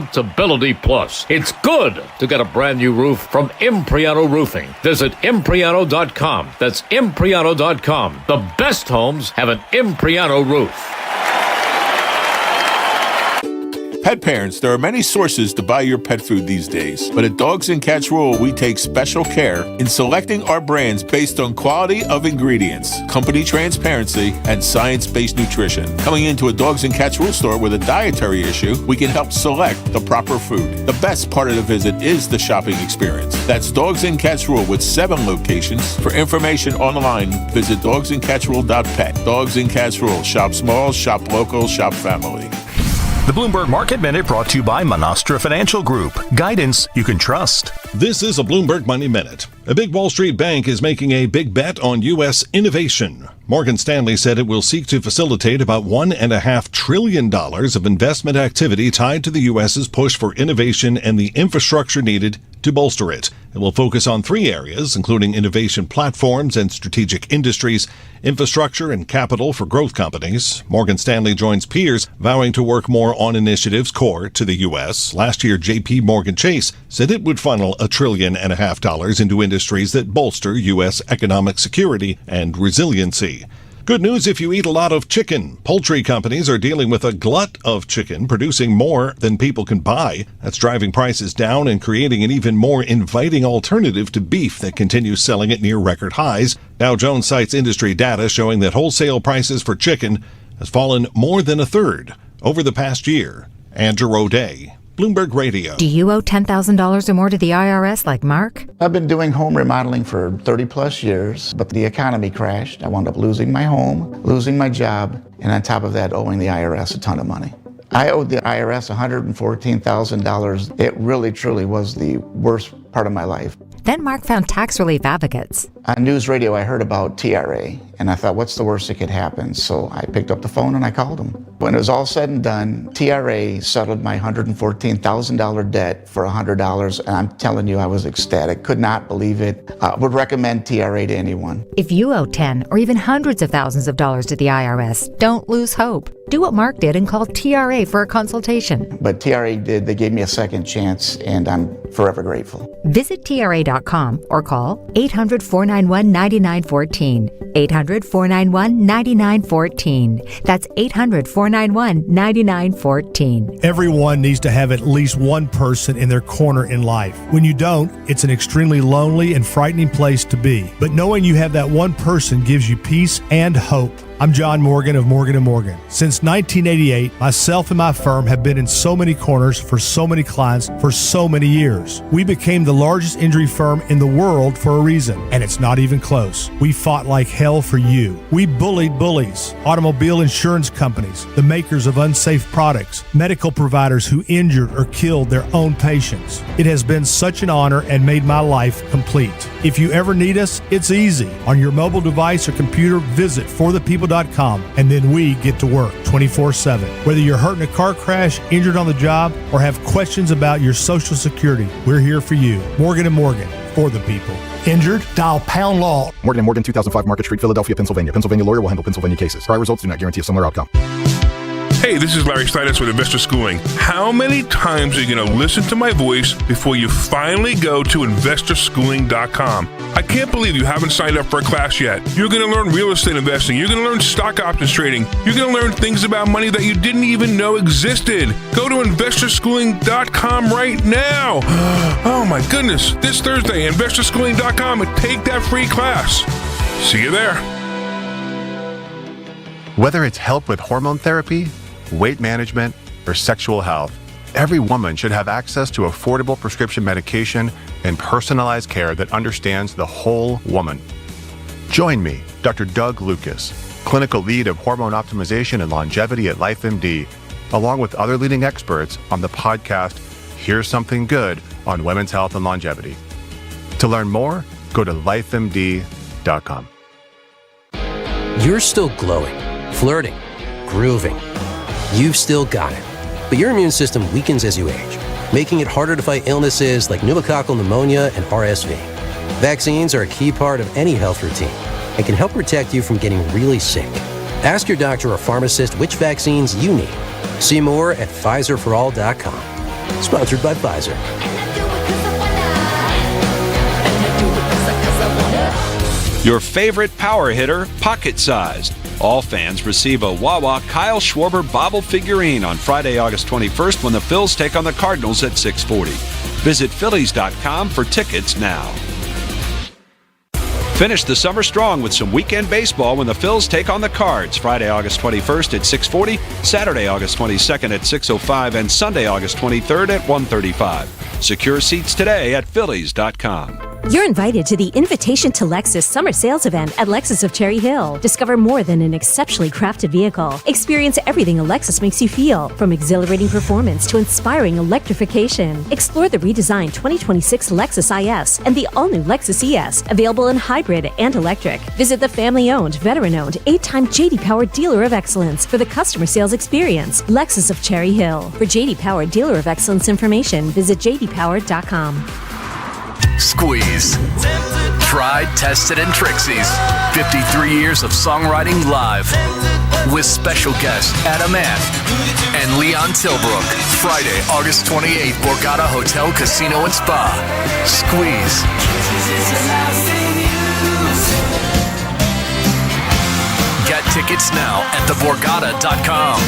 Responsibility Plus. It's good to get a brand new roof from Impriano Roofing. Visit Impriano.com. That's Impriano.com. The best homes have an Impriano roof. Pet parents, there are many sources to buy your pet food these days, but at Dogs and Cats Rule, we take special care in selecting our brands based on quality of ingredients, company transparency, and science-based nutrition. Coming into a Dogs and Cats Rule store with a dietary issue, we can help select the proper food. The best part of the visit is the shopping experience. That's Dogs and Cats Rule with 7 locations. For information online, visit dogsandcatsrule.pet. Dogs and Cats Rule. Shop small, shop local, shop family. The Bloomberg Market Minute brought to you by Monastra Financial Group. Guidance you can trust. This is a Bloomberg Money Minute. A big Wall Street bank is making a big bet on U.S. innovation. Morgan Stanley said it will seek to facilitate about $1.5 trillion of investment activity tied to the U.S.'s push for innovation and the infrastructure needed to bolster it. It will focus on 3 areas, including innovation platforms and strategic industries, infrastructure and capital for growth companies. Morgan Stanley joins peers vowing to work more on initiatives core to the U.S. Last year, J.P. Morgan Chase said it would funnel $1.5 trillion into industries that bolster U.S. economic security and resiliency. Good news if you eat a lot of chicken. Poultry companies are dealing with a glut of chicken, producing more than people can buy. That's driving prices down and creating an even more inviting alternative to beef that continues selling at near record highs. Dow Jones cites industry data showing that wholesale prices for chicken has fallen more than a third over the past year. Andrew O'Day, Bloomberg Radio. Do you owe $10,000 or more to the IRS like Mark? I've been doing home remodeling for 30 plus years, but the economy crashed. I wound up losing my home, losing my job, and on top of that, owing the IRS a ton of money. I owed the IRS $114,000. It really, truly was the worst part of my life. Then Mark found tax relief advocates. On news radio, I heard about TRA, and I thought, what's the worst that could happen? So I picked up the phone and I called them. When it was all said and done, TRA settled my $114,000 debt for $100, and I'm telling you, I was ecstatic. Could not believe it. Would recommend TRA to anyone. If you owe 10 or even hundreds of thousands of dollars to the IRS, don't lose hope. Do what Mark did and call TRA for a consultation. But TRA did. They gave me a second chance, and I'm forever grateful. Visit TRA.com or call 800-491-9914. 800-491-9914. That's 800-491-9914. Everyone needs to have at least one person in their corner in life. When you don't, it's an extremely lonely and frightening place to be. But knowing you have that one person gives you peace and hope. I'm John Morgan of Morgan & Morgan. Since 1988, myself and my firm have been in so many corners for so many clients for so many years. We became the largest injury firm in the world for a reason, and it's not even close. We fought like hell for you. We bullied bullies, automobile insurance companies, the makers of unsafe products, medical providers who injured or killed their own patients. It has been such an honor and made my life complete. If you ever need us, it's easy. On your mobile device or computer, visit forthepeople.com, and then we get to work 24/7. Whether you're hurt in a car crash, injured on the job, or have questions about your Social Security, we're here for you. Morgan & Morgan, for the people. Injured? Dial pound law. Morgan & Morgan, 2005 Market Street, Philadelphia, Pennsylvania. Pennsylvania lawyer will handle Pennsylvania cases. Prior results do not guarantee a similar outcome. Hey, this is Larry Steinitz with Investor Schooling. How many times are you going to listen to my voice before you finally go to investorschooling.com? I can't believe you haven't signed up for a class yet. You're going to learn real estate investing. You're going to learn stock options trading. You're going to learn things about money that you didn't even know existed. Go to investorschooling.com right now. Oh my goodness. This Thursday, investorschooling.com, and take that free class. See you there. Whether it's help with hormone therapy, weight management, or sexual health, every woman should have access to affordable prescription medication and personalized care that understands the whole woman. Join me, Dr. Doug Lucas, clinical lead of hormone optimization and longevity at LifeMD, along with other leading experts on the podcast, Here's Something Good on Women's Health and Longevity. To learn more, go to lifemd.com. You're still glowing, flirting, grooving. You've still got it. But your immune system weakens as you age, making it harder to fight illnesses like pneumococcal pneumonia and RSV. Vaccines are a key part of any health routine and can help protect you from getting really sick. Ask your doctor or pharmacist which vaccines you need. See more at Pfizerforall.com. Sponsored by Pfizer. Your favorite power hitter, pocket-sized. All fans receive a Wawa Kyle Schwarber bobble figurine on Friday, August 21st when the Phils take on the Cardinals at 6:40. Visit Phillies.com for tickets now. Finish the summer strong with some weekend baseball when the Phils take on the Cards Friday, August 21st at 6:40, Saturday, August 22nd at 6:05, and Sunday, August 23rd at 1:35. Secure seats today at Phillies.com. You're invited to the Invitation to Lexus Summer Sales Event at Lexus of Cherry Hill. Discover more than an exceptionally crafted vehicle. Experience everything a Lexus makes you feel, from exhilarating performance to inspiring electrification. Explore the redesigned 2026 Lexus IS and the all-new Lexus ES, available in hybrid and electric. Visit the family-owned, veteran-owned, 8-time J.D. Power Dealer of Excellence for the customer sales experience. Lexus of Cherry Hill. For J.D. Power Dealer of Excellence information, visit jdpower.com. Squeeze. Tried, tested, and Trixie's. 53 years of songwriting live. With special guests Adam Ant and Leon Tilbrook. Friday, August 28th, Borgata Hotel, Casino, and Spa. Squeeze. Get tickets now at theborgata.com.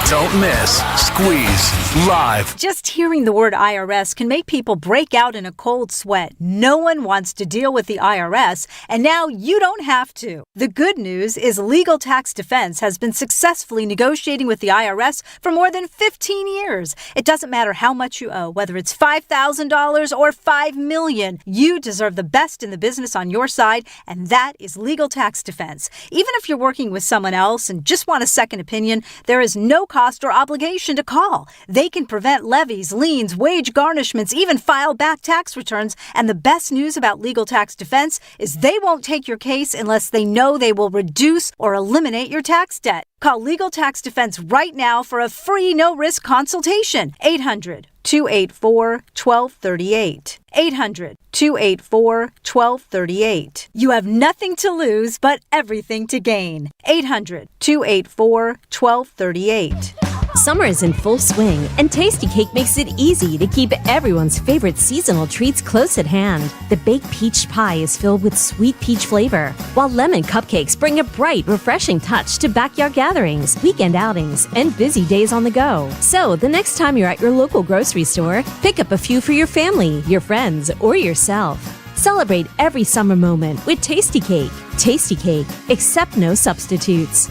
Don't miss Squeeze live. Just hearing the word IRS can make people break out in a cold sweat. No one wants to deal with the IRS, and now you don't have to. The good news is Legal Tax Defense has been successfully negotiating with the IRS for more than 15 years. It doesn't matter how much you owe, whether it's $5,000 or $5 million. You deserve the best in the business on your side, and that is Legal Tax Defense. Even if you're working with someone else and just want a second opinion, there is no cost or obligation to call. They can prevent levies, liens, wage garnishments, even file back tax returns. And the best news about Legal Tax Defense is they won't take your case unless they know they will reduce or eliminate your tax debt. Call Legal Tax Defense right now for a free no-risk consultation. 800-284-1238. 800-284-1238. You have nothing to lose but everything to gain. 800-284-1238. Summer is in full swing, and Tasty Cake makes it easy to keep everyone's favorite seasonal treats close at hand. The baked peach pie is filled with sweet peach flavor, while lemon cupcakes bring a bright, refreshing touch to backyard gatherings, weekend outings, and busy days on the go. So, the next time you're at your local grocery store, pick up a few for your family, your friends, or yourself. Celebrate every summer moment with Tasty Cake. Tasty Cake. Accept no substitutes.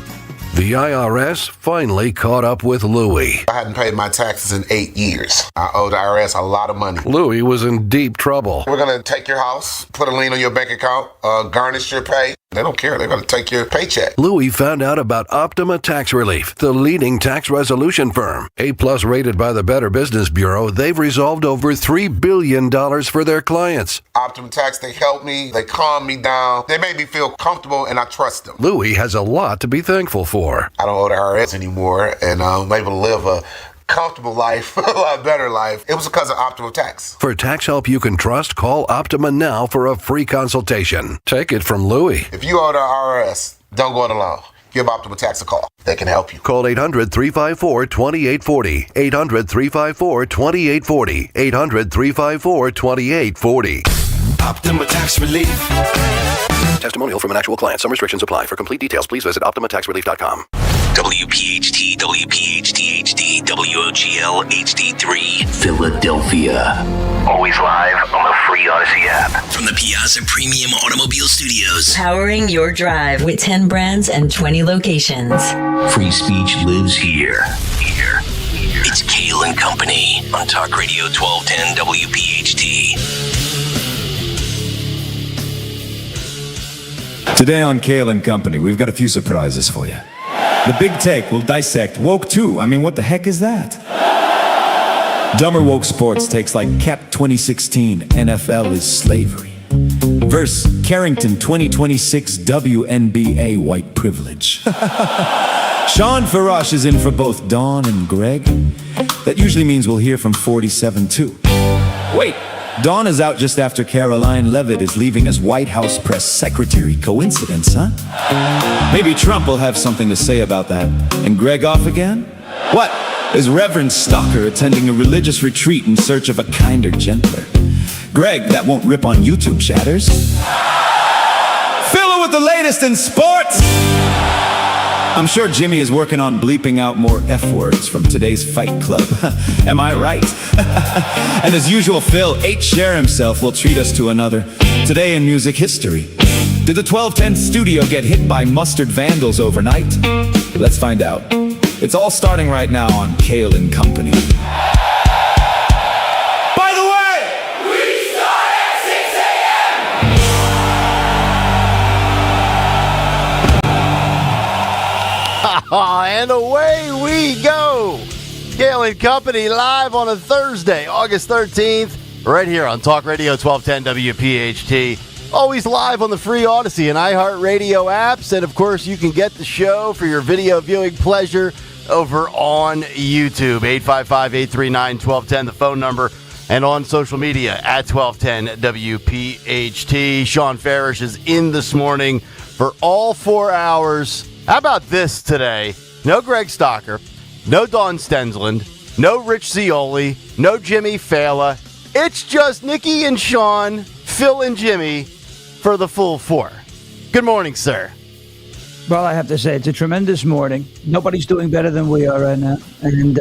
The IRS finally caught up with Louie. I hadn't paid my taxes in 8 years. I owed the IRS a lot of money. Louie was in deep trouble. We're going to take your house, put a lien on your bank account, garnish your pay. They don't care. They're going to take your paycheck. Louie found out about Optima Tax Relief, the leading tax resolution firm. A-plus rated by the Better Business Bureau, they've resolved over $3 billion for their clients. Optima Tax, they helped me. They calmed me down. They made me feel comfortable, and I trust them. Louie has a lot to be thankful for. I don't owe the IRS anymore, and I'm able to live a comfortable life, a lot better life. It was because of Optima Tax. For tax help you can trust, call Optima now for a free consultation. Take it from Louie. If you owe the IRS, don't go it alone. Give Optima Tax a call. They can help you. Call 800-354-2840. 800-354-2840. 800-354-2840. Optima Tax Relief. Testimonial from an actual client. Some restrictions apply. For complete details, please visit OptimaTaxRelief.com. WPHT, WPHT HD, WOGL HD3, Philadelphia. Always live on the free Odyssey app. From the Piazza Premium Automobile Studios. Powering your drive with 10 brands and 20 locations. Free speech lives here. It's Kayal and Company on Talk Radio 1210 WPHT. Today on Kayal and Company, we've got a few surprises for you. The Big Take will dissect Woke 2. I mean, what the heck is that? Dumber Woke Sports takes like Cap 2016, NFL is slavery. Verse Carrington 2026, WNBA white privilege. Sean Farash is in for both Dawn and Greg. That usually means we'll hear from 47 too. Wait, Dawn is out just after Caroline Levitt is leaving as White House press secretary. Coincidence, huh? Maybe Trump will have something to say about that. And Greg off again? What? Is Reverend Stalker attending a religious retreat in search of a kinder, gentler Greg that won't rip on YouTube chatters? Fill it with the latest in sports! I'm sure Jimmy is working on bleeping out more F-words from today's Fight Club. Am I right? And as usual, Phil, H. himself will treat us to another Today in Music History. Did the 1210 studio get hit by mustard vandals overnight? Let's find out. It's all starting right now on Kayal and Company. By the way, we start at 6 a.m. And away we go. Kayal and Company live on a Thursday, August 13th, right here on Talk Radio 1210 WPHT. Always live on the free Odyssey and iHeartRadio apps. And, of course, you can get the show for your video viewing pleasure over on YouTube. 855-839-1210, the phone number. And on social media at 1210 WPHT. Sean Farish is in this morning for all 4 hours. How about this today? No Greg Stocker, no Dawn Stensland, no Rich Zioli, no Jimmy Fala. It's just Nikki and Sean, Phil and Jimmy for the full four. Good morning, sir. Well, I have to say, it's a tremendous morning. Nobody's doing better than we are right now. And,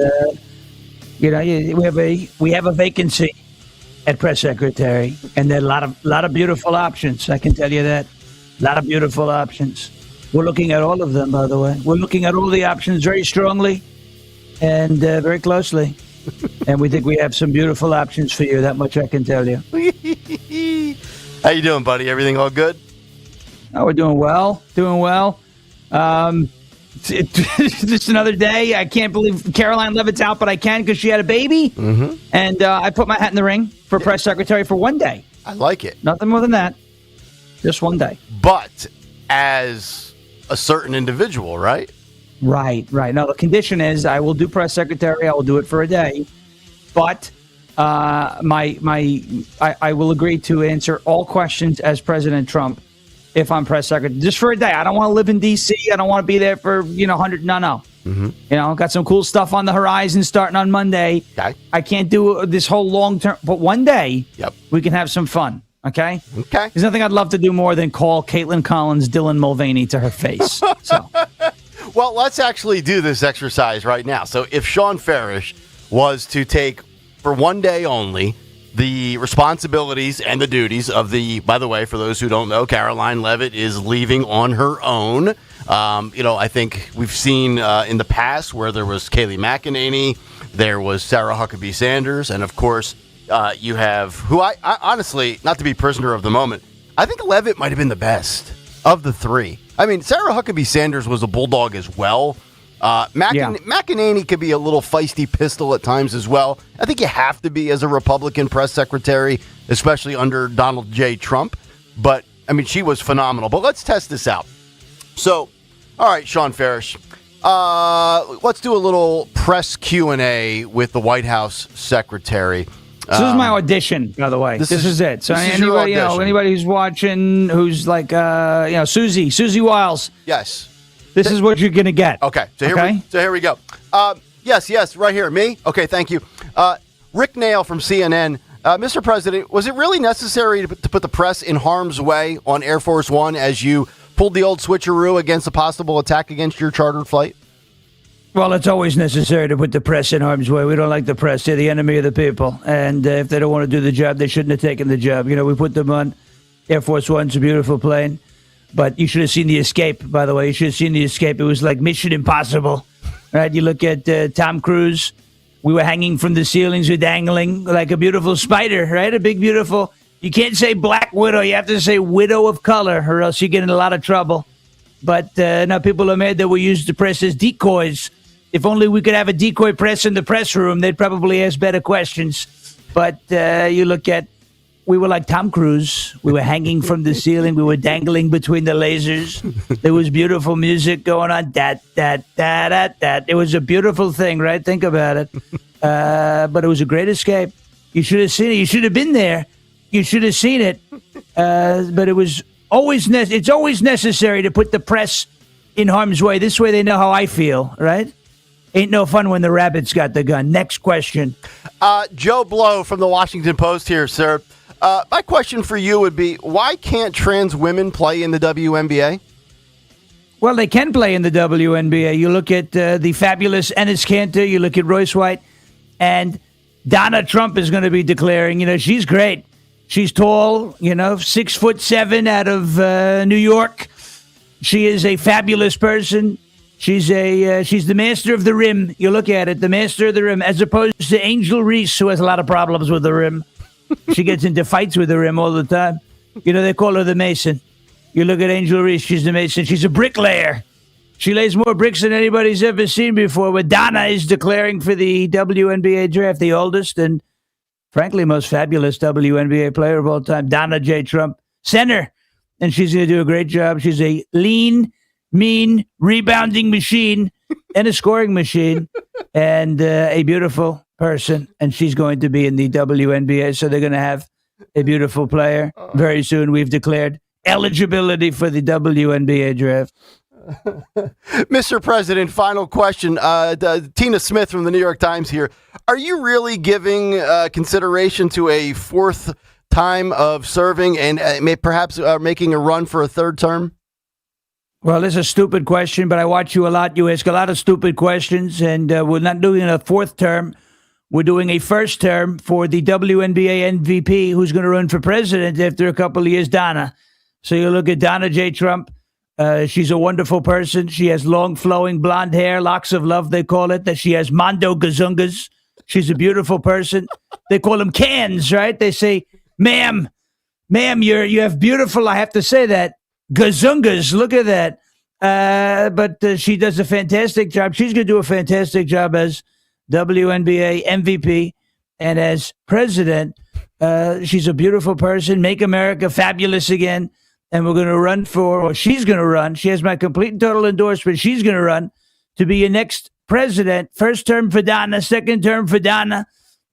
we have a vacancy at press secretary, and there are a lot of beautiful options. I can tell you that. A lot of beautiful options. We're looking at all of them, by the way. We're looking at all the options very strongly and very closely. And we think we have some beautiful options for you. That much I can tell you. How you doing, buddy? Everything all good? Oh, we're doing well. It's just another day. I can't believe Caroline Levitt's out, but I can because she had a baby. Mm-hmm. And I put my hat in the ring for press secretary for one day. I like it. Nothing more than that. Just one day. But as a certain individual, right? Right. Now, the condition is I will do press secretary. I will do it for a day. But I will agree to answer all questions as President Trump if I'm press secretary, just for a day. I don't want to live in D.C. I don't want to be there for 100. No. Mm-hmm. Got some cool stuff on the horizon starting on Monday. Okay. I can't do this whole long term, but one day, we can have some fun. Okay. There's nothing I'd love to do more than call Caitlin Collins Dylan Mulvaney to her face. So, well, let's actually do this exercise right now. So, if Sean Farish was to take for one day only the responsibilities and the duties of by the way, for those who don't know, Caroline Levitt is leaving on her own. I think we've seen in the past where there was Kayleigh McEnany, there was Sarah Huckabee Sanders, and of course, you have who I honestly, not to be prisoner of the moment, I think Levitt might have been the best of the three. I mean, Sarah Huckabee Sanders was a bulldog as well. McEnany could be a little feisty pistol at times as well. I think you have to be as a Republican press secretary, especially under Donald J. Trump. But, I mean, she was phenomenal. But let's test this out. So, all right, Sean Farish, let's do a little press Q&A with the White House secretary. This is my audition, by the way. This is it. So anybody who's watching, who's like, Susie Wiles. Yes. This is what you're going to get. Okay. So here we go. Yes, right here. Me? Okay, thank you. Rick Nail from CNN. Mr. President, was it really necessary to put the press in harm's way on Air Force One as you pulled the old switcheroo against a possible attack against your chartered flight? Well, it's always necessary to put the press in harm's way. We don't like the press. They're the enemy of the people. And if they don't want to do the job, they shouldn't have taken the job. We put them on Air Force One. It's a beautiful plane. But you should have seen the escape, by the way. You should have seen the escape. It was like Mission Impossible, right? You look at Tom Cruise. We were hanging from the ceilings. We're dangling like a beautiful spider, right? A big, beautiful. You can't say Black Widow. You have to say Widow of Color, or else you get in a lot of trouble. But now people are mad that we use the press as decoys. If only we could have a decoy press in the press room, they'd probably ask better questions. But you look at, we were like Tom Cruise. We were hanging from the ceiling. We were dangling between the lasers. There was beautiful music going on. Dat. It was a beautiful thing, right? Think about it. But it was a great escape. You should have seen it. You should have been there. You should have seen it. But it was it's always necessary to put the press in harm's way. This way they know how I feel, right? Ain't no fun when the rabbit's got the gun. Next question. Joe Blow from the Washington Post here, sir. My question for you would be, why can't trans women play in the WNBA? Well, they can play in the WNBA. You look at the fabulous Enes Kanter, you look at Royce White, and Donna Trump is going to be declaring, she's great. She's tall, 6'7" out of New York. She is a fabulous person. She's the master of the rim. You look at it, the master of the rim, as opposed to Angel Reese, who has a lot of problems with the rim. She gets into fights with the rim all the time. They call her the Mason. You look at Angel Reese, she's the Mason. She's a bricklayer. She lays more bricks than anybody's ever seen before. But Donna is declaring for the WNBA draft, the oldest and, frankly, most fabulous WNBA player of all time, Donna J. Trump, center. And she's going to do a great job. She's a lean, mean, rebounding machine and a scoring machine and a beautiful person. And she's going to be in the WNBA. So they're going to have a beautiful player. Very soon, we've declared eligibility for the WNBA draft. Mr. President, final question. Tina Smith from the New York Times here. Are you really giving consideration to a fourth time of serving and perhaps making a run for a third term? Well, this is a stupid question, but I watch you a lot. You ask a lot of stupid questions, and we're not doing a fourth term. We're doing a first term for the WNBA MVP who's going to run for president after a couple of years, Donna. So you look at Donna J. Trump. She's a wonderful person. She has long, flowing blonde hair, locks of love, they call it. That she has Mondo Gazungas. She's a beautiful person. They call them cans, right? They say, ma'am, you have beautiful, I have to say that, Gazungas. Look at that. But she does a fantastic job. She's going to do a fantastic job as WNBA MVP and as president. She's a beautiful person. Make America fabulous again. And we're going to run or she's going to run. She has my complete and total endorsement. She's going to run to be your next president. First term for Donna, second term for Donna.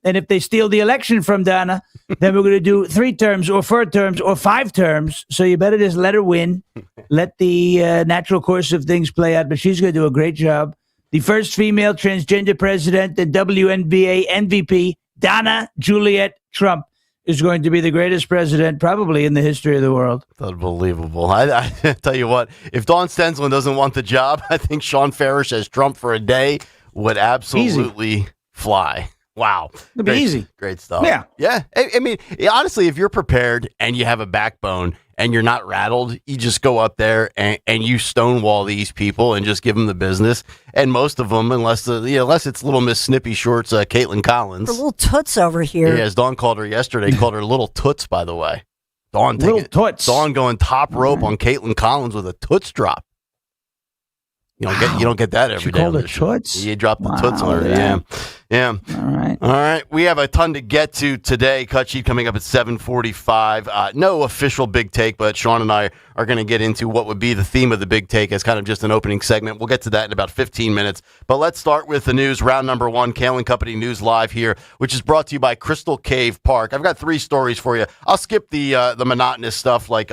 And if they steal the election from Donna, then we're going to do 3 terms or 4 terms or 5 terms. So you better just let her win. Let the natural course of things play out. But she's going to do a great job. The first female transgender president and WNBA MVP, Donna Juliet Trump, is going to be the greatest president probably in the history of the world. Unbelievable. I tell you what, if Dawn Stenslin doesn't want the job, I think Sean Farish as Trump for a day would absolutely fly. Wow. It'd be easy. Great stuff. Yeah. Yeah. I mean, honestly, if you're prepared and you have a backbone and you're not rattled, you just go up there and you stonewall these people and just give them the business. And most of them, unless it's Little Miss Snippy Shorts, Caitlin Collins. The little toots over here. Yeah, as Dawn called her yesterday, called her Little Toots, by the way. Little Toots. Dawn going top rope on Caitlin Collins with a Toots drop. You don't get that every day. She called her Toots? You dropped the Toots on her. Yeah. All right. We have a ton to get to today. Cut sheet coming up at 7:45. No official big take, but Sean and I are going to get into what would be the theme of the big take as kind of just an opening segment. We'll get to that in about 15 minutes. But let's start with the news. Round number 1, Kayal and Company News Live here, which is brought to you by Crystal Cave Park. I've got 3 stories for you. I'll skip the monotonous stuff like,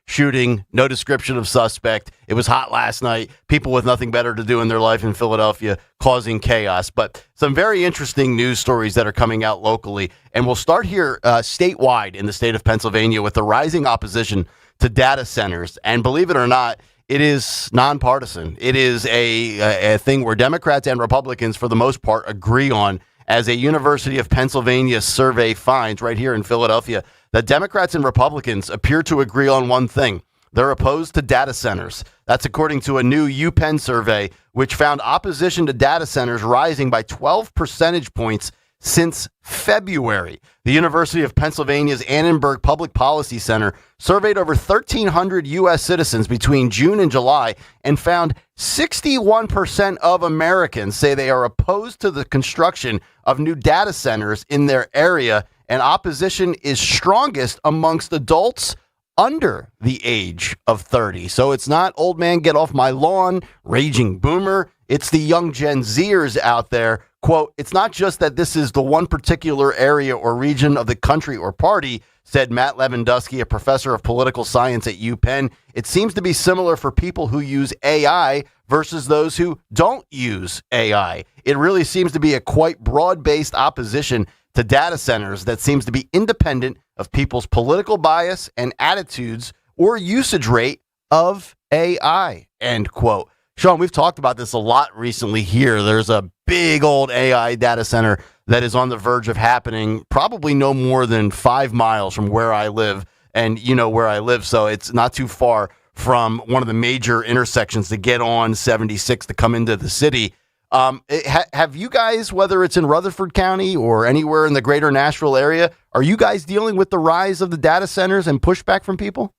shooting, no description of suspect. It was hot last night. People with nothing better to do in their life in Philadelphia causing chaos. But some very interesting news stories that are coming out locally. And we'll start here statewide in the state of Pennsylvania with the rising opposition to data centers. And believe it or not, it is nonpartisan. It is a thing where Democrats and Republicans, for the most part, agree on. As a University of Pennsylvania survey finds right here in Philadelphia, that Democrats and Republicans appear to agree on one thing. They're opposed to data centers. That's according to a new UPenn survey, which found opposition to data centers rising by 12 percentage points since February. The University of Pennsylvania's Annenberg Public Policy Center surveyed over 1,300 U.S. citizens between June and July and found 61% of Americans say they are opposed to the construction of new data centers in their area, and opposition is strongest amongst adults under the age of 30. So it's not old man get off my lawn, raging boomer. It's the young Gen Zers out there. Quote, it's not just that this is the one particular area or region of the country or party, said Matt Lewandowski, a professor of political science at UPenn. It seems to be similar for people who use AI versus those who don't use AI. it really seems to be a quite broad-based opposition to data centers that seems to be independent of people's political bias and attitudes or usage rate of AI, end quote. Sean, we've talked about this a lot recently here. There's a big old AI data center that is on the verge of happening, probably no more than 5 miles from where I live. And you know where I live, so it's not too far from one of the major intersections to get on 76 to come into the city. Have you guys, whether it's in Rutherford County or anywhere in the greater Nashville area, are you guys dealing with the rise of the data centers and pushback from people?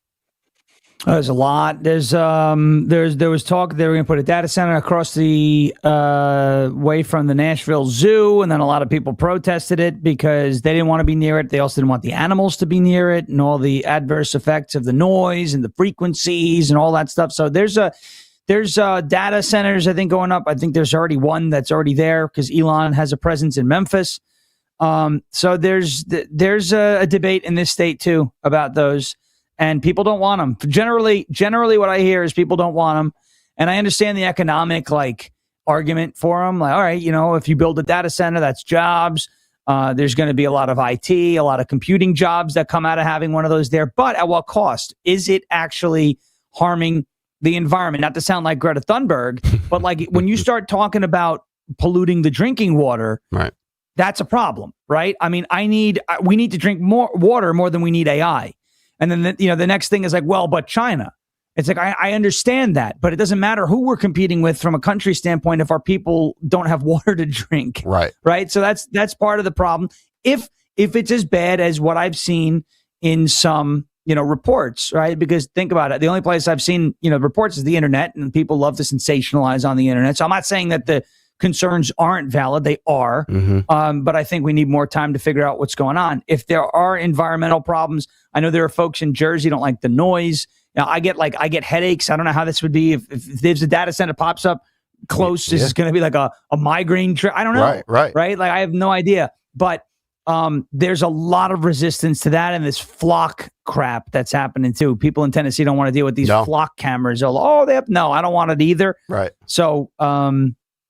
There's a lot. There was talk they were going to put a data center across the way from the Nashville Zoo, and then a lot of people protested it because they didn't want to be near it. They also didn't want the animals to be near it, and all the adverse effects of the noise and the frequencies and all that stuff. So there's data centers, I think, going up. I think there's already one that's already there because Elon has a presence in Memphis. So there's a debate in this state too about those. And people don't want them. Generally, what I hear is people don't want them. And I understand the economic argument for them. Like, all right, if you build a data center, that's jobs. There's going to be a lot of IT, a lot of computing jobs that come out of having one of those there. But at what cost? Is it actually harming the environment? Not to sound like Greta Thunberg, but when you start talking about polluting the drinking water, right? That's a problem, right? I mean, we need to drink more water more than we need AI. And then, the next thing is but China. It's I understand that, but it doesn't matter who we're competing with from a country standpoint if our people don't have water to drink. Right. Right. So that's part of the problem. If it's as bad as what I've seen in some, reports, right? Because think about it. The only place I've seen, reports is the internet, and people love to sensationalize on the internet. So I'm not saying that the concerns aren't valid. They are. Mm-hmm. But I think we need more time to figure out what's going on. If there are environmental problems, I know there are folks in Jersey don't like the noise. Now I get headaches. I don't know how this would be if there's a data center pops up close. Is this going to be like a migraine trip? I don't know. Right. Like I have no idea. But there's a lot of resistance to that and this flock crap that's happening too. People in Tennessee don't want to deal with these flock cameras. No, I don't want it either. Right. So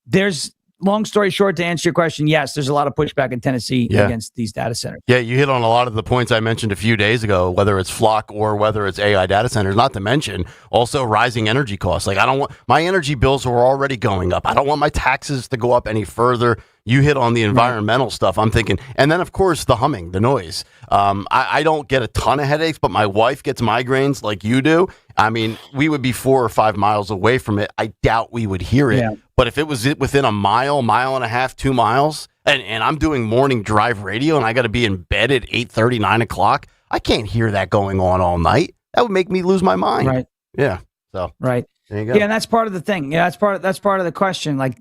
there's, long story short, to answer your question, yes, there's a lot of pushback in Tennessee against these data centers. Yeah, you hit on a lot of the points I mentioned a few days ago, whether it's flock or whether it's AI data centers, not to mention also rising energy costs. I don't want my energy bills are already going up. I don't want my taxes to go up any further. You hit on the environmental stuff. I'm thinking, and then of course the humming, the noise. I don't get a ton of headaches, but my wife gets migraines like you do. I mean, we would be 4 or 5 miles away from it. I doubt we would hear it. Yeah. But if it was within a mile and a half, 2 miles, and I'm doing morning drive radio and I got to be in bed at 8:30, 9 o'clock, I can't hear that going on all night. That would make me lose my mind. Right. Yeah. So. Right. There you go. Yeah, and that's part of the thing. Yeah, that's part of the question. Like,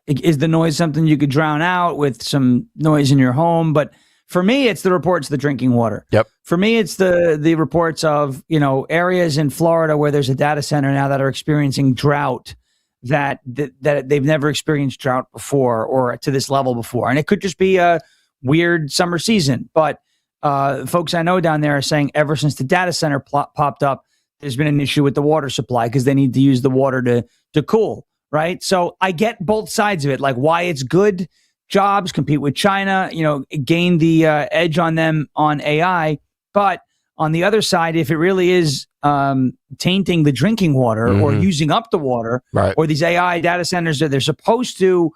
is the noise something you could drown out with some noise in your home? But for me, it's the reports of the drinking water. Yep. For me, it's the reports of areas in Florida where there's a data center now that are experiencing drought that they've never experienced drought before or to this level before, and it could just be a weird summer season. But folks I know down there are saying ever since the data center popped up, there's been an issue with the water supply because they need to use the water to cool, right? So I get both sides of it, like why it's good jobs, compete with China, gain the edge on them on AI. But on the other side, if it really is tainting the drinking water or using up the water, or these AI data centers that they're supposed to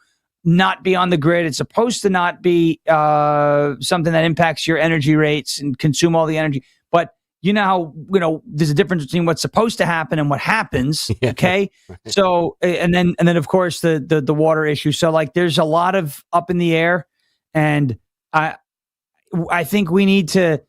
not be on the grid, it's supposed to not be something that impacts your energy rates and consume all the energy. But there's a difference between what's supposed to happen and what happens. Okay. So, and then of course the water issue. So there's a lot of up in the air, and I think we need to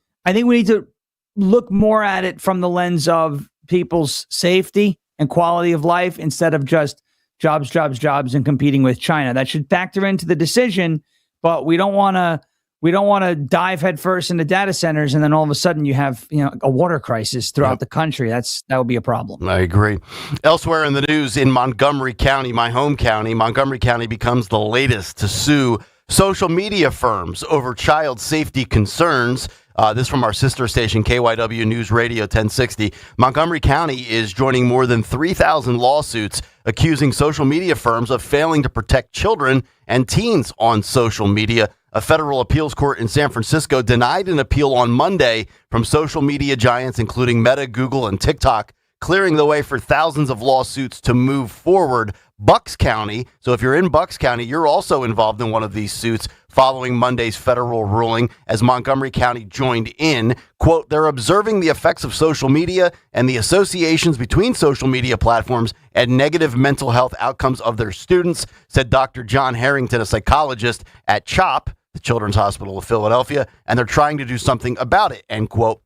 look more at it from the lens of people's safety and quality of life instead of just jobs and competing with China. That should factor into the decision, but we don't want to dive headfirst into data centers and then all of a sudden you have a water crisis throughout the country. That would be a problem. I agree. Elsewhere in the news, in Montgomery County, my home county, Montgomery County becomes the latest to sue social media firms over child safety concerns. This from our sister station, KYW News Radio 1060. Montgomery County is joining more than 3,000 lawsuits accusing social media firms of failing to protect children and teens on social media. A federal appeals court in San Francisco denied an appeal on Monday from social media giants, including Meta, Google, and TikTok, clearing the way for thousands of lawsuits to move forward. Bucks County, so if you're in Bucks County, you're also involved in one of these suits following Monday's federal ruling as Montgomery County joined in. Quote, they're observing the effects of social media and the associations between social media platforms and negative mental health outcomes of their students, said Dr. John Harrington, a psychologist at CHOP, the Children's Hospital of Philadelphia, and they're trying to do something about it, end quote.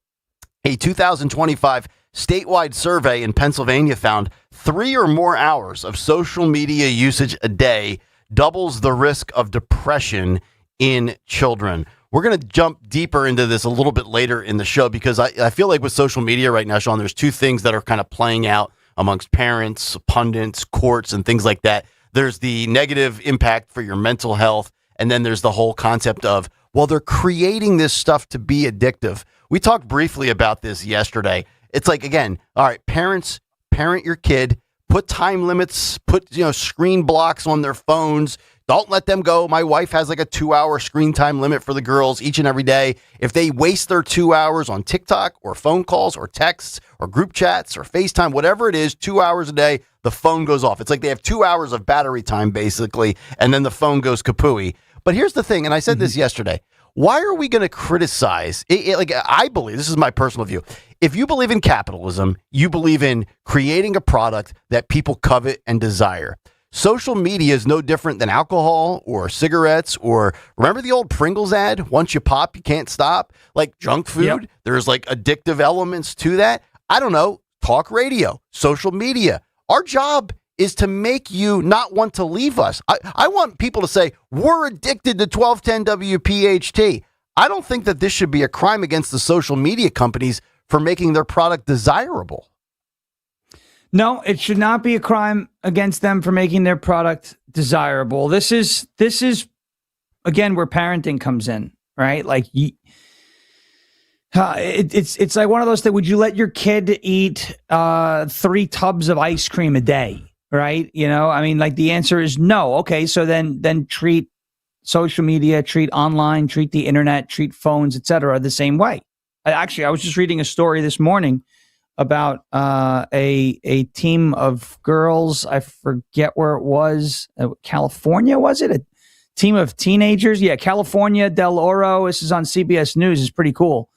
A 2025 statewide survey in Pennsylvania found 3 or more hours of social media usage a day doubles the risk of depression in children. We're going to jump deeper into this a little bit later in the show because I feel like with social media right now, Sean, there's two things that are kind of playing out amongst parents, pundits, courts, and things like that. There's the negative impact for your mental health, and then there's the whole concept of, well, they're creating this stuff to be addictive. We talked briefly about this yesterday. It's like, again, all right, parents, parent your kid, put time limits, put screen blocks on their phones. Don't let them go. My wife has like a 2-hour screen time limit for the girls each and every day. If they waste their 2 hours on TikTok or phone calls or texts or group chats or FaceTime, whatever it is, 2 hours a day, the phone goes off. It's like they have 2 hours of battery time, basically, and then the phone goes kapooey. But here's the thing, and I said this yesterday. Why are we going to criticize? Like, I believe, this is my personal view. If you believe in capitalism, you believe in creating a product that people covet and desire. Social media is no different than alcohol or cigarettes or remember the old Pringles ad? Once you pop, you can't stop. Like junk food, There's like addictive elements to that. I don't know. Talk radio, social media. Our job is to make you not want to leave us. I want people to say, we're addicted to 1210 WPHT. I don't think that this should be a crime against the social media companies for making their product desirable. No, it should not be a crime against them for making their product desirable. This is again where parenting comes in, right? Like it's like one of those things. Would you let your kid eat 3 tubs of ice cream a day? Right? I mean, like the answer is no. Okay, so then treat social media, treat online, treat the internet, treat phones, etc. the same way. I was just reading a story this morning about a team of girls. I forget where it was. California, was it? A team of teenagers? Yeah, California, Del Oro. This is on CBS News. It's pretty cool.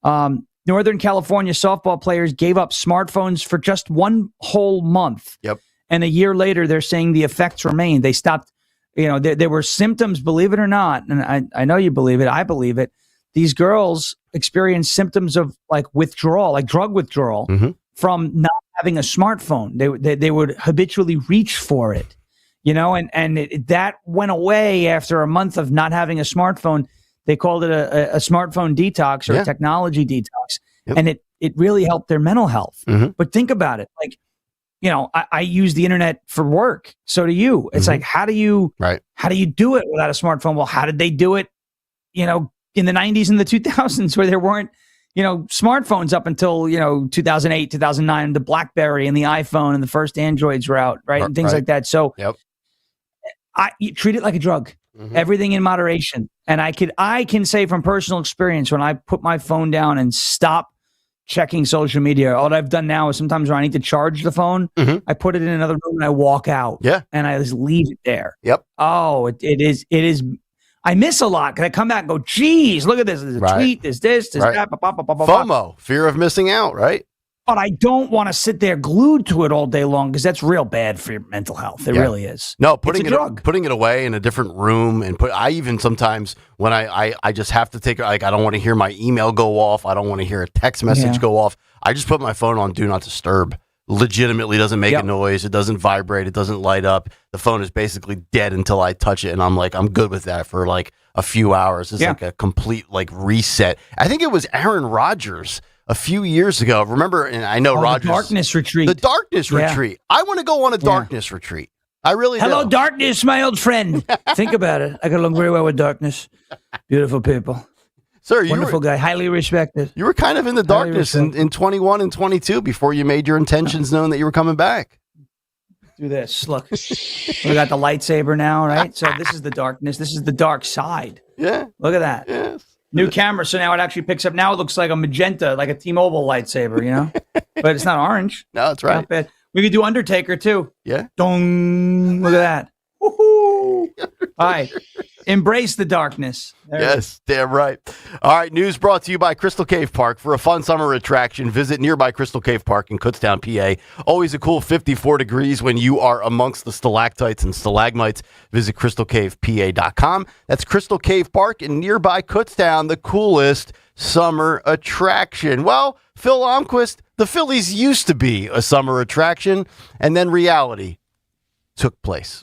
Northern California softball players gave up smartphones for just 1 whole month. Yep. And a year later, they're saying the effects remain. They stopped, there were symptoms, believe it or not. And I know you believe it. I believe it. These girls experienced symptoms of like withdrawal, like drug withdrawal from not having a smartphone. They would habitually reach for it, and that went away after a month of not having a smartphone. They called it a smartphone detox or a technology detox. Yep. And it really helped their mental health. But think about it. Like, I use the internet for work. So do you. It's like, how do you do it without a smartphone? Well, how did they do it, in the 90s and the 2000s where there weren't, smartphones up until, 2008, 2009, the BlackBerry and the iPhone and the first Androids were out, right? And things like that. So you treat it like a drug, everything in moderation. And I can say from personal experience, when I put my phone down and stop checking social media, all I've done now is sometimes when I need to charge the phone, I put it in another room and I walk out. Yeah. And I just leave it there. Yep. Oh, it is. I miss a lot because I come back and go, geez, look at this. There's a tweet, there's this, there's that. FOMO, fear of missing out, right? But I don't want to sit there glued to it all day long because that's real bad for your mental health. It really is. No, putting it away in a different room and I even sometimes when I just have to take, like, I don't want to hear my email go off. I don't want to hear a text message go off. I just put my phone on Do Not Disturb. Legitimately doesn't make a noise. It doesn't vibrate. It doesn't light up. The phone is basically dead until I touch it. And I'm like, I'm good with that for like a few hours. It's like a complete like reset. I think it was Aaron Rodgers a few years ago. Remember, and I know Rodgers. The darkness retreat. The darkness retreat. I want to go on a darkness retreat. I really do. Hello, darkness, my old friend. Think about it. I got along very well with darkness. Beautiful people. Sir, wonderful guy, highly respected. You were kind of in the darkness in 21 and 22 before you made your intentions known that you were coming back. Do this. Look, we got the lightsaber now, right? So this is the darkness. This is the dark side. Yeah. Look at that. Yes. New camera, so now it actually picks up. Now it looks like a magenta, like a T-Mobile lightsaber, you know? But it's not orange. No, that's right. Not bad. We could do Undertaker, too. Yeah. Dong. Look at that. Woohoo. All right. Embrace the darkness. Yes, damn right. All right, news brought to you by Crystal Cave Park. For a fun summer attraction, visit nearby Crystal Cave Park in Kutztown, PA. Always a cool 54 degrees when you are amongst the stalactites and stalagmites. Visit crystalcavepa.com. That's Crystal Cave Park in nearby Kutztown, the coolest summer attraction. Well, Phil Almquist, the Phillies used to be a summer attraction, and then reality took place.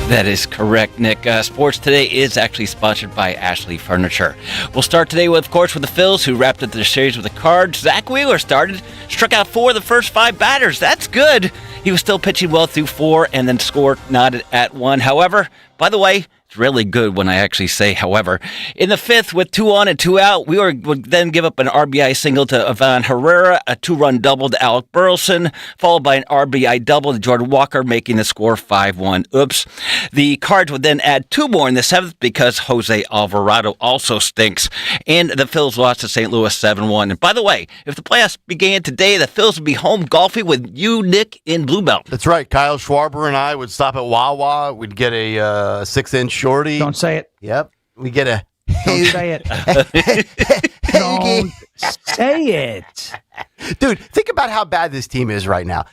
That is correct, Nick. Sports Today is actually sponsored by Ashley Furniture. We'll start today, with the Phils, who wrapped up their series with the Cards. Zach Wheeler struck out 4 of the first 5 batters. That's good. He was still pitching well through 4 and then scored nodded at 1. However, by the way, it's really good when I actually say however. In the 5th, with 2 on and 2 out, Wheeler would then give up an RBI single to Ivan Herrera, a 2-run double to Alec Burleson, followed by an RBI double to Jordan Walker, making the score 5-1. Oops. The Cards would then add 2 more in the 7th because Jose Alvarado also stinks. And the Phils lost to St. Louis 7-1. And by the way, if the playoffs began today, the Phils would be home golfing with you, Nick, in Bluebell. That's right. Kyle Schwarber and I would stop at Wawa. We'd get a 6-inch shorty. Don't say it. Yep. We get a... Don't say it. Don't say it. Dude, think about how bad this team is right now.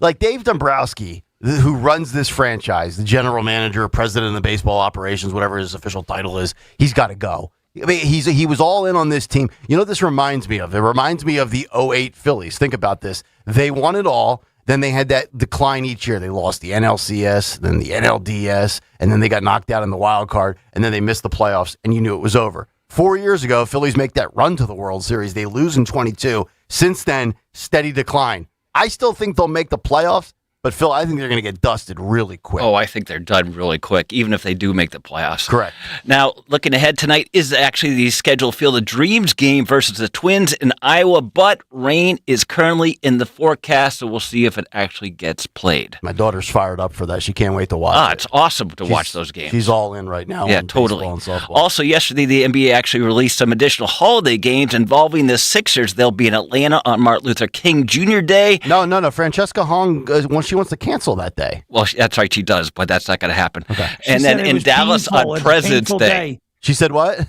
Like Dave Dombrowski, who runs this franchise, the general manager, president of the baseball operations, whatever his official title is, he's got to go. I mean, he was all in on this team. You know what this reminds me of? It reminds me of the 08 Phillies. Think about this. They won it all. Then they had that decline each year. They lost the NLCS, then the NLDS, and then they got knocked out in the wild card, and then they missed the playoffs, and you knew it was over. 4 years ago, Phillies make that run to the World Series. They lose in 22. Since then, steady decline. I still think they'll make the playoffs, but Phil, I think they're going to get dusted really quick. Oh, I think they're done really quick, even if they do make the playoffs. Correct. Now, looking ahead tonight is actually the scheduled Field of Dreams game versus the Twins in Iowa, but rain is currently in the forecast, so we'll see if it actually gets played. My daughter's fired up for that. She can't wait to watch it. It's awesome to watch those games. She's all in right now. Yeah, totally. And softball. Also, yesterday, the NBA actually released some additional holiday games involving the Sixers. They'll be in Atlanta on Martin Luther King Jr. Day. No. Francesca Hong, she wants to cancel that day. Well, that's right, she does, but that's not going to happen. Okay. And then in Dallas on President's Day. She said what?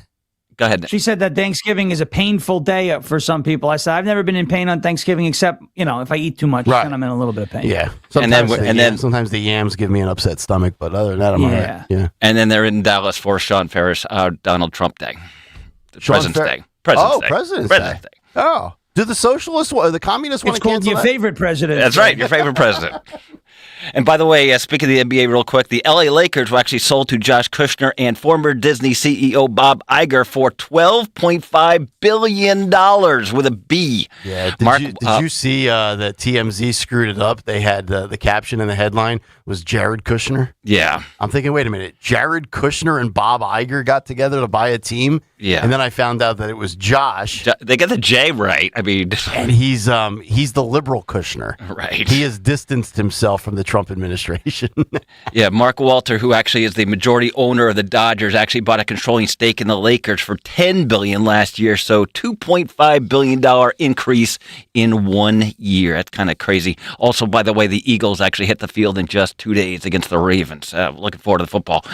Go ahead. She said that Thanksgiving is a painful day for some people. I said, I've never been in pain on Thanksgiving except, if I eat too much, then I'm in a little bit of pain. Yeah. Sometimes the yams give me an upset stomach, but other than that, I'm all right. Yeah. And then they're in Dallas for Sean Ferris, Donald Trump Day. President's Day. President's Day. Oh. Do the socialists, the communists want to cancel It's called your favorite president. That's right, your favorite president. And by the way, speaking of the NBA real quick, the LA Lakers were actually sold to Josh Kushner and former Disney CEO Bob Iger for $12.5 billion with a B. Yeah. Did you see that TMZ screwed it up? They had the caption in the headline was Jared Kushner. Yeah. I'm thinking, wait a minute. Jared Kushner and Bob Iger got together to buy a team? Yeah. And then I found out that it was Josh. They got the J right. I mean. And he's the liberal Kushner. Right. He has distanced himself from the Trump administration. Yeah, Mark Walter, who actually is the majority owner of the Dodgers, actually bought a controlling stake in the Lakers for $10 billion last year, so $2.5 billion increase in 1 year. That's kind of crazy. Also, by the way, the Eagles actually hit the field in just 2 days against the Ravens. Looking forward to the football.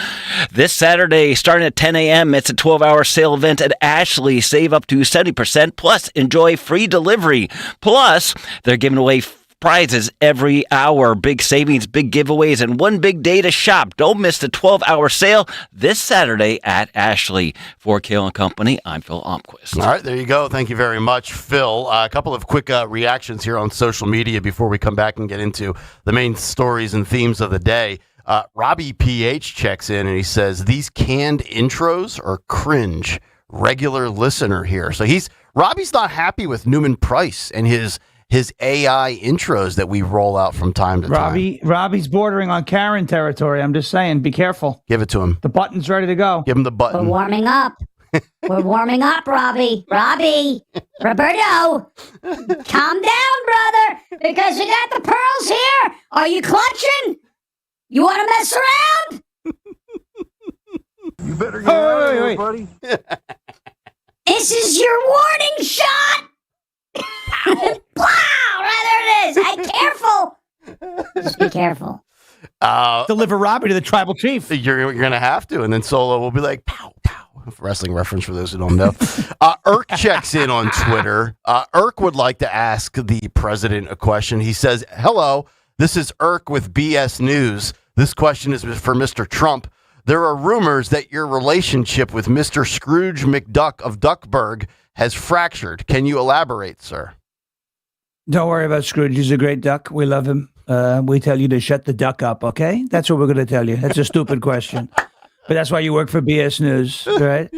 This Saturday, starting at 10 a.m., it's a 12-hour sale event at Ashley. Save up to 70%, plus enjoy free delivery. Plus, they're giving away prizes every hour, big savings, big giveaways, and one big day to shop. Don't miss the 12-hour sale this Saturday at Ashley. For Kayal and Company, I'm Phil Almquist. All right, there you go. Thank you very much, Phil. A couple of quick reactions here on social media before we come back and get into the main stories and themes of the day. Robbie PH checks in and he says, these canned intros are cringe. Regular listener here. So Robbie's not happy with Newman Price and his AI intros that we roll out from time to time. Robbie's bordering on Karen territory. I'm just saying, be careful. Give it to him. The button's ready to go. Give him the button. We're warming up. We're warming up, Robbie. Roberto, calm down, brother, because we got the pearls here. Are you clutching? You want to mess around? You better get out of here, buddy. This is your warning shot. Wow, there it is. Hey, careful. Just be careful. Deliver Robbie to the tribal chief. You're going to have to, and then Solo will be like, pow, pow. Wrestling reference for those who don't know. Irk checks in on Twitter. Irk would like to ask the president a question. He says, hello, this is Irk with BS News. This question is for Mr. Trump. There are rumors that your relationship with Mr. Scrooge McDuck of Duckburg has fractured. Can you elaborate, sir? Don't worry about Scrooge. He's a great duck. We love him. We tell you to shut the duck up, okay? That's what we're going to tell you. That's a stupid question. But that's why you work for BS News, right?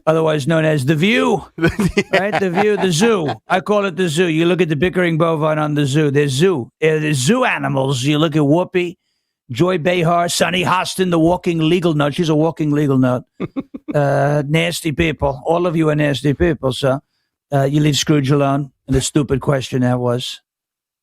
Otherwise known as The View, right? The View, the zoo. I call it the zoo. You look at the bickering bovine on the zoo. There's zoo. There's zoo animals. You look at Whoopi, Joy Behar, Sonny Hostin, the walking legal note. She's a walking legal note. Nasty people. All of you are nasty people, so you leave Scrooge alone. And the stupid question that was.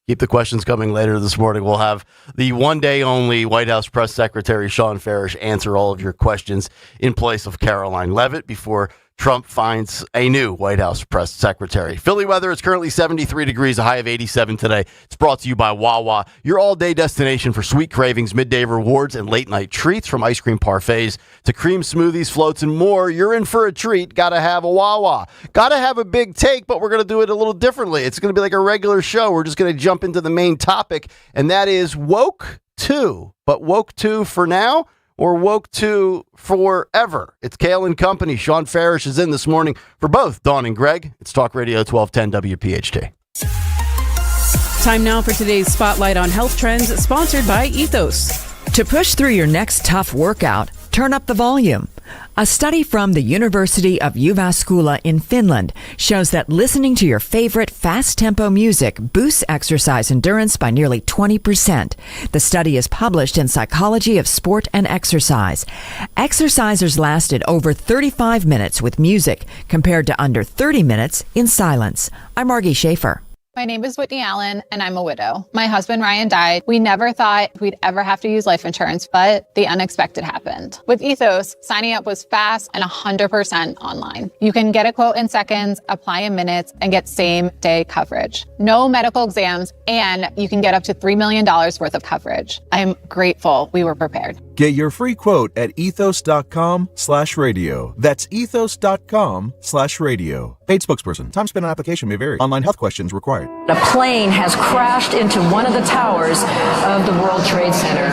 Keep the questions coming later this morning. We'll have the one-day-only White House Press Secretary Sean Farish answer all of your questions in place of Caroline Leavitt before Trump finds a new White House Press Secretary. Philly weather is currently 73 degrees, a high of 87 today. It's brought to you by Wawa, your all-day destination for sweet cravings, midday rewards, and late-night treats. From ice cream parfaits to cream smoothies, floats, and more, you're in for a treat. Gotta have a Wawa. Gotta have a big take, but we're going to do it a little differently. It's going to be like a regular show. We're just going to jump into the main topic, and that is Woke 2. But Woke 2 for now, or Woke 2 forever. It's Kayal and Company. Sean Farish is in this morning for both Dawn and Greg. It's Talk Radio 1210 WPHT. Time now for today's Spotlight on Health Trends, sponsored by Ethos. To push through your next tough workout, turn up the volume. A study from the University of Jyväskylä in Finland shows that listening to your favorite fast-tempo music boosts exercise endurance by nearly 20%. The study is published in Psychology of Sport and Exercise. Exercisers lasted over 35 minutes with music compared to under 30 minutes in silence. I'm Margie Schaefer. My name is Whitney Allen, and I'm a widow. My husband, Ryan, died. We never thought we'd ever have to use life insurance, but the unexpected happened. With Ethos, signing up was fast and 100% online. You can get a quote in seconds, apply in minutes, and get same-day coverage. No medical exams, and you can get up to $3 million worth of coverage. I'm grateful we were prepared. Get your free quote at ethos.com/radio. That's ethos.com/radio. Paid spokesperson. Time spent on application may vary. Online health questions required. A plane has crashed into one of the towers of the World Trade Center.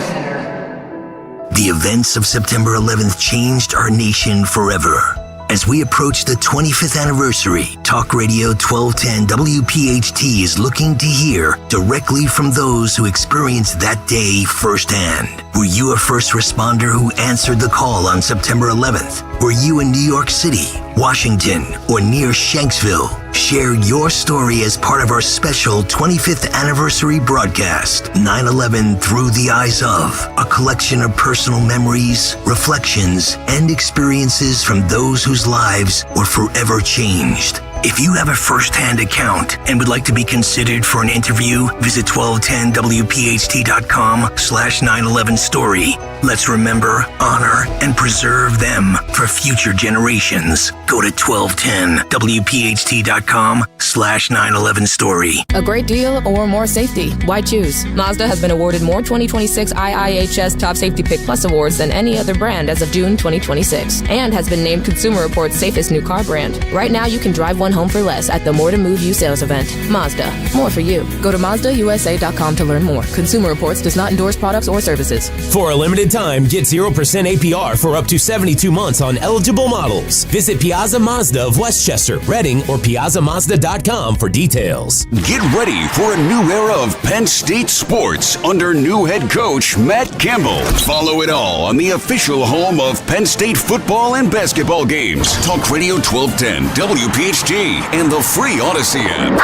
The events of September 11th changed our nation forever. As we approach the 25th anniversary, Talk Radio 1210 WPHT is looking to hear directly from those who experienced that day firsthand. Were you a first responder who answered the call on September 11th? Were you in New York City, Washington, or near Shanksville? Share your story as part of our special 25th anniversary broadcast, 9/11 Through the Eyes of, a collection of personal memories, reflections, and experiences from those whose lives were forever changed. If you have a first-hand account and would like to be considered for an interview, visit 1210WPHT.com/911story. Let's remember, honor, and preserve them for future generations. Go to 1210WPHT.com/911story. A great deal or more safety? Why choose? Mazda has been awarded more 2026 IIHS Top Safety Pick Plus awards than any other brand as of June 2026, and has been named Consumer Reports safest new car brand. Right now, you can drive one home for less at the More to Move You sales event. Mazda, more for you. Go to MazdaUSA.com to learn more. Consumer Reports does not endorse products or services. For a limited time, get 0% APR for up to 72 months on eligible models. Visit Piazza Mazda of Westchester, Reading, or PiazzaMazda.com for details. Get ready for a new era of Penn State sports under new head coach Matt Campbell. Follow it all on the official home of Penn State football and basketball games. Talk Radio 1210 WPHT and the free Odyssey app.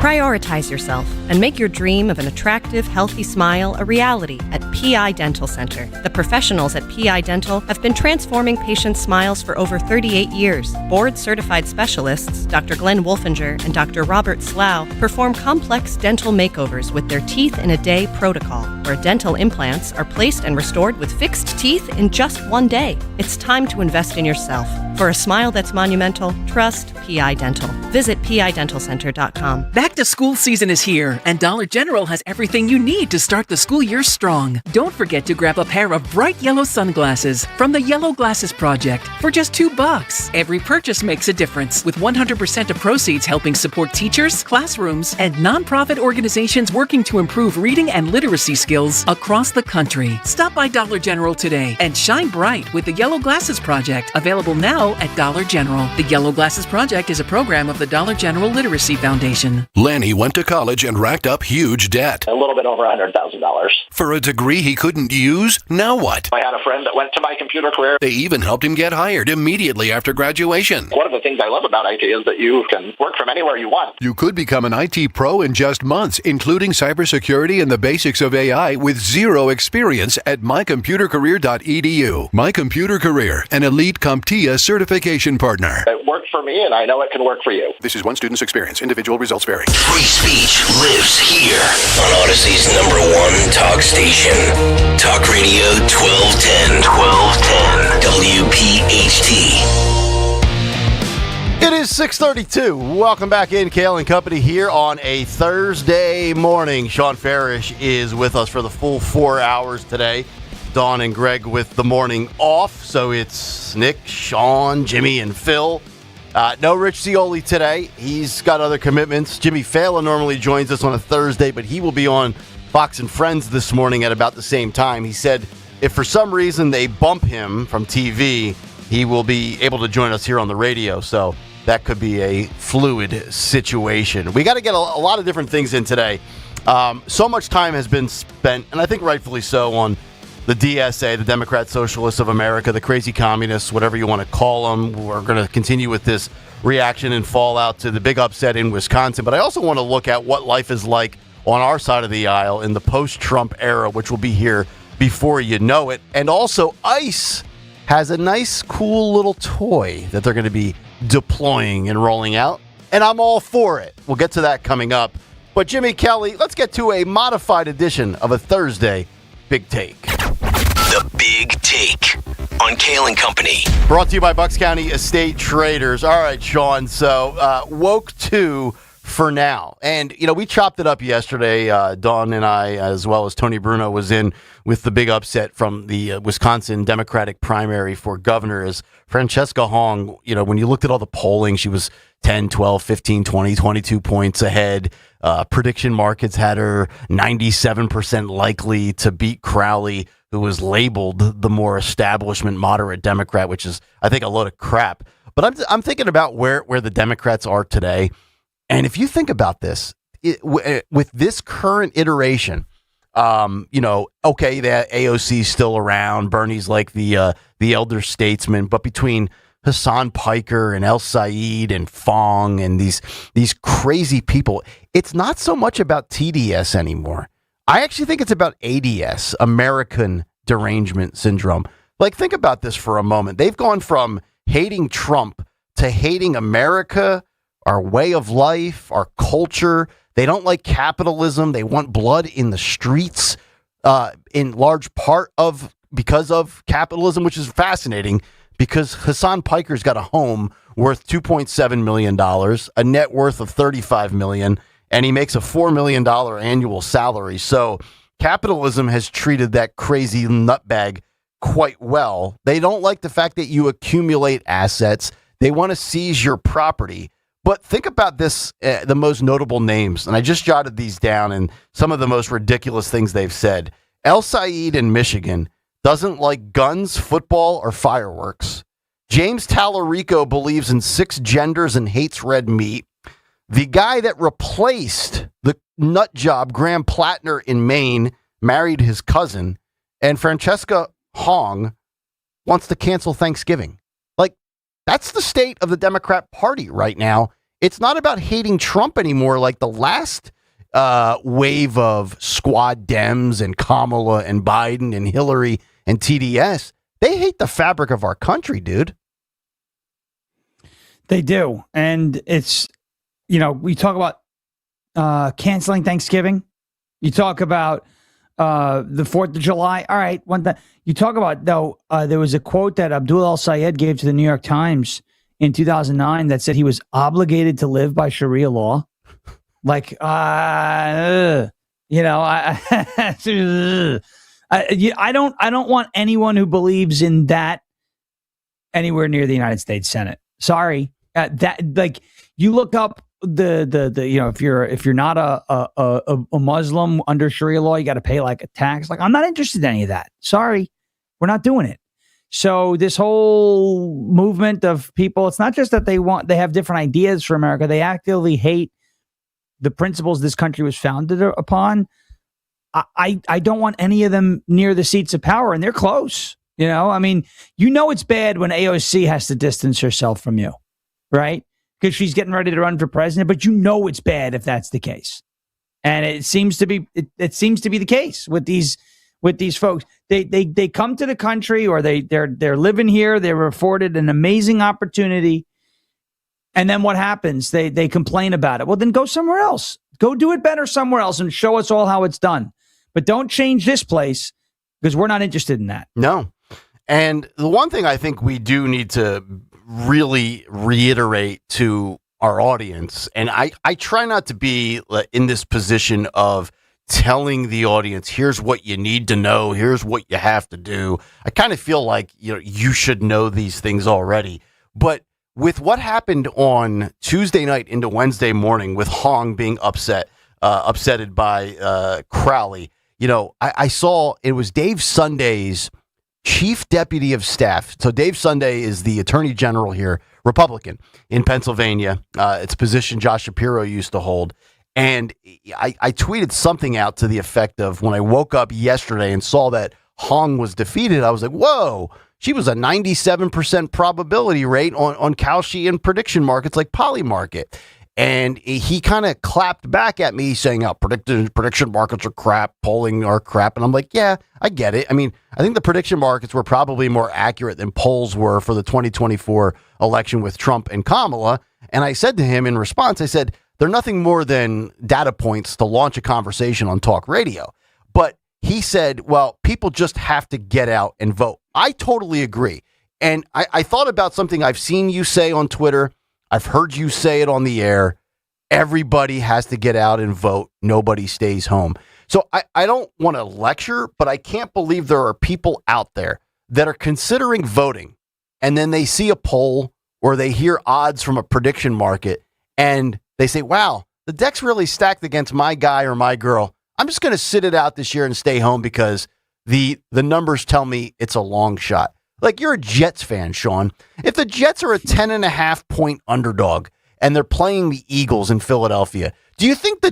Prioritize yourself and make your dream of an attractive attractive, healthy smile a reality at PI Dental Center. The professionals at PI Dental have been transforming patients' smiles for over 38 years. Board-certified specialists, Dr. Glenn Wolfinger and Dr. Robert Slough, perform complex dental makeovers with their Teeth in a Day protocol, where dental implants are placed and restored with fixed teeth in just one day. It's time to invest in yourself. For a smile that's monumental, trust PI Dental. Visit PIDentalCenter.com. Back to school season is here, and Dollar General has everything you need to start the school year strong. Don't forget to grab a pair of bright yellow sunglasses from the Yellow Glasses Project for just $2. Every purchase makes a difference, with 100% of proceeds helping support teachers, classrooms, and nonprofit organizations working to improve reading and literacy skills across the country. Stop by Dollar General today and shine bright with the Yellow Glasses Project, available now at Dollar General. The Yellow Glasses Project is a program of the Dollar General Literacy Foundation. Lanny went to college and racked up huge debt. A little bit over $100,000. For a degree he couldn't use? Now what? I had a friend that went to my computer career. They even helped him get hired immediately after graduation. One of the things I love about IT is that you can work from anywhere you want. You could become an IT pro in just months, including cybersecurity and the basics of AI with zero experience at mycomputercareer.edu. My Computer Career, an elite CompTIA certification partner. It worked for me, and I know it can work for you. This is one student's experience. Individual results vary. Free speech lives here on Odyssey's #1 talk station. Talk Radio 1210. WPHT. It is 6:32. Welcome back in, Kayal and Company here on a Thursday morning. Sean Farish is with us for the full 4 hours today. Dawn and Greg with the morning off. So it's Nick, Sean, Jimmy, and Phil. No Rich Cioli today. He's got other commitments. Jimmy Fallon normally joins us on a Thursday, but he will be on Fox and Friends this morning at about the same time. He said if for some reason they bump him from TV, he will be able to join us here on the radio. So that could be a fluid situation. We got to get a lot of different things in today. So much time has been spent, and I think rightfully so, on the DSA, the Democrat Socialists of America, the crazy communists, whatever you want to call them. We're going to continue with this reaction and fallout to the big upset in Wisconsin. But I also want to look at what life is like on our side of the aisle in the post-Trump era, which will be here before you know it. And also, ICE has a nice, cool little toy that they're going to be deploying and rolling out. And I'm all for it. We'll get to that coming up. But Jimmy Kelly, let's get to a modified edition of a Thursday Big Take. The Big Take on Kayal and Company. Brought to you by Bucks County Estate Traders. All right, Sean. So, woke 2 for now. And, you know, we chopped it up yesterday. Dawn and I, as well as Tony Bruno, was in with the big upset from the Wisconsin Democratic primary for governor. As Francesca Hong, you know, when you looked at all the polling, she was 10, 12, 15, 20, 22 points ahead. Prediction markets had her 97% likely to beat Crowley, who was labeled the more establishment moderate Democrat, which is, I think, a load of crap. But I'm thinking about where the Democrats are today. And if you think about this, with this current iteration, you know, okay, that AOC's still around. Bernie's like the elder statesman, but between Hassan Piker and El Said and Fong and these crazy people, it's not so much about TDS anymore. I actually think it's about ADS, American Derangement Syndrome. Like, think about this for a moment. They've gone from hating Trump to hating America, our way of life, our culture. They don't like capitalism. They want blood in the streets, in large part because of capitalism, which is fascinating because Hassan Piker's got a home worth $2.7 million, a net worth of $35 million, and he makes a $4 million annual salary. So capitalism has treated that crazy nutbag quite well. They don't like the fact that you accumulate assets. They want to seize your property. But think about this, the most notable names, and I just jotted these down, and some of the most ridiculous things they've said. El Said in Michigan doesn't like guns, football, or fireworks. James Tallarico believes in 6 genders and hates red meat. The guy that replaced the nut job, Graham Plattner in Maine, married his cousin, and Francesca Hong wants to cancel Thanksgiving. Like, that's the state of the Democrat Party right now. It's not about hating Trump anymore like the last wave of squad Dems and Kamala and Biden and Hillary and TDS, they hate the fabric of our country, dude. They do. And it's, we talk about canceling Thanksgiving. You talk about the 4th of July. All right. You talk about, though, there was a quote that Abdul El-Sayed gave to the New York Times in 2009 that said he was obligated to live by Sharia law. Like, I don't want anyone who believes in that anywhere near the United States Senate. Sorry. You look up if you're not a Muslim under Sharia law, you got to pay like a tax. Like, I'm not interested in any of that. Sorry, we're not doing it. So this whole movement of people, it's not just that they have different ideas for America. They actively hate the principles this country was founded upon. I don't want any of them near the seats of power, and they're close. It's bad when AOC has to distance herself from you, right? Because she's getting ready to run for president, but it's bad if that's the case. And it seems to be the case with these folks. They come to the country, or they're living here, they're afforded an amazing opportunity. And then what happens? They complain about it. Well, then go somewhere else. Go do it better somewhere else and show us all how it's done. But don't change this place, because we're not interested in that. No. And the one thing I think we do need to really reiterate to our audience, and I try not to be in this position of telling the audience, here's what you need to know, here's what you have to do. I kind of feel like you should know these things already. But with what happened on Tuesday night into Wednesday morning, with Hong being upsetted by Crowley, I saw it was Dave Sunday's chief deputy of staff. So Dave Sunday is the attorney general here, Republican in Pennsylvania. It's a position Josh Shapiro used to hold. And I tweeted something out to the effect of, when I woke up yesterday and saw that Hong was defeated, I was like, whoa, she was a 97% probability rate on Kalshi and prediction markets like Polymarket. And he kind of clapped back at me saying, prediction markets are crap, polling are crap. And I'm like, yeah, I get it. I mean, I think the prediction markets were probably more accurate than polls were for the 2024 election with Trump and Kamala. And I said to him in response, I said, they're nothing more than data points to launch a conversation on talk radio. But he said, well, people just have to get out and vote. I totally agree. And I thought about something I've seen you say on Twitter. I've heard you say it on the air. Everybody has to get out and vote. Nobody stays home. So I don't want to lecture, but I can't believe there are people out there that are considering voting, and then they see a poll or they hear odds from a prediction market and they say, wow, the deck's really stacked against my guy or my girl. I'm just going to sit it out this year and stay home because the numbers tell me it's a long shot. Like, you're a Jets fan, Sean. If the Jets are a 10.5 point underdog and they're playing the Eagles in Philadelphia, do you think the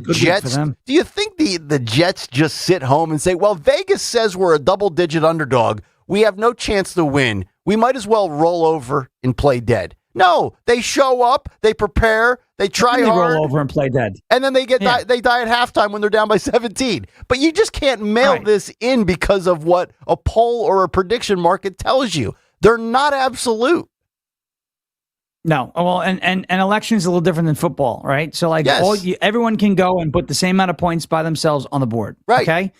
Jets just sit home and say, well, Vegas says we're a double-digit underdog. We have no chance to win. We might as well roll over and play dead. No, they show up, they prepare, they try hard. Roll over and play dead. And then they die at halftime when they're down by 17. But you just can't mail this in because of what a poll or a prediction market tells you. They're not absolute. No. Well, and elections is a little different than football, right? So everyone can go and put the same amount of points by themselves on the board. Right. Okay.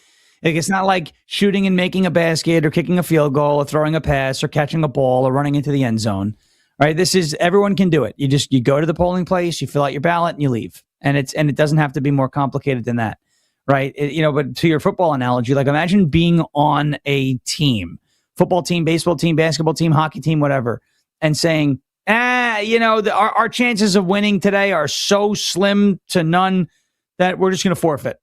Like, it's not like shooting and making a basket or kicking a field goal or throwing a pass or catching a ball or running into the end zone. Right. This is, everyone can do it. You go to the polling place, you fill out your ballot and you leave. And it doesn't have to be more complicated than that. Right. But to your football analogy, like, imagine being on a team, football team, baseball team, basketball team, hockey team, whatever, and saying, our chances of winning today are so slim to none that we're just going to forfeit.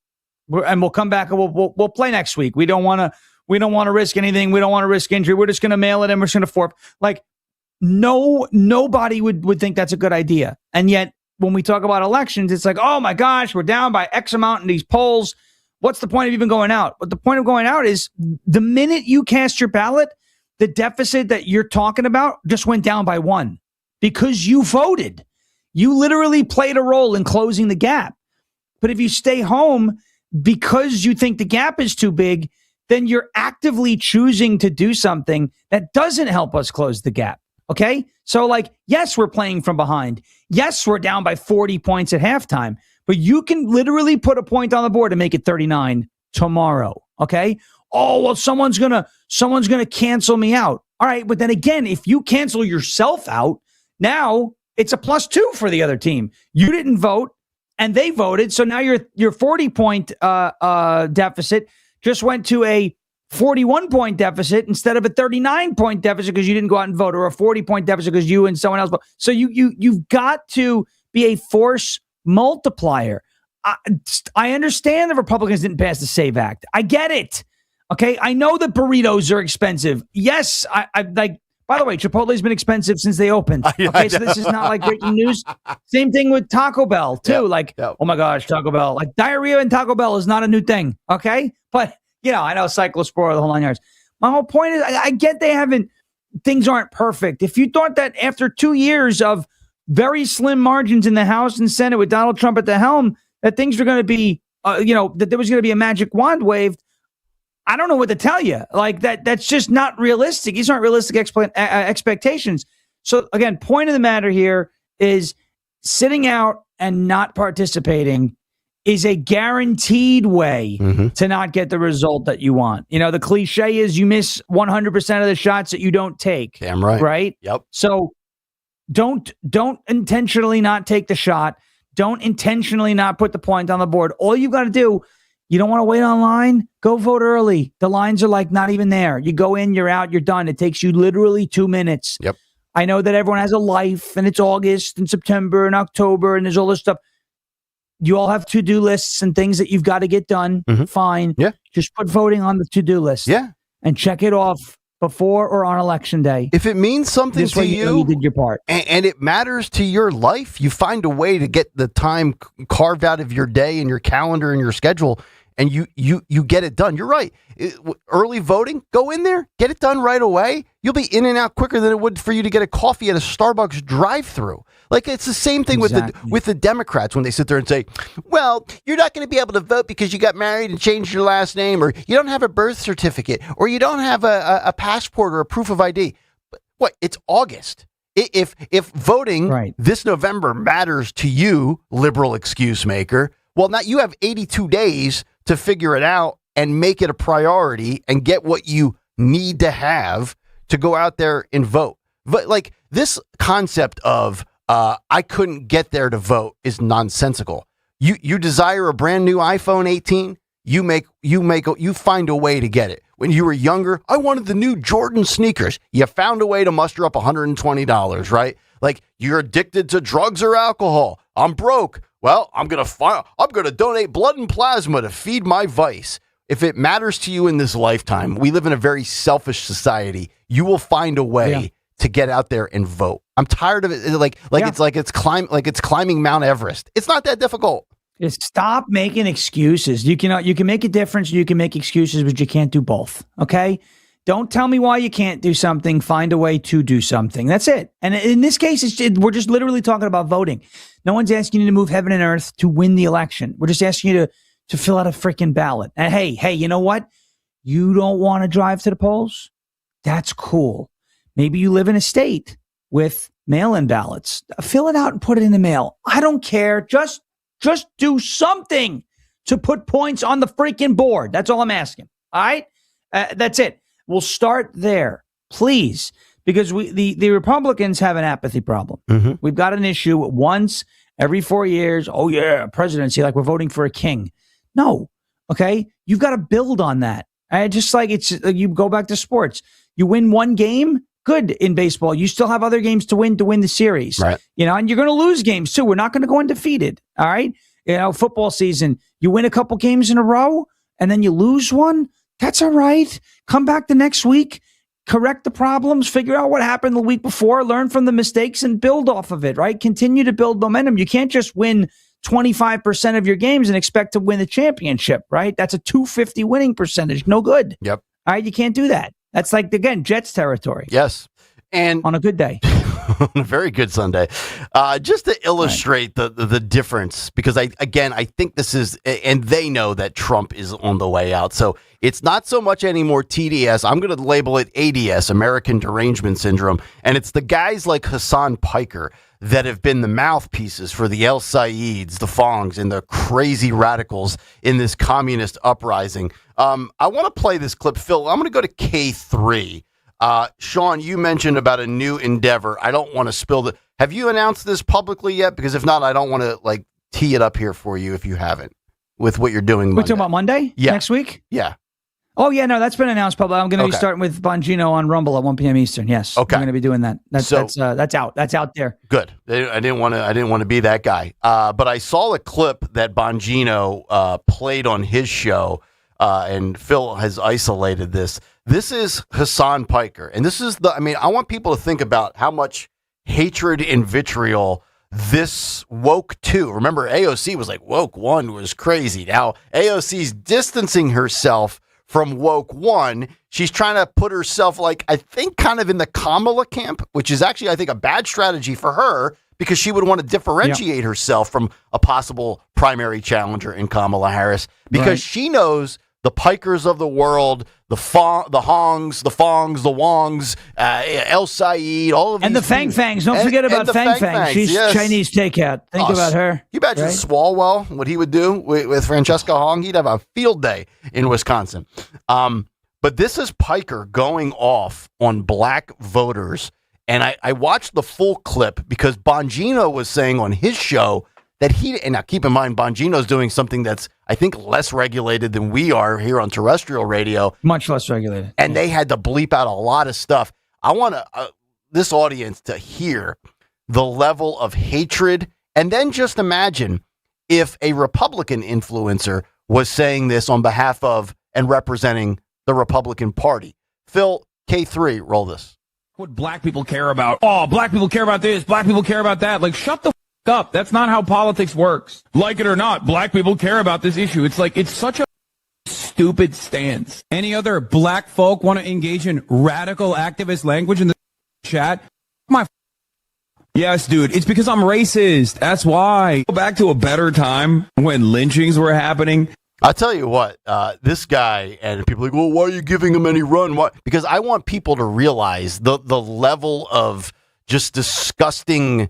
And we'll come back and we'll play next week. We don't want to risk anything. We don't want to risk injury. We're just going to mail it in. We're just going to forfeit. Like, nobody would think that's a good idea. And yet, when we talk about elections, it's like, oh my gosh, we're down by X amount in these polls. What's the point of even going out? But the point of going out is the minute you cast your ballot, the deficit that you're talking about just went down by 1 because you voted. You literally played a role in closing the gap. But if you stay home because you think the gap is too big, then you're actively choosing to do something that doesn't help us close the gap. Okay? So, like, yes, we're playing from behind. Yes, we're down by 40 points at halftime. But you can literally put a point on the board and make it 39 tomorrow. Okay? Oh, well, someone's gonna cancel me out. All right, but then again, if you cancel yourself out, now it's a +2 for the other team. You didn't vote, and they voted, so now your 40-point deficit just went to a 41-point deficit instead of a 39-point deficit because you didn't go out and vote, or a 40-point deficit because you and someone else vote. So you've got to be a force multiplier. I understand the Republicans didn't pass the SAVE Act. I get it. Okay, I know that burritos are expensive. Yes, I like. By the way, Chipotle's been expensive since they opened. Okay, so this is not like breaking news. Same thing with Taco Bell too. Oh my gosh, Taco Bell. Like diarrhea and Taco Bell is not a new thing. Okay, but I know Cyclospora, the whole 9 yards. My whole point is, I get things aren't perfect. If you thought that after 2 years of very slim margins in the House and Senate with Donald Trump at the helm, that things were going to be, that there was going to be a magic wand waved, I don't know what to tell you. Like that's just not realistic. These aren't realistic expectations. So again, point of the matter here is sitting out and not participating is a guaranteed way to not get the result that you want. The cliche is you miss 100% of the shots that you don't take. Damn right. Right? Yep. So don't intentionally not take the shot. Don't intentionally not put the point on the board. All you got to do, you don't want to wait online? Go vote early. The lines are like not even there. You go in, you're out, you're done. It takes you literally 2 minutes. Yep. I know that everyone has a life and it's August and September and October and there's all this stuff. You all have to-do lists and things that you've got to get done. Fine. Yeah. Just put voting on the to-do list. Yeah. And check it off before or on election day. If it means something to you did your part. And it matters to your life, you find a way to get the time carved out of your day and your calendar and your schedule, and you get it done. You're right. Early voting, go in there, get it done right away. You'll be in and out quicker than it would for you to get a coffee at a Starbucks drive-through. Like, it's the same thing with the Democrats when they sit there and say, well, you're not going to be able to vote because you got married and changed your last name, or you don't have a birth certificate, or you don't have a passport or a proof of ID. But what? It's August. If voting this November matters to you, liberal excuse maker, well, now you have 82 days to figure it out and make it a priority and get what you need to have to go out there and vote. But like this concept of I couldn't get there to vote is nonsensical. You desire a brand new iPhone 18, you find a way to get it. When you were younger, I wanted the new Jordan sneakers. You found a way to muster up $120, right? Like, you're addicted to drugs or alcohol. I'm broke. Well, I'm gonna donate blood and plasma to feed my vice. If it matters to you in this lifetime, we live in a very selfish society. You will find a way to get out there and vote. I'm tired of it. It's climbing Mount Everest. It's not that difficult. Just stop making excuses. You can make a difference. You can make excuses, but you can't do both. Okay. Don't tell me why you can't do something. Find a way to do something. That's it. And in this case, we're just literally talking about voting. No one's asking you to move heaven and earth to win the election. We're just asking you to fill out a freaking ballot. And hey, you know what? You don't want to drive to the polls? That's cool. Maybe you live in a state with mail-in ballots. Fill it out and put it in the mail. I don't care. Just do something to put points on the freaking board. That's all I'm asking. All right? That's it. We'll start there, please, because the Republicans have an apathy problem. We've got an issue once every 4 years. Oh, yeah, presidency, like we're voting for a king. No, okay? You've got to build on that. Just like you go back to sports. You win one game, good in baseball. You still have other games to win the series. Right. And you're going to lose games, too. We're not going to go undefeated, all right? Football season, you win a couple games in a row, and then you lose one. That's all right. Come back the next week, correct the problems, figure out what happened the week before, learn from the mistakes, and build off of it, right? Continue to build momentum. You can't just win 25% of your games and expect to win the championship, right? That's a 250 winning percentage. No good. Yep. All right, you can't do that. That's like, again, Jets territory. Yes. And on a good day. on a very good Sunday, just to illustrate the difference, because I think this is, and they know that Trump is on the way out. So it's not so much anymore TDS. I'm going to label it ADS, American Derangement Syndrome. And it's the guys like Hassan Piker that have been the mouthpieces for the El Sayeds, the Fongs, and the crazy radicals in this communist uprising. I want to play this clip. Phil, I'm going to go to K3. Sean, you mentioned about a new endeavor. I don't want to spill the... Have you announced this publicly yet? Because if not, I don't want to tee it up here for you if you haven't, with what you're doing Monday. We're talking about Monday? Yeah. Next week? Yeah. Oh, yeah, no, that's been announced publicly. I'm going to be starting with Bongino on Rumble at 1 p.m. Eastern. Yes. Okay. I'm going to be doing that. That's out. That's out there. Good. I didn't want to be that guy. But I saw a clip that Bongino played on his show, and Phil has isolated this. This is Hassan Piker. And this is I want people to think about how much hatred and vitriol this woke 2. Remember, AOC was like, woke 1 was crazy. Now, AOC's distancing herself from woke 1. She's trying to put herself, I think, kind of in the Kamala camp, which is actually, I think, a bad strategy for her, because she would want to differentiate herself from a possible primary challenger in Kamala Harris, because she knows the Pikers of the world, the Hongs, the Fongs, the Wongs, El Sayed, all of these. And the Fangs. Don't forget about Fang. She's Chinese takeout. Think about her. You imagine Swalwell, what he would do with Francesca Hong? He'd have a field day in Wisconsin. But this is Piker going off on black voters. And I watched the full clip because Bongino was saying on his show that and now keep in mind, Bongino's doing something that's, I think, less regulated than we are here on terrestrial radio. Much less regulated. And they had to bleep out a lot of stuff. I want this audience to hear the level of hatred. And then just imagine if a Republican influencer was saying this on behalf of and representing the Republican Party. Phil, K3, roll this. What black people care about. Oh, black people care about this. Black people care about that. Shut the up. That's not how politics works. Like it or not, black people care about this issue. It's such a stupid stance. Any other black folk want to engage in radical activist language in the chat? Yes, dude. It's because I'm racist. That's why. Go back to a better time when lynchings were happening. I'll tell you what, this guy, and people are like, well, why are you giving him any run? Why? Because I want people to realize the level of just disgusting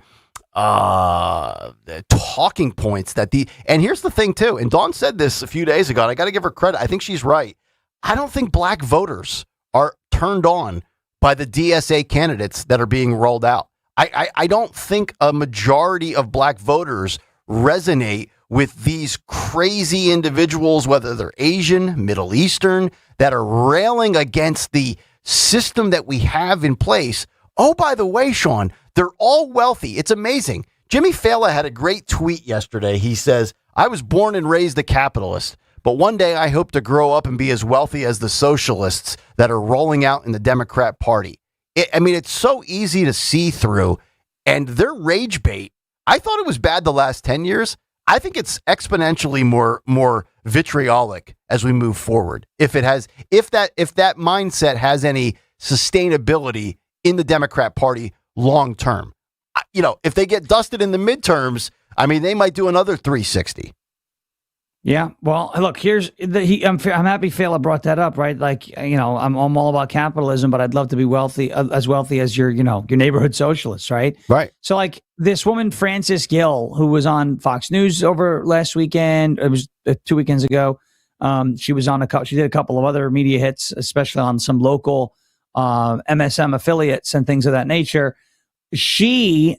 talking points and here's the thing too, and Dawn said this a few days ago, and I got to give her credit. I think she's right. I don't think black voters are turned on by the DSA candidates that are being rolled out. I don't think a majority of black voters resonate with these crazy individuals, whether they're Asian, Middle Eastern, that are railing against the system that we have in place. Oh, by the way, Sean, they're all wealthy. It's amazing. Jimmy Fallon had a great tweet yesterday. He says, I was born and raised a capitalist, but one day I hope to grow up and be as wealthy as the socialists that are rolling out in the Democrat Party. It's so easy to see through, and their rage bait. I thought it was bad the last 10 years. I think it's exponentially more vitriolic as we move forward. If that mindset has any sustainability in the Democrat Party long term. If they get dusted in the midterms, they might do another 360. Yeah. Well, look, I'm happy Fela brought that up, right? I'm all about capitalism, but I'd love to be wealthy as your neighborhood socialists, right? Right. So this woman, Frances Gill, who was on Fox News over last weekend, it was 2 weekends ago. She was she did a couple of other media hits, especially on some local MSM affiliates and things of that nature. She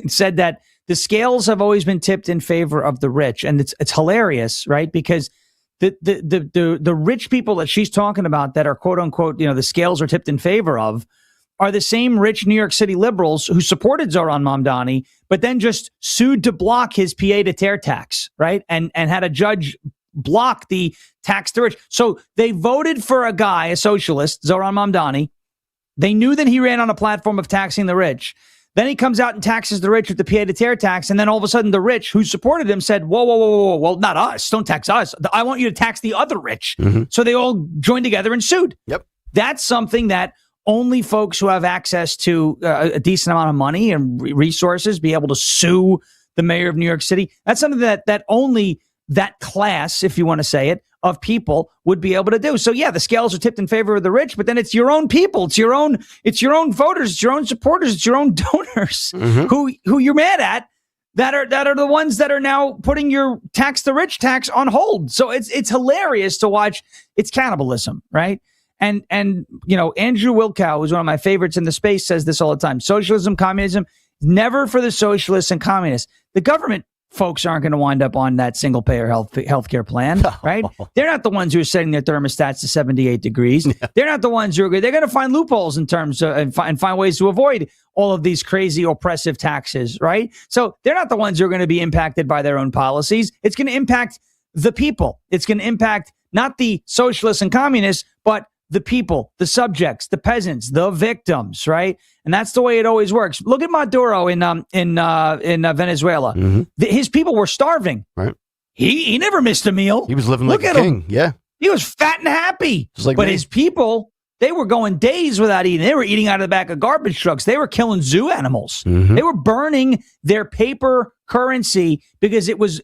said that the scales have always been tipped in favor of the rich, and it's hilarious, right? Because the rich people that she's talking about that are quote unquote, the scales are tipped in favor of, are the same rich New York City liberals who supported Zohran Mamdani, but then just sued to block his pied-à-terre tax, right? And had a judge block the tax to rich. So they voted for a guy, a socialist, Zohran Mamdani. They knew that he ran on a platform of taxing the rich. Then he comes out and taxes the rich with the pied-à-terre tax. And then all of a sudden the rich who supported him said, whoa, well, not us. Don't tax us. I want you to tax the other rich. Mm-hmm. So they all joined together and sued. Yep. That's something that only folks who have access to a decent amount of money and resources be able to sue the mayor of New York City. That's something that only that class, if you want to say it, of people would be able to do. So yeah, the scales are tipped in favor of the rich, but then it's your own people, it's your own voters, it's your own supporters, it's your own donors who you're mad at that are the ones that are now putting your tax the rich tax on hold. So it's hilarious to watch. It's cannibalism, right? And Andrew Wilkow, who's one of my favorites in the space, says this all the time. Socialism, communism, never for the socialists and communists. The government folks aren't going to wind up on that single payer healthcare plan, right? They're not the ones who are setting their thermostats to 78 degrees. Yeah. They're not the ones who are good. They're going to find loopholes in terms of, and find ways to avoid all of these crazy oppressive taxes, right? So they're not the ones who are going to be impacted by their own policies. It's going to impact the people. It's going to impact not the socialists and communists, but the people, the subjects, the peasants, the victims, right? And that's the way it always works. Look at Maduro in Venezuela. His people were starving. Right. He never missed a meal. He was living like a king. Yeah. He was fat and happy. Just like but me. His people, they were going days without eating. They were eating out of the back of garbage trucks. They were killing zoo animals. They were burning their paper currency because it was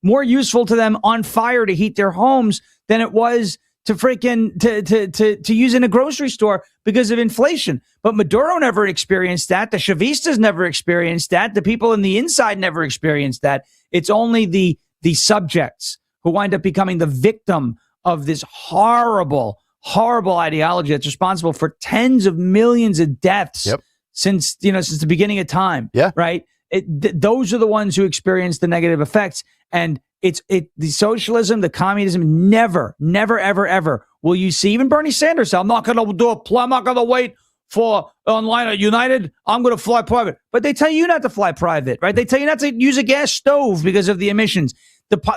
more useful to them on fire to heat their homes than it was to to use in a grocery store because of inflation. But Maduro never experienced that. The Chavistas never experienced that. The people in the inside never experienced that. It's only the subjects who wind up becoming the victim of this horrible ideology that's responsible for tens of millions of deaths since the beginning of time. Yeah. Right. Those are the ones who experience the negative effects. And the socialism, the communism, never, ever will you see. Even Bernie Sanders said, I'm not going to wait for online at United. I'm going to fly private. But they tell you not to fly private, right? They tell you not to use a gas stove because of the emissions.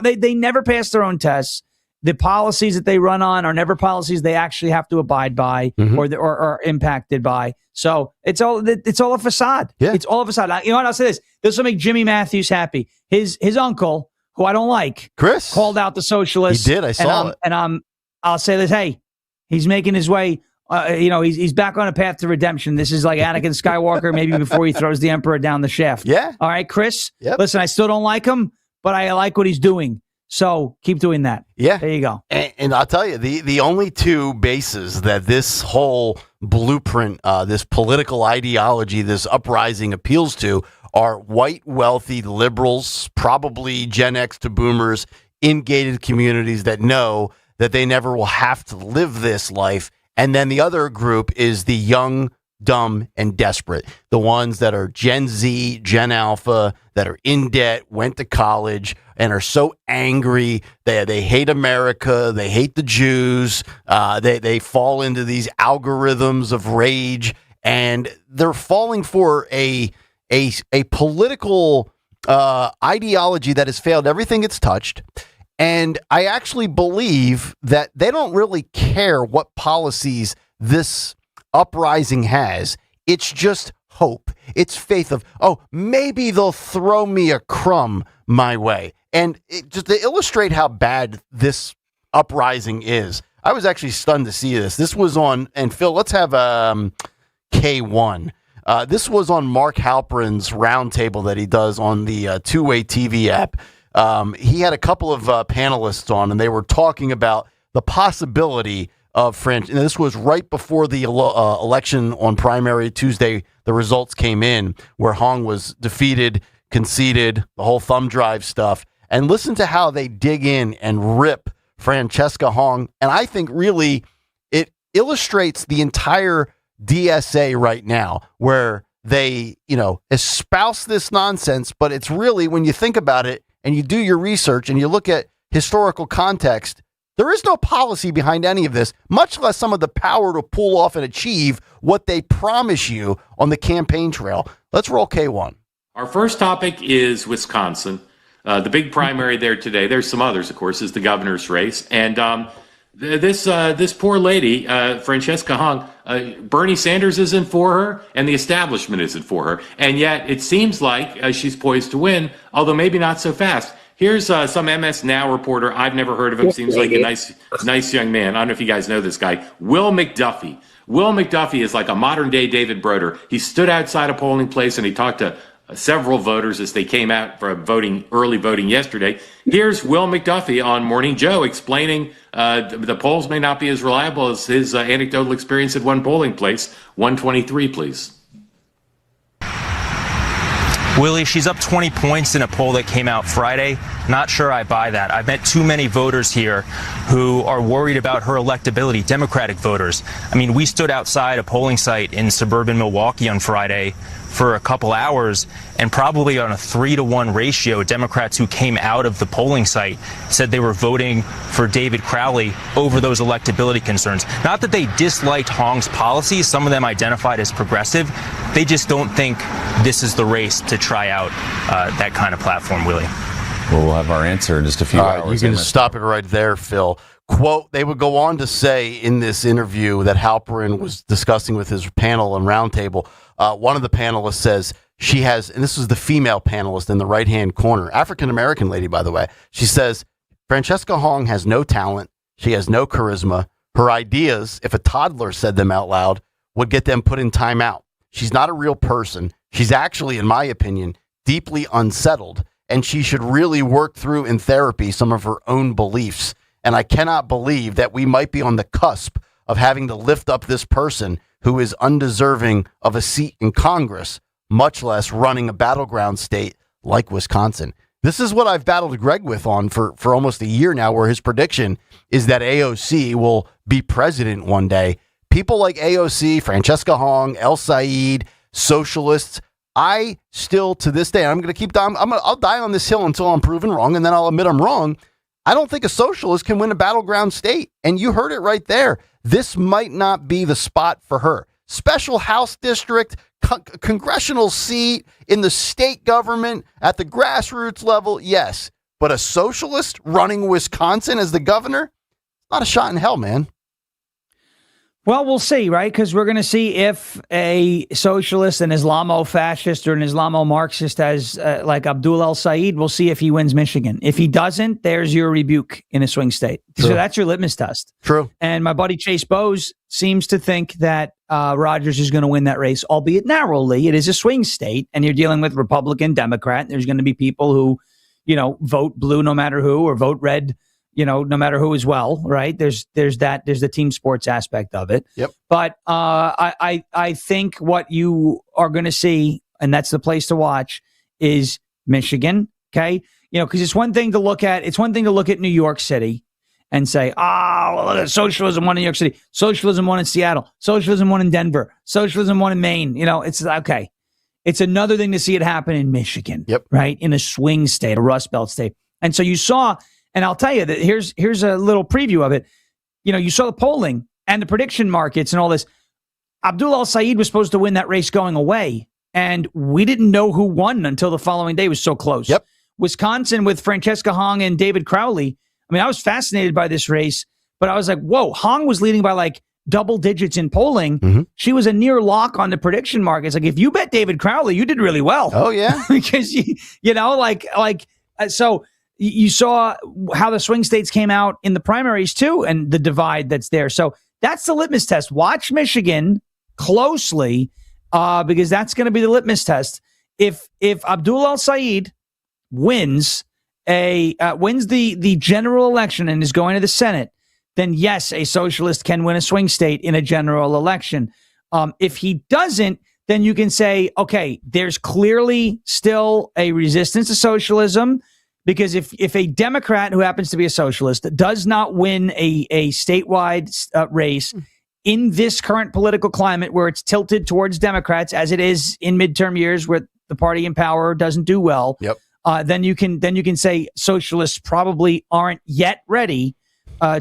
They never pass their own tests. The policies that they run on are never policies they actually have to abide by or are impacted by. So it's all a facade. Yeah. It's all a facade. You know what? I'll say this. This will make Jimmy Matthews happy. His uncle, who I don't like, Chris, called out the socialists. He did. I saw it. And I'll say this. Hey, he's making his way. He's back on a path to redemption. This is like Anakin Skywalker, maybe before he throws the Emperor down the shaft. Yeah. All right, Chris. Yep. Listen, I still don't like him, but I like what he's doing. So keep doing that. Yeah. There you go. And I'll tell you, the only two bases that this whole blueprint, this political ideology, this uprising appeals to are white, wealthy liberals, probably Gen X to boomers in gated communities that know that they never will have to live this life. And then the other group is the young, dumb, and desperate. The ones that are Gen Z, Gen Alpha, that are in debt, went to college, and are so angry. They hate America. They hate the Jews. They fall into these algorithms of rage, and they're falling for a political ideology that has failed everything it's touched. And I actually believe that they don't really care what policies this uprising has. It's just hope. It's faith of, maybe they'll throw me a crumb my way. And just to illustrate how bad this uprising is, I was actually stunned to see this. This was on, and Phil, let's have K1. This was on Mark Halperin's roundtable that he does on the two-way TV app. He had a couple of panelists on, and they were talking about the possibility of and this was right before the election on primary Tuesday. The results came in where Hong was defeated, conceded, the whole thumb drive stuff. And listen to how they dig in and rip Francesca Hong. And I think really it illustrates the entire DSA right now, where they, espouse this nonsense. But it's really, when you think about it and you do your research and you look at historical context, there is no policy behind any of this, much less some of the power to pull off and achieve what they promise you on the campaign trail. Let's roll K1. Our first topic is Wisconsin. The big primary there today, there's some others, of course, is the governor's race. And this poor lady, Francesca Hong, Bernie Sanders isn't for her, and the establishment isn't for her. And yet it seems like she's poised to win, although maybe not so fast. Here's some MS Now reporter. I've never heard of him. Seems like a nice young man. I don't know if you guys know this guy. Will McDuffie. Will McDuffie is like a modern-day David Broder. He stood outside a polling place and he talked to several voters as they came out for early voting yesterday. Here's Will McDuffie on Morning Joe explaining the polls may not be as reliable as his anecdotal experience at one polling place. 123, please. Willie, she's up 20 points in a poll that came out Friday. Not sure I buy that. I've met too many voters here who are worried about her electability, Democratic voters. I mean, we stood outside a polling site in suburban Milwaukee on Friday for a couple hours, and probably on a 3-to-1 ratio, Democrats who came out of the polling site said they were voting for David Crowley over those electability concerns. Not that they disliked Hong's policies, some of them identified as progressive. They just don't think this is the race to try out that kind of platform, Willie. Well, we'll have our answer in just a few hours. You can stop it right there, Phil. Quote, they would go on to say in this interview that Halperin was discussing with his panel and roundtable, one of the panelists says she has, and this is the female panelist in the right-hand corner, African-American lady, by the way. She says, Francesca Hong has no talent. She has no charisma. Her ideas, if a toddler said them out loud, would get them put in timeout. She's not a real person. She's actually, in my opinion, deeply unsettled, and she should really work through in therapy some of her own beliefs. And I cannot believe that we might be on the cusp of having to lift up this person who is undeserving of a seat in Congress, much less running a battleground state like Wisconsin. This is what I've battled Greg with on for almost a year now, where his prediction is that AOC will be president one day. People like AOC, Francesca Hong, El Said, socialists, I still, to this day, I'm going to keep dying. I'll die on this hill until I'm proven wrong, and then I'll admit I'm wrong. I don't think a socialist can win a battleground state. And you heard it right there. This might not be the spot for her. Special House district, congressional seat in the state government at the grassroots level, yes. But a socialist running Wisconsin as the governor? Not a shot in hell, man. Well, we'll see, right? Because we're going to see if a socialist, an Islamo-fascist, or an Islamo-Marxist as like Abdul El-Said, we'll see if he wins Michigan. If he doesn't, there's your rebuke in a swing state. True. So that's your litmus test. True. And my buddy Chase Bowes seems to think that Rogers is going to win that race, albeit narrowly. It is a swing state, and you're dealing with Republican, Democrat. There's going to be people who, vote blue no matter who, or vote red no matter who as well, right? There's the team sports aspect of it. Yep. But I think what you are going to see, and that's the place to watch, is Michigan. Okay, because it's one thing to look at. It's one thing to look at New York City and say, well, socialism won in New York City, socialism won in Seattle, socialism won in Denver, socialism won in Maine. It's okay. It's another thing to see it happen in Michigan. Yep. Right, in a swing state, a Rust Belt state, and so you saw. And I'll tell you that here's a little preview of it. You saw the polling and the prediction markets and all this. Abdul El-Said was supposed to win that race going away, and we didn't know who won until the following day. It was so close. Yep. Wisconsin with Francesca Hong and David Crowley. I mean, I was fascinated by this race, but I was like, whoa, Hong was leading by like double digits in polling. Mm-hmm. She was a near lock on the prediction markets. Like, if you bet David Crowley, you did really well. Oh, yeah. Because, so you saw how the swing states came out in the primaries too, and the divide that's there. So that's the litmus test. Watch Michigan closely, because that's going to be the litmus test. If Abdul El-Said wins the general election and is going to the Senate, then yes, a socialist can win a swing state in a general election. If he doesn't, then you can say, okay, there's clearly still a resistance to socialism. Because if a Democrat who happens to be a socialist does not win a statewide race in this current political climate where it's tilted towards Democrats, as it is in midterm years where the party in power doesn't do well, yep. Then you can say socialists probably aren't yet ready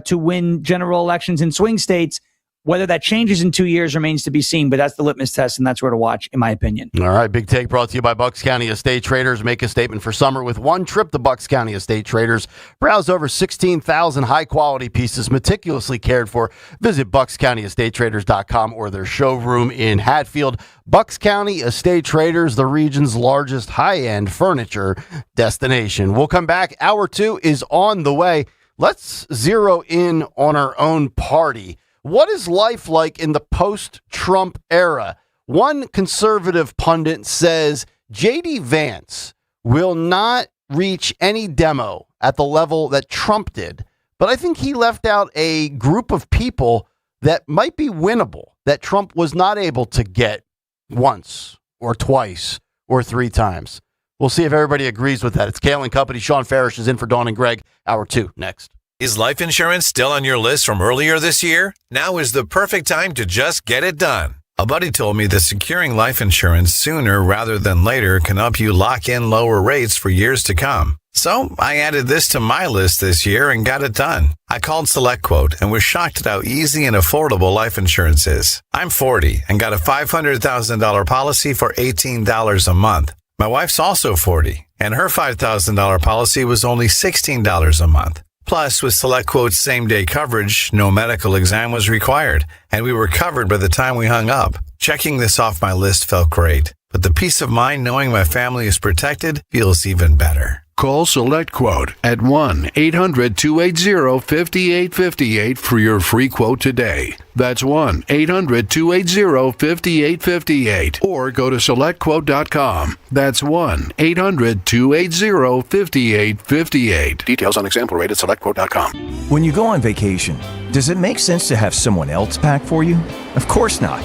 to win general elections in swing states. Whether that changes in 2 years remains to be seen, but that's the litmus test, and that's where to watch, in my opinion. All right, Big Take brought to you by Bucks County Estate Traders. Make a statement for summer with one trip to Bucks County Estate Traders. Browse over 16,000 high-quality pieces meticulously cared for. Visit BucksCountyEstateTraders.com or their showroom in Hatfield. Bucks County Estate Traders, the region's largest high-end furniture destination. We'll come back. Hour 2 is on the way. Let's zero in on our own party. What is life like in the post-Trump era? One conservative pundit says J.D. Vance will not reach any demo at the level that Trump did. But I think he left out a group of people that might be winnable, that Trump was not able to get once or twice or three times. We'll see if everybody agrees with that. It's Kayal and Company. Sean Farish is in for Dawn and Greg. Hour 2 next. Is life insurance still on your list from earlier this year? Now is the perfect time to just get it done. A buddy told me that securing life insurance sooner rather than later can help you lock in lower rates for years to come. So I added this to my list this year and got it done. I called SelectQuote and was shocked at how easy and affordable life insurance is. I'm 40 and got a $500,000 policy for $18 a month. My wife's also 40 and her $5,000 policy was only $16 a month. Plus, with SelectQuote's same-day coverage, no medical exam was required, and we were covered by the time we hung up. Checking this off my list felt great, but the peace of mind knowing my family is protected feels even better. Call SelectQuote at 1-800-280-5858 for your free quote today. That's 1-800-280-5858. Or go to SelectQuote.com. That's 1-800-280-5858. Details on example rate at SelectQuote.com. When you go on vacation, does it make sense to have someone else pack for you? Of course not.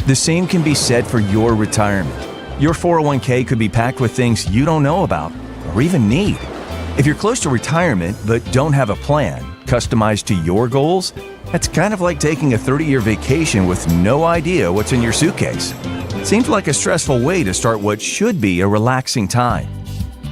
The same can be said for your retirement. Your 401k could be packed with things you don't know about or even need. If you're close to retirement but don't have a plan customized to your goals, that's kind of like taking a 30-year vacation with no idea what's in your suitcase. Seems like a stressful way to start what should be a relaxing time.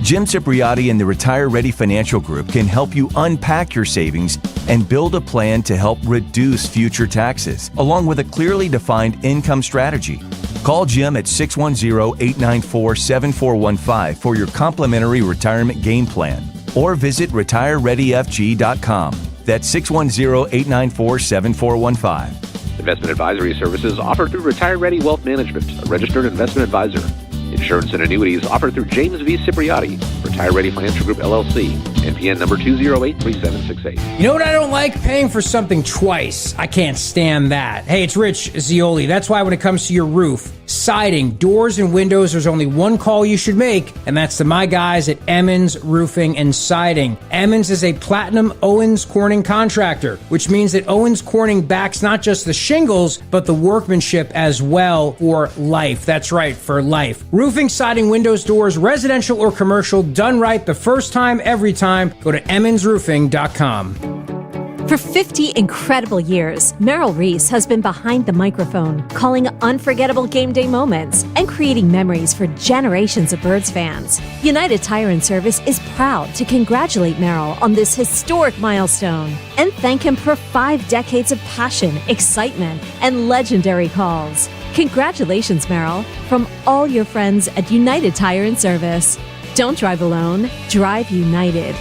Jim Cipriotti and the Retire Ready Financial Group can help you unpack your savings and build a plan to help reduce future taxes, along with a clearly defined income strategy. Call Jim at 610-894-7415 for your complimentary retirement game plan, or visit retirereadyfg.com. That's 610-894-7415. Investment advisory services offered through Retire Ready Wealth Management, a registered investment advisor. Insurance and annuities offered through James V. Cipriotti, Retire Ready Financial Group, LLC, NPN number 2083768. You know what I don't like? Paying for something twice. I can't stand that. Hey, it's Rich Zioli. That's why when it comes to your roof, siding, doors, and windows, there's only one call you should make, and that's to my guys at Emmons Roofing and Siding. Emmons is a platinum Owens Corning contractor, which means that Owens Corning backs not just the shingles, but the workmanship as well for life. That's right, for life. Roofing, siding, windows, doors, residential or commercial, done right the first time, every time. Go to emmonsroofing.com. For 50 incredible years, Merrill Reese has been behind the microphone, calling unforgettable game day moments and creating memories for generations of Birds fans. United Tire and Service is proud to congratulate Merrill on this historic milestone and thank him for 5 decades of passion, excitement, and legendary calls. Congratulations, Merrill, from all your friends at United Tire and Service. Don't drive alone, drive United.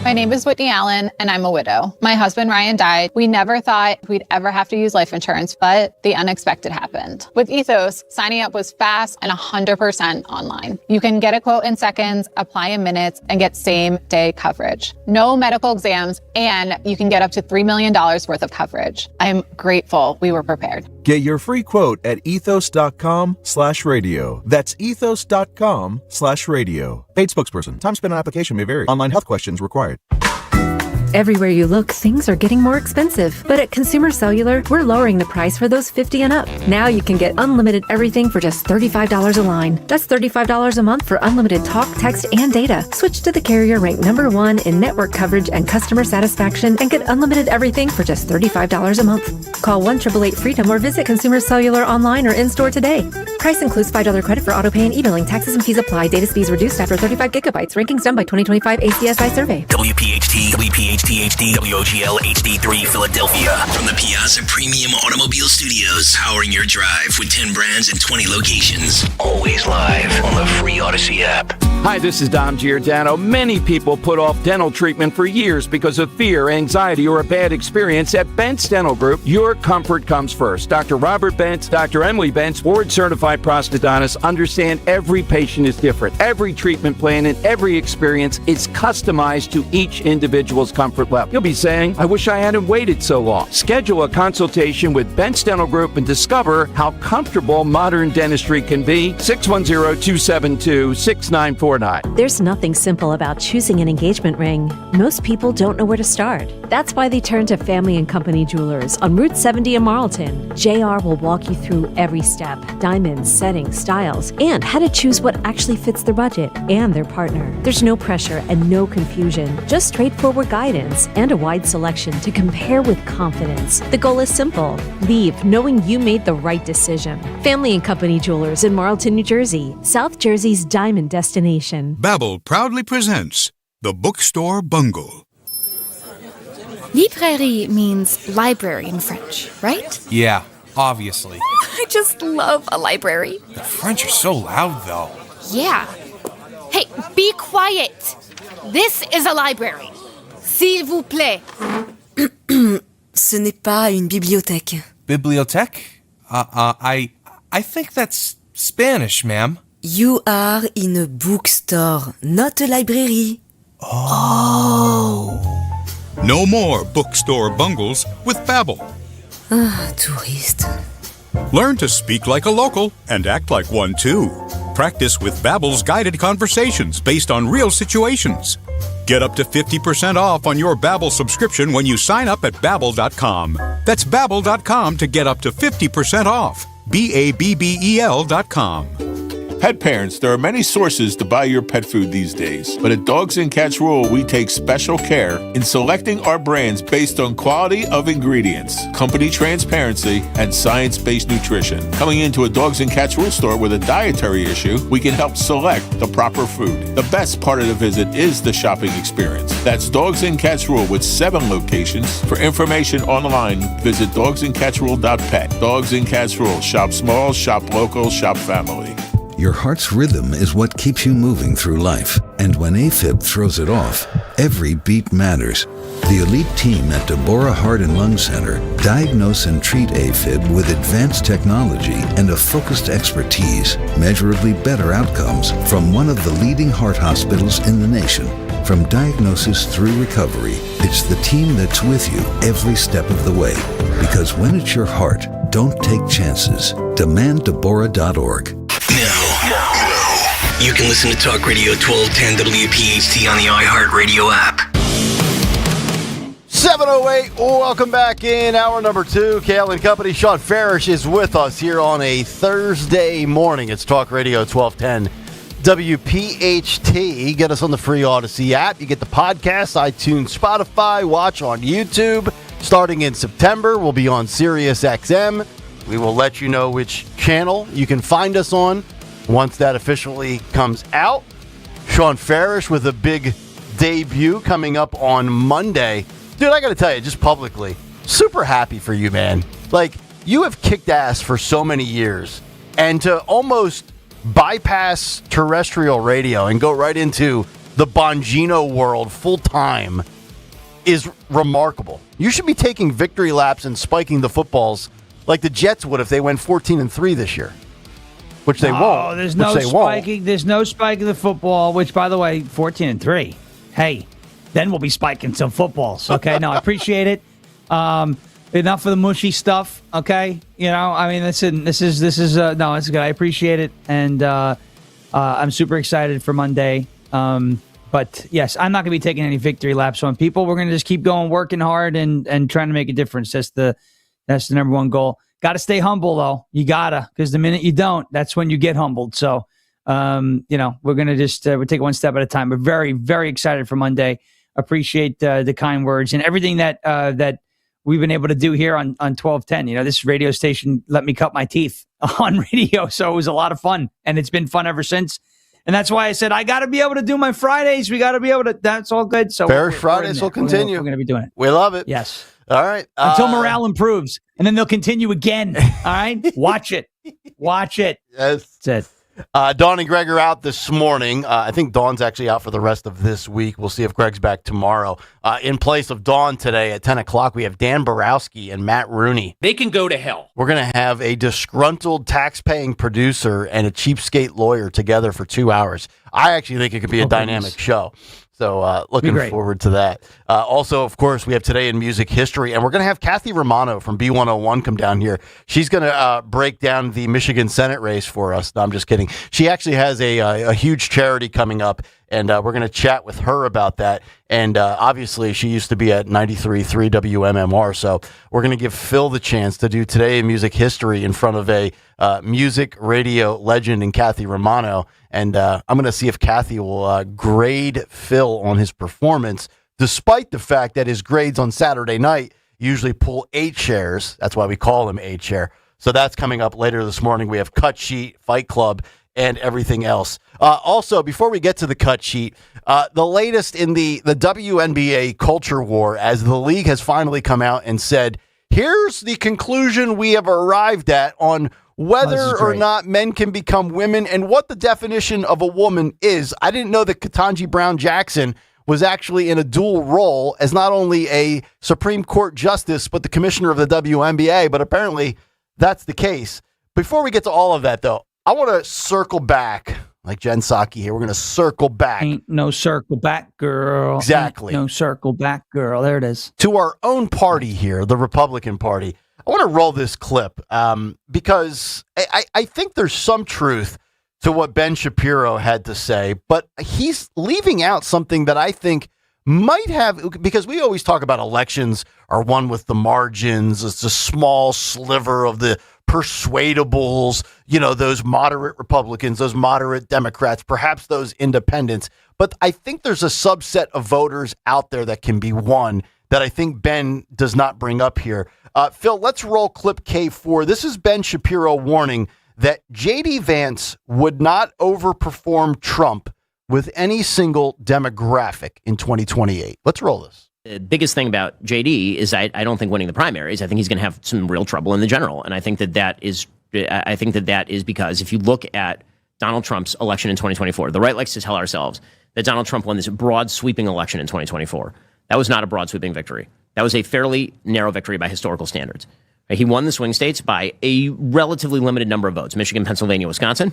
My name is Whitney Allen, and I'm a widow. My husband, Ryan, died. We never thought we'd ever have to use life insurance, but the unexpected happened. With Ethos, signing up was fast and 100% online. You can get a quote in seconds, apply in minutes, and get same-day coverage. No medical exams, and you can get up to $3 million worth of coverage. I'm grateful we were prepared. Get your free quote at ethos.com/radio. That's ethos.com/radio. Paid spokesperson. Time spent on application may vary. Online health questions required. Everywhere you look, things are getting more expensive. But at Consumer Cellular, we're lowering the price for those 50 and up. Now you can get unlimited everything for just $35 a line. That's $35 a month for unlimited talk, text, and data. Switch to the carrier ranked #1 in network coverage and customer satisfaction and get unlimited everything for just $35 a month. Call 1-888-FREEDOM or visit Consumer Cellular online or in-store today. Price includes $5 credit for autopay and e-billing. Taxes and fees apply. Data speeds reduced after 35 gigabytes. Rankings done by 2025 ACSI survey. WPHT HD, WOGL HD3 Philadelphia. From the Piazza Premium Automobile Studios, powering your drive with 10 brands and 20 locations. Always live on the free Odyssey app. Hi, this is Dom Giordano. Many people put off dental treatment for years because of fear, anxiety, or a bad experience. At Bent's Dental Group, your comfort comes first. Dr. Robert Bentz, Dr. Emily Bentz, board-certified prosthodontists, understand every patient is different. Every treatment plan and every experience is customized to each individual's comfort comfort level. You'll be saying, I wish I hadn't waited so long. Schedule a consultation with Bent's Dental Group and discover how comfortable modern dentistry can be. 610-272-6949. There's nothing simple about choosing an engagement ring. Most people don't know where to start. That's why they turn to Family and Company Jewelers on Route 70 in Marlton. JR will walk you through every step: diamonds, settings, styles, and how to choose what actually fits their budget and their partner. There's no pressure and no confusion, just straightforward guidance and a wide selection to compare with confidence. The goal is simple: leave knowing you made the right decision. Family and Company Jewelers in Marlton, New Jersey, South Jersey's diamond destination. Babbel proudly presents The Bookstore Bungle. Librairie means library in French, right? Yeah, obviously. I just love a library. The French are so loud, though. Yeah. Hey, be quiet. This is a library. S'il vous plaît. Ce n'est pas une bibliothèque. Bibliothèque? I think that's Spanish, ma'am. You are in a bookstore, not a library. Oh. No more bookstore bungles with Babbel. Ah, touriste. Learn to speak like a local and act like one too. Practice with Babbel's guided conversations based on real situations. Get up to 50% off on your Babbel subscription when you sign up at Babbel.com. That's Babbel.com to get up to 50% off. Babbel.com. Pet parents, there are many sources to buy your pet food these days, but at Dogs and Cats Rule, we take special care in selecting our brands based on quality of ingredients, company transparency, and science-based nutrition. Coming into a Dogs and Cats Rule store with a dietary issue, we can help select the proper food. The best part of the visit is the shopping experience. That's Dogs and Cats Rule with 7 locations. For information online, visit dogsandcatsrule.pet. Dogs and Cats Rule. Shop small, shop local, shop family. Your heart's rhythm is what keeps you moving through life. And when AFib throws it off, every beat matters. The elite team at Deborah Heart and Lung Center diagnose and treat AFib with advanced technology and a focused expertise, measurably better outcomes from one of the leading heart hospitals in the nation. From diagnosis through recovery, it's the team that's with you every step of the way. Because when it's your heart, don't take chances. DemandDeborah.org. You can listen to Talk Radio 1210 WPHT on the iHeartRadio app. 7:08. Welcome back in hour number 2. Kayal and Company. Sean Farish is with us here on a Thursday morning. It's Talk Radio 1210 WPHT. Get us on the free Odyssey app. You get the podcast, iTunes, Spotify. Watch on YouTube. Starting in September, we'll be on Sirius XM. We will let you know which channel you can find us on once that officially comes out. Sean Farish with a big debut coming up on Monday. Dude, I got to tell you, just publicly, super happy for you, man. Like, you have kicked ass for so many years. And to almost bypass terrestrial radio and go right into the Bongino world full time is remarkable. You should be taking victory laps and spiking the footballs like the Jets would if they went 14-3 this year. Which they won't. There's no spiking. There's no spiking the football, which, by the way, 14-3. Hey, then we'll be spiking some footballs. Okay, no, I appreciate it. Enough of the mushy stuff. Okay, you know, I mean, this is no, it's good. I appreciate it, and I'm super excited for Monday. But yes, I'm not going to be taking any victory laps on people. We're going to just keep going, working hard, and trying to make a difference. That's the number one goal. Got to stay humble, though. You got to, because the minute you don't, that's when you get humbled. So, you know, we're going to just we'll take one step at a time. We're very, very excited for Monday. Appreciate the kind words and everything that we've been able to do here on 1210. You know, this radio station let me cut my teeth on radio, so it was a lot of fun, and it's been fun ever since. And that's why I said, I got to be able to do my Fridays. We got to be able to, that's all good. So Farish Fridays will continue. We're going to be doing it. We love it. Yes. All right. Until morale improves. And then they'll continue again. All right. Watch it. Watch it. Yes. That's it. Dawn and Greg are out this morning. I think Dawn's actually out for the rest of this week. We'll see if Greg's back tomorrow. In place of Dawn today at 10 o'clock, we have Dan Borowski and Matt Rooney. They can go to hell. We're going to have a disgruntled tax-paying producer and a cheapskate lawyer together for 2 hours. I actually think it could be a dynamic show. So looking forward to that. Also, of course, we have Today in Music History, and we're going to have Kathy Romano from B101 come down here. She's going to break down the Michigan Senate race for us. No, I'm just kidding. She actually has a huge charity coming up, and we're going to chat with her about that. And obviously, she used to be at 93.3 WMMR, so we're going to give Phil the chance to do Today in Music History in front of a music radio legend in Kathy Romano. And I'm going to see if Kathy will grade Phil on his performance, despite the fact that his grades on Saturday night usually pull 8 shares. That's why we call him 8 share. So that's coming up later this morning. We have Cut Sheet, Fight Club, and everything else. Also, before we get to the Cut Sheet, the latest in the WNBA culture war, as the league has finally come out and said, here's the conclusion we have arrived at on whether or not men can become women and what the definition of a woman is. I didn't know that Ketanji Brown Jackson was actually in a dual role as not only a Supreme Court justice, but the commissioner of the WNBA. But apparently that's the case. Before we get to all of that, though, I want to circle back, like Jen Psaki here. We're going to circle back. Ain't no circle back, girl. Exactly. Ain't no circle back, girl. There it is. To our own party here, the Republican Party. I want to roll this clip because I think there's some truth to what Ben Shapiro had to say, but he's leaving out something that I think might have, because we always talk about elections are won with the margins. It's a small sliver of the persuadables, those moderate Republicans, those moderate Democrats, perhaps those independents. But I think there's a subset of voters out there that can be won that I think Ben does not bring up here. Phil, let's roll clip K4. This is Ben Shapiro warning that J.D. Vance would not overperform Trump with any single demographic in 2028. Let's roll this. The biggest thing about JD is I don't think winning the primaries. I think he's going to have some real trouble in the general, and I think that is because if you look at Donald Trump's election in 2024, the right likes to tell ourselves that Donald Trump won this broad sweeping election in 2024. That was not a broad sweeping victory. That was a fairly narrow victory by historical standards. He won the swing states by a relatively limited number of votes: Michigan, Pennsylvania, Wisconsin.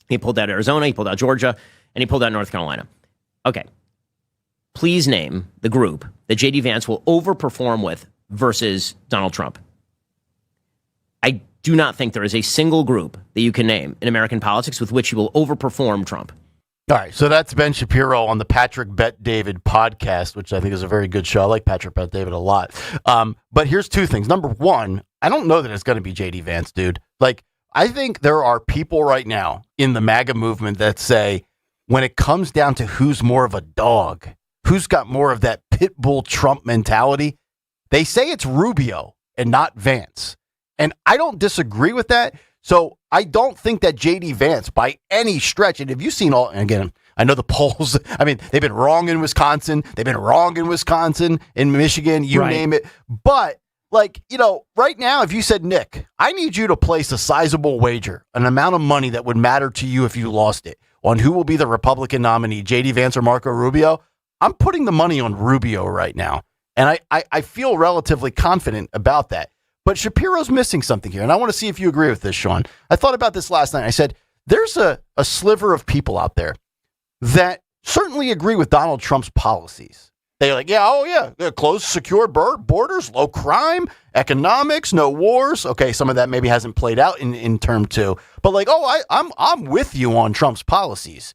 He pulled out Arizona, he pulled out Georgia, and he pulled out North Carolina. Okay. Please name the group that J.D. Vance will overperform with versus Donald Trump. I do not think there is a single group that you can name in American politics with which he will overperform Trump. All right, so that's Ben Shapiro on the Patrick Bet-David podcast, which I think is a very good show. I like Patrick Bet-David a lot. But here's two things. Number one, I don't know that it's going to be J.D. Vance, dude. Like, I think there are people right now in the MAGA movement that say, when it comes down to who's more of a dog, who's got more of that pit bull Trump mentality, they say it's Rubio and not Vance. And I don't disagree with that. So I don't think that J.D. Vance by any stretch, and have you seen all, and again, I know the polls, I mean, they've been wrong in Wisconsin, in Michigan, you name it. But like, right now, if you said, Nick, I need you to place a sizable wager, an amount of money that would matter to you if you lost it, on who will be the Republican nominee, J.D. Vance or Marco Rubio, I'm putting the money on Rubio right now. And I feel relatively confident about that. But Shapiro's missing something here, and I want to see if you agree with this, Sean. I thought about this last night. I said, there's a sliver of people out there that certainly agree with Donald Trump's policies. They're like, closed, secure borders, low crime, economics, no wars. Okay, some of that maybe hasn't played out in term 2. But like, I'm with you on Trump's policies,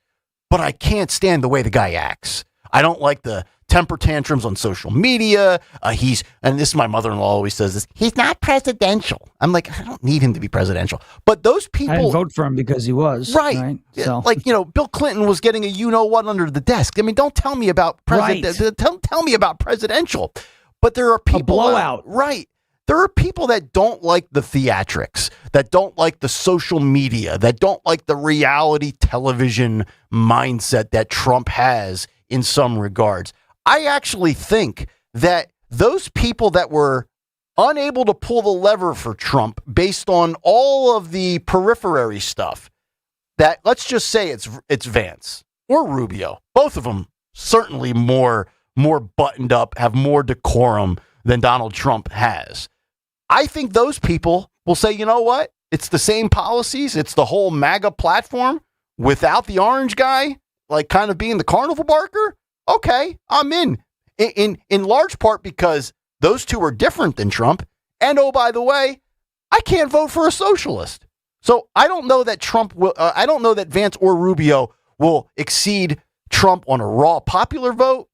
but I can't stand the way the guy acts. I don't like the temper tantrums on social media. And this is my mother-in-law always says this, he's not presidential. I'm like, I don't need him to be presidential. But those people... I didn't vote for him because he was. Right. So. Like, Bill Clinton was getting a you-know-what under the desk. I mean, don't tell me about tell me about presidential. But there are people... A blowout. Right. There are people that don't like the theatrics, that don't like the social media, that don't like the reality television mindset that Trump has in some regards. I actually think that those people that were unable to pull the lever for Trump based on all of the periphery stuff, that let's just say it's Vance or Rubio, both of them certainly more buttoned up, have more decorum than Donald Trump has. I think those people will say, you know what? It's the same policies. It's the whole MAGA platform without the orange guy, like kind of being the carnival barker. okay, I'm in large part because those two are different than Trump. And oh, by the way, I can't vote for a socialist. So I don't know that I don't know that Vance or Rubio will exceed Trump on a raw popular vote.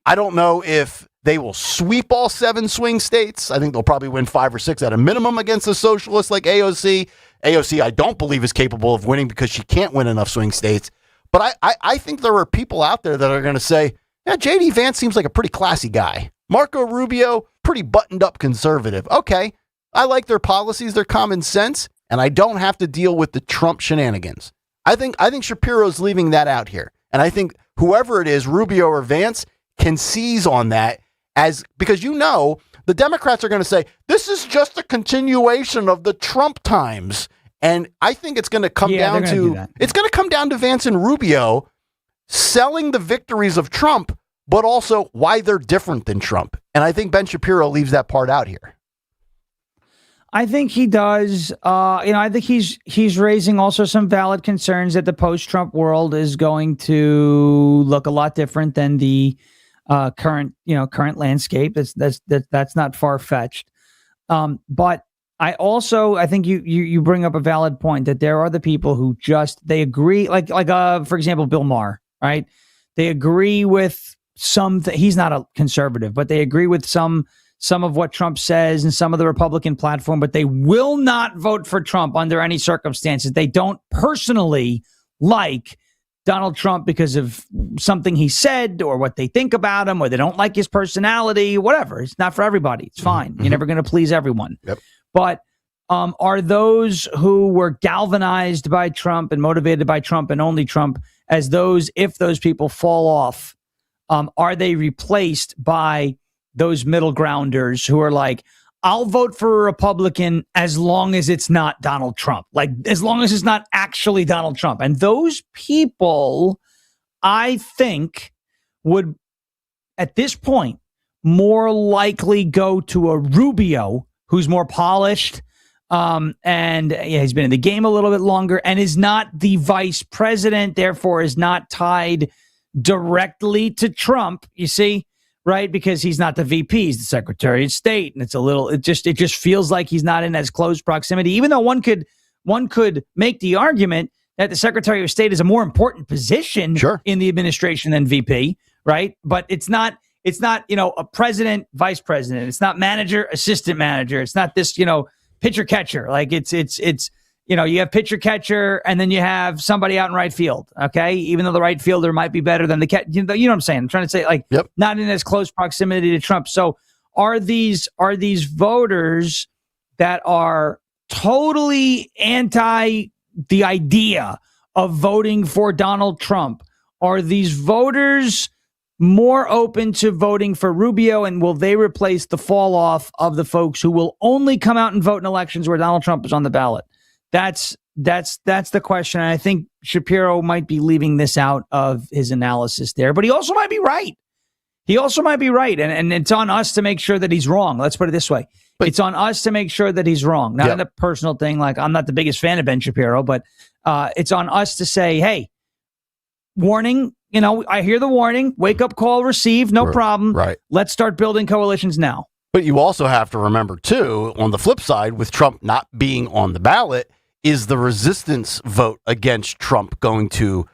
I don't know if they will sweep all 7 swing states. I think they'll probably win 5 or 6 at a minimum against a socialist like AOC. AOC, I don't believe, is capable of winning because she can't win enough swing states. But I think there are people out there that are going to say, yeah, J.D. Vance seems like a pretty classy guy. Marco Rubio, pretty buttoned up conservative. Okay, I like their policies, their common sense, and I don't have to deal with the Trump shenanigans. I think Shapiro's leaving that out here. And I think whoever it is, Rubio or Vance, can seize on that because the Democrats are going to say, this is just a continuation of the Trump times. And I think it's going to come down to Vance and Rubio selling the victories of Trump, but also why they're different than Trump. And I think Ben Shapiro leaves that part out here. I think he does. I think he's raising also some valid concerns that the post-Trump world is going to look a lot different than the current landscape. That's not far-fetched. But I think you bring up a valid point that there are the people who they agree, like for example, Bill Maher, right? They agree with he's not a conservative, but they agree with some of what Trump says and some of the Republican platform, but they will not vote for Trump under any circumstances. They don't personally like Donald Trump because of something he said or what they think about him, or they don't like his personality, whatever. It's not for everybody. It's fine. You're never going to please everyone. Yep. But are those who were galvanized by Trump and motivated by Trump and only Trump as those, if those people fall off, are they replaced by those middle grounders who are like, I'll vote for a Republican as long as it's not Donald Trump, like as long as it's not actually Donald Trump. And those people, I think, would at this point more likely go to a Rubio who's more polished and he's been in the game a little bit longer and is not the vice president, therefore is not tied directly to Trump, you see, right? Because he's not the VP, he's the Secretary of State. And it just feels like he's not in as close proximity, even though one could make the argument that the Secretary of State is a more important position in the administration than VP, right? But it's not, a president, vice president. It's not manager, assistant manager. It's not this, pitcher catcher. Like it's you have pitcher catcher and then you have somebody out in right field. Okay. Even though the right fielder might be better than the catcher, you know what I'm saying? I'm trying to say not in as close proximity to Trump. So are these voters that are totally anti the idea of voting for Donald Trump? Are these voters more open to voting for Rubio, and will they replace the fall off of the folks who will only come out and vote in elections where Donald Trump is on the ballot? That's the question. And I think Shapiro might be leaving this out of his analysis there, but he also might be right. And it's on us to make sure that he's wrong. Let's put it this way. It's on us to make sure that he's wrong. Not in a personal thing. Like, I'm not the biggest fan of Ben Shapiro, but it's on us to say, hey, warning, I hear the warning, wake up call received, no problem. Right. Let's start building coalitions now. But you also have to remember, too, on the flip side, with Trump not being on the ballot, is the resistance vote against Trump going to,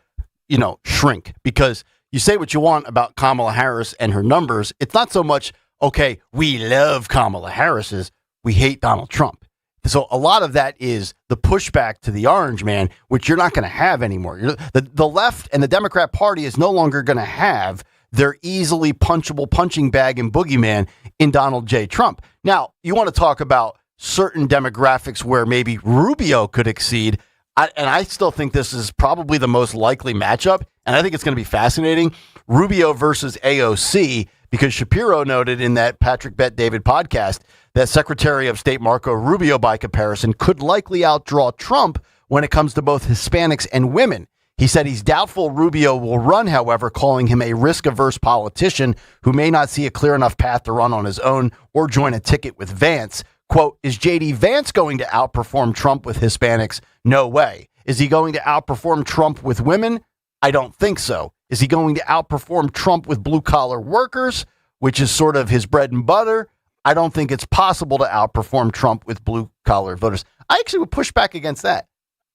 shrink? Because you say what you want about Kamala Harris and her numbers. It's not so much, okay, we love Kamala Harris's, we hate Donald Trump. So a lot of that is the pushback to the orange man, which you're not going to have anymore. The left and the Democrat Party is no longer going to have their easily punchable punching bag and boogeyman in Donald J. Trump. Now, you want to talk about certain demographics where maybe Rubio could exceed. And I still think this is probably the most likely matchup. And I think it's going to be fascinating. Rubio versus AOC, because Shapiro noted in that Patrick Bet David podcast that Secretary of State Marco Rubio, by comparison, could likely outdraw Trump when it comes to both Hispanics and women. He said he's doubtful Rubio will run, however, calling him a risk-averse politician who may not see a clear enough path to run on his own or join a ticket with Vance. Quote, is J.D. Vance going to outperform Trump with Hispanics? No way. Is he going to outperform Trump with women? I don't think so. Is he going to outperform Trump with blue-collar workers, which is sort of his bread and butter? I don't think it's possible to outperform Trump with blue-collar voters. I actually would push back against that.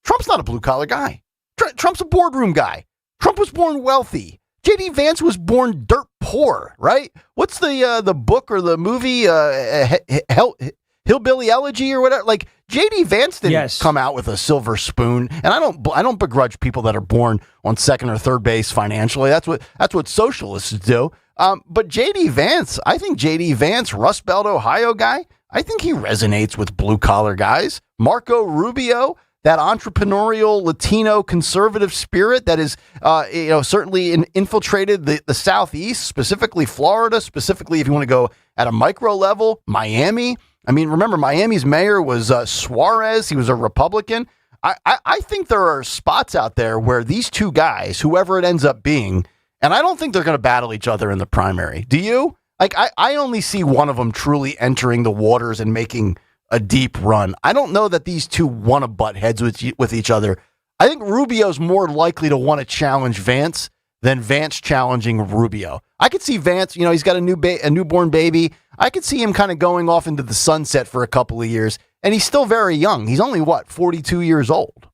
Trump's not a blue-collar guy. Trump's a boardroom guy. Trump was born wealthy. J.D. Vance was born dirt poor, right? What's the book or the movie, Hillbilly Elegy or whatever? Like, J.D. Vance didn't come out with a silver spoon, and I don't begrudge people that are born on second or third base financially. That's what socialists do. But J.D. Vance, I think J.D. Vance, Rust Belt, Ohio guy, I think he resonates with blue-collar guys. Marco Rubio, that entrepreneurial Latino conservative spirit that is, certainly infiltrated the Southeast, specifically Florida, specifically if you want to go at a micro level, Miami. I mean, remember, Miami's mayor was Suarez. He was a Republican. I think there are spots out there where these two guys, whoever it ends up being, and I don't think they're going to battle each other in the primary. Do you? Like, I only see one of them truly entering the waters and making a deep run. I don't know that these two want to butt heads with each other. I think Rubio's more likely to want to challenge Vance than Vance challenging Rubio. I could see Vance, he's got a newborn baby. I could see him kind of going off into the sunset for a couple of years, and he's still very young. He's only, 42 years old?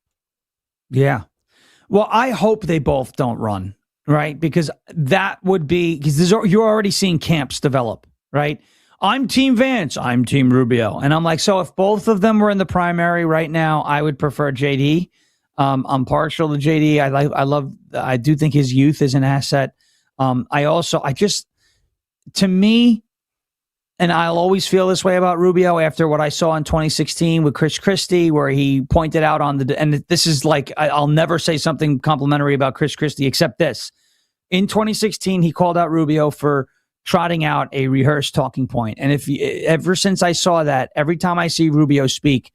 Yeah. Well, I hope they both don't run, right? Because that would be, because you're already seeing camps develop, right? I'm Team Vance, I'm Team Rubio. And I'm like, so if both of them were in the primary right now, I would prefer JD. I'm partial to JD. I do think his youth is an asset. To me, and I'll always feel this way about Rubio after what I saw in 2016 with Chris Christie, where he pointed out and this is like, I'll never say something complimentary about Chris Christie except this. In 2016, he called out Rubio for trotting out a rehearsed talking point. And ever since I saw that, every time I see Rubio speak,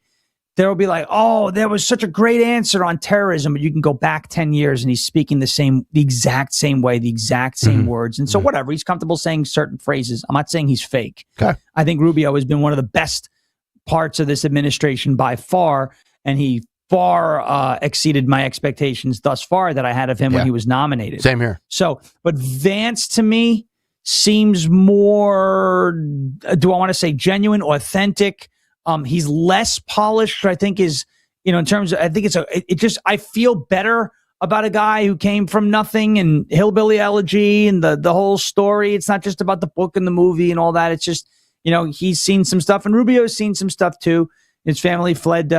there will be like, oh, there was such a great answer on terrorism, but you can go back 10 years and he's speaking the exact same way, the exact same words. And so whatever, he's comfortable saying certain phrases. I'm not saying he's fake. Okay. I think Rubio has been one of the best parts of this administration by far, and he far exceeded my expectations thus far that I had of him when he was nominated. Same here. So, but Vance to me seems more, do I want to say genuine, authentic? He's less polished, I think is, in terms of, I think I feel better about a guy who came from nothing and Hillbilly Elegy and the whole story. It's not just about the book and the movie and all that. It's just, he's seen some stuff, and Rubio's seen some stuff too. His family fled,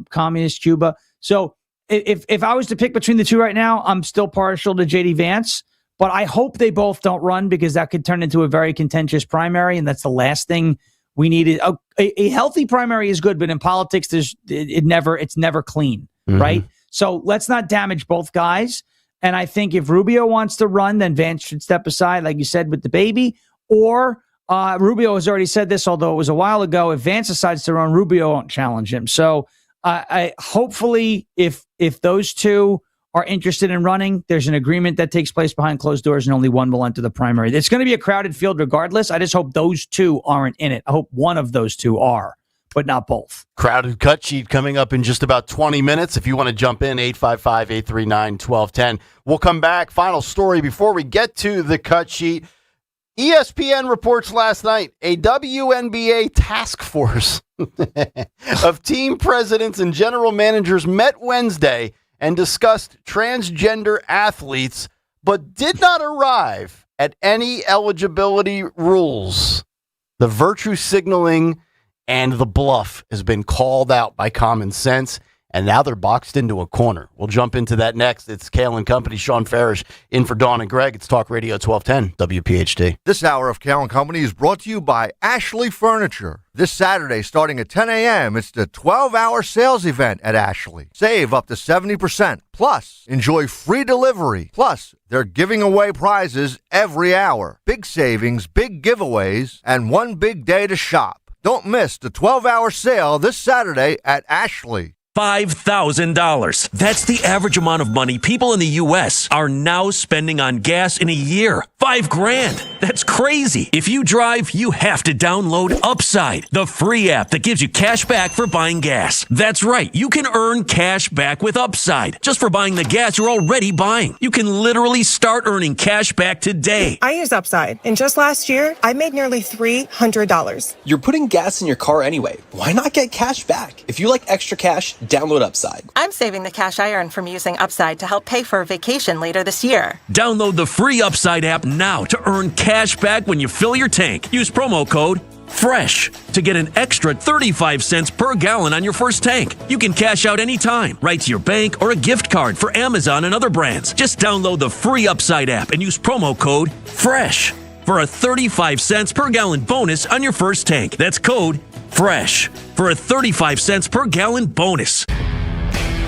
communist Cuba. So if I was to pick between the two right now, I'm still partial to JD Vance, but I hope they both don't run, because that could turn into a very contentious primary. And that's the last thing we needed. A healthy primary is good, but in politics, it's never clean, right? So let's not damage both guys. And I think if Rubio wants to run, then Vance should step aside, like you said, with the baby. Or Rubio has already said this, although it was a while ago. If Vance decides to run, Rubio won't challenge him. So I hopefully, if those two are interested in running, there's an agreement that takes place behind closed doors, and only one will enter the primary. It's going to be a crowded field regardless. I just hope those two aren't in it. I hope one of those two are, but not both. Crowded cut sheet coming up in just about 20 minutes. If you want to jump in, 855-839-1210. We'll come back. Final story before we get to the cut sheet. ESPN reports last night a WNBA task force of team presidents and general managers met Wednesday and discussed transgender athletes, but did not arrive at any eligibility rules. The virtue signaling and the bluff has been called out by common sense, and now they're boxed into a corner. We'll jump into that next. It's Kayal and Company, Sean Farish in for Dawn and Greg. It's Talk Radio 1210 WPHT. This hour of Kayal and Company is brought to you by Ashley Furniture. This Saturday, starting at 10 a.m., it's the 12-hour sales event at Ashley. Save up to 70%. Plus, enjoy free delivery. Plus, they're giving away prizes every hour. Big savings, big giveaways, and one big day to shop. Don't miss the 12-hour sale this Saturday at Ashley. $5,000. That's the average amount of money people in the U.S. are now spending on gas in a year. $5,000. That's crazy. If you drive, you have to download Upside, the free app that gives you cash back for buying gas. That's right, you can earn cash back with Upside just for buying the gas you're already buying. You can literally start earning cash back today. I use Upside, and just last year, I made nearly $300. You're putting gas in your car anyway. Why not get cash back? If you like extra cash, download Upside. I'm saving the cash I earn from using Upside to help pay for a vacation later this year. Download the free Upside app now to earn cash back when you fill your tank. Use promo code FRESH to get an extra 35 cents per gallon on your first tank. You can cash out anytime, right to your bank or a gift card for Amazon and other brands. Just download the free Upside app and use promo code FRESH for a 35 cents per gallon bonus on your first tank. That's code FRESH for a 35 cents per gallon bonus.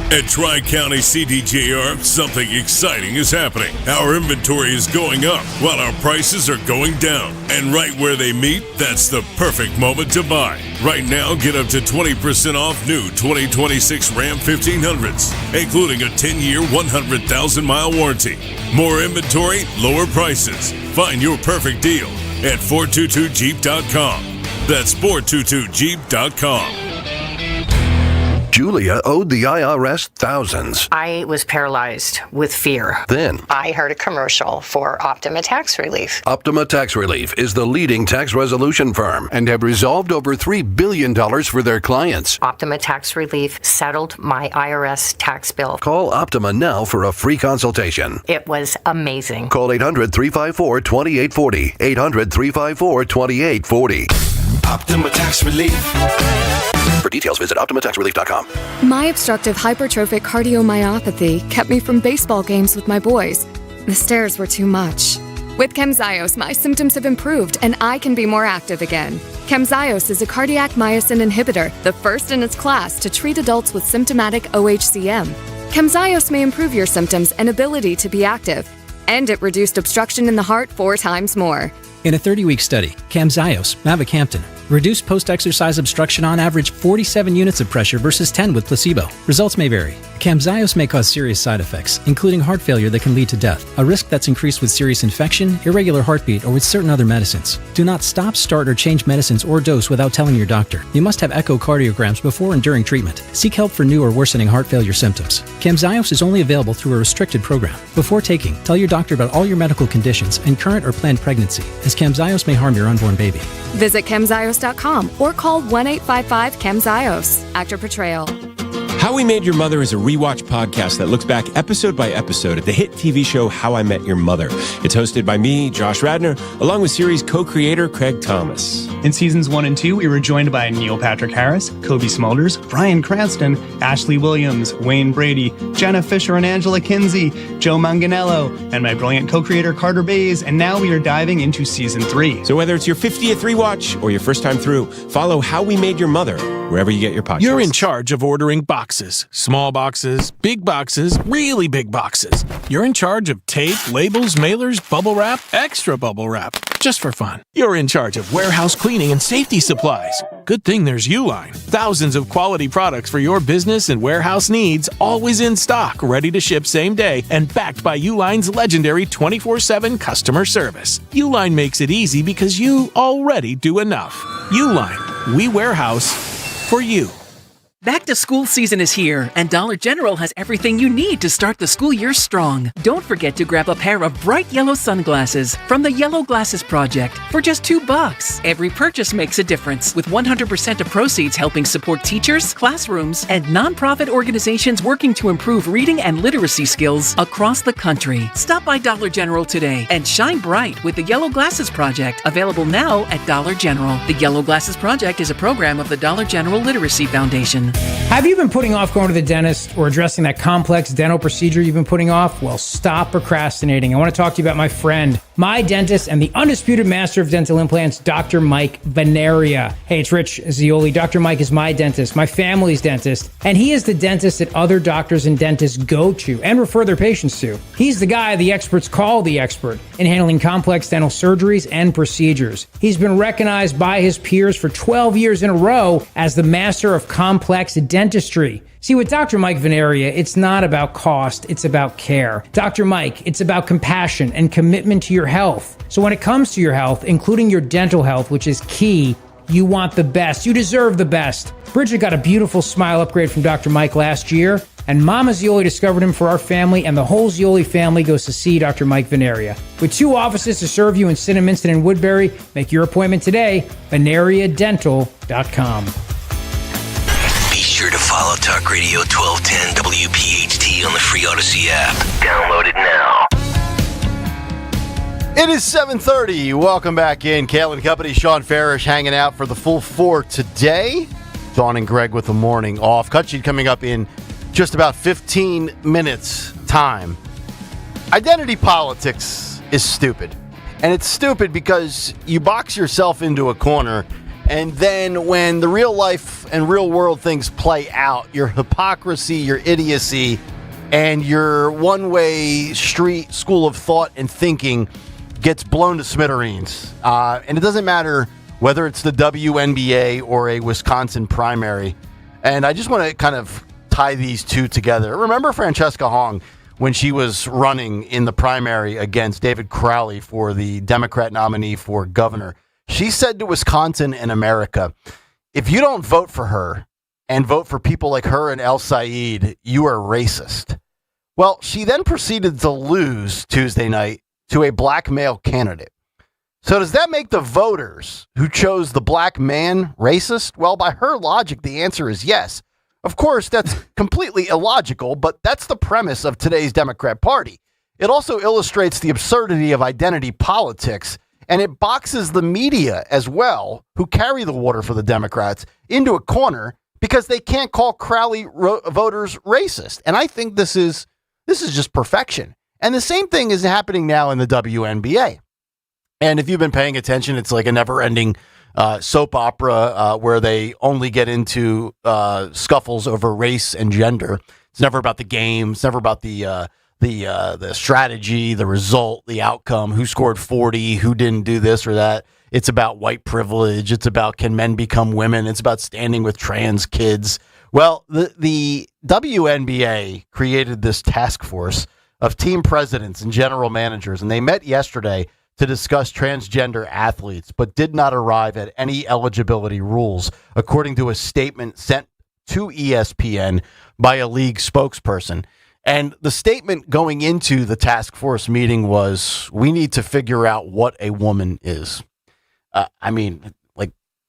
At Tri-County CDJR, something exciting is happening. Our inventory is going up while our prices are going down. And right where they meet, that's the perfect moment to buy. Right now, get up to 20% off new 2026 Ram 1500s, including a 10-year, 100,000-mile warranty. More inventory, lower prices. Find your perfect deal at 422jeep.com. That's 422jeep.com. Julia owed the IRS thousands. I was paralyzed with fear. Then I heard a commercial for Optima Tax Relief. Optima Tax Relief is the leading tax resolution firm and have resolved over $3 billion for their clients. Optima Tax Relief settled my IRS tax bill. Call Optima now for a free consultation. It was amazing. Call 800-354-2840. 800-354-2840. Optima Tax Relief. For details, visit OptimaTaxRelief.com. My obstructive hypertrophic cardiomyopathy kept me from baseball games with my boys. The stairs were too much. With Camzyos, my symptoms have improved and I can be more active again. Camzyos is a cardiac myosin inhibitor, the first in its class to treat adults with symptomatic OHCM. Camzyos may improve your symptoms and ability to be active, and it reduced obstruction in the heart 4 times more. In a 30-week study, Camzyos, mavacamten, reduced post-exercise obstruction on average 47 units of pressure versus 10 with placebo. Results may vary. Camzyos may cause serious side effects, including heart failure that can lead to death, a risk that's increased with serious infection, irregular heartbeat, or with certain other medicines. Do not stop, start, or change medicines or dose without telling your doctor. You must have echocardiograms before and during treatment. Seek help for new or worsening heart failure symptoms. Camzyos is only available through a restricted program. Before taking, tell your doctor about all your medical conditions and current or planned pregnancy, as Camzyos may harm your unborn baby. Visit Camzyos.com or call 1-855-CAMZYOS. Actor Portrayal. How We Made Your Mother is a rewatch podcast that looks back episode by episode at the hit TV show How I Met Your Mother. It's hosted by me, Josh Radnor, along with series co-creator Craig Thomas. In seasons 1 and 2, we were joined by Neil Patrick Harris, Kobe Smulders, Bryan Cranston, Ashley Williams, Wayne Brady, Jenna Fisher and Angela Kinsey, Joe Manganiello, and my brilliant co-creator Carter Bays, and now we are diving into season 3. So whether it's your 50th rewatch or your first time through, follow How We Made Your Mother wherever you get your podcasts. You're in charge of ordering boxes. Small boxes, big boxes, really big boxes. You're in charge of tape, labels, mailers, bubble wrap, extra bubble wrap, just for fun. You're in charge of warehouse cleaning and safety supplies. Good thing there's Uline. Thousands of quality products for your business and warehouse needs, always in stock, ready to ship same day, and backed by Uline's legendary 24/7 customer service. Uline makes it easy because you already do enough. Uline, we warehouse for you. Back to school season is here, and Dollar General has everything you need to start the school year strong. Don't forget to grab a pair of bright yellow sunglasses from the Yellow Glasses Project for just $2. Every purchase makes a difference, with 100% of proceeds helping support teachers, classrooms, and nonprofit organizations working to improve reading and literacy skills across the country. Stop by Dollar General today and shine bright with the Yellow Glasses Project, available now at Dollar General. The Yellow Glasses Project is a program of the Dollar General Literacy Foundation. Have you been putting off going to the dentist or addressing that complex dental procedure you've been putting off? Well, stop procrastinating. I want to talk to you about my friend, my dentist, and the undisputed master of dental implants, Dr. Mike Veneria. Hey, it's Rich Zioli. Dr. Mike is my dentist, my family's dentist, and he is the dentist that other doctors and dentists go to and refer their patients to. He's the guy the experts call the expert in handling complex dental surgeries and procedures. He's been recognized by his peers for 12 years in a row as the master of complex Alexa Dentistry. See, with Dr. Mike Veneria, it's not about cost, it's about care. Dr. Mike, it's about compassion and commitment to your health. So when it comes to your health, including your dental health, which is key, you want the best. You deserve the best. Bridget got a beautiful smile upgrade from Dr. Mike last year, and Mama Zioli discovered him for our family, and the whole Zioli family goes to see Dr. Mike Veneria. With 2 offices to serve you in Cinnaminson and Woodbury, make your appointment today, veneriadental.com. Be sure to follow Talk Radio 1210 WPHT on the free Odyssey app. Download it now. It is 7:30. Welcome back in. Kayal and Company, Sean Farish hanging out for the full 4 today. Dawn and Greg with the morning off. Cut sheet coming up in just about 15 minutes time. Identity politics is stupid. And it's stupid because you box yourself into a corner, and then when the real life and real world things play out, your hypocrisy, your idiocy, and your one-way street school of thought and thinking gets blown to smithereens. And it doesn't matter whether it's the WNBA or a Wisconsin primary. And I just want to kind of tie these two together. Remember Francesca Hong when she was running in the primary against David Crowley for the Democrat nominee for governor? She said to Wisconsin and America, if you don't vote for her and vote for people like her and El Said, you are racist. Well, she then proceeded to lose Tuesday night to a black male candidate. So does that make the voters who chose the black man racist? Well, by her logic, the answer is yes. Of course, that's completely illogical, but that's the premise of today's Democrat Party. It also illustrates the absurdity of identity politics, and it boxes the media as well, who carry the water for the Democrats, into a corner because they can't call Crowley voters racist. And I think this is just perfection. And the same thing is happening now in the WNBA. And if you've been paying attention, it's like a never-ending soap opera where they only get into scuffles over race and gender. It's never about the game. It's never about the strategy, the result, the outcome, who scored 40, who didn't do this or that. It's about white privilege. It's about can men become women. It's about standing with trans kids. Well, the WNBA created this task force of team presidents and general managers, and they met yesterday to discuss transgender athletes, but did not arrive at any eligibility rules, according to a statement sent to ESPN by a league spokesperson. And the statement going into the task force meeting was, we need to figure out what a woman is.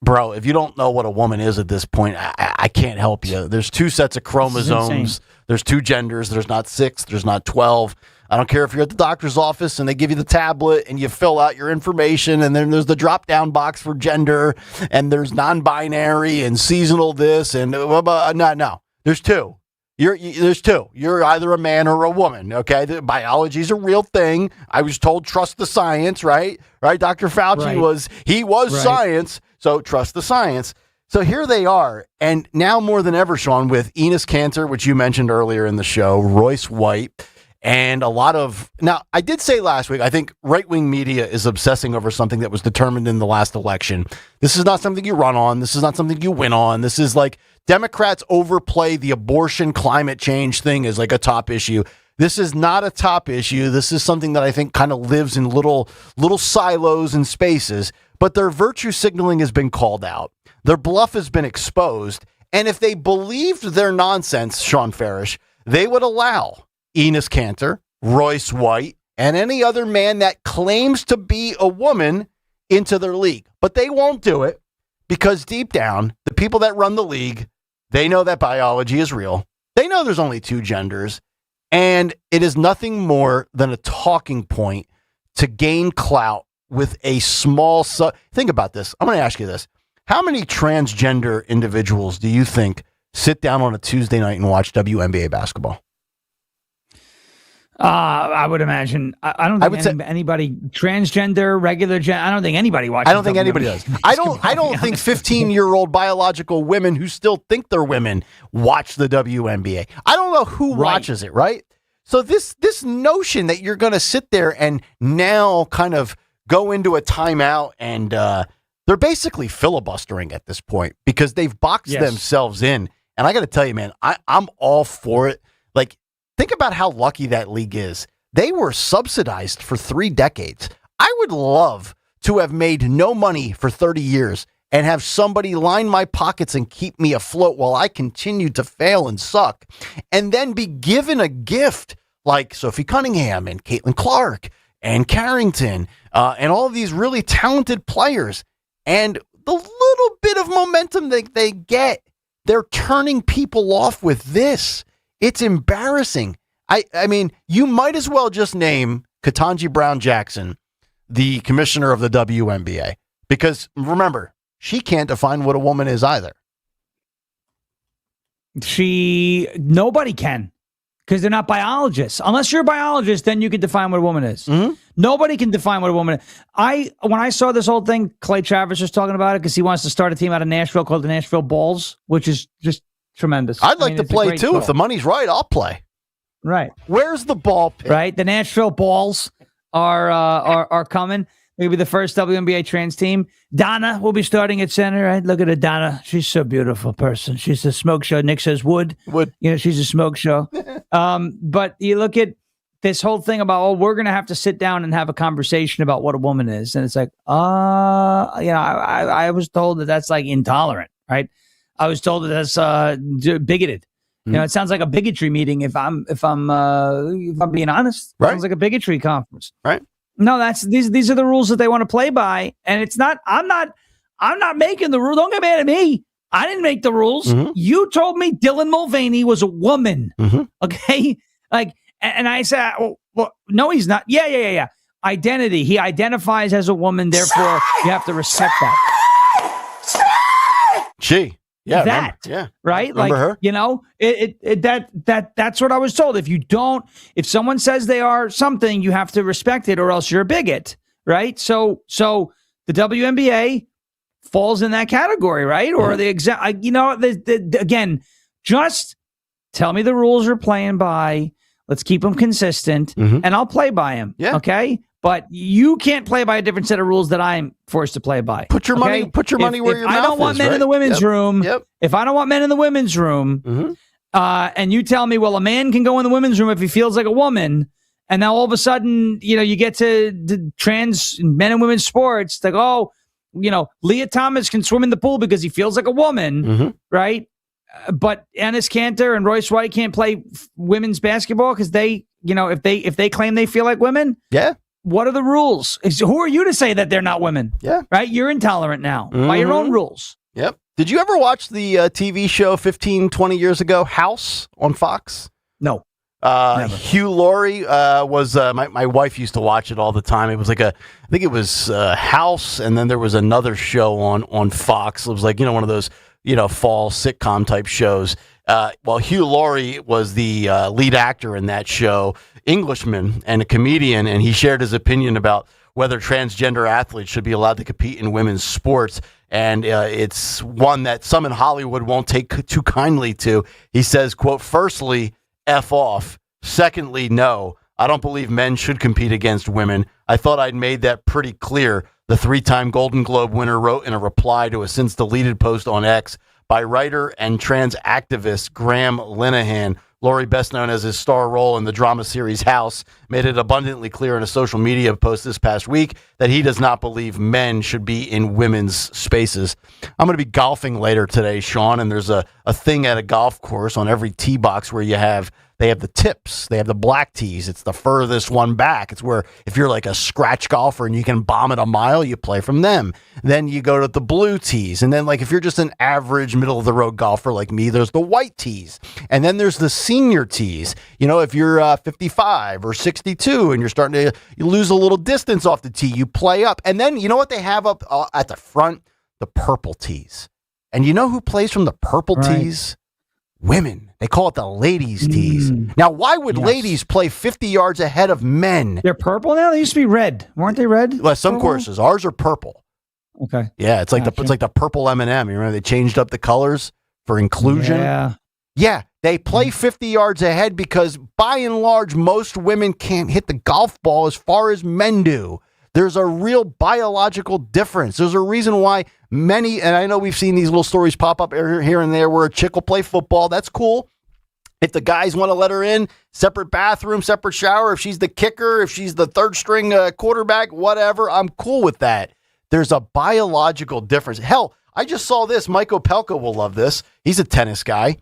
Bro, if you don't know what a woman is at this point, I can't help you. There's 2 sets of chromosomes. There's 2 genders. There's not 6. There's not 12. I don't care if you're at the doctor's office and they give you the tablet and you fill out your information, and then there's the drop-down box for gender, and there's non-binary and seasonal this and no. There's 2. There's 2. You're either a man or a woman, okay? Biology is a real thing. I was told trust the science, right? Right? Dr. Fauci was science, so trust the science. So here they are, and now more than ever, Sean, with Enos Kanter, which you mentioned earlier in the show, Royce White, and a lot of... Now, I did say last week, I think right-wing media is obsessing over something that was determined in the last election. This is not something you run on. This is not something you win on. This is like Democrats overplay the abortion climate change thing as like a top issue. This is not a top issue. This is something that I think kind of lives in little silos and spaces, but their virtue signaling has been called out. Their bluff has been exposed. And if they believed their nonsense, Sean Farish, they would allow Enos Kanter, Royce White, and any other man that claims to be a woman into their league. But they won't do it because deep down, the people that run the league, they know that biology is real. They know there's only 2 genders. And it is nothing more than a talking point to gain clout with a small... Think about this. I'm going to ask you this. How many transgender individuals do you think sit down on a Tuesday night and watch WNBA basketball? I would imagine. I don't think anybody transgender, regular gender. I don't think anybody watches. I don't think anybody does. I don't think 15-year-old biological women who still think they're women watch the WNBA. I don't know who watches it, right? So this notion that you're going to sit there and now kind of go into a timeout and they're basically filibustering at this point because they've boxed themselves in. And I got to tell you, man, I'm all for it. Like, think about how lucky that league is. They were subsidized for 3 decades. I would love to have made no money for 30 years and have somebody line my pockets and keep me afloat while I continue to fail and suck, and then be given a gift like Sophie Cunningham and Caitlin Clark and Carrington and all of these really talented players. And the little bit of momentum that they get, they're turning people off with this. It's embarrassing. I mean, you might as well just name Ketanji Brown Jackson the commissioner of the WNBA, because remember, she can't define what a woman is either. Nobody can, because they're not biologists. Unless you're a biologist, then you can define what a woman is. Mm-hmm. Nobody can define what a woman is. When I saw this whole thing, Clay Travis was talking about it because he wants to start a team out of Nashville called the Nashville Balls, which is just tremendous. I'd like to play too. Call. If the money's right, I'll play. Right. Where's the ball pit? Right. The Nashville Balls are coming. Maybe the first WNBA trans team. Donna will be starting at center. Right? Look at her, Donna. She's so beautiful person. She's a smoke show. Nick says wood. She's a smoke show. But you look at this whole thing about, we're going to have to sit down and have a conversation about what a woman is. And it's like, I was told that that's like intolerant, right? I was told that that's bigoted. You know, it sounds like a bigotry meeting. If I'm being honest, it sounds like a bigotry conference. Right. No, these are the rules that they want to play by, and it's not. I'm not making the rule. Don't get mad at me. I didn't make the rules. Mm-hmm. You told me Dylan Mulvaney was a woman. Mm-hmm. Okay, and I said, well, no, he's not. Yeah. Identity. He identifies as a woman. Therefore, you have to respect that. She. Yeah, that right? Remember her? You know, that's what I was told. If someone says they are something, you have to respect it, or else you're a bigot, right? So the WNBA falls in that category, right? Or again, just tell me the rules you're playing by. Let's keep them consistent, and I'll play by them. Yeah. Okay. But you can't play by a different set of rules that I'm forced to play by. Put your money where your mouth is. I don't want men in the women's room. Yep. If I don't want men in the women's room, and you tell me, well, a man can go in the women's room if he feels like a woman, and now all of a sudden, you get to trans men and women's sports, like, Leah Thomas can swim in the pool because he feels like a woman, right? But Ennis Cantor and Royce White can't play women's basketball because they, if they claim they feel like women, what are the rules? Who are you to say that they're not women? Yeah. Right? You're intolerant now by your own rules. Yep. Did you ever watch the TV show 15, 20 years ago, House on Fox? No. Hugh Laurie was, my wife used to watch it all the time. It was like I think it was House, and then there was another show on Fox. It was like, one of those, fall sitcom type shows. Hugh Laurie was the lead actor in that show, Englishman and a comedian, and he shared his opinion about whether transgender athletes should be allowed to compete in women's sports. And it's one that some in Hollywood won't take too kindly to. He says, quote, "Firstly, F off. Secondly, no, I don't believe men should compete against women. I thought I'd made that pretty clear," the 3-time Golden Globe winner wrote in a reply to a since deleted post on X by writer and trans activist Graham Linehan. Laurie, best known as his star role in the drama series House, made it abundantly clear in a social media post this past week that he does not believe men should be in women's spaces. I'm going to be golfing later today, Sean, and there's a thing at a golf course on every tee box where they have the tips. They have the black tees. It's the furthest one back. It's where if you're like a scratch golfer and you can bomb it a mile, you play from them. Then you go to the blue tees. And then like if you're just an average middle of the road golfer like me, there's the white tees. And then there's the senior tees. If you're 55 or 62 and you're starting to you lose a little distance off the tee, you play up. And then you know what they have up at the front? The purple tees. And you know who plays from the purple tees? Women. They call it the ladies' tees. Now, why would ladies play 50 yards ahead of men? They're purple now? They used to be red. Weren't they red? Well, some courses. Ours are purple. Okay. Yeah, it's like the purple M&M. You remember they changed up the colors for inclusion? Yeah, they play 50 yards ahead because by and large, most women can't hit the golf ball as far as men do. There's a real biological difference. There's a reason why many, and I know we've seen these little stories pop up here and there where a chick will play football. That's cool. If the guys want to let her in, separate bathroom, separate shower, if she's the kicker, if she's the third string quarterback, whatever, I'm cool with that. There's a biological difference. Hell, I just saw this. Mike Opelka will love this. He's a tennis guy.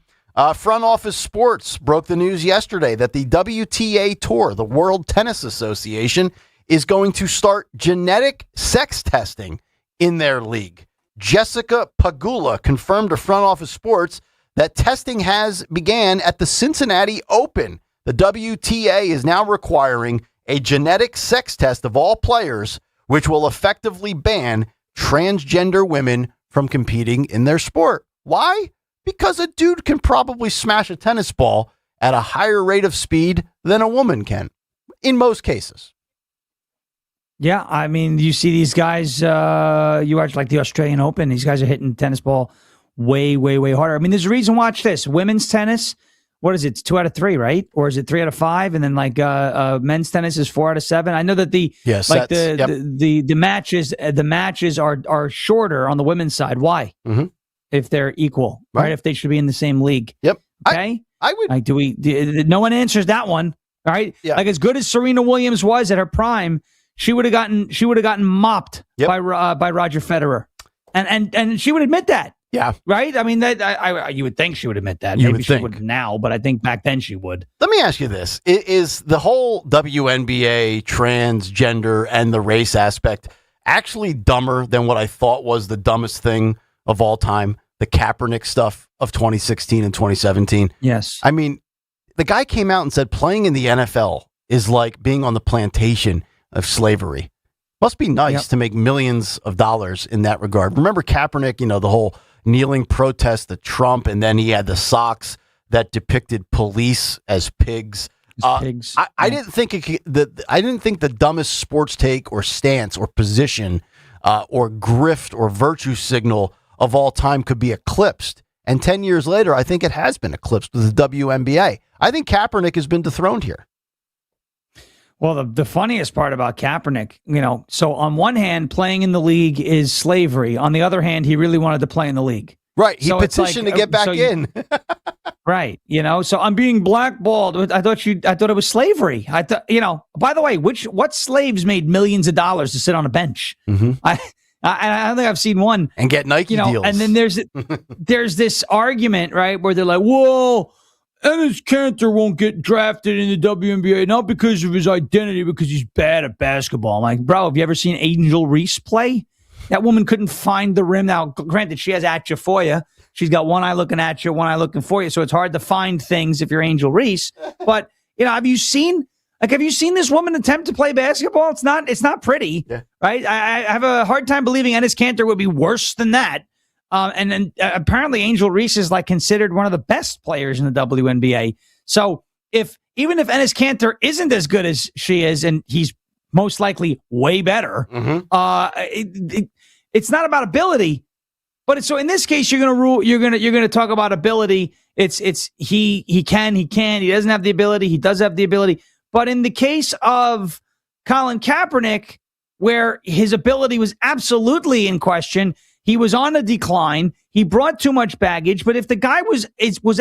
Front Office Sports broke the news yesterday that the WTA Tour, the World Tennis Association, is going to start genetic sex testing in their league. Jessica Pagula confirmed to Front Office Sports that testing has began at the Cincinnati Open. The WTA is now requiring a genetic sex test of all players, which will effectively ban transgender women from competing in their sport. Why? Because a dude can probably smash a tennis ball at a higher rate of speed than a woman can, in most cases. Yeah, I mean, you see these guys, you watch like the Australian Open, these guys are hitting tennis ball way, way, way harder. I mean, there's a reason, watch this. Women's tennis, what is it? It's 2 out of 3, right? Or is it 3 out of 5? And then like men's tennis is 4 out of 7. I know that the matches are shorter on the women's side. Why? Mm-hmm. If they're equal, right? If they should be in the same league. Yep. Okay. I would. Like, no one answers that one. All right. Yeah. Like as good as Serena Williams was at her prime, she would have gotten mopped by Roger Federer, and she would admit that. Yeah. Right? I mean, you would think she would admit that. Maybe she wouldn't now, but I think back then she would. Let me ask you this. Is the whole WNBA transgender and the race aspect actually dumber than what I thought was the dumbest thing of all time? The Kaepernick stuff of 2016 and 2017. Yes. I mean, the guy came out and said playing in the NFL is like being on the plantation of slavery. Must be nice to make millions of dollars in that regard. Remember Kaepernick, the whole kneeling protest to Trump, and then he had the socks that depicted police as pigs. I didn't think I didn't think the dumbest sports take or stance or position or grift or virtue signal of all time could be eclipsed. And 10 years later, I think it has been eclipsed with the WNBA. I think Kaepernick has been dethroned here. Well, the funniest part about Kaepernick, so on one hand, playing in the league is slavery. On the other hand, he really wanted to play in the league. Right. He petitioned to get back in. Right. So I'm being blackballed. I thought it was slavery. I thought, by the way, what slaves made millions of dollars to sit on a bench? Mm-hmm. I don't think I've seen one. And get Nike deals. And then there's this argument, right, where they're like, whoa, Enes Kanter won't get drafted in the WNBA, not because of his identity, because he's bad at basketball. I'm like, bro, have you ever seen Angel Reese play? That woman couldn't find the rim. Now, granted, she has atrophoia. She's got one eye looking at you, one eye looking for you, so it's hard to find things if you're Angel Reese. But, have you seen this woman attempt to play basketball? It's not pretty, right? I have a hard time believing Enes Kanter would be worse than that. And then apparently Angel Reese is like considered one of the best players in the WNBA. So even if Enes Kanter isn't as good as she is, and he's most likely way better, it's not about ability. But so in this case, you're gonna talk about ability. It's he can, he doesn't have the ability, he does have the ability. But in the case of Colin Kaepernick, where his ability was absolutely in question, he was on a decline. He brought too much baggage. But if the guy was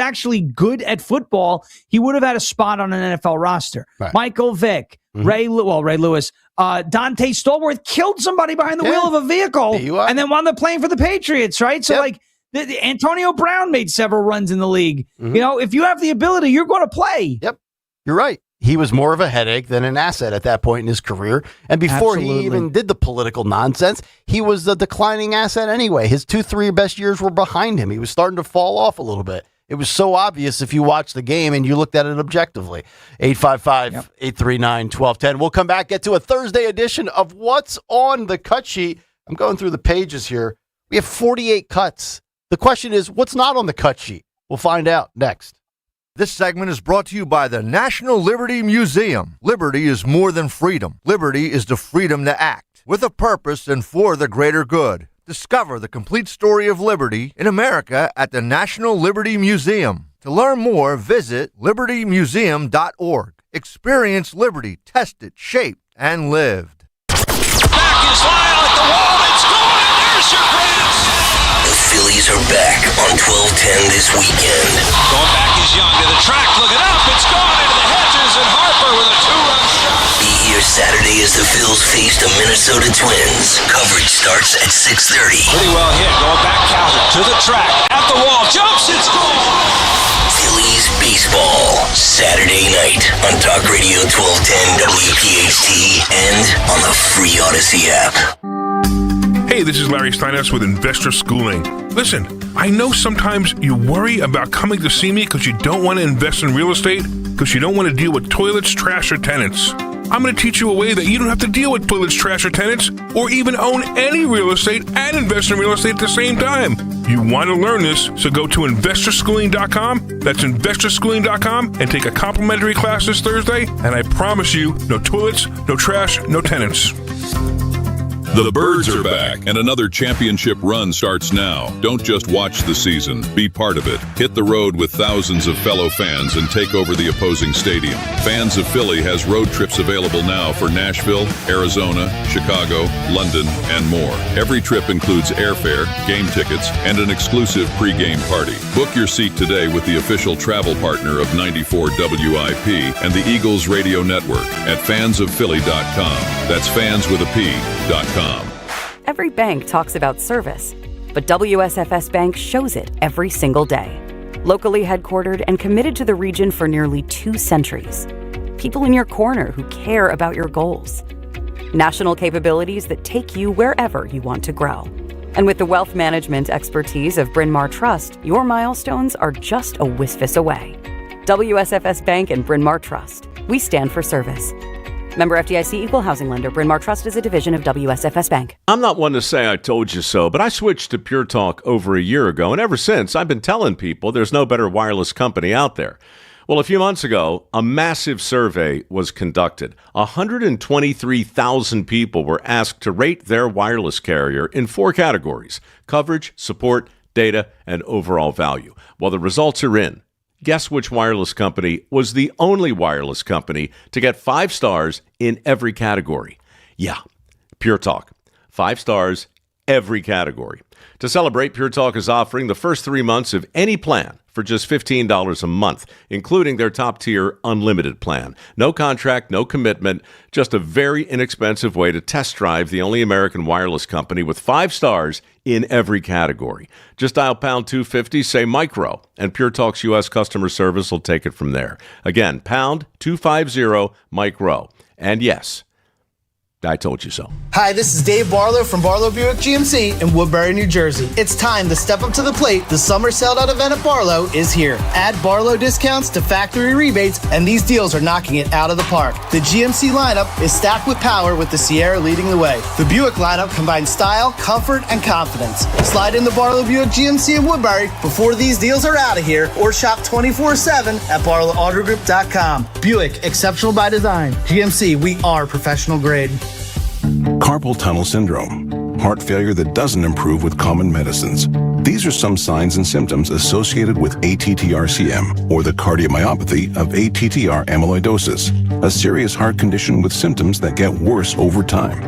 actually good at football, he would have had a spot on an NFL roster. Right. Michael Vick, Ray Lewis, Dante Stallworth killed somebody behind the wheel of a vehicle and then wound up playing for the Patriots, right? So the Antonio Brown made several runs in the league. Mm-hmm. If you have the ability, you're going to play. Yep, you're right. He was more of a headache than an asset at that point in his career. And before he even did the political nonsense, he was the declining asset anyway. His 2-3 best years were behind him. He was starting to fall off a little bit. It was so obvious if you watched the game and you looked at it objectively. 855-839-1210. We'll come back, get to a Thursday edition of What's on the Cut Sheet. I'm going through the pages here. We have 48 cuts. The question is, what's not on the cut sheet? We'll find out next. This segment is brought to you by the National Liberty Museum. Liberty is more than freedom. Liberty is the freedom to act with a purpose and for the greater good. Discover the complete story of liberty in America at the National Liberty Museum. To learn more, visit libertymuseum.org. Experience liberty tested, shaped, and lived. Phillies flying like the wall. It's gone, and there's your greatest. The Phillies are back on 1210 this weekend. Going back is Young to the track. Looking up. It's gone into the hedges, and Harper with a 2-run shot. Be here Saturday as the Phils face the Minnesota Twins. Coverage starts at 6:30. Pretty well hit. Going back, Kayal to the track. At the wall. Jumps. It's gone. Phillies baseball, Saturday night on Talk Radio 1210 WPHT and on the free Odyssey app. Hey, this is Larry Steinhaus with Investor Schooling. Listen, I know sometimes you worry about coming to see me because you don't want to invest in real estate, because you don't want to deal with toilets, trash, or tenants. I'm going to teach you a way that you don't have to deal with toilets, trash, or tenants, or even own any real estate and invest in real estate at the same time. You want to learn this, so go to investorschooling.com. That's investorschooling.com and take a complimentary class this Thursday, and I promise you, no toilets, no trash, no tenants. The Birds are back, and another championship run starts now. Don't just watch the season. Be part of it. Hit the road with thousands of fellow fans and take over the opposing stadium. Fans of Philly has road trips available now for Nashville, Arizona, Chicago, London, and more. Every trip includes airfare, game tickets, and an exclusive pregame party. Book your seat today with the official travel partner of 94 WIP and the Eagles Radio Network at fansofphilly.com. That's fans with a P.com. Every bank talks about service, but WSFS Bank shows it every single day. Locally headquartered and committed to the region for nearly 2 centuries. People in your corner who care about your goals. National capabilities that take you wherever you want to grow. And with the wealth management expertise of Bryn Mawr Trust, your milestones are just a whiskfus away. WSFS Bank and Bryn Mawr Trust. We stand for service. Member FDIC Equal Housing Lender. Bryn Mawr Trust is a division of WSFS Bank. I'm not one to say I told you so, but I switched to Pure Talk over a year ago, and ever since, I've been telling people there's no better wireless company out there. Well, a few months ago, a massive survey was conducted. 123,000 people were asked to rate their wireless carrier in 4 categories: coverage, support, data, and overall value. Well, the results are in. Guess which wireless company was the only wireless company to get 5 stars in every category? Yeah, Pure Talk. 5 stars, every category. To celebrate, Pure Talk is offering the first 3 months of any plan for just $15 a month, including their top-tier unlimited plan. No contract, no commitment, just a very inexpensive way to test drive the only American wireless company with 5 stars in every category. Just dial pound 250, say micro, and Pure Talk's U.S. customer service will take it from there. Again, pound 250 micro. And yes, I told you so. Hi, this is Dave Barlow from Barlow Buick GMC in Woodbury, New Jersey. It's time to step up to the plate. The summer sell-out event at Barlow is here. Add Barlow discounts to factory rebates, and these deals are knocking it out of the park. The GMC lineup is stacked with power, with the Sierra leading the way. The Buick lineup combines style, comfort, and confidence. Slide in the Barlow Buick GMC in Woodbury before these deals are out of here, or shop 24/7 at barlowautogroup.com. Buick, exceptional by design. GMC, we are professional grade. Carpal tunnel syndrome, heart failure that doesn't improve with common medicines. These are some signs and symptoms associated with ATTR-CM, or the cardiomyopathy of ATTR amyloidosis, a serious heart condition with symptoms that get worse over time.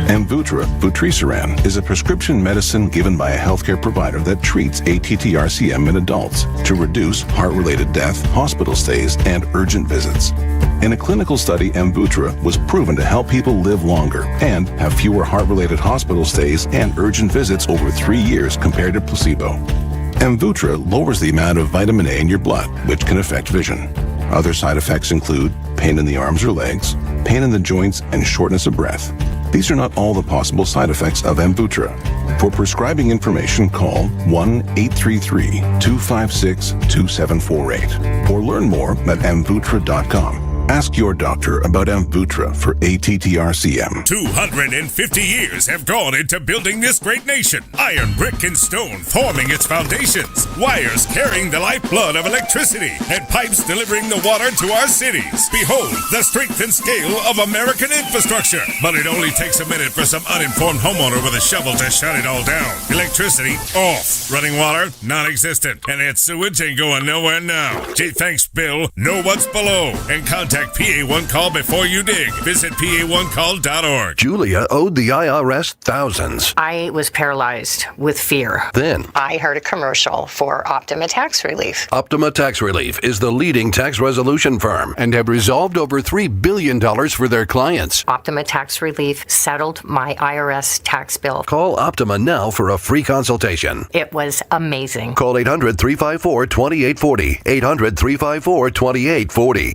Amvuttra, vutrisiran, is a prescription medicine given by a healthcare provider that treats ATTR-CM in adults to reduce heart-related death, hospital stays, and urgent visits. In a clinical study, Amvuttra was proven to help people live longer and have fewer heart-related hospital stays and urgent visits over 3 years compared to placebo. Amvuttra lowers the amount of vitamin A in your blood, which can affect vision. Other side effects include pain in the arms or legs, pain in the joints, and shortness of breath. These are not all the possible side effects of Amvuttra. For prescribing information, call 1-833-256-2748 or learn more at amvuttra.com. Ask your doctor about Amvuttra for ATTR-CM. 250 years have gone into building this great nation. Iron, brick, and stone forming its foundations. Wires carrying the lifeblood of electricity. And pipes delivering the water to our cities. Behold the strength and scale of American infrastructure. But it only takes a minute for some uninformed homeowner with a shovel to shut it all down. Electricity off. Running water non-existent. And that sewage ain't going nowhere now. Gee, thanks, Bill. Know what's below. And contact Hashtag PA1 call before you dig. Visit PA1call.org. Julia owed the IRS thousands. I was paralyzed with fear. Then I heard a commercial for Optima Tax Relief. Optima Tax Relief is the leading tax resolution firm and have resolved over $3 billion for their clients. Optima Tax Relief settled my IRS tax bill. Call Optima now for a free consultation. It was amazing. Call 800-354-2840. 800-354-2840.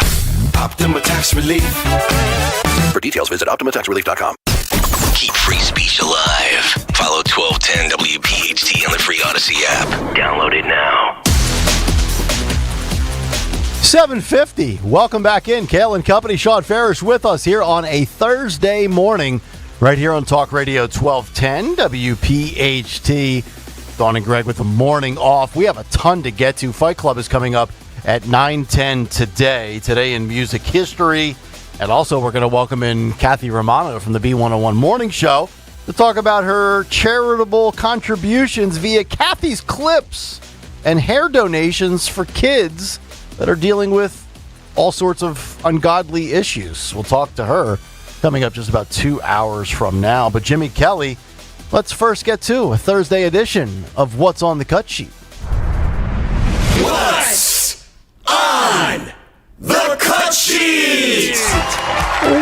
Optima Tax Relief. For details, visit OptimaTaxRelief.com. Keep free speech alive. Follow 1210 WPHT on the free Odyssey app. Download it now. 7:50. Welcome back in. Kayal and Company. Sean Farish with us here on a Thursday morning, right here on Talk Radio 1210 WPHT. Dawn and Greg with the morning off. We have a ton to get to. Fight Club is coming up at 9:10 today. Today in music history. And also we're going to welcome in Kathy Romano from the B101 Morning Show to talk about her charitable contributions via Kathy's Clips and hair donations for kids that are dealing with all sorts of ungodly issues. We'll talk to her coming up just about 2 hours from now. But Jimmy Kelly, let's first get to a Thursday edition of What's on the Cut Sheet. What's on the cut sheet?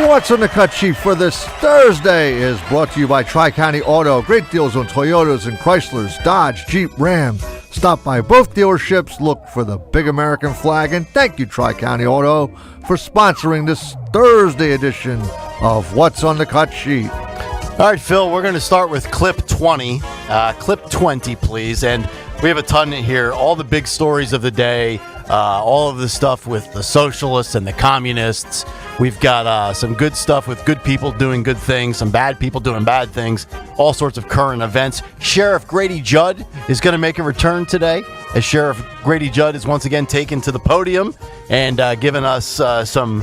What's on the cut sheet for this Thursday is brought to you by Tri-County Auto. Great deals on Toyotas and Chryslers, Dodge, Jeep, Ram. Stop by both dealerships, look for the big American flag, and thank you, Tri-County Auto, for sponsoring this Thursday edition of What's on the Cut Sheet. All right, Phil, we're going to start with clip 20. Clip 20, please. And we have a ton in here. All the big stories of the day, all of the stuff with the socialists and the communists. We've got some good stuff with good people doing good things, some bad people doing bad things, all sorts of current events. Sheriff Grady Judd is going to make a return today, as Sheriff Grady Judd is once again taken to the podium and given us some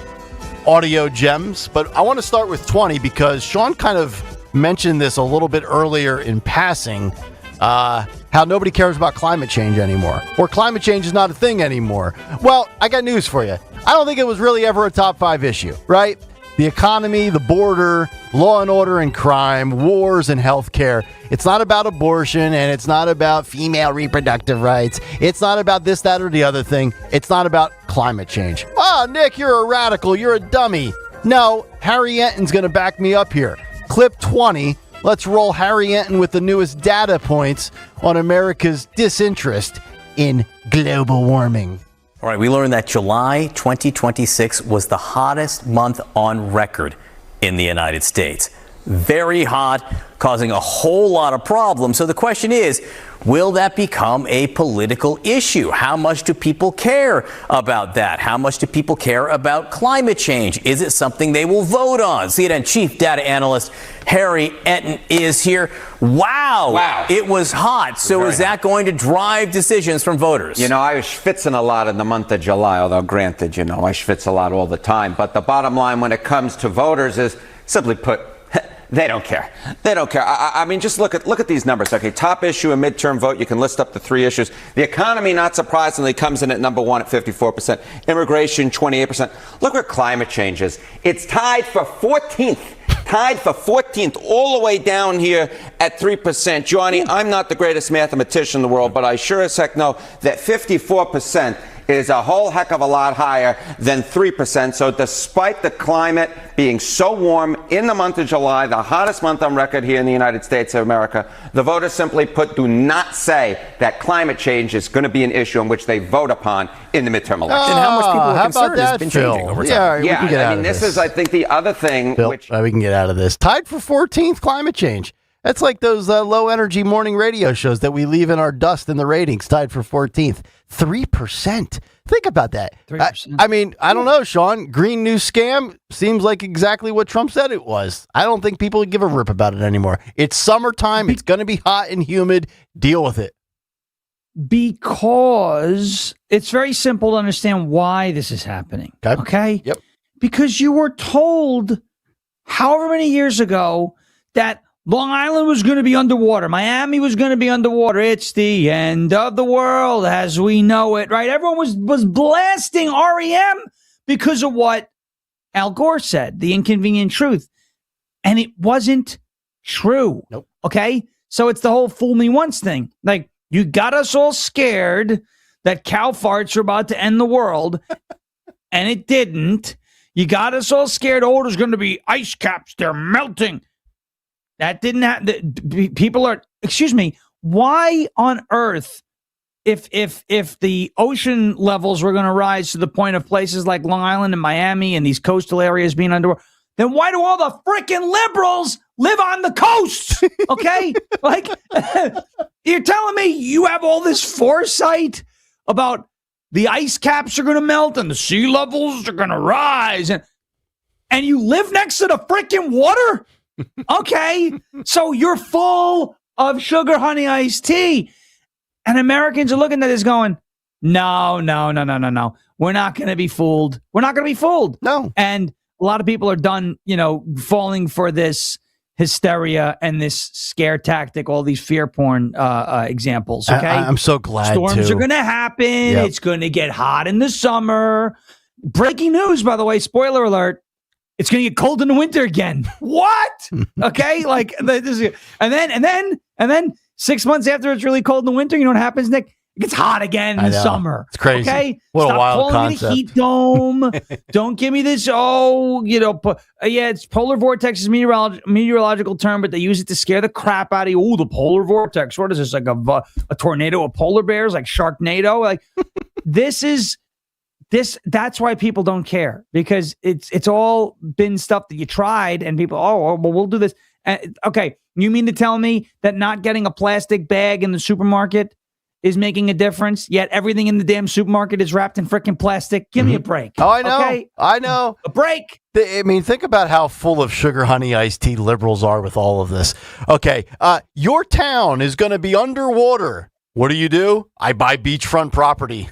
audio gems. But I want to start with 20 because Sean kind of mentioned this a little bit earlier in passing, how nobody cares about climate change anymore, or climate change is not a thing anymore. Well, I got news for you. I don't think it was really ever a top 5 issue, right? The economy, the border, law and order and crime, wars and healthcare. It's not about abortion, and it's not about female reproductive rights. It's not about this, that, or the other thing. It's not about climate change. Oh, Nick, you're a radical. You're a dummy. No, Harry Enton's going to back me up here. Clip 20. Let's roll Harry Enton with the newest data points on America's disinterest in global warming. All right, we learned that July 2026 was the hottest month on record in the United States. Very hot, causing a whole lot of problems. So the question is, will that become a political issue? How much do people care about that? How much do people care about climate change? Is it something they will vote on? CNN Chief Data Analyst Harry Enton is here. Wow. It was hot. So is that going to drive decisions from voters? You know, I was schwitzing a lot in the month of July, although granted, you know, I schwitz a lot all the time. But the bottom line when it comes to voters is, simply put, they don't care. They don't care. I mean, just look at these numbers. Okay, top issue, a midterm vote. You can list up the 3 issues. The economy, not surprisingly, comes in at number 1 at 54%. Immigration, 28%. Look where climate change is. It's tied for 14th. Tied for 14th, all the way down here at 3%. Johnny, I'm not the greatest mathematician in the world, but I sure as heck know that 54% is a whole heck of a lot higher than 3%. So despite the climate being so warm in the month of July, the hottest month on record here in the United States of America, the voters simply put do not say that climate change is going to be an issue on which they vote upon in the midterm election. And how much people are concerned that, has been Phil? changing over time. Yeah, we can get out of this is, I think, the other thing Phil, which we can get out of this. Tied for 14th, climate change. That's like those low-energy morning radio shows that we leave in our dust in the ratings, tied for 14th. 3%. Think about that. 3%. I mean, I don't know, Sean. Green New Scam seems like exactly what Trump said it was. I don't think people give a rip about it anymore. It's summertime. It's going to be hot and humid. Deal with it. Because it's very simple to understand why this is happening. Okay? Yep. Because you were told however many years ago that Long Island was going to be underwater. Miami was going to be underwater. It's the end of the world as we know it, right? Everyone was blasting REM because of what Al Gore said, the inconvenient truth. And it wasn't true. Nope. Okay? So it's the whole fool me once thing. Like, you got us all scared that cow farts are about to end the world, and it didn't. You got us all scared, oh, there's going to be ice caps. They're melting. That didn't happen. People are, excuse me, why on earth, if the ocean levels were going to rise to the point of places like Long Island and Miami and these coastal areas being underwater, then why do all the freaking liberals live on the coast? Okay? Like, you're telling me you have all this foresight about the ice caps are going to melt and the sea levels are going to rise, and you live next to the freaking water? Okay. So you're full of sugar honey iced tea. And Americans are looking at this going, no. We're not going to be fooled. We're not going to be fooled. No. And a lot of people are done, falling for this hysteria and this scare tactic, all these fear porn examples. Okay. I'm so glad storms too. are going to happen. Yep. It's going to get hot in the summer. Breaking news, by the way, spoiler alert. It's going to get cold in the winter again. What? Okay. Like this is, and then 6 months after it's really cold in the winter, you know what happens, Nick? It gets hot again in the summer. It's crazy. Okay. What Stop a wild calling concept. me the heat dome. Don't give me this. It's polar vortex is meteorological term, but they use it to scare the crap out of you. Oh, the polar vortex. What is this? Like a tornado of polar bears, like Sharknado? Like that's why people don't care, because it's all been stuff that you tried and people, well, we'll do this. Okay. You mean to tell me that not getting a plastic bag in the supermarket is making a difference, yet everything in the damn supermarket is wrapped in freaking plastic? Give me a break. Oh, I know. Okay? I know. A break. I mean, think about how full of sugar honey iced tea liberals are with all of this. Okay, your town is going to be underwater. What do? I buy beachfront property.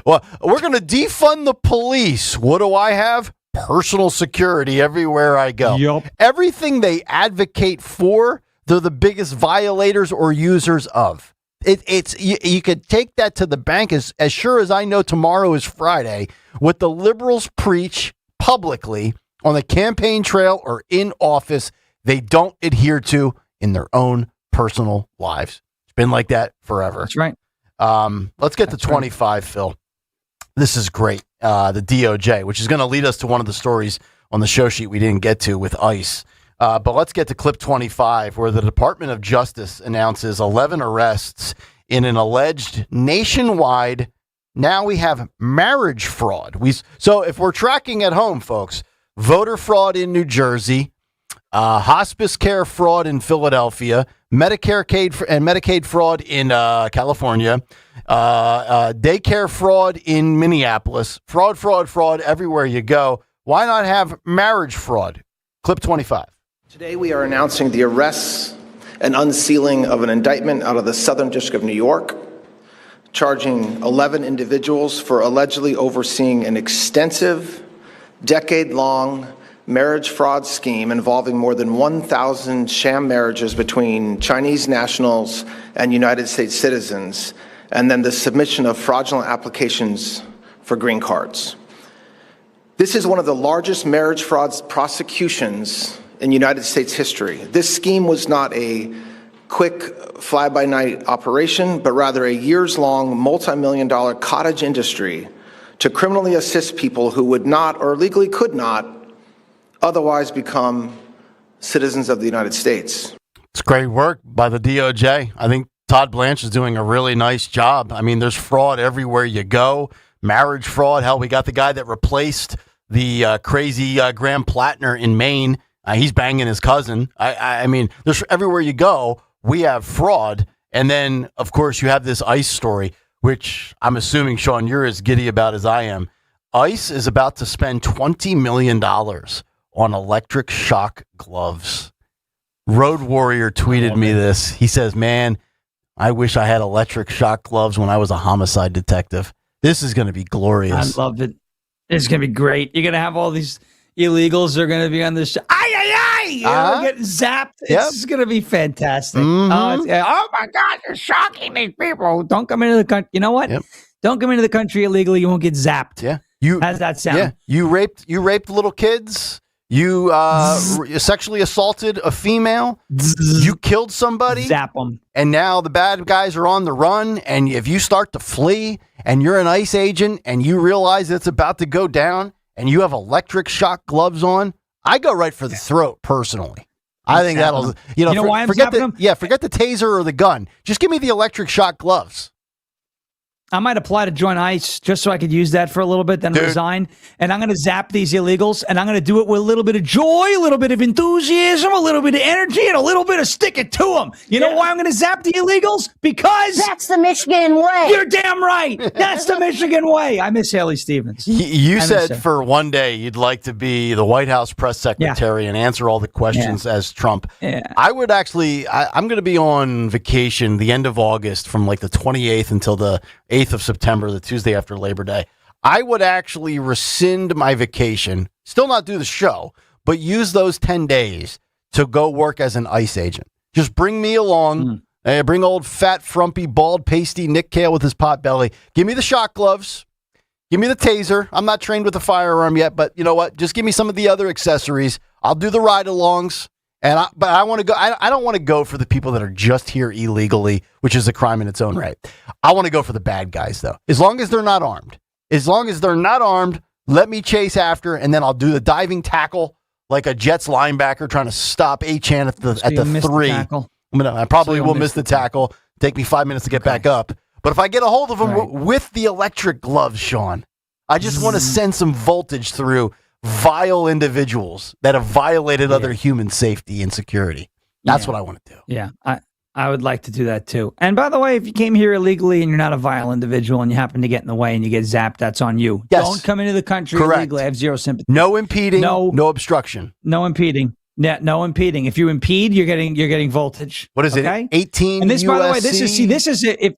Well, we're going to defund the police. What do I have? Personal security everywhere I go. Yep. Everything they advocate for, they're the biggest violators or users of. You could take that to the bank as sure as I know tomorrow is Friday. What the liberals preach publicly on the campaign trail or in office, they don't adhere to in their own personal lives. It's been like that forever. That's right. Let's get to 25, Phil. This is great. The DOJ, which is going to lead us to one of the stories on the show sheet we didn't get to with ICE. But let's get to clip 25, where the Department of Justice announces 11 arrests in an alleged nationwide, now we have marriage fraud. So if we're tracking at home, folks, voter fraud in New Jersey, hospice care fraud in Philadelphia, Medicaid fraud in California, daycare fraud in Minneapolis, fraud everywhere you go. Why not have marriage fraud? Clip 25. Today we are announcing the arrests and unsealing of an indictment out of the Southern District of New York, charging 11 individuals for allegedly overseeing an extensive, decade-long marriage fraud scheme involving more than 1,000 sham marriages between Chinese nationals and United States citizens, and then the submission of fraudulent applications for green cards. This is one of the largest marriage fraud prosecutions in United States history. This scheme was not a quick fly-by-night operation, but rather a years-long, multi-million-dollar cottage industry to criminally assist people who would not or legally could not otherwise become citizens of the United States. It's great work by the DOJ. I think Todd Blanche is doing a really nice job. I mean, there's fraud everywhere you go. Marriage fraud. Hell, we got the guy that replaced the crazy Graham Plattner in Maine. He's banging his cousin. I mean, there's everywhere you go, we have fraud. And then, of course, you have this ICE story, which I'm assuming, Sean, you're as giddy about as I am. ICE is about to spend $20 million on electric shock gloves. Road Warrior tweeted me this. He says, man, I wish I had electric shock gloves when I was a homicide detective. This is going to be glorious. I love it. It's going to be great. You're going to have all these illegals that are going to be on the show. Getting zapped. It's going to be fantastic. Mm-hmm. Oh my God, you're shocking these people. Don't come into the country. You know what? Yep. Don't come into the country illegally. You won't get zapped. Yeah. How's that sound? Yeah, you raped little kids. You sexually assaulted a female. You killed somebody. Zap them. And now the bad guys are on the run. And if you start to flee and you're an ICE agent and you realize it's about to go down and you have electric shock gloves on, I go right for the throat personally. I think that'll, why I'm forget zapping them? Yeah, forget the taser or the gun. Just give me the electric shock gloves. I might apply to join ICE just so I could use that for a little bit, then resign. And I'm going to zap these illegals, and I'm going to do it with a little bit of joy, a little bit of enthusiasm, a little bit of energy, and a little bit of stick it to them. You know why I'm going to zap the illegals? Because that's the Michigan way. You're damn right. That's the Michigan way. I miss Haley Stevens. You said for one day you'd like to be the White House press secretary and answer all the questions as Trump. Yeah. I would actually, I'm going to be on vacation the end of August from like the 28th until the 8th of September, the Tuesday after Labor Day. I would actually rescind my vacation, still not do the show, but use those 10 days to go work as an ICE agent. Just bring me along. Bring old fat, frumpy, bald, pasty Nick Kayal with his pot belly. Give me the shock gloves. Give me the taser. I'm not trained with a firearm yet, but you know what? Just give me some of the other accessories. I'll do the ride-alongs. But I want to go. I don't want to go for the people that are just here illegally, which is a crime in its own right. I want to go for the bad guys, though. As long as they're not armed. Let me chase after, and then I'll do the diving tackle like a Jets linebacker trying to stop Achane at the 3. I probably will miss the tackle. Take me 5 minutes to get back up. But if I get a hold of him with the electric gloves, Sean, I just want to send some voltage through vile individuals that have violated other human safety and security. That's what I want to do. Yeah, I would like to do that too. And by the way, if you came here illegally and you're not a vile individual and you happen to get in the way and you get zapped, that's on you. Yes. Don't come into the country illegally. I have zero sympathy. No impeding. No obstruction. No impeding. Yeah, no impeding. If you impede, you're getting voltage. What is it? 18. And this, USC? by the way, this is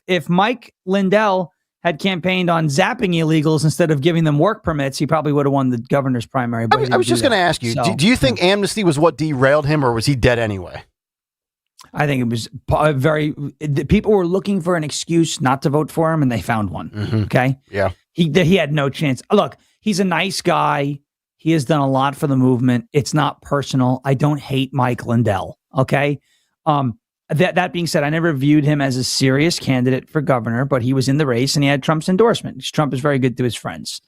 if Mike Lindell had campaigned on zapping illegals instead of giving them work permits, he probably would have won the governor's primary. But I was just going to ask you, do you think amnesty was what derailed him, or was he dead anyway? I think it was people were looking for an excuse not to vote for him, and they found one. Mm-hmm. Okay. Yeah. He had no chance. Look, he's a nice guy. He has done a lot for the movement. It's not personal. I don't hate Mike Lindell. Okay. That being said, I never viewed him as a serious candidate for governor, but he was in the race and he had Trump's endorsement. Trump is very good to his friends.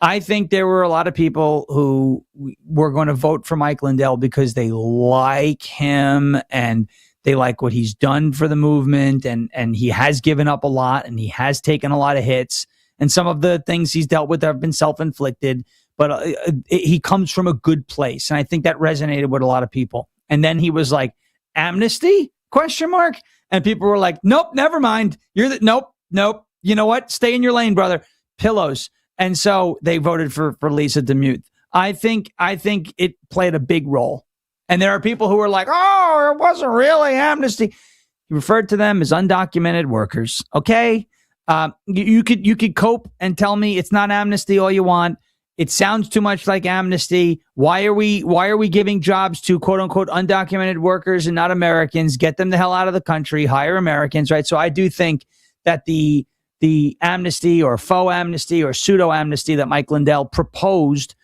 I think there were a lot of people who were going to vote for Mike Lindell because they like him and they like what he's done for the movement, and he has given up a lot and he has taken a lot of hits, and some of the things he's dealt with have been self-inflicted, but he comes from a good place. And I think that resonated with a lot of people. And then he was like, amnesty? ? And people were like, nope, never mind. Nope. You know what? Stay in your lane, brother. Pillows. And so they voted for Lisa DeMuth. I think it played a big role. And there are people who are like, oh, it wasn't really amnesty. He referred to them as undocumented workers. Okay. You could cope and tell me it's not amnesty all you want. It sounds too much like amnesty. Why are we giving jobs to quote unquote undocumented workers and not Americans? Get them the hell out of the country, hire Americans, right? So I do think that the amnesty or faux amnesty or pseudo amnesty that Mike Lindell proposed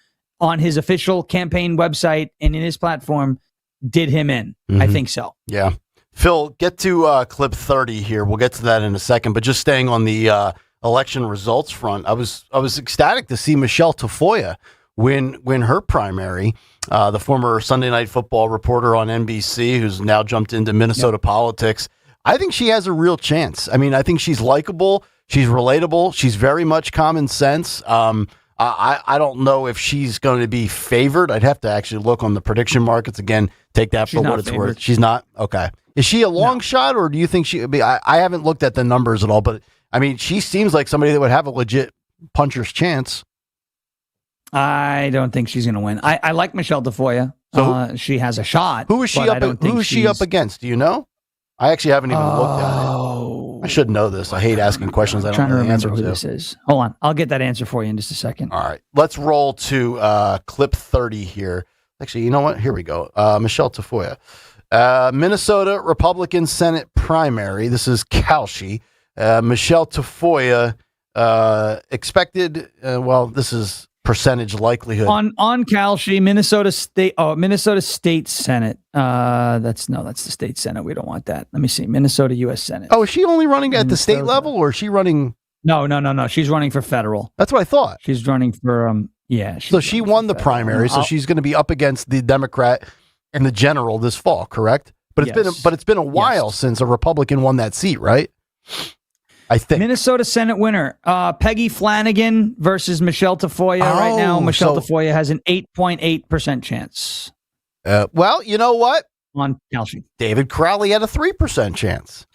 on his official campaign website and in his platform did him in. Mm-hmm. I think so. Yeah. Phil, get to clip 30 here. We'll get to that in a second, but just staying on the election results front, I was ecstatic to see Michelle Tafoya win her primary. The former Sunday Night Football reporter on NBC, who's now jumped into Minnesota politics. I think she has a real chance. I mean, I think she's likable, she's relatable, she's very much common sense. I don't know if she's going to be favored. I'd have to actually look on the prediction markets again. Take that for what it's worth. She's not? Okay. Is she a long shot, or do you think she would be? I haven't looked at the numbers at all, but I mean, she seems like somebody that would have a legit puncher's chance. I don't think she's going to win. I like Michelle Tafoya. So she has a shot. Who is she up? Who is she up against? Do you know? I actually haven't even looked at it. I should know this. I hate asking questions I don't know the answer to. Who this is. Hold on. I'll get that answer for you in just a second. All right. Let's roll to clip 30 here. Actually, you know what? Here we go. Michelle Tafoya. Minnesota Republican Senate primary. This is Kalshi. Michelle Tafoya expected. Well, this is percentage likelihood on Kalshi, Minnesota State Senate. That's the state Senate. We don't want that. Let me see. Minnesota U.S. Senate. Oh, is she only running at the state level, or is she running? No. She's running for federal. That's what I thought. She's running for yeah. So she won the primary, so she's going to be up against the Democrat in the general this fall, correct? But it's been a while since a Republican won that seat, right? I think Minnesota Senate winner Peggy Flanagan versus Michelle Tafoya. Right now, Michelle Tafoya has an 8.8% chance. Well, you know what? On Kalshi, David Crowley had a 3% chance.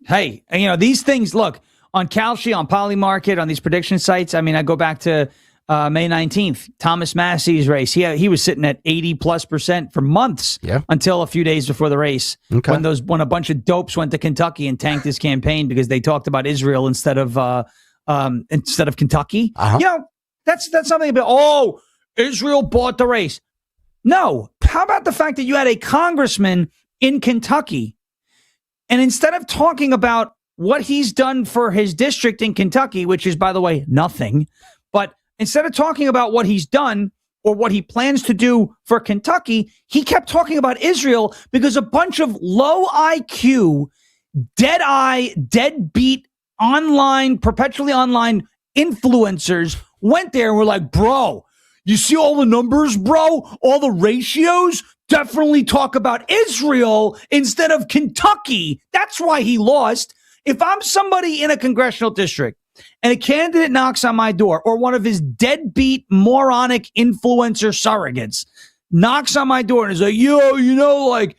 Hey, these things. Look on Kalshi, on Polymarket, on these prediction sites. I mean, I go back to May 19th, Thomas Massey's race. He was sitting at 80+% for months until a few days before the race. Okay. When a bunch of dopes went to Kentucky and tanked his campaign because they talked about Israel instead of Kentucky. That's something about, Israel bought the race. No. How about the fact that you had a congressman in Kentucky, and instead of talking about what he's done for his district in Kentucky, which is, by the way, nothing, but instead of talking about what he's done or what he plans to do for Kentucky, he kept talking about Israel because a bunch of low IQ, dead-eye, deadbeat, perpetually online influencers went there and were like, bro, you see all the numbers, bro? All the ratios? Definitely talk about Israel instead of Kentucky. That's why he lost. If I'm somebody in a congressional district and a candidate knocks on my door, or one of his deadbeat, moronic influencer surrogates knocks on my door and is like,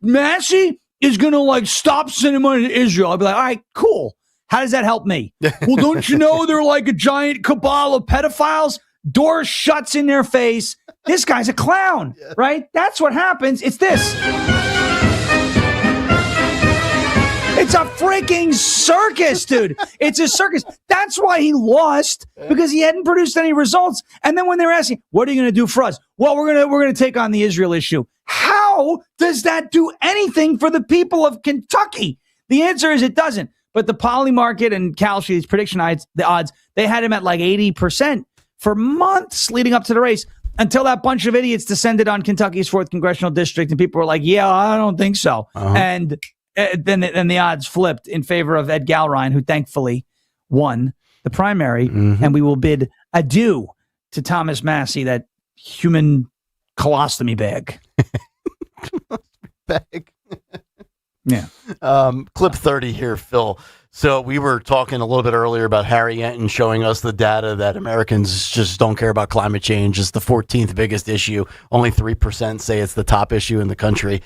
Massey is going to stop sending money to Israel. I'll be like, all right, cool. How does that help me? Well, don't you know they're like a giant cabal of pedophiles? Door shuts in their face. This guy's a clown, right? That's what happens. It's this. It's a freaking circus, dude. It's a circus. That's why he lost, because he hadn't produced any results. And then when they're asking, what are you going to do for us? Well, we're going to take on the Israel issue. How does that do anything for the people of Kentucky? The answer is it doesn't. But the Polymarket and Kalshi's prediction odds, they had him at like 80% for months leading up to the race, until that bunch of idiots descended on Kentucky's 4th congressional district, and people were like, yeah, I don't think so. And then the odds flipped in favor of Ed Galrine, who thankfully won the primary. And we will bid adieu to Thomas Massey, that human colostomy bag. Yeah. Clip 30 here, Phil. So we were talking a little bit earlier about Harry Enton showing us the data that Americans just don't care about climate change. It's the 14th biggest issue. Only 3% say it's the top issue in the country.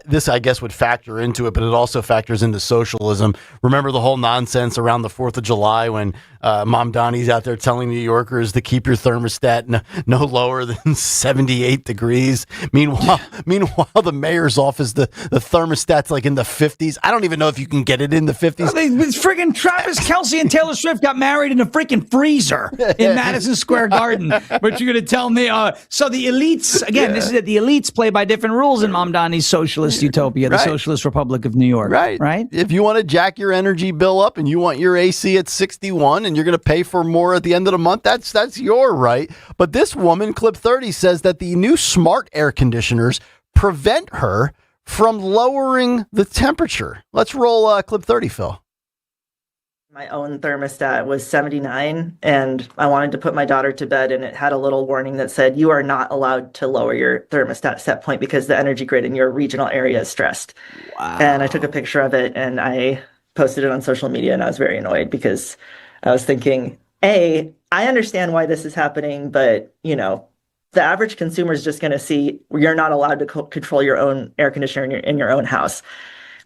This, I guess, would factor into it, but it also factors into socialism. Remember the whole nonsense around the 4th of July when Mom Donnie's out there telling New Yorkers to keep your thermostat no lower than 78 degrees. Meanwhile, the mayor's office, the thermostat's like in the 50s. I don't even know if you can get it in the 50s. It's friggin' Travis Kelce and Taylor Swift got married in a freaking freezer in Madison Square Garden. But you're going to tell me, so the elites, again, this is it. The elites play by different rules in Mom Donnie's socialist utopia, the Socialist Republic of New York. Right? If you want to jack your energy bill up and you want your AC at 61 and you're going to pay for more at the end of the month, that's your right. But this woman, Clip 30, says that the new smart air conditioners prevent her from lowering the temperature. Let's roll Clip 30, Phil. My own thermostat was 79, and I wanted to put my daughter to bed, and it had a little warning that said, you are not allowed to lower your thermostat set point because the energy grid in your regional area is stressed. Wow. And I took a picture of it, and I posted it on social media, and I was very annoyed because I was thinking, I understand why this is happening, but, the average consumer is just going to see you're not allowed to control your own air conditioner in your own house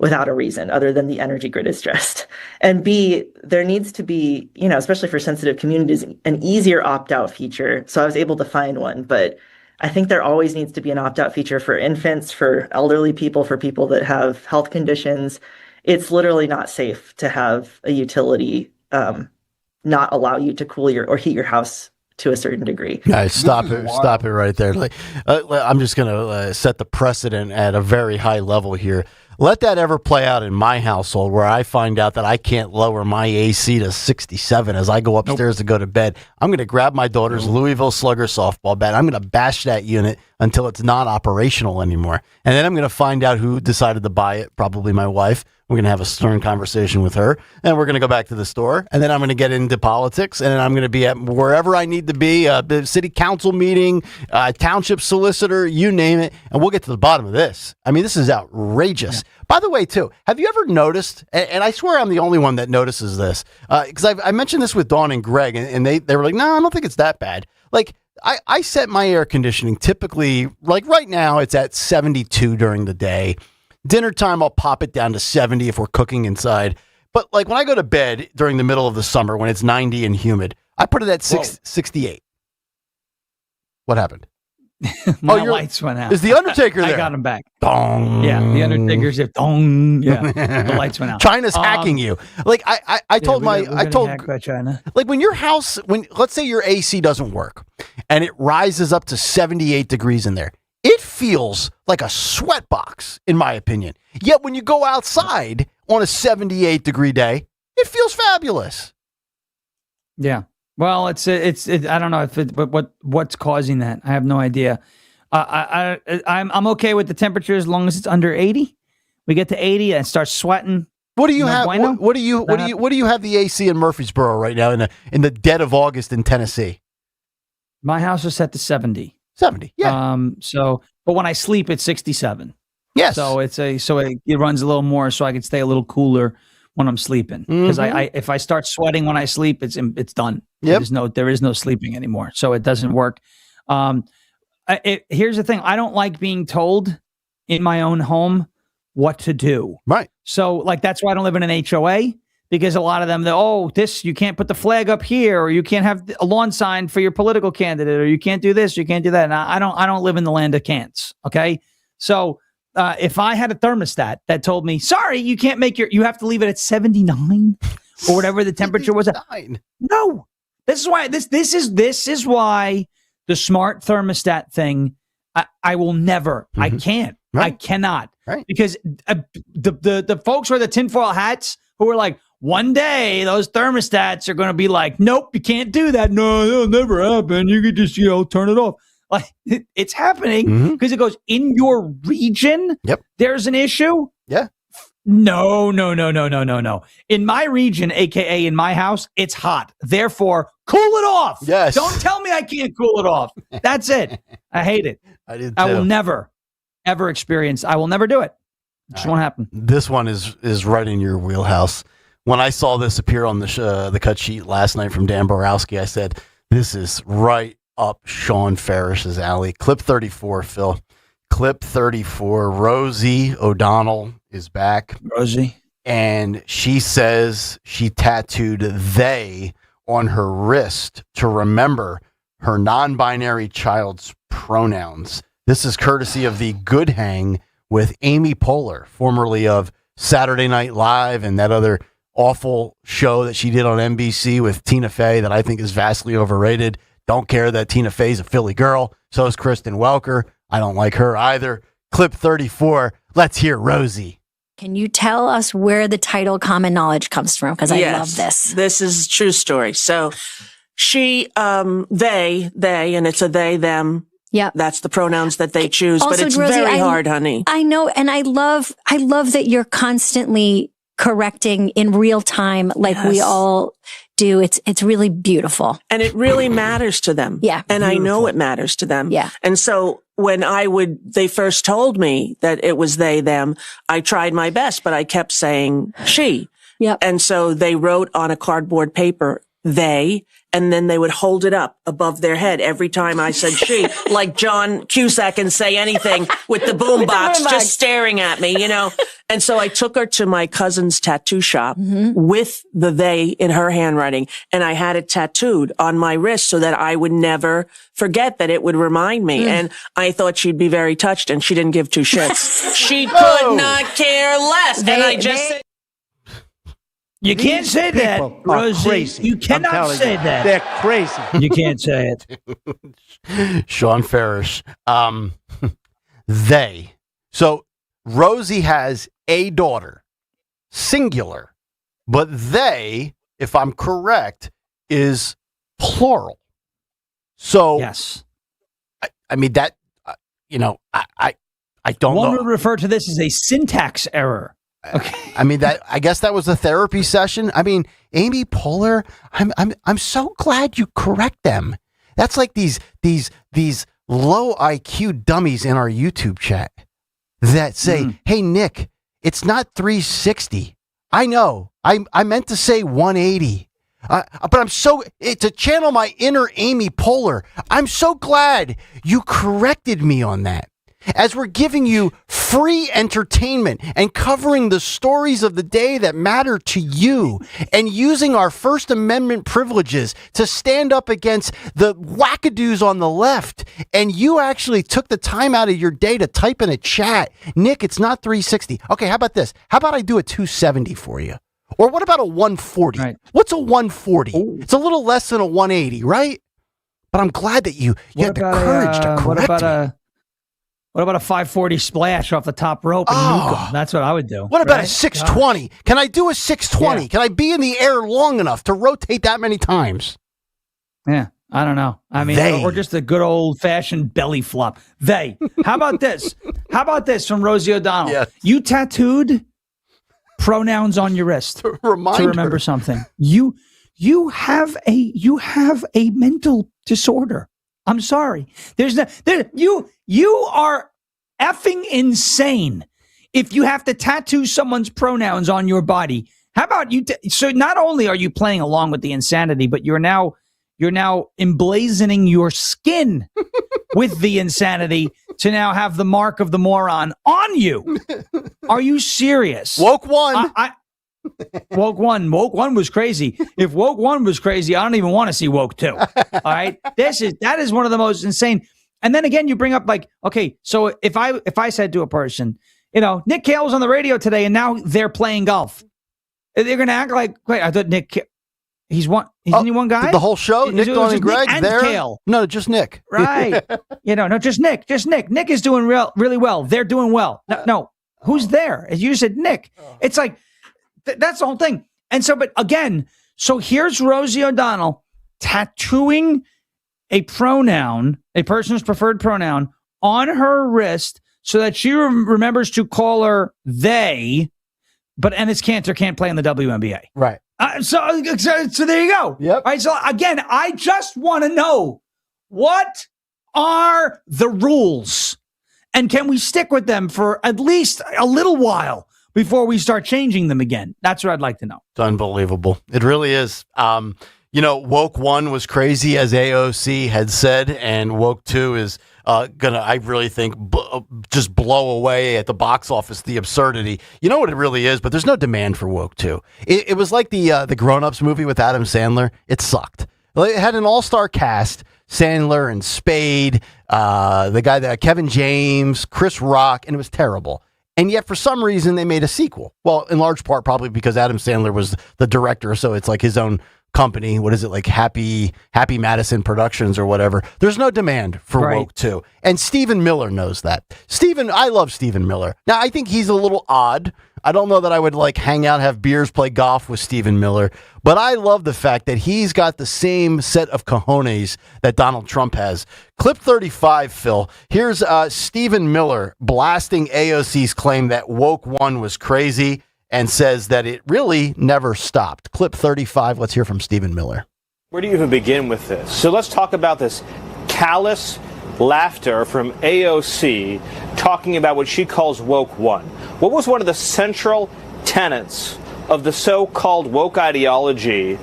without a reason other than the energy grid is stressed. And B, there needs to be, especially for sensitive communities, an easier opt-out feature. So I was able to find one, but I think there always needs to be an opt-out feature for infants, for elderly people, for people that have health conditions. It's literally not safe to have a utility not allow you to cool or heat your house to a certain degree. Guys, stop it right there. I'm just going to set the precedent at a very high level here. let that ever play out in my household where I find out that I can't lower my AC to 67 as I go upstairs to go to bed, I'm going to grab my daughter's Louisville Slugger softball bat. I'm going to bash that unit until it's not operational anymore. And then I'm going to find out who decided to buy it, probably my wife. We're going to have a stern conversation with her. And we're going to go back to the store. And then I'm going to get into politics. And then I'm going to be at wherever I need to be, the city council meeting, township solicitor, you name it. And we'll get to the bottom of this. I mean, this is outrageous. Yeah. By the way, too, have you ever noticed, and I swear I'm the only one that notices this, because I mentioned this with Dawn and Greg, and they were like, no, I don't think it's that bad. Like, I set my air conditioning typically, like right now, it's at 72 during the day. Dinner time, I'll pop it down to 70 if we're cooking inside. But like when I go to bed during the middle of the summer when it's 90 and humid, I put it at 68. What happened? My lights went out. Is the Undertaker there? I got him back. Dong. Yeah, the Undertaker's there. Dong. Yeah, the lights went out. China's hacking you. Like I told China. Like when your house, let's say your AC doesn't work and it rises up to 78 degrees in there. It feels like a sweat box, in my opinion. Yet when you go outside on a 78-degree day, it feels fabulous. Yeah. Well, it's I don't know what's causing that. I have no idea. I'm okay with the temperature as long as it's under 80. We get to 80 and start sweating. What do you have? What do you have the AC in Murfreesboro right now in the dead of August in Tennessee? My house is set to 70. 70, yeah. But when I sleep, it's 67. Yes. So it runs a little more, so I can stay a little cooler when I'm sleeping. Because if I start sweating when I sleep, it's done. Yep. There is no sleeping anymore, so it doesn't work. Here's the thing: I don't like being told in my own home what to do. Right. So like that's why I don't live in an HOA. Because a lot of them, you can't put the flag up here, or you can't have a lawn sign for your political candidate, or you can't do this, you can't do that. And I don't live in the land of can'ts. Okay, so if I had a thermostat that told me, sorry, you can't you have to leave it at 79 or whatever the temperature was. No, this is why this is why the smart thermostat thing. I will never. I can't. Right. I cannot. Right. Because the folks wear the tinfoil hats who are like, one day those thermostats are going to be like, nope, you can't do that. No, it'll never happen. You could just, turn it off. Like it's happening because it goes in your region. Yep. There's an issue. Yeah. No. In my region, AKA in my house, it's hot. Therefore, cool it off. Yes. Don't tell me I can't cool it off. That's it. I hate it. I did too. I will never, ever experience. I will never do it. It just won't happen. This one is right in your wheelhouse. When I saw this appear on the cut sheet last night from Dan Borowski, I said, this is right up Sean Ferris's alley. Clip 34, Phil. Clip 34. Rosie O'Donnell is back. Rosie. And she says she tattooed "they" on her wrist to remember her non-binary child's pronouns. This is courtesy of the Good Hang with Amy Poehler, formerly of Saturday Night Live and that other awful show that she did on NBC with Tina Fey that I think is vastly overrated. Don't care that Tina Fey's a Philly girl. So is Kristen Welker. I don't like her either. Clip 34. Let's hear Rosie. Can you tell us where the title Common Knowledge comes from? Because I love this. This is a true story. So she, they, and it's a they, them. Yeah. That's the pronouns that they choose, also, but it's Rosie, very hard, honey. I know. And I love that you're constantly correcting in real time like we all do. It's really beautiful. And it really matters to them. Yeah. And beautiful. I know it matters to them. Yeah. And so when they first told me that it was they, them, I tried my best, but I kept saying she. Yep. And so they wrote on a cardboard paper, they, and then they would hold it up above their head every time I said she, like John Cusack and Say Anything with the boombox just staring at me, And so I took her to my cousin's tattoo shop with the they in her handwriting, and I had it tattooed on my wrist so that I would never forget, that it would remind me. And I thought she'd be very touched, and she didn't give two shits. She could not care less. And I just said, you can't say that, Rosie. Crazy. You cannot say that. They're crazy. You can't say it. Sean Ferris. They. So Rosie has a daughter, singular, but they, if I'm correct, is plural. So yes, I mean that I don't know. One would refer to this as a syntax error. Okay. I mean I guess that was a therapy session. I mean, Amy Poehler, I'm so glad you correct them. That's like these low IQ dummies in our YouTube chat that say, "Hey Nick, it's not 360. I know. I meant to say 180." But I'm to channel my inner Amy Poehler, I'm so glad you corrected me on that. As we're giving you free entertainment and covering the stories of the day that matter to you and using our First Amendment privileges to stand up against the wackadoos on the left, and you actually took the time out of your day to type in a chat, Nick, it's not 360. Okay, how about this? How about I do a 270 for you? Or what about a 140? Right. What's a 140? Ooh. It's a little less than a 180, right? But I'm glad that you had the courage to correct me. What about a 540 splash off the top rope and nuke him? That's what I would do. What about a 620? Gosh. Can I do a 620? Yeah. Can I be in the air long enough to rotate that many times? Yeah, I don't know. I mean, or just a good old-fashioned belly flop. How about this? How about this from Rosie O'Donnell? Yes. You tattooed pronouns on your wrist to remember something. You have a mental disorder. I'm sorry. You are effing insane if you have to tattoo someone's pronouns on your body. How about you? So not only are you playing along with the insanity, but you're now emblazoning your skin with the insanity to now have the mark of the moron on you. Are you serious? Woke one. Woke one was crazy. If Woke 1 was crazy, I don't even want to see Woke 2. All right. That is one of the most insane. And then again, you bring up like, okay, so if I said to a person, Nick Kayal was on the radio today and now they're playing golf. They're going to act like, wait, I thought Nick, he's only one guy? The whole show? Nick, Dawn, and Greg? Nick and Kayal. No, just Nick. Right. No, just Nick. Just Nick. Nick is doing really well. They're doing well. No. Who's there? As you said, Nick. It's like, that's the whole thing. And so, but again, so here's Rosie O'Donnell tattooing a pronoun, a person's preferred pronoun, on her wrist so that she remembers to call her they, but Enes Kanter can't play in the WNBA. Right. So there you go. Yep. All right. So again, I just want to know, what are the rules? And can we stick with them for at least a little while before we start changing them again? That's what I'd like to know. It's unbelievable. It really is. Woke 1 was crazy, as AOC had said, and Woke 2 is gonna, I really think, just blow away at the box office the absurdity. You know what it really is, but there's no demand for Woke 2. It was like the Grown Ups movie with Adam Sandler. It sucked. It had an all-star cast: Sandler and Spade, the guy that Kevin James, Chris Rock, and it was terrible. And yet, for some reason, they made a sequel. Well, in large part, probably because Adam Sandler was the director, so it's like his own company. What is it, like Happy Madison Productions or whatever? There's no demand for Woke 2. And Stephen Miller knows that. I love Stephen Miller. Now, I think he's a little odd. I don't know that I would like hang out, have beers, play golf with Stephen Miller, but I love the fact that he's got the same set of cojones that Donald Trump has. Clip 35, Phil. Here's Stephen Miller blasting AOC's claim that Woke 1 was crazy and says that it really never stopped. Clip 35. Let's hear from Stephen Miller. Where do you even begin with this? So let's talk about this callous laughter from AOC talking about what she calls Woke 1. What was one of the central tenets of the so-called woke ideology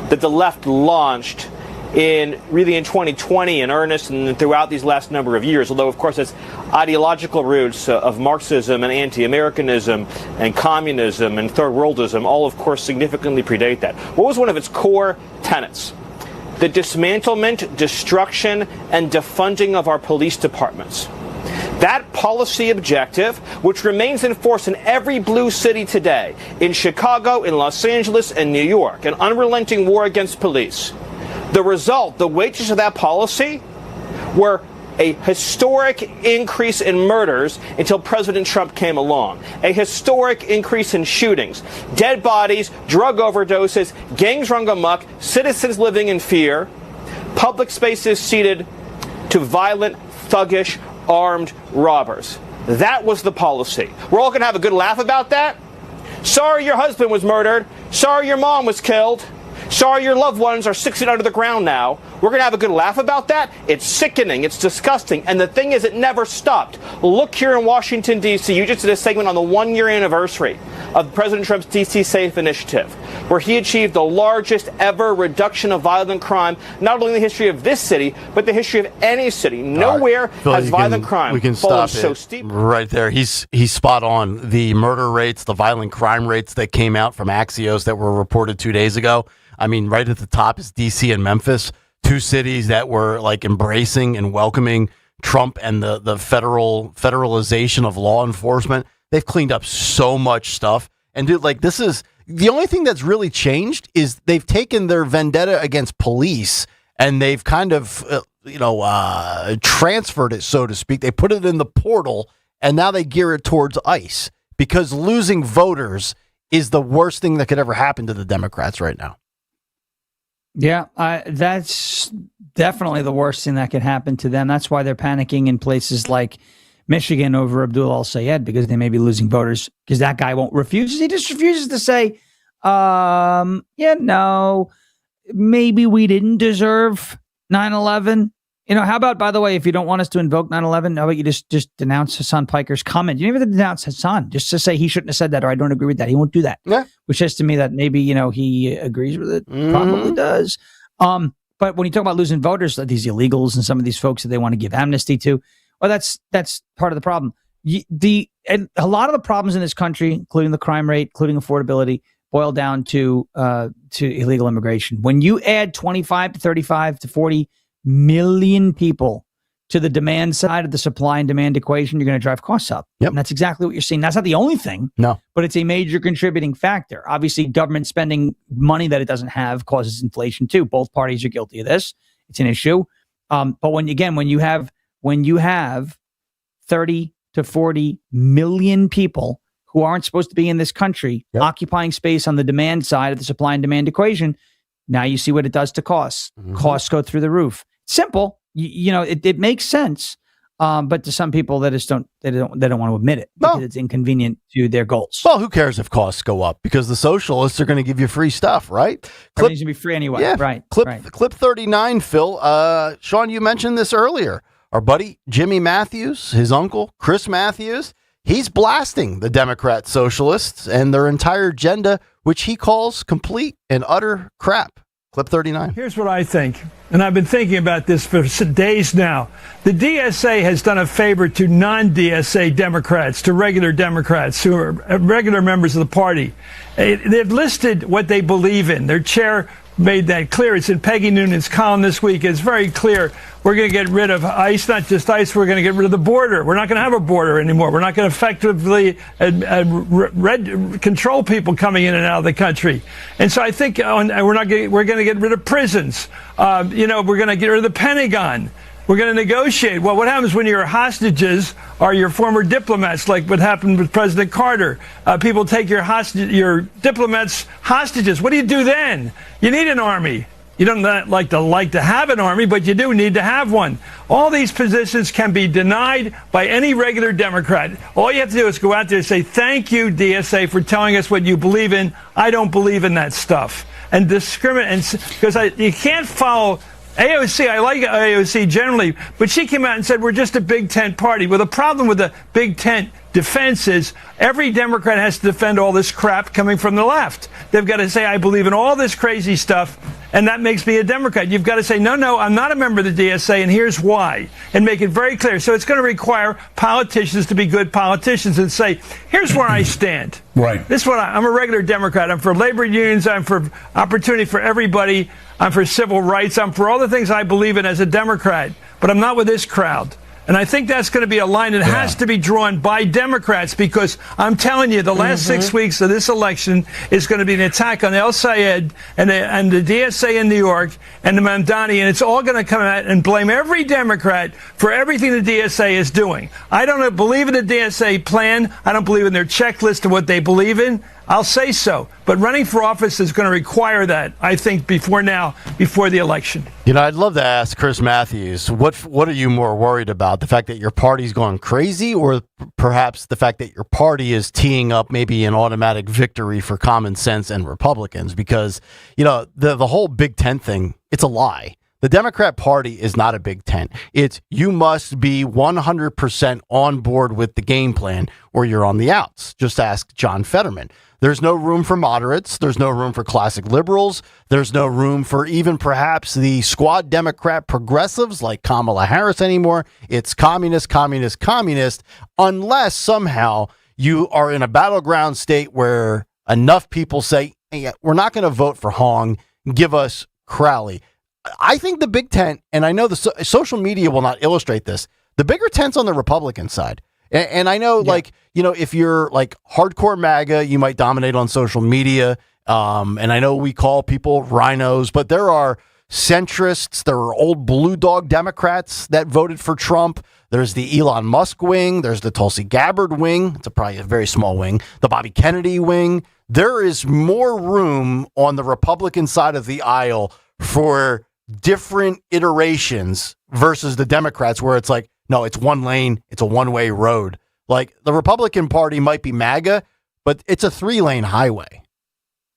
that the left launched in 2020 in earnest and throughout these last number of years, although of course its ideological roots of Marxism and anti-Americanism and communism and third worldism all of course significantly predate that. What was one of its core tenets? The dismantlement, destruction, and defunding of our police departments. That policy objective, which remains in force in every blue city today, in Chicago, in Los Angeles, and New York, an unrelenting war against police. The result, the wages of that policy, were a historic increase in murders until President Trump came along. A historic increase in shootings, dead bodies, drug overdoses, gangs run amok, citizens living in fear, public spaces ceded to violent, thuggish, armed robbers. That was the policy. We're all going to have a good laugh about that. Sorry your husband was murdered. Sorry your mom was killed. Sorry your loved ones are 6 feet under the ground now. We're going to have a good laugh about that? It's sickening. It's disgusting. And the thing is, it never stopped. Look here in Washington, D.C. You just did a segment on the 1-year anniversary of President Trump's D.C. Safe initiative, where he achieved the largest ever reduction of violent crime, not only in the history of this city, but the history of any city. Nowhere has violent crime fallen so steep. Right there. He's spot on. The murder rates, the violent crime rates that came out from Axios that were reported 2 days ago. I mean, right at the top is D.C. and Memphis, 2 cities that were like embracing and welcoming Trump and the federalization of law enforcement. They've cleaned up so much stuff. And dude, like, this is the only thing that's really changed is they've taken their vendetta against police and they've kind of, transferred it, so to speak. They put it in the portal and now they gear it towards ICE because losing voters is the worst thing that could ever happen to the Democrats right now. Yeah, that's definitely the worst thing that could happen to them. That's why they're panicking in places like Michigan over Abdul al-Sayed, because they may be losing voters because that guy won't refuse. He just refuses to say, maybe we didn't deserve 9/11. How about, by the way, if you don't want us to invoke 9/11, how about you just denounce Hassan Piker's comment? You don't even have to denounce Hassan, just to say he shouldn't have said that or I don't agree with that. He won't do that. Yeah. Which says to me that maybe, he agrees with it. Probably does. But when you talk about losing voters, like these illegals and some of these folks that they want to give amnesty to, well, that's part of the problem. A lot of the problems in this country, including the crime rate, including affordability, boil down to illegal immigration. When you add 25 to 35 to 40 million people to the demand side of the supply and demand equation, you're going to drive costs up. Yep. And that's exactly what you're seeing. That's not the only thing. No. But it's a major contributing factor. Obviously, government spending money that it doesn't have causes inflation too. Both parties are guilty of this. It's an issue. But when you have 30 to 40 million people who aren't supposed to be in this country occupying space on the demand side of the supply and demand equation, now you see what it does to costs. Mm-hmm. Costs go through the roof. Simple. It makes sense. But to some people they don't want to admit it because it's inconvenient to their goals. Well, who cares if costs go up? Because the socialists are going to give you free stuff, right? Everything's going to be free anyway. Yeah, right. Clip 39, Phil. Sean, you mentioned this earlier. Our buddy Jimmy Matthews, his uncle Chris Matthews, he's blasting the Democrat socialists and their entire agenda, which he calls complete and utter crap. Clip 39. Here's what I think, and I've been thinking about this for days now. The DSA has done a favor to non-DSA Democrats, to regular Democrats who are regular members of the party. They've listed what they believe in. Their chair made that clear. It's in Peggy Noonan's column this week. It's very clear. We're going to get rid of ICE, not just ICE. We're going to get rid of the border. We're not going to have a border anymore. We're not going to effectively control people coming in and out of the country. And so I think we're going to get rid of prisons. We're going to get rid of the Pentagon. We're going to negotiate. Well, what happens when your hostages are your former diplomats, like what happened with President Carter? People take your diplomats hostages. What do you do then? You need an army. You don't like to have an army, but you do need to have one. All these positions can be denied by any regular Democrat. All you have to do is go out there and say, thank you, DSA, for telling us what you believe in. I don't believe in that stuff. And discriminate, because you can't follow AOC. I like AOC generally, but she came out and said we're just a big tent party. Well, the problem with the big tent defense is every Democrat has to defend all this crap coming from the left. They've got to say, I believe in all this crazy stuff, and that makes me a Democrat. You've got to say, no, I'm not a member of the DSA, and here's why, and make it very clear. So it's going to require politicians to be good politicians and say, here's where I stand. Right. This is what I'm a regular Democrat. I'm for labor unions. I'm for opportunity for everybody. I'm for civil rights. I'm for all the things I believe in as a Democrat, but I'm not with this crowd. And I think that's going to be a line that has to be drawn by Democrats, because I'm telling you, the last 6 weeks of this election is going to be an attack on El Sayed and the DSA in New York and the Mamdani, and it's all going to come out and blame every Democrat for everything the DSA is doing. I don't believe in the DSA plan. I don't believe in their checklist of what they believe in. I'll say so. But running for office is going to require that, I think, before the election. You know, I'd love to ask Chris Matthews, what are you more worried about? The fact that your party's gone crazy, or perhaps the fact that your party is teeing up maybe an automatic victory for common sense and Republicans? Because, you know, the whole Big Tent thing, it's a lie. The Democrat Party is not a big tent. It's you must be 100% on board with the game plan or you're on the outs. Just ask John Fetterman. There's no room for moderates. There's no room for classic liberals. There's no room for even perhaps the squad Democrat progressives like Kamala Harris anymore. It's communist, communist, communist, unless somehow you are in a battleground state where enough people say, hey, we're not going to vote for Hong. Give us Crowley. I think the big tent, and I know the social media will not illustrate this, the bigger tent's on the Republican side. And I know, like, you know, if you're like hardcore MAGA, you might dominate on social media. And I know we call people rhinos, but there are centrists, there are old blue dog Democrats that voted for Trump. There's the Elon Musk wing. There's the Tulsi Gabbard wing. It's probably a very small wing. The Bobby Kennedy wing. There is more room on the Republican side of the aisle for different iterations versus the Democrats, where it's like, no, it's one lane, it's a one-way road. Like, the Republican Party might be MAGA, but it's a 3-lane highway,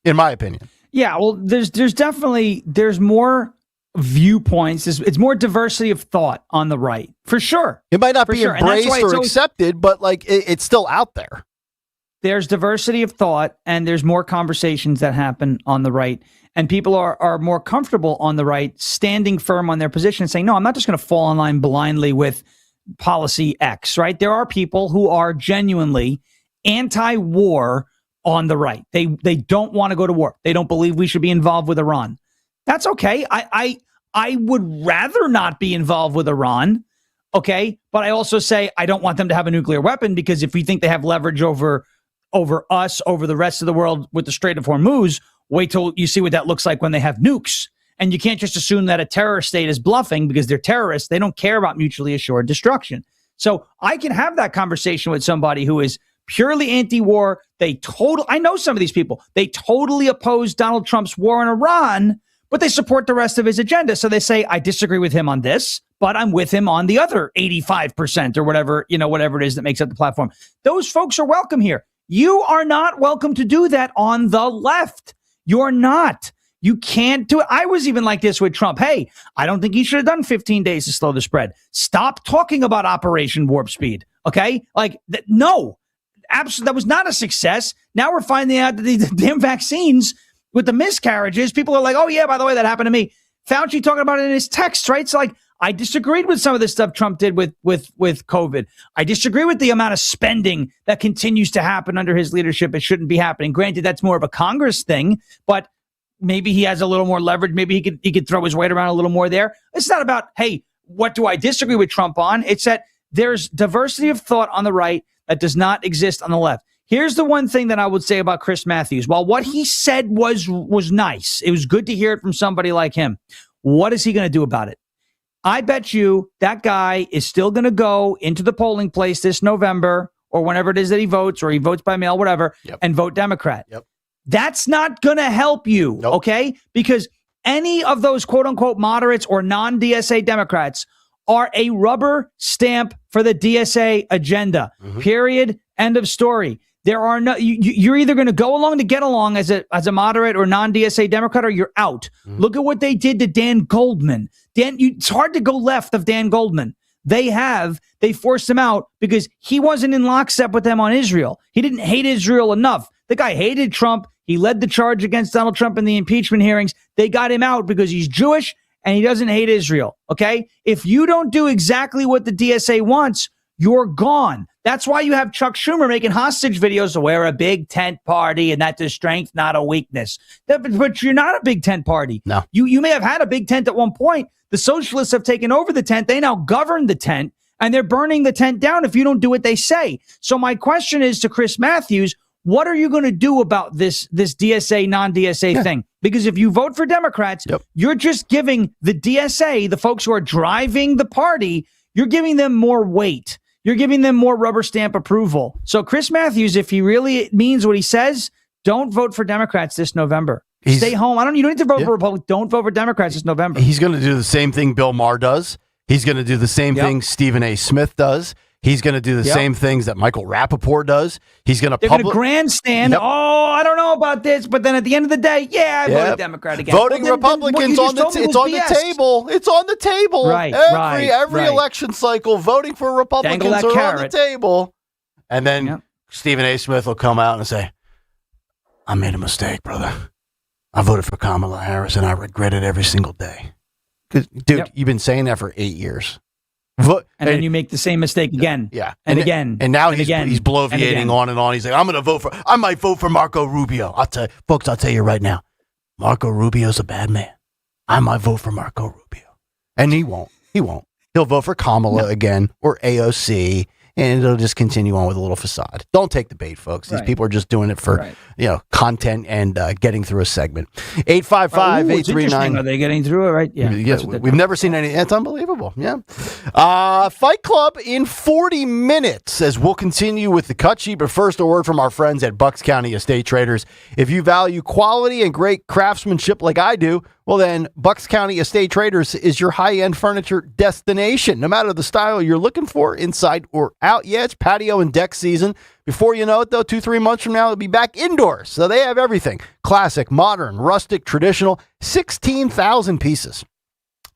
in my opinion. Yeah, well, there's definitely more viewpoints. It's more diversity of thought on the right, for sure. It might not be embraced or accepted, but like it's still out there. There's diversity of thought, and there's more conversations that happen on the right. And people are more comfortable on the right, standing firm on their position, saying, no, I'm not just going to fall in line blindly with policy X, right? There are people who are genuinely anti-war on the right. They don't want to go to war. They don't believe we should be involved with Iran. That's okay. I would rather not be involved with Iran, okay? But I also say I don't want them to have a nuclear weapon, because if we think they have leverage over us, over the rest of the world with the Strait of Hormuz, wait till you see what that looks like when they have nukes. And you can't just assume that a terror state is bluffing, because they're terrorists. They don't care about mutually assured destruction. So I can have that conversation with somebody who is purely anti-war. I know some of these people. They totally oppose Donald Trump's war in Iran, but they support the rest of his agenda. So they say, I disagree with him on this, but I'm with him on the other 85% or whatever it is that makes up the platform. Those folks are welcome here. You are not welcome to do that on the left. You're not. You can't do it. I was even like this with Trump. Hey, I don't think he should have done 15 days to slow the spread. Stop talking about Operation Warp Speed. Okay? No. Absolutely. That was not a success. Now we're finding out that the damn vaccines with the miscarriages, people are like, oh, yeah, by the way, that happened to me. Fauci talking about it in his text, right? It's like, I disagreed with some of the stuff Trump did with COVID. I disagree with the amount of spending that continues to happen under his leadership. It shouldn't be happening. Granted, that's more of a Congress thing, but maybe he has a little more leverage. Maybe he could throw his weight around a little more there. It's not about, hey, what do I disagree with Trump on? It's that there's diversity of thought on the right that does not exist on the left. Here's the one thing that I would say about Chris Matthews. While what he said was nice, it was good to hear it from somebody like him. What is he going to do about it? I bet you that guy is still going to go into the polling place this November, or whenever it is that he votes, or he votes by mail, whatever, and vote Democrat. That's not going to help you, okay? Because any of those quote-unquote moderates or non-DSA Democrats are a rubber stamp for the DSA agenda, period, end of story. There are no. You're either going to go along to get along as a moderate or non-DSA Democrat, or you're out. Look at what they did to Dan Goldman. It's hard to go left of Dan Goldman. They forced him out because he wasn't in lockstep with them on Israel. He didn't hate Israel enough. The guy hated Trump. He led the charge against Donald Trump in the impeachment hearings. They got him out because he's Jewish and he doesn't hate Israel. Okay, if you don't do exactly what the DSA wants, you're gone. That's why you have Chuck Schumer making hostage videos to wear a big tent party, and that's a strength, not a weakness. But you're not a big tent party. No. You may have had a big tent at one point. The socialists have taken over the tent. They now govern the tent. And they're burning the tent down if you don't do what they say. So my question is to Chris Matthews, what are you going to do about this DSA, non-DSA thing? Because if you vote for Democrats, you're just giving the DSA, the folks who are driving the party, you're giving them more weight. You're giving them more rubber stamp approval. So Chris Matthews, if he really means what he says, don't vote for Democrats this November. Stay home. You don't need to vote for Republicans. Don't vote for Democrats this November. He's going to do the same thing Bill Maher does. He's going to do the same thing Stephen A. Smith does. He's going to do the same things that Michael Rappaport does. He's going to They're going to grandstand. Oh, I don't know about this, but then at the end of the day, I voted Democrat again. Voting Republicans it's on the table. It's on the table. Right, every election cycle, voting for Republicans are on the table. And then Stephen A. Smith will come out and say, I made a mistake, brother. I voted for Kamala Harris, and I regret it every single day. Dude, you've been saying that for 8 years. And then you make the same mistake again. Yeah. And again. And now he's bloviating on and on. He's like, I might vote for Marco Rubio. I'll tell you right now, Marco Rubio's a bad man. I might vote for Marco Rubio. And he won't. He'll vote for Kamala again or AOC. And it'll just continue on with a little facade. Don't take the bait, folks. These people are just doing it for content and getting through a segment. 855-839. Are they getting through it? Right? Yeah. Yes, we've never seen any. It's unbelievable. Yeah. Fight Club in 40 minutes as we'll continue with the cut sheet. But first, a word from our friends at Bucks County Estate Traders. If you value quality and great craftsmanship like I do, well, then Bucks County Estate Traders is your high-end furniture destination. No matter the style you're looking for, inside or out. Yeah, it's patio and deck season. Before you know it, though, 2-3 months from now, it'll be back indoors. So they have everything. Classic, modern, rustic, traditional. 16,000 pieces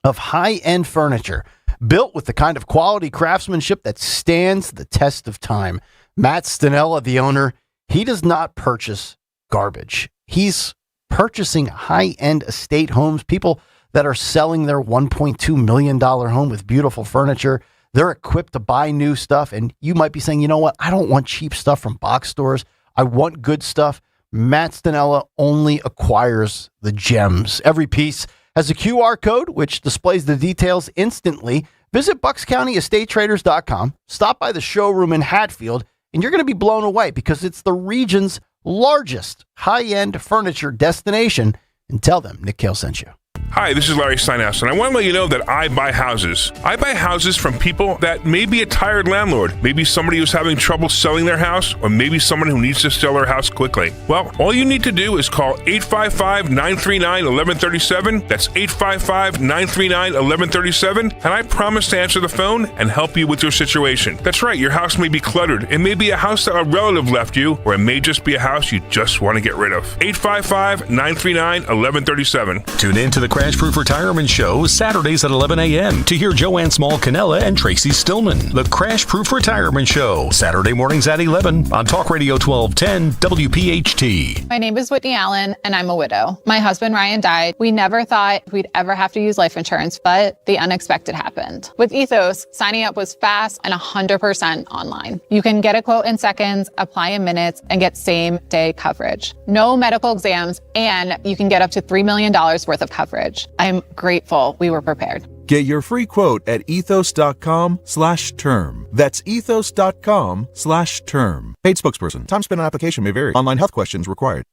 of high-end furniture built with the kind of quality craftsmanship that stands the test of time. Matt Stanella, the owner, he does not purchase garbage. He's purchasing high-end estate homes, people that are selling their $1.2 million home with beautiful furniture. They're equipped to buy new stuff. And you might be saying, you know what? I don't want cheap stuff from box stores. I want good stuff. Matt Stanella only acquires the gems. Every piece has a QR code, which displays the details instantly. Visit BucksCountyEstateTraders.com. Stop by the showroom in Hatfield, and you're going to be blown away because it's the region's largest high-end furniture destination. And tell them Nick Kayal sent you. Hi, this is Larry Steinhaus, and I want to let you know that I buy houses. I buy houses from people that may be a tired landlord, maybe somebody who's having trouble selling their house, or maybe someone who needs to sell their house quickly. Well, all you need to do is call 855-939-1137. That's 855-939-1137, and I promise to answer the phone and help you with your situation. That's right, your house may be cluttered. It may be a house that a relative left you, or it may just be a house you just want to get rid of. 855-939-1137. Tune in to the Crash Proof Retirement Show Saturdays at 11 a.m. to hear Joanne Small-Canella and Tracy Stillman. The Crash Proof Retirement Show, Saturday mornings at 11 on Talk Radio 1210 WPHT. My name is Whitney Allen, and I'm a widow. My husband, Ryan, died. We never thought we'd ever have to use life insurance, but the unexpected happened. With Ethos, signing up was fast and 100% online. You can get a quote in seconds, apply in minutes, and get same-day coverage. No medical exams, and you can get up to $3 million worth of coverage. I'm grateful we were prepared. Get your free quote at ethos.com/term. That's ethos.com/term. Paid spokesperson. Time spent on application may vary. Online health questions required.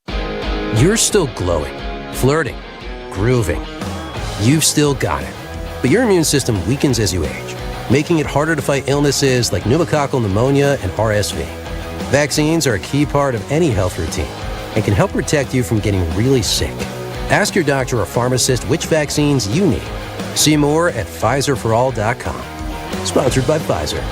You're still glowing, flirting, grooving. You've still got it. But your immune system weakens as you age, making it harder to fight illnesses like pneumococcal pneumonia and RSV. Vaccines are a key part of any health routine and can help protect you from getting really sick. Ask your doctor or pharmacist which vaccines you need. See more at PfizerForAll.com. Sponsored by Pfizer.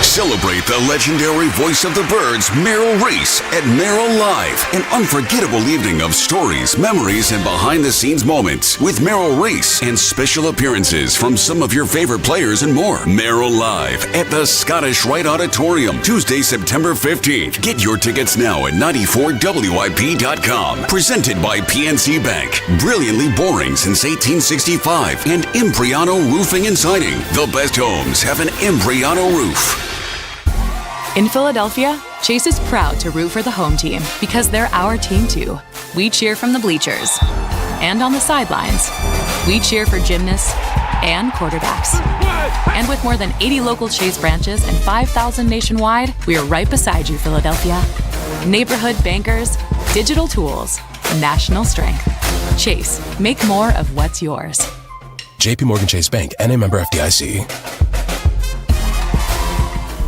Celebrate the legendary voice of the birds, Merrill Reese, at Merrill Live. An unforgettable evening of stories, memories, and behind-the-scenes moments with Merrill Reese and special appearances from some of your favorite players and more. Merrill Live at the Scottish Rite Auditorium, Tuesday, September 15th. Get your tickets now at 94WIP.com. Presented by PNC Bank. Brilliantly boring since 1865. And Impriano Roofing and Siding. The best homes have an Impriano roof. In Philadelphia, Chase is proud to root for the home team because they're our team too. We cheer from the bleachers and on the sidelines. We cheer for gymnasts and quarterbacks. And with more than 80 local Chase branches and 5,000 nationwide, we are right beside you, Philadelphia. Neighborhood bankers, digital tools, national strength. Chase, make more of what's yours. JP Morgan Chase Bank, N.A. member FDIC.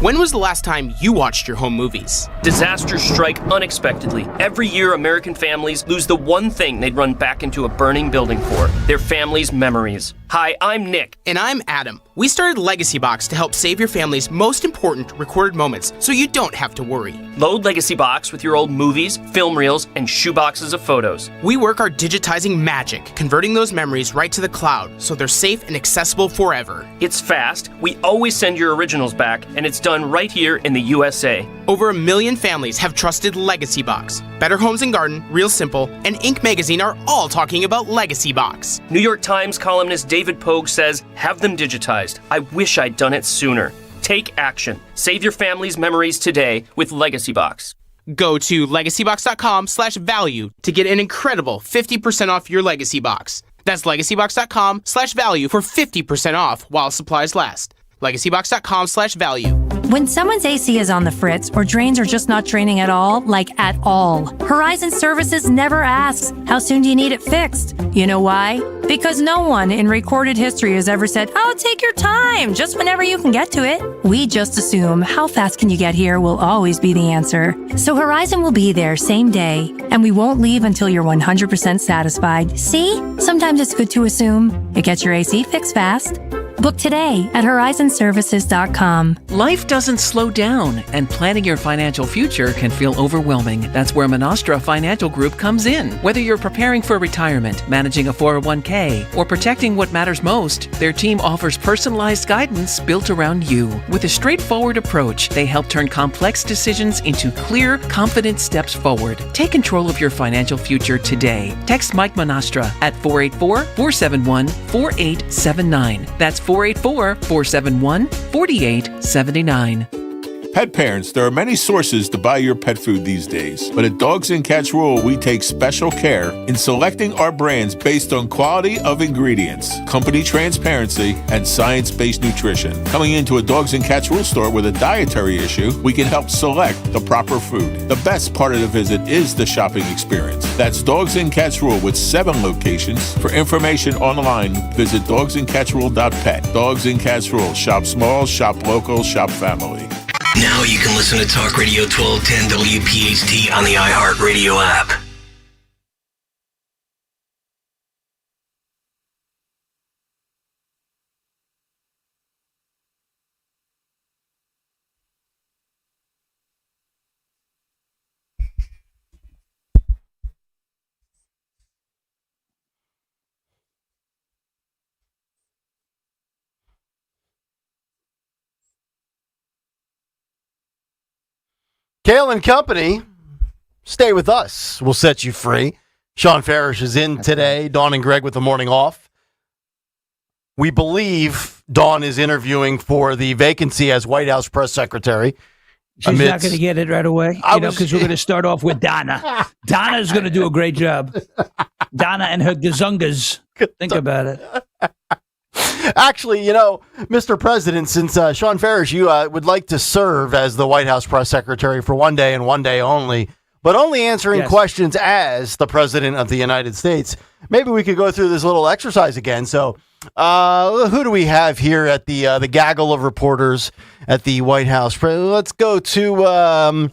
When was the last time you watched your home movies? Disasters strike unexpectedly. Every year, American families lose the one thing they'd run back into a burning building for, their family's memories. Hi, I'm Nick. And I'm Adam. We started Legacy Box to help save your family's most important recorded moments so you don't have to worry. Load Legacy Box with your old movies, film reels, and shoeboxes of photos. We work our digitizing magic, converting those memories right to the cloud so they're safe and accessible forever. It's fast, we always send your originals back, and it's done right here in the USA. Over 1 million families have trusted Legacy Box. Better Homes and Garden, Real Simple, and Inc. magazine are all talking about Legacy Box. New York Times columnist David Pogue says, have them digitized. I wish I'd done it sooner. Take action. Save your family's memories today with Legacy Box. Go to legacybox.com/value to get an incredible 50% off your Legacy Box. That's legacybox.com/value for 50% off while supplies last. legacybox.com/value. When someone's AC is on the fritz or drains are just not draining at all, like at all, Horizon Services never asks, how soon do you need it fixed? You know why? Because no one in recorded history has ever said, oh, take your time, just whenever you can get to it. We just assume how fast can you get here will always be the answer. So Horizon will be there same day, and we won't leave until you're 100% satisfied. See? Sometimes it's good to assume. It gets your AC fixed fast. Book today at horizonservices.com. Life doesn't slow down, and planning your financial future can feel overwhelming. That's where Monastra Financial Group comes in. Whether you're preparing for retirement, managing a 401k, or protecting what matters most, their team offers personalized guidance built around you. With a straightforward approach, they help turn complex decisions into clear, confident steps forward. Take control of your financial future today. Text Mike Monastra at 484-471-4879. That's 484-471-4879. Pet parents, there are many sources to buy your pet food these days, but at Dogs and Cats Rule, we take special care in selecting our brands based on quality of ingredients, company transparency, and science-based nutrition. Coming into a Dogs and Cats Rule store with a dietary issue, we can help select the proper food. The best part of the visit is the shopping experience. That's Dogs and Cats Rule with 7 locations. For information online, visit dogsandcatsrule.pet. Dogs and Cats Rule. Shop small, shop local, shop family. Now you can listen to Talk Radio 1210 WPHT on the iHeartRadio app. Kayal and Company, stay with us. We'll set you free. Sean Farish is in today. Dawn and Greg with the morning off. We believe Dawn is interviewing for the vacancy as White House press secretary. She's not going to get it right away, because we're going to start off with Donna. Donna's going to do a great job. Donna and her gazungas. Think about it. Actually, Mr. President, since Sean Farish, you would like to serve as the White House press secretary for one day and one day only, but only answering questions as the President of the United States. Maybe we could go through this little exercise again. So who do we have here at the gaggle of reporters at the White House? Let's go to...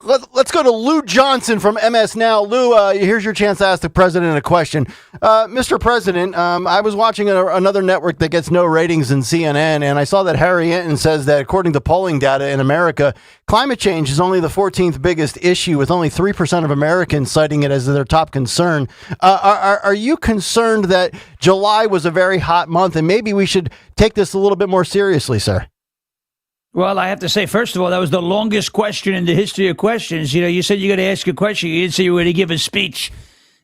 Let's go to Lou Johnson from MS Now. Lou, here's your chance to ask the president a question. Mr. President, I was watching another network that gets no ratings than CNN, and I saw that Harry Enton says that according to polling data in America, climate change is only the 14th biggest issue, with only 3% of Americans citing it as their top concern. Are you concerned that July was a very hot month, and maybe we should take this a little bit more seriously, sir? Well, I have to say, first of all, that was the longest question in the history of questions. You said you're going to ask a question. You didn't say you were going to give a speech.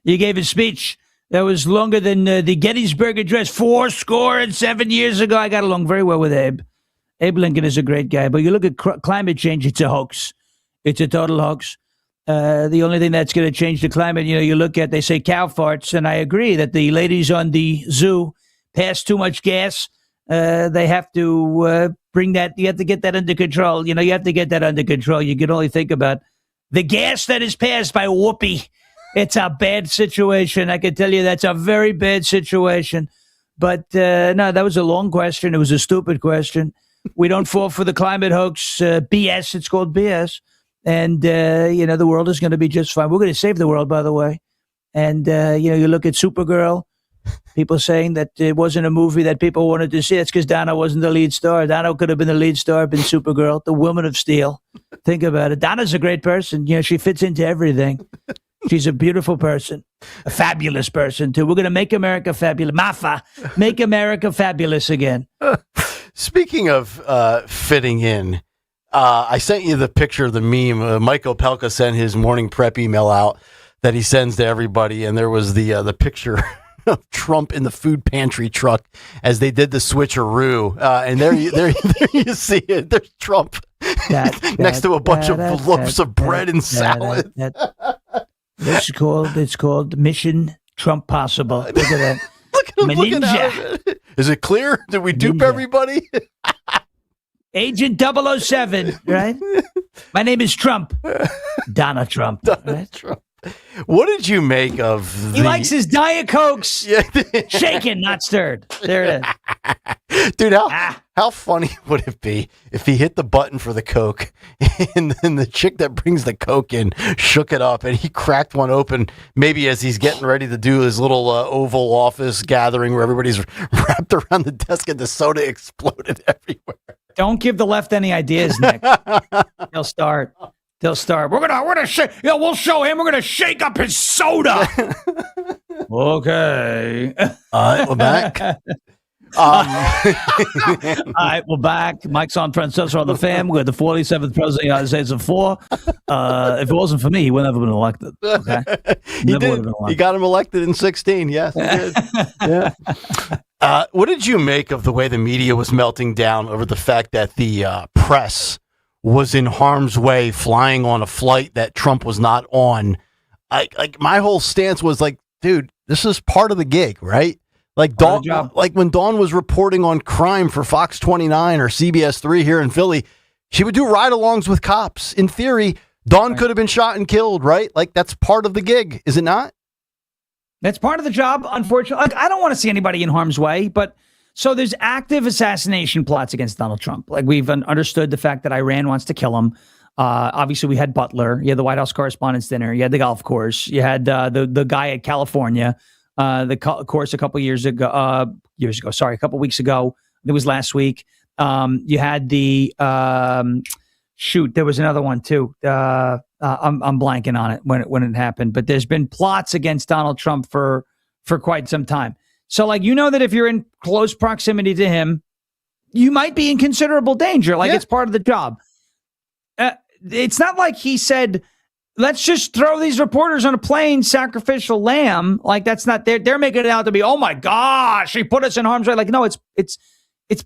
You gave a speech that was longer than the Gettysburg Address 7 years ago. I got along very well with Abe. Abe Lincoln is a great guy. But you look at climate change, it's a hoax. It's a total hoax. The only thing that's going to change the climate, you look at, they say cow farts, and I agree that the ladies on the zoo pass too much gas. They have to bring that. You have to get that under control. You have to get that under control. You can only think about the gas that is passed by Whoopi. It's a bad situation. I can tell you that's a very bad situation. But no, that was a long question. It was a stupid question. We don't fall for the climate hoax BS. It's called BS. And, the world is going to be just fine. We're going to save the world, by the way. And, you look at Supergirl, people saying that it wasn't a movie that people wanted to see. It's because Donna wasn't the lead star. Donna could have been the lead star, been Supergirl, the woman of steel. Think about it. Donna's a great person. She fits into everything. She's a beautiful person, a fabulous person, too. We're going to make America fabulous. Mafa, make America fabulous again. Speaking of fitting in, I sent you the picture of the meme. Mike Opelka sent his morning prep email out that he sends to everybody, and there was the picture of Trump in the food pantry truck as they did the switcheroo. And there you see it. There's Trump next to a bunch of loaves of bread and salad. It's called Mission Trump Possible. Look at that. Look at him looking at it. Is it clear? Did we dupe everybody? Agent 007, right? My name is Trump. Donald Trump. Donald Trump. What did you make of He likes his Diet Cokes shaken, not stirred. There it is. Dude, how funny would it be if he hit the button for the Coke and then the chick that brings the Coke in shook it up and he cracked one open, maybe as he's getting ready to do his little Oval Office gathering where everybody's wrapped around the desk and the soda exploded everywhere. Don't give the left any ideas, Nick. They'll start. We're gonna shake. Yeah, we'll show him. We're gonna shake up his soda. Okay. All right, we're back. All right, we're back. Mike's on Francesco on the Fam. We're the 47th president of the United States of 4. If it wasn't for me, he would never have been elected. Okay, He got him elected in 2016. Yes, he did. Yeah. What did you make of the way the media was melting down over the fact that the press was in harm's way flying on a flight that Trump was not on? My whole stance was like, dude, this is part of the gig, right? Like when Dawn was reporting on crime for Fox 29 or CBS 3 here in Philly, she would do ride-alongs with cops. In theory, Dawn could have been shot and killed, right? Like, that's part of the gig, is it not? That's part of the job, unfortunately. I don't want to see anybody in harm's way, but so there's active assassination plots against Donald Trump. Like, we've understood the fact that Iran wants to kill him. Obviously, we had Butler. You had the White House Correspondents' Dinner. You had the golf course. You had the guy at California. The course a couple weeks ago. It was last week. You had the there was another one too. I'm blanking on it when it happened. But there's been plots against Donald Trump for quite some time. So that if you're in close proximity to him, you might be in considerable danger. It's part of the job. It's not like he said, let's just throw these reporters on a plane, sacrificial lamb. That's not there. They're making it out to be, oh my gosh, he put us in harm's way. No, it's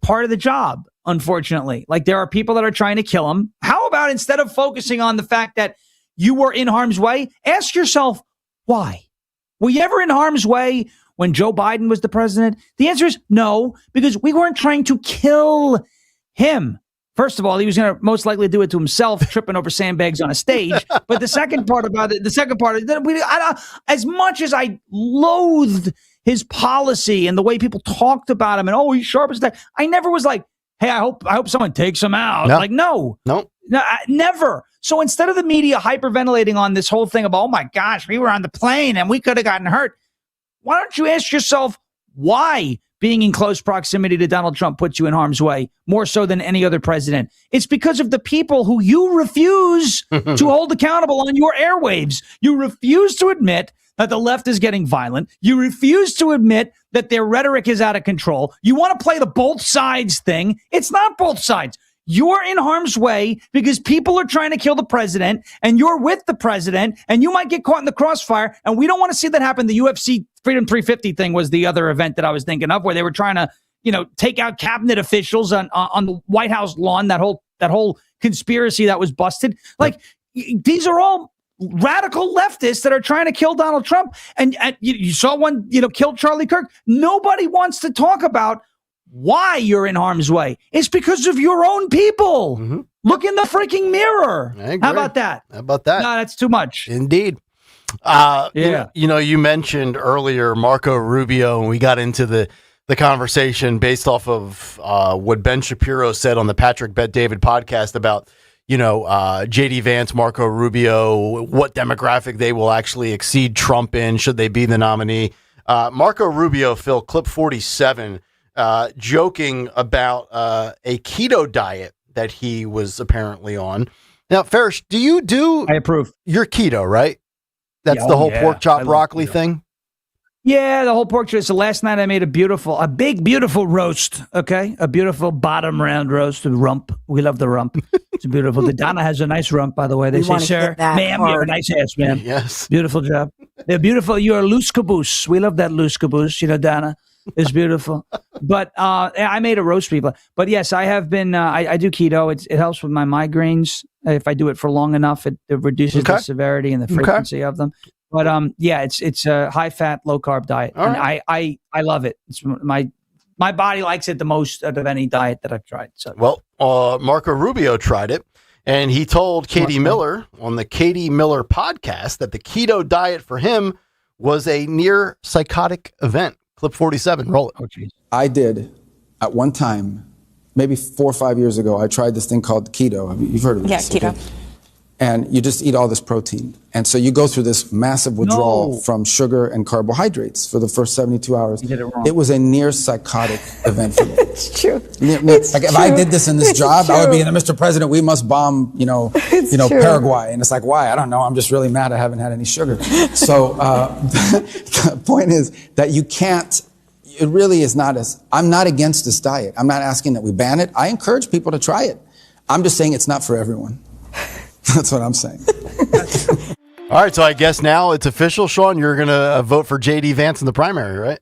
part of the job, unfortunately. There are people that are trying to kill him. How about instead of focusing on the fact that you were in harm's way, ask yourself, why? Were you ever in harm's way when Joe Biden was the president? The answer is no, because we weren't trying to kill him. First of all, he was going to most likely do it to himself, tripping over sandbags on a stage. But the second part, as much as I loathed his policy and the way people talked about him and, he's sharp as that, I never was like, hey, I hope someone takes him out. No. Never. So instead of the media hyperventilating on this whole thing about, oh my gosh, we were on the plane and we could have gotten hurt, why don't you ask yourself why being in close proximity to Donald Trump puts you in harm's way more so than any other president? It's because of the people who you refuse to hold accountable on your airwaves. You refuse to admit that the left is getting violent. You refuse to admit that their rhetoric is out of control. You want to play the both sides thing. It's not both sides. You're in harm's way because people are trying to kill the president and you're with the president and you might get caught in the crossfire. And we don't want to see that happen. The UFC Freedom 350 thing was the other event that I was thinking of where they were trying to, take out cabinet officials on the White House lawn, that whole conspiracy that was busted. These are all radical leftists that are trying to kill Donald Trump. And you saw one, kill Charlie Kirk. Nobody wants to talk about why you're in harm's way. It's because of your own people. Mm-hmm. Look in the freaking mirror. How about that? How about that? No, that's too much. Indeed. You mentioned earlier Marco Rubio, and we got into the conversation based off of what Ben Shapiro said on the Patrick Bet David podcast about, J.D. Vance, Marco Rubio, what demographic they will actually exceed Trump in, should they be the nominee. Marco Rubio, Phil, clip 47, joking about a keto diet that he was apparently on. Now, Farish, I approve. You're keto, right? That's the whole pork chop broccoli thing? Yeah, the whole pork chop. So last night I made a big, beautiful roast, okay? A beautiful bottom round roast of rump. We love the rump. It's beautiful. Donna has a nice rump, by the way. They say, sir, ma'am, you have a nice ass, ma'am. Yes. Beautiful job. They're beautiful. You're a loose caboose. We love that loose caboose. Donna is beautiful. But I made a roast, people. But yes, I have been, I do keto. It helps with my migraines. If I do it for long enough, it reduces the severity and the frequency of them. But it's a high fat, low carb diet, and I love it. It's my body likes it the most out of any diet that I've tried. So Marco Rubio tried it, and he told Katie Miller on the Katie Miller podcast that the keto diet for him was a near psychotic event. Clip 47, roll it. Oh, geez. I did at one time, maybe 4 or 5 years ago. I tried this thing called keto. You've heard of this? Yeah, keto. Okay? And you just eat all this protein. And so you go through this massive withdrawal from sugar and carbohydrates for the first 72 hours. You did it wrong. It was a near psychotic event for me. It's true. If I did this in this job, I would be, Mr. President, we must bomb, Paraguay. And it's like, why? I don't know. I'm just really mad I haven't had any sugar. So the point is that you can't, it really is not I'm not against this diet. I'm not asking that we ban it. I encourage people to try it. I'm just saying it's not for everyone. That's what I'm saying. All right, so I guess now it's official, Sean. You're going to vote for J.D. Vance in the primary, right?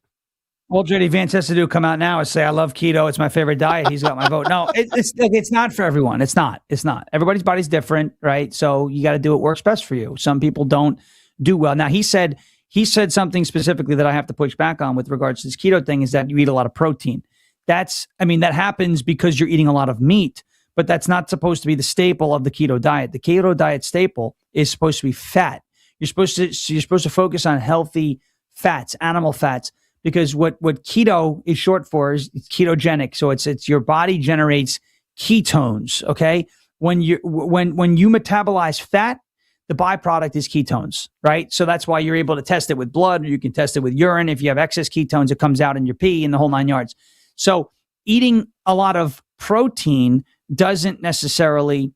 All J.D. Vance has to come out now and say, I love keto. It's my favorite diet. He's got my vote. No, it's not for everyone. It's not. Everybody's body's different, right? So you got to do what works best for you. Some people don't do well. Now, he said something specifically that I have to push back on with regards to this keto thing is that you eat a lot of protein. That happens because you're eating a lot of meat. But that's not supposed to be the staple of the keto diet. The keto diet staple is supposed to be fat. You're supposed to focus on healthy fats, animal fats, because what keto is short for is it's ketogenic. So it's your body generates ketones. Okay, when you metabolize fat, the byproduct is ketones, right? So that's why you're able to test it with blood, or you can test it with urine. If you have excess ketones, it comes out in your pee and the whole 9 yards. So eating a lot of protein doesn't necessarily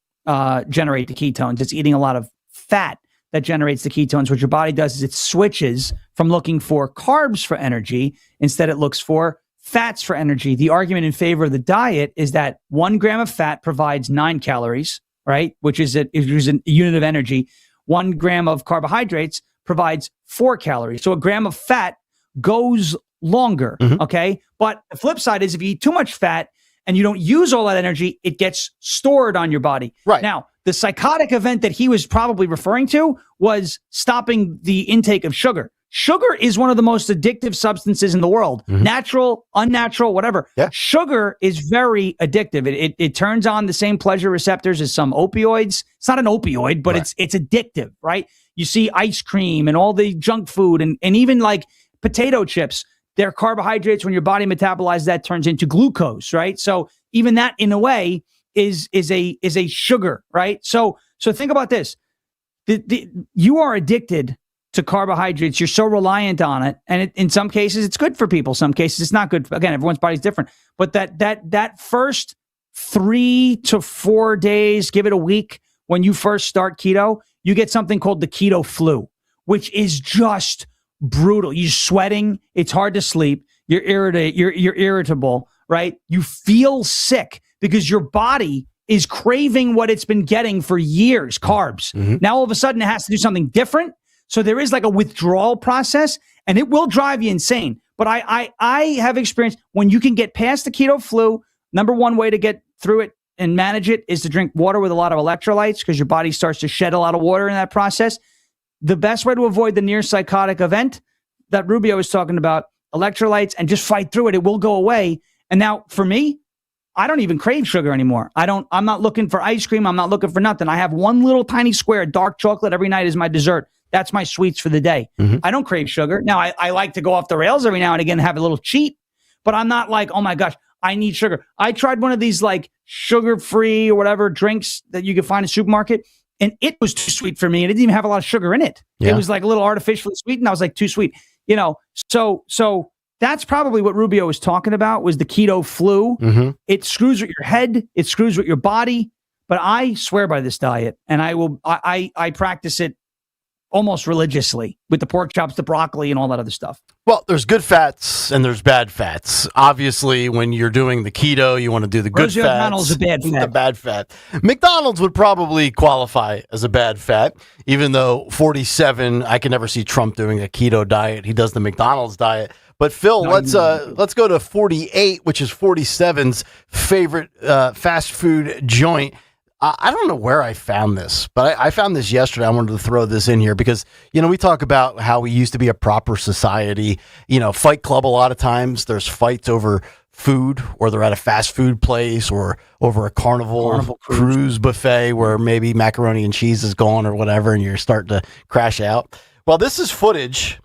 generate the ketones. It's eating a lot of fat that generates the ketones. What your body does is it switches from looking for carbs for energy. Instead, it looks for fats for energy. The argument in favor of the diet is that 1 gram of fat provides 9 calories, right? Which is a unit of energy. 1 gram of carbohydrates provides 4 calories. So a gram of fat goes longer, okay? But the flip side is if you eat too much fat, and you don't use all that energy, it gets stored on your body. Right. Now, the psychotic event that he was probably referring to was stopping the intake of sugar. Sugar is one of the most addictive substances in the world. Natural, unnatural, whatever. Yeah. Sugar is very addictive. It turns on the same pleasure receptors as some opioids. It's not an opioid, but it's addictive, right? You see ice cream and all the junk food and even like potato chips. They're carbohydrates. When your body metabolizes that, turns into glucose, right? So even that, in a way, is a sugar, right? So think about this: you are addicted to carbohydrates. You're so reliant on it, and in some cases, it's good for people. Some cases, it's not good. Again, everyone's body's different. But that first 3 to 4 days, give it a week, when you first start keto, you get something called the keto flu, which is just brutal. You're sweating. It's hard to sleep. You're irritated. You're irritable, right? You feel sick because your body is craving what it's been getting for years, carbs. Now, all of a sudden, it has to do something different. So there is like a withdrawal process, and it will drive you insane. But I have experienced when you can get past the keto flu, number one way to get through it and manage it is to drink water with a lot of electrolytes, because your body starts to shed a lot of water in that process. the best way to avoid the near psychotic event that Rubio was talking about, electrolytes, and just fight through it. It will go away. And now for me, I don't even crave sugar anymore. I'm not looking for ice cream. I'm not looking for nothing. I have one little tiny square of dark chocolate every night as my dessert. That's my sweets for the day. I don't crave sugar. Now, I like to go off the rails every now and again and have a little cheat, but I'm not like, oh my gosh, I need sugar. I tried one of these like sugar-free or whatever drinks that you can find in a supermarket, and it was too sweet for me. And it didn't even have a lot of sugar in it. Yeah. It was like a little artificially sweet, and I was like, too sweet. So that's probably what Rubio was talking about, was the keto flu. It screws with your head. It screws with your body. But I swear by this diet, and I practice it almost religiously with the pork chops, the broccoli, and all that other stuff. Well, there's good fats and there's bad fats. Obviously, when you're doing the keto, you want to do the good fats. McDonald's a bad fat. The bad fat. McDonald's would probably qualify as a bad fat, even though 47, I can never see Trump doing a keto diet. He does the McDonald's diet. But Phil, let's go to 48, which is 47's favorite fast food joint. I don't know where I found this, but I found this yesterday. I wanted to throw this in here because, we talk about how we used to be a proper society. Fight Club, a lot of times there's fights over food, or they're at a fast food place, or over a Carnival cruise buffet where maybe macaroni and cheese is gone or whatever, and you're starting to crash out. Well, this is footage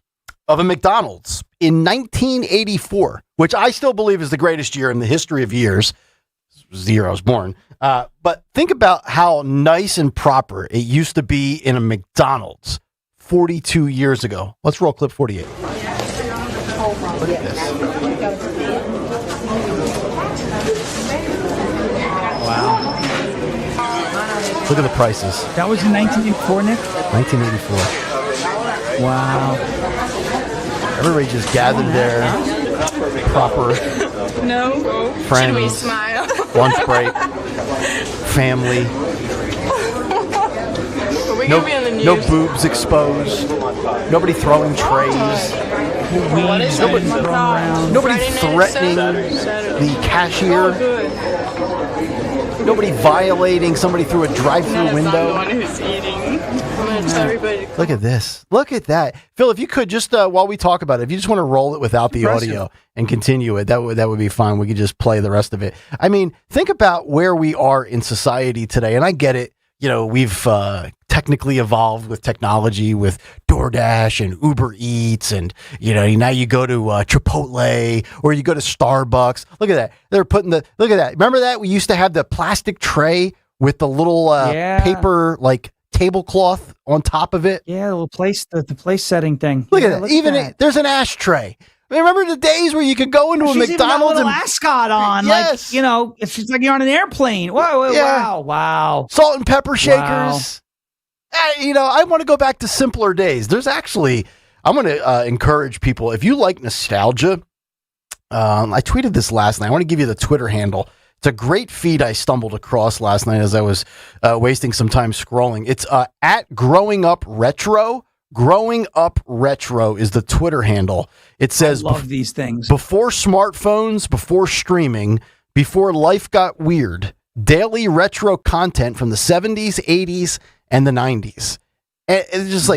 of a McDonald's in 1984, which I still believe is the greatest year in the history of years. This was the year I was born. But think about how nice and proper it used to be in a McDonald's 42 years ago. Let's roll clip 48. Look at this. Wow. Look at the prices. That was in 1984, Nick? 1984. Wow. Everybody just gathered there. Proper. No. Friends. Should we smile? Lunch break. Family. No boobs exposed. Nobody throwing trays. Nobody threatening the cashier. Nobody violating somebody through a drive-through window. I'm the one who's eating. Look at this. Look at that. Phil, if you could just, while we talk about it, if you just want to roll it without the audio and continue it, that would be fine. We could just play the rest of it. I mean, think about where we are in society today. And I get it. We've technically evolved with technology, with DoorDash and Uber Eats. And, now you go to Chipotle or you go to Starbucks. Look at that. They're putting look at that. Remember that? We used to have the plastic tray with the little paper, tablecloth on top of it. Yeah, the place setting thing. Look at that. There's an ashtray. I mean, remember the days where you could go into a McDonald's and ascot on? Yes. It's just like you're on an airplane. Whoa, yeah. Wow. Salt and pepper shakers. Wow. I want to go back to simpler days. There's actually, I want to encourage people, if you like nostalgia, I tweeted this last night. I want to give you the Twitter handle. It's a great feed I stumbled across last night as I was wasting some time scrolling. It's at Growing Up Retro. Growing Up Retro is the Twitter handle. It says, I love these things. Before smartphones, before streaming, before life got weird, daily retro content from the 70s, 80s, and the 90s. And it's just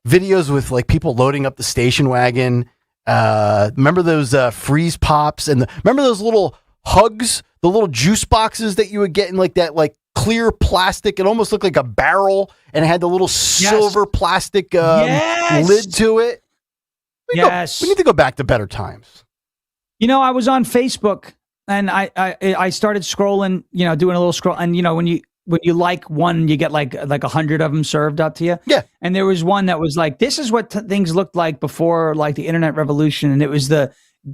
videos with people loading up the station wagon. Remember those freeze pops and remember those little hugs, the little juice boxes that you would get in that clear plastic. It almost looked like a barrel, and it had the little silver plastic lid to it. We need to go back to better times. I was on Facebook, and I started scrolling, doing a little scroll, and when you like one, you get like 100 of them served up to you. Yeah. And there was one that was like, this is what things looked like before the internet revolution, and it was the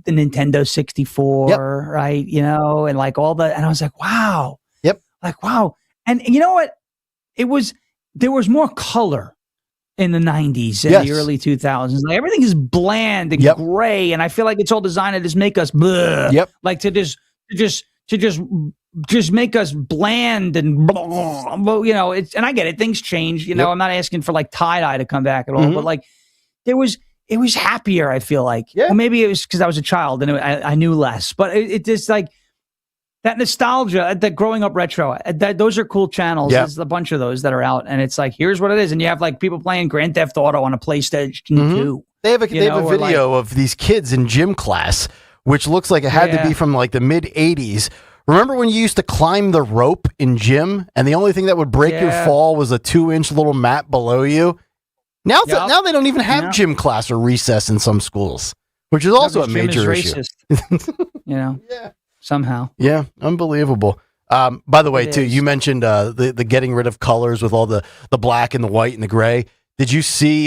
Nintendo 64, right? And all the, and I was like, wow. Yep. Wow. And you know what? There was more color in the 90s and the early 2000s. Everything is bland and gray, and I feel like it's all designed to just make us bleh. Yep. To just make us bland and blah, and I get it. Things change, I'm not asking for tie-dye to come back at all, but it was happier, I feel like. Yeah. Well, maybe it was because I was a child and I knew less, but it just that nostalgia, the growing up retro, those are cool channels. Yeah. There's a bunch of those that are out, and it's like, here's what it is. And you have like people playing Grand Theft Auto on a PlayStation 2. They have a video of these kids in gym class, which looks like it had to be from like the mid 80s. Remember when you used to climb the rope in gym and the only thing that would break your fall was a 2-inch little mat below you? Now they don't even have gym class or recess in some schools, which is also a major issue. Somehow. Yeah, unbelievable. By the way, you mentioned the getting rid of colors with all the black and the white and the gray. Did you see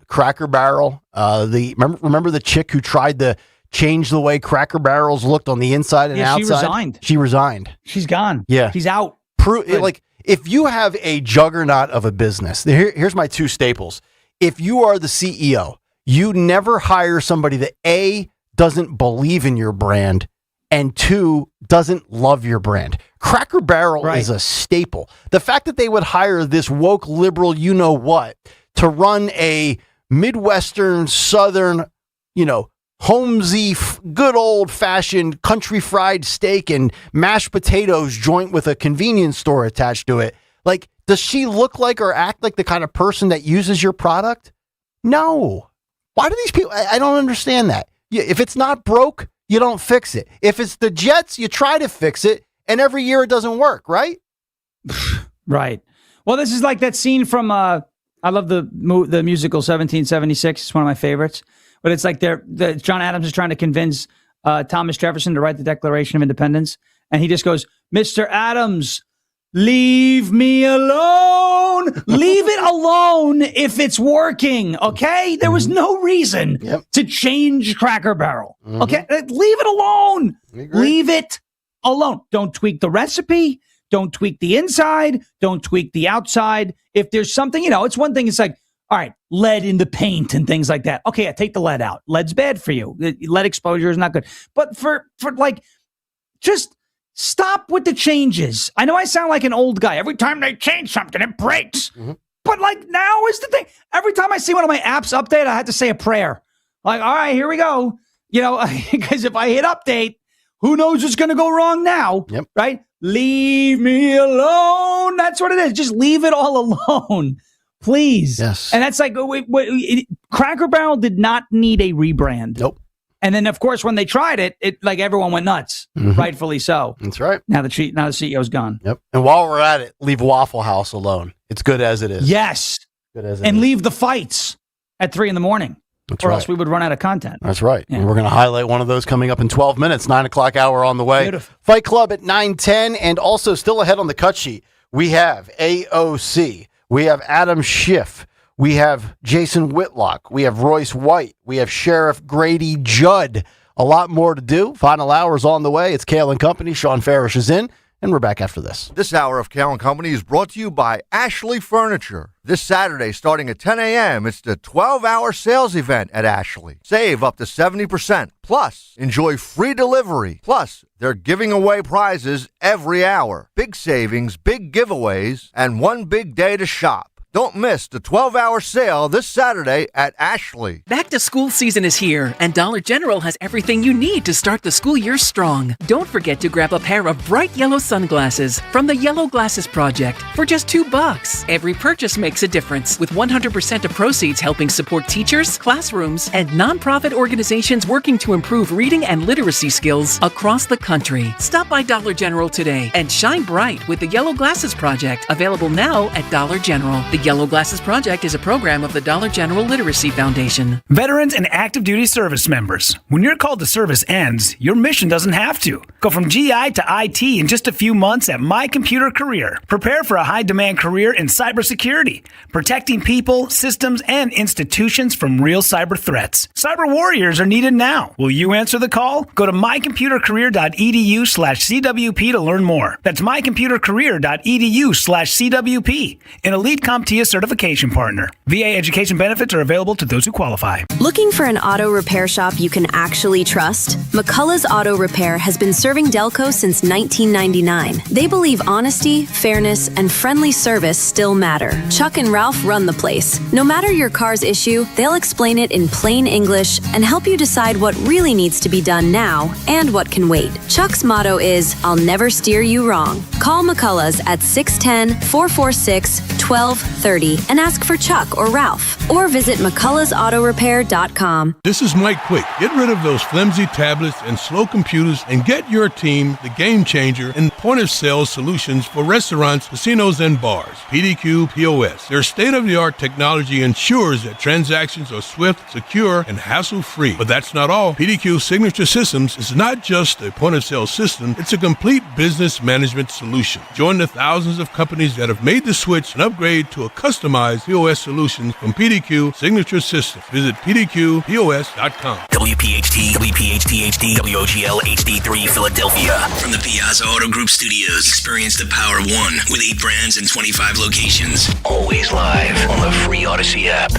Cracker Barrel? Remember the chick who tried to change the way Cracker Barrels looked on the inside and outside? She resigned. She's gone. Yeah. She's out. Like, if you have a juggernaut of a business, here's my 2 staples. If you are the CEO, you never hire somebody that A, doesn't believe in your brand, and 2, doesn't love your brand. Cracker Barrel is a staple. The fact that they would hire this woke liberal you-know-what to run a Midwestern, Southern, Holmesy, good old-fashioned country fried steak and mashed potatoes joint with a convenience store attached to it. Like, does she look like or act like the kind of person that uses your product? No. Why do these people... I don't understand that. If it's not broke, you don't fix it. If it's the Jets, you try to fix it, and every year it doesn't work, right? Right. Well, this is like that scene from... I love the musical 1776. It's one of my favorites. But it's like John Adams is trying to convince Thomas Jefferson to write the Declaration of Independence. And he just goes, Mr. Adams, leave me alone. Leave it alone if it's working. Okay? There was no reason to change Cracker Barrel. Okay? Leave it alone. Leave it alone. Don't tweak the recipe. Don't tweak the inside. Don't tweak the outside. If there's something, it's one thing. It's like, all right, lead in the paint and things like that. Okay, take the lead out. Lead's bad for you. Lead exposure is not good. But for like, just stop with the changes. I know I sound like an old guy. Every time they change something, it breaks. But like, now is the thing. Every time I see one of my apps update, I have to say a prayer. Like, all right, here we go. Because if I hit update, who knows what's going to go wrong now? Right? Leave me alone. That's what it is. Just leave it all alone. Please. Yes. And that's like, Cracker Barrel did not need a rebrand. Nope. And then, of course, when they tried it, like everyone went nuts. Rightfully so. That's right. Now the CEO's gone. Yep. And while we're at it, leave Waffle House alone. It's good as it is. Yes. Good as it and is. leave the fights at 3 a.m. That's or right. else we would run out of content. That's right. Yeah. And we're going to highlight one of those coming up in 12 minutes, 9 o'clock hour on the way. Beautiful. Fight Club at 9:10, and also still ahead on the cut sheet, we have AOC. We have Adam Schiff. We have Jason Whitlock. We have Royce White. We have Sheriff Grady Judd. A lot more to do. Final hour is on the way. It's Kayal and Company. Sean Farish is in, and we're back after this. This hour of Kayal and Company is brought to you by Ashley Furniture. This Saturday, starting at 10 a.m., it's the 12-hour sales event at Ashley. Save up to 70%. Plus, enjoy free delivery. Plus, they're giving away prizes every hour. Big savings, big giveaways, and one big day to shop. Don't miss the 12-hour sale this Saturday at Ashley. Back to school season is here, and Dollar General has everything you need to start the school year strong. Don't forget to grab a pair of bright yellow sunglasses from the Yellow Glasses Project for just $2. Every purchase makes a difference, with 100% of proceeds helping support teachers, classrooms, and nonprofit organizations working to improve reading and literacy skills across the country. Stop by Dollar General today and shine bright with the Yellow Glasses Project, available now at Dollar General. The Yellow Glasses Project is a program of the Dollar General Literacy Foundation. Veterans and active duty service members, when your call to service ends, your mission doesn't have to. Go from GI to IT in just a few months at My Computer Career. Prepare for a high-demand career in cybersecurity, protecting people, systems, and institutions from real cyber threats. Cyber warriors are needed now. Will you answer the call? Go to mycomputercareer.edu/CWP to learn more. That's mycomputercareer.edu/CWP. An elite CompTIA CompTIA certification partner. VA education benefits are available to those who qualify. Looking for an auto repair shop you can actually trust? McCullough's Auto Repair has been serving Delco since 1999. They believe honesty, fairness, and friendly service still matter. Chuck and Ralph run the place. No matter your car's issue, they'll explain it in plain English and help you decide what really needs to be done now and what can wait. Chuck's motto is, I'll never steer you wrong. Call McCullough's at 610-446-1230 and ask for Chuck or Ralph. Or visit McCullough'sAutorepair.com. This is Mike Quick. Get rid of those flimsy tablets and slow computers and get your team the game changer in point-of-sale solutions for restaurants, casinos, and bars. PDQ POS. Their state-of-the-art technology ensures that transactions are swift, secure, and hassle-free. But that's not all. PDQ Signature Systems is not just a point-of-sale system, it's a complete business management solution. Join the thousands of companies that have made the switch and upgrade to a customized POS solution from PDQ Signature Systems. Visit pdqpos.com. WPHT, WPHT HD, WOGL HD3 Philadelphia. From the Piazza Auto Group Studios, experience the power of one with 8 brands and 25 locations. Always live on the free Odyssey app.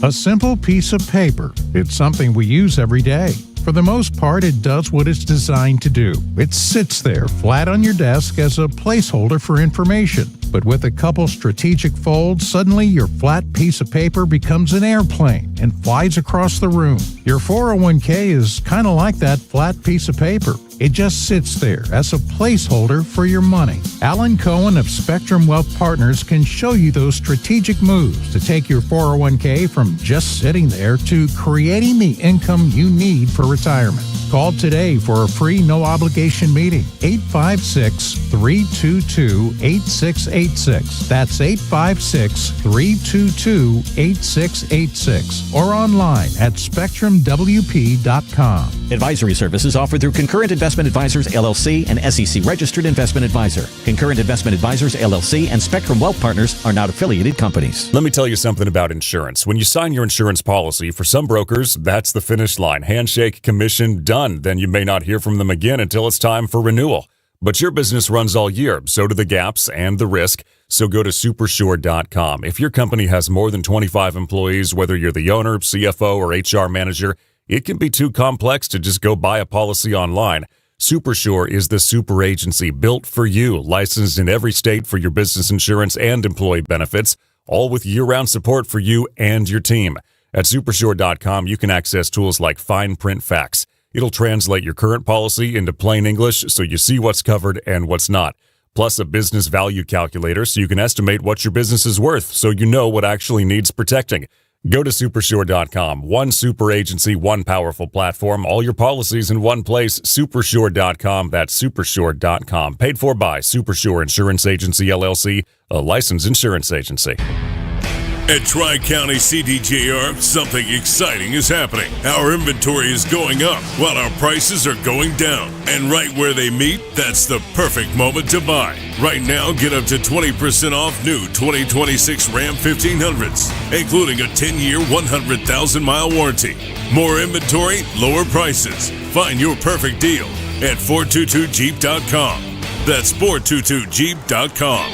A simple piece of paper. It's something we use every day. For the most part, it does what it's designed to do. It sits there flat on your desk as a placeholder for information. But with a couple strategic folds, suddenly your flat piece of paper becomes an airplane and flies across the room. Your 401k is kind of like that flat piece of paper. It just sits there as a placeholder for your money. Alan Cohen of Spectrum Wealth Partners can show you those strategic moves to take your 401k from just sitting there to creating the income you need for retirement. Call today for a free no-obligation meeting. 856-322-8686. That's 856-322-8686. Or online at SpectrumWP.com. Advisory services offered through Concurrent Investment Advisors, LLC, and SEC-registered investment advisor. Concurrent Investment Advisors, LLC, and Spectrum Wealth Partners are not affiliated companies. Let me tell you something about insurance. When you sign your insurance policy, for some brokers, that's the finish line. Handshake, commission, done. Then you may not hear from them again until it's time for renewal. But your business runs all year, so do the gaps and the risk. So go to supersure.com. If your company has more than 25 employees, whether you're the owner, CFO, or HR manager, it can be too complex to just go buy a policy online. Supersure is the super agency built for you, licensed in every state for your business insurance and employee benefits, all with year-round support for you and your team. At supersure.com, you can access tools like fine print facts. It'll translate your current policy into plain English so you see what's covered and what's not. Plus a business value calculator so you can estimate what your business is worth so you know what actually needs protecting. Go to supersure.com. One super agency, one powerful platform, all your policies in one place. Supersure.com. That's supersure.com. Paid for by Supersure Insurance Agency, LLC, a licensed insurance agency. At Tri-County CDJR, something exciting is happening. Our inventory is going up while our prices are going down. And right where they meet, that's the perfect moment to buy. Right now, get up to 20% off new 2026 Ram 1500s, including a 10-year, 100,000-mile warranty. More inventory, lower prices. Find your perfect deal at 422jeep.com. That's 422jeep.com.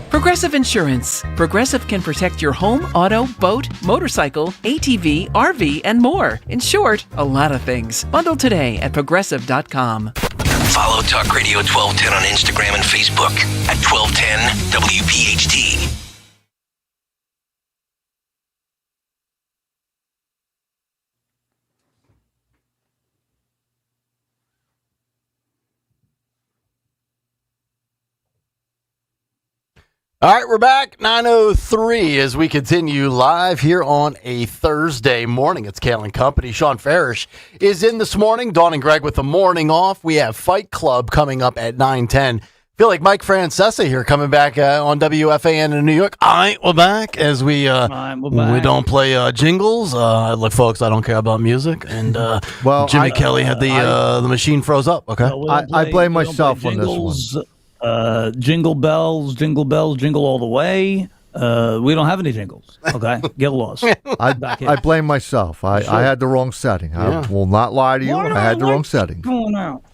Progressive Insurance. Progressive can protect your home, auto, boat, motorcycle, ATV, RV, and more. In short, a lot of things. Bundle today at progressive.com. Follow Talk Radio 1210 on Instagram and Facebook at 1210 WPHT. All right, we're back. 9:03 as we continue live here on a Thursday morning. It's Kayal and Company. Sean Farish is in this morning. Dawn and Greg with the morning off. We have Fight Club coming up at 9:10. Feel like Mike Francesa here coming back on WFAN in New York. All right, we're back as we don't play jingles. Look, folks, I don't care about music. And Jimmy Kelly had the machine froze up. Okay, I blame myself on this one. Jingle bells, jingle all the way. We don't have any jingles. Okay, get lost. I blame myself. I had the wrong setting. I will not lie to you. I had the wrong setting. Going out.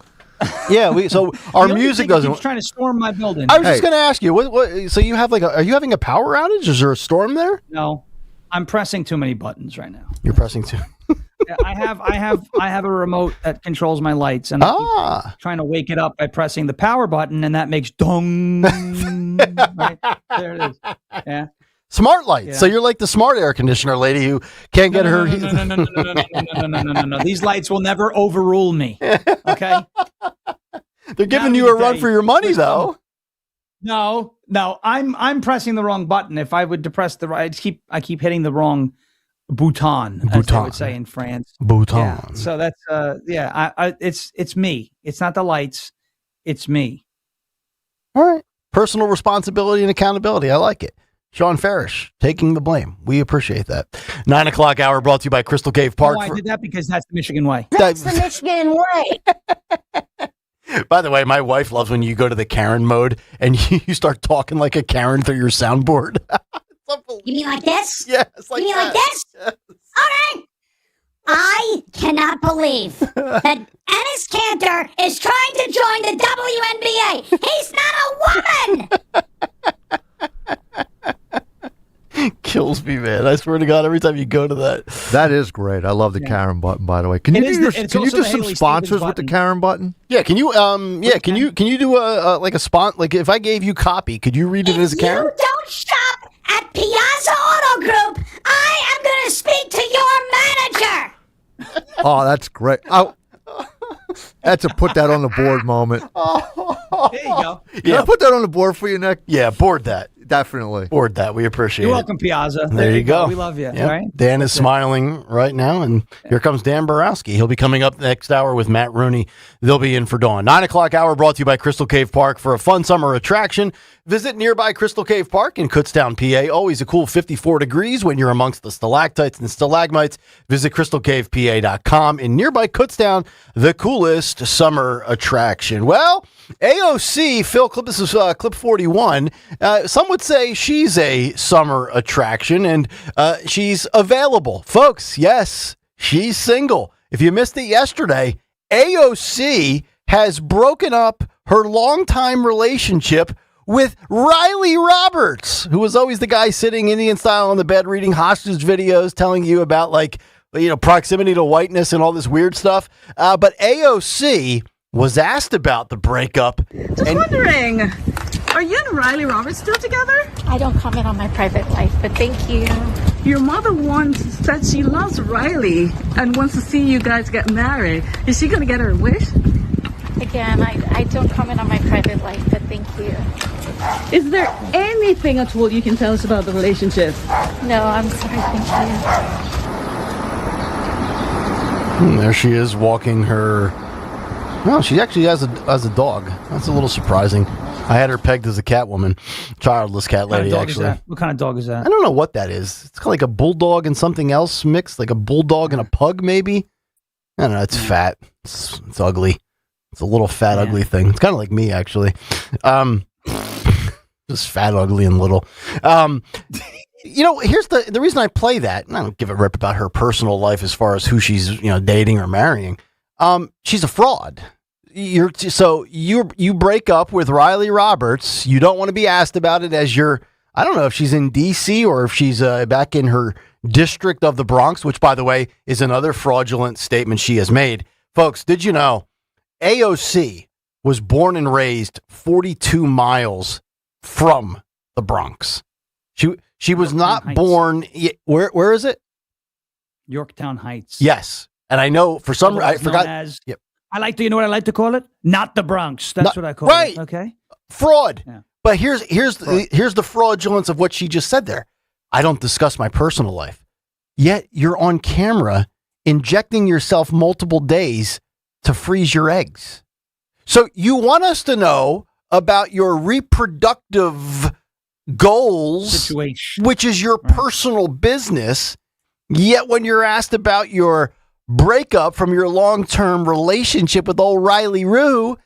Yeah, so our The only music thing doesn't. keeps trying to storm my building. I was just going to ask you, what? So you have are you having a power outage? Is there a storm there? No, I'm pressing too many buttons right now. You're pressing too. Yeah, I have a remote that controls my lights, and I keep trying to wake it up by pressing the power button, and that makes dong. Right there it is. Yeah. Smart lights. Yeah. So you're like the smart air conditioner lady who can't get her. No. These lights will never overrule me. Okay. They're giving you a run for your money, though. No. I'm pressing the wrong button. If I would depress the right, I keep hitting the wrong bouton, as they would say in France. Bouton. Yeah. So that's it's me. It's not the lights. It's me. All right. Personal responsibility and accountability. I like it. Sean Farish taking the blame. We appreciate that. 9 o'clock hour brought to you by Crystal Cave Park. I did that because that's the Michigan way. That's the Michigan way. By the way, my wife loves when you go to the Karen mode and you start talking like a Karen through your soundboard. You mean like this? Yeah, it's like you mean like this? Yes. All right. I cannot believe that Ennis Cantor is trying to join the WNBA. He's not a woman. Kills me, man. I swear to God, every time you go to that. That is great. I love the Karen button, by the way. Can you do some sponsors with the Karen button? Yeah, can you can you do a spot, like if I gave you copy, could you read it as a Karen? You don't shop at Piazza Auto Group. I am going to speak to your manager. Oh, that's great. That's a put that on the board moment. There you go. Yeah, I put that on the board for you, Nick? Yeah, board that. Definitely. Board that. We appreciate You're it. welcome, Piazza. There you go. We love you. Yep. All right. Dan is smiling right now, and here comes Dan Borowski. He'll be coming up next hour with Matt Rooney. They'll be in for Dawn. 9 o'clock hour brought to you by Crystal Cave Park. For a fun summer attraction, visit nearby Crystal Cave Park in Kutztown, PA. Always a cool 54 degrees when you're amongst the stalactites and stalagmites. Visit crystalcavepa.com. In nearby Kutztown, the coolest summer attraction. Well, AOC, Phil, this is clip 41. Some would say she's a summer attraction, and she's available. Folks, yes, she's single. If you missed it yesterday, AOC has broken up her longtime relationship with Riley Roberts, who was always the guy sitting Indian style on the bed reading hostage videos, telling you about, like, proximity to whiteness and all this weird stuff. But AOC was asked about the breakup. Just wondering, are you and Riley Roberts still together? I don't comment on my private life, but thank you. Your mother said she loves Riley and wants to see you guys get married. Is she going to get her wish? Again, I don't comment on my private life, but thank you. Is there anything at all you can tell us about the relationship? No, I'm sorry, thank you. There she is walking her. No, she actually has a dog. That's a little surprising. I had her pegged as a cat woman, childless cat lady. What kind of dog actually, is that? What kind of dog is that? I don't know what that is. It's kind of like a bulldog and something else mixed, like a bulldog and a pug, maybe. I don't know. It's fat. It's ugly. It's a little fat, ugly thing. It's kind of like me, actually. Just fat, ugly, and little. Here's the reason I play that. And I don't give a rip about her personal life as far as who she's dating or marrying. She's a fraud. You break up with Riley Roberts. You don't want to be asked about it as I don't know if she's in D.C. or if she's back in her district of the Bronx, which, by the way, is another fraudulent statement she has made. Folks, did you know AOC was born and raised 42 miles from the Bronx? She was not born. Where is it? Yorktown Heights. Yes. And I know for some reason, I forgot. Yep. You know what I like to call it? Not the Bronx. That's what I call it. Okay. Fraud. Yeah. But here's the fraudulence of what she just said there. I don't discuss my personal life. Yet you're on camera injecting yourself multiple days to freeze your eggs. So you want us to know about your reproductive goals, situation, which is your personal business. Yet when you're asked about your breakup from your long-term relationship with old Riley Roo,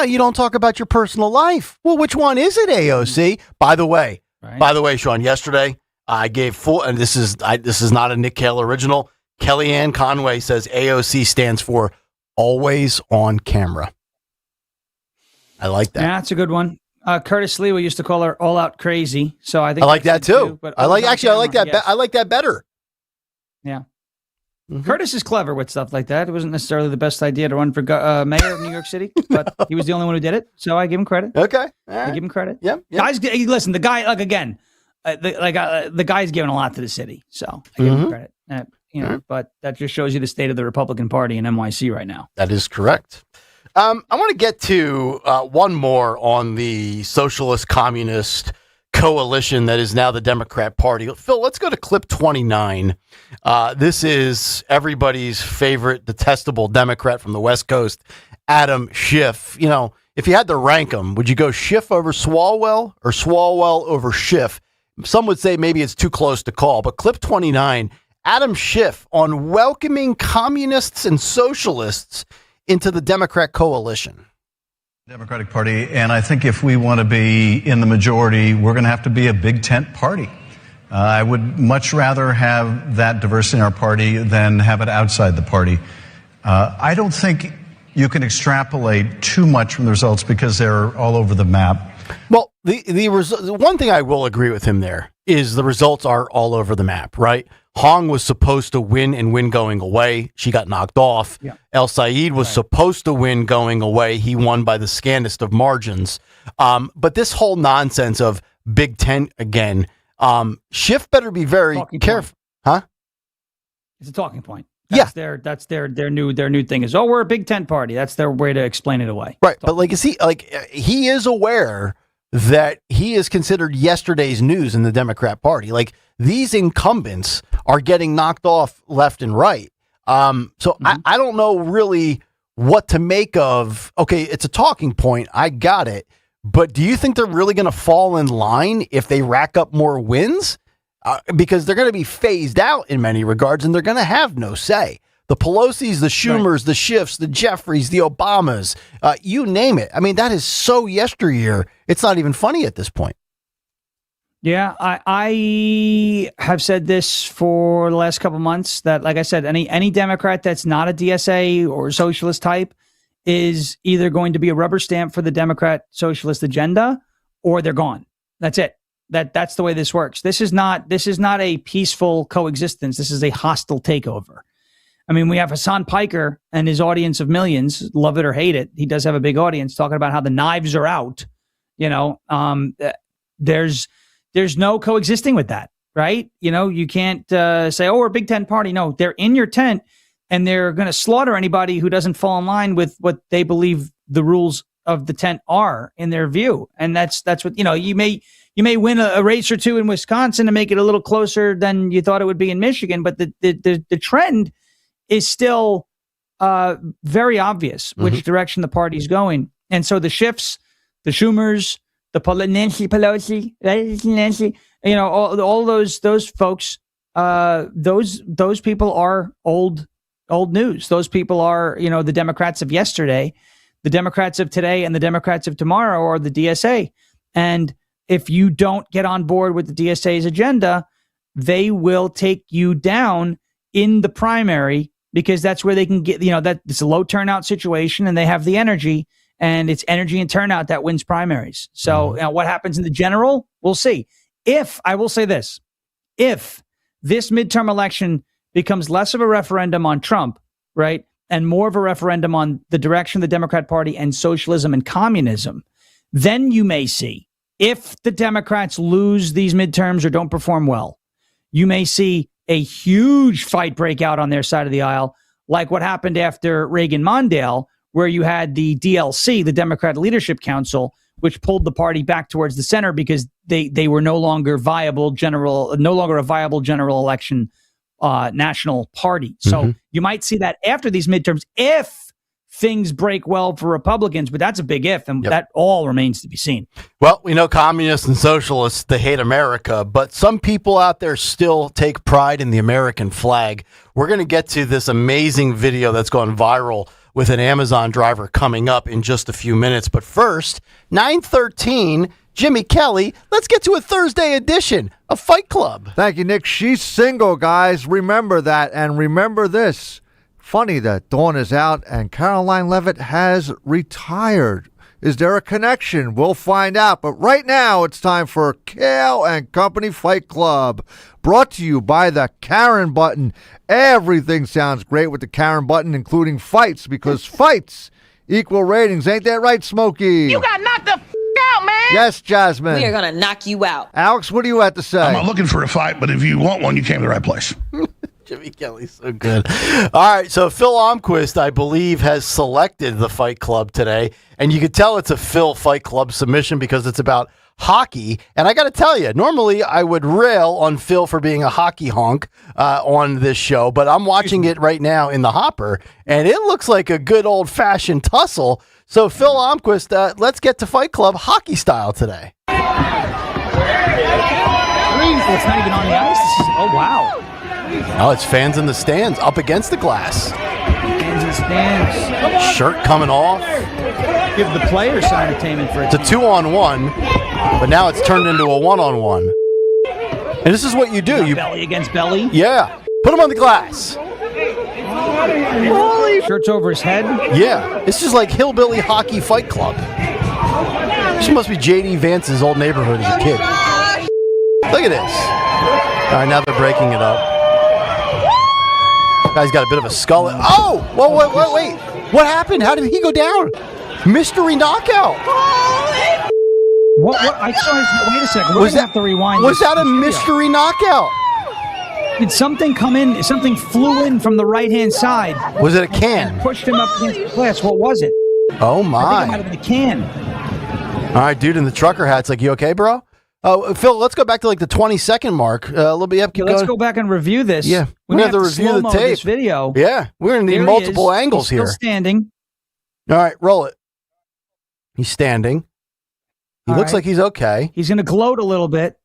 you don't talk about your personal life. Well, which one is it, AOC? By the way, Sean, yesterday I gave full, and this is not a Nick Kayal original. Kellyanne Conway says AOC stands for always on camera. I like that. Yeah, that's a good one. Curtis Lee, we used to call her all out crazy. So I think I like that too. But I like that. yes. I like that better. Yeah. Curtis is clever with stuff like that. It wasn't necessarily the best idea to run for mayor of New York City, but he was the only one who did it. So I give him credit. Okay. I give him credit. Yep. Guys, listen, the guy, the guy's giving a lot to the city. So I give him credit. But that just shows you the state of the Republican Party in NYC right now. That is correct. I want to get to one more on the socialist communist coalition that is now the Democrat Party. Phil, let's go to clip 29. This is everybody's favorite detestable Democrat from the West Coast, Adam Schiff. You know, if you had to rank them, would you go Schiff over Swalwell or Swalwell over Schiff? Some would say maybe it's too close to call, but clip 29, Adam Schiff on welcoming communists and socialists into the Democrat coalition. Democratic Party, and I think if we want to be in the majority, we're going to have to be a big tent party. I would much rather have that diversity in our party than have it outside the party. I don't think you can extrapolate too much from the results because they're all over the map. Well, the one thing I will agree with him there is the results are all over the map, right? Hong was supposed to win and win going away. She got knocked off. Yeah. El Said was supposed to win going away. He won by the scantest of margins. But this whole nonsense of Big Tent again, Schiff better be very careful. Huh? It's a talking point. That's their new thing is, we're a Big Tent party. That's their way to explain it away. Right. But he is aware that he is considered yesterday's news in the Democrat Party. Like, these incumbents are getting knocked off left and right. I don't know really what to make of. Okay, it's a talking point. I got it. But do you think they're really going to fall in line if they rack up more wins? Because they're going to be phased out in many regards, and they're going to have no say. The Pelosi's, the Schumers, the Schiffs, the Jeffries, the Obamas, you name it. I mean, that is so yesteryear. It's not even funny at this point. Yeah, I have said this for the last couple months that, like I said, any Democrat that's not a DSA or socialist type is either going to be a rubber stamp for the Democrat socialist agenda or they're gone. That's it. That's the way this works. This is not a peaceful coexistence. This is a hostile takeover. I mean, we have Hassan Piker and his audience of millions, love it or hate it. He does have a big audience talking about how the knives are out. You know, there's no coexisting with that, right? You know, you can't say, we're a Big Tent party. No, they're in your tent and they're going to slaughter anybody who doesn't fall in line with what they believe the rules of the tent are in their view. And that's what, you know, you may win a race or two in Wisconsin to make it a little closer than you thought it would be in Michigan. But the trend is still very obvious which direction the party's going. And so the Schiffs, the Schumers, the Nancy Pelosi, Nancy, you know, all those folks, those people are old news. Those people are, you know, the Democrats of yesterday, the Democrats of today, and the Democrats of tomorrow are the DSA. And if you don't get on board with the DSA's agenda, they will take you down in the primary because that's where they can get, you know, that it's a low turnout situation and they have the energy, and it's energy and turnout that wins primaries. So what happens in the general, we'll see. I will say this, if this midterm election becomes less of a referendum on Trump, right, and more of a referendum on the direction of the Democrat Party and socialism and communism, then you may see, if the Democrats lose these midterms or don't perform well, you may see a huge fight break out on their side of the aisle, like what happened after Reagan-Mondale, where you had the DLC, the Democrat Leadership Council, which pulled the party back towards the center because they were no longer a viable general election national party. So you might see that after these midterms if things break well for Republicans, but that's a big if, and that all remains to be seen. Well, we know communists and socialists, they hate America, but some people out there still take pride in the American flag. We're going to get to this amazing video that's gone viral with an Amazon driver coming up in just a few minutes. But first, 9:13, Jimmy Kelly, let's get to a Thursday edition of Fight Club. Thank you, Nick. She's single, guys. Remember that, and remember this. Funny that Dawn is out and Caroline Levitt has retired. Is there a connection? We'll find out. But right now, it's time for Kayal and Company Fight Club. Brought to you by the Karen button. Everything sounds great with the Karen button, including fights, because fights equal ratings. Ain't that right, Smokey? You got knocked the out, man. Yes, Jasmine. We are going to knock you out. Alex, what do you have to say? I'm not looking for a fight, but if you want one, you came to the right place. Jimmy Kelly's so good. All right, so Phil Almquist, I believe, has selected the Fight Club today, and you can tell it's a Phil Fight Club submission because it's about hockey. And I got to tell you, normally I would rail on Phil for being a hockey honk on this show, but I'm watching it right now in the hopper, and it looks like a good old-fashioned tussle. So, Phil Almquist, let's get to Fight Club hockey style today. It's not even on the ice. Oh, wow. Oh, it's fans in the stands up against the glass. Fans in the stands. Shirt coming off. Give the players some entertainment for it. It's a 2-on-1, but now it's turned into a 1-on-1. And this is what you do. You belly against belly? Yeah. Put him on the glass. Shirts over his head? Yeah. This is like Hillbilly Hockey Fight Club. This must be J.D. Vance's old neighborhood as a kid. Look at this. All right, now they're breaking it up. Guy's got a bit of a skull. Oh! Whoa, wait. What happened? How did he go down? Mystery knockout. What? I saw. Wait a second. We're going to have to rewind. Was that a mystery knockout? Did something come in? Something flew in from the right-hand side. Was it a can? And pushed him up against the glass. What was it? Oh, my. I think it might have been a can. All right, dude in the trucker hat's like, you okay, bro? Oh, Phil, let's go back to like the 20-second mark. A little bit. Yep, let's go back and review this. Yeah, we're going to have to review the tape. This video. Yeah, we're going to need multiple angles here. Still standing. All right, roll it. He's standing. He looks like he's okay. He's going to gloat a little bit.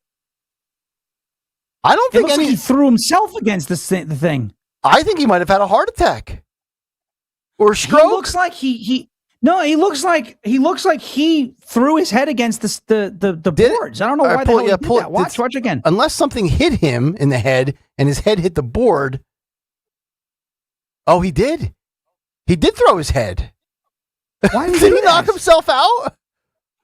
I don't think like he threw himself against the thing. I think he might have had a heart attack or a stroke. He looks like he looks like he threw his head against the boards. I don't know why the hell he did that. Watch again. Unless something hit him in the head and his head hit the board. Oh, he did. He did throw his head. Why did he knock himself out?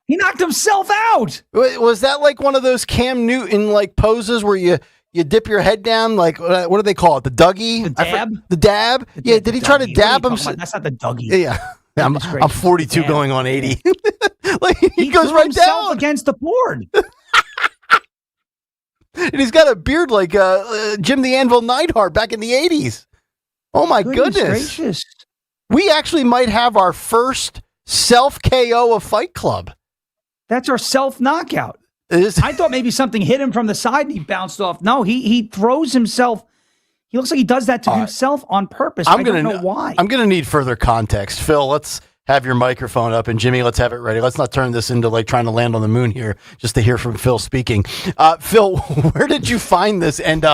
He knocked himself out. Was that like one of those Cam Newton like poses where you dip your head down? Like what do they call it? The Dougie? The dab? The dab? Yeah. Did he try to dab himself? That's not the Dougie. Yeah. I'm 42 going on 80. Like he goes threw right himself down against the board. And he's got a beard like Jim the Anvil Neidhart back in the 80s. Oh my goodness. Gracious. We actually might have our first self KO of Fight Club. That's our self knockout. I thought maybe something hit him from the side and he bounced off. No, he throws himself. He looks like he does that to himself on purpose. I don't know why. I'm going to need further context. Phil, let's have your microphone up, and Jimmy, let's have it ready. Let's not turn this into like trying to land on the moon here just to hear from Phil speaking. Phil, where did you find this? And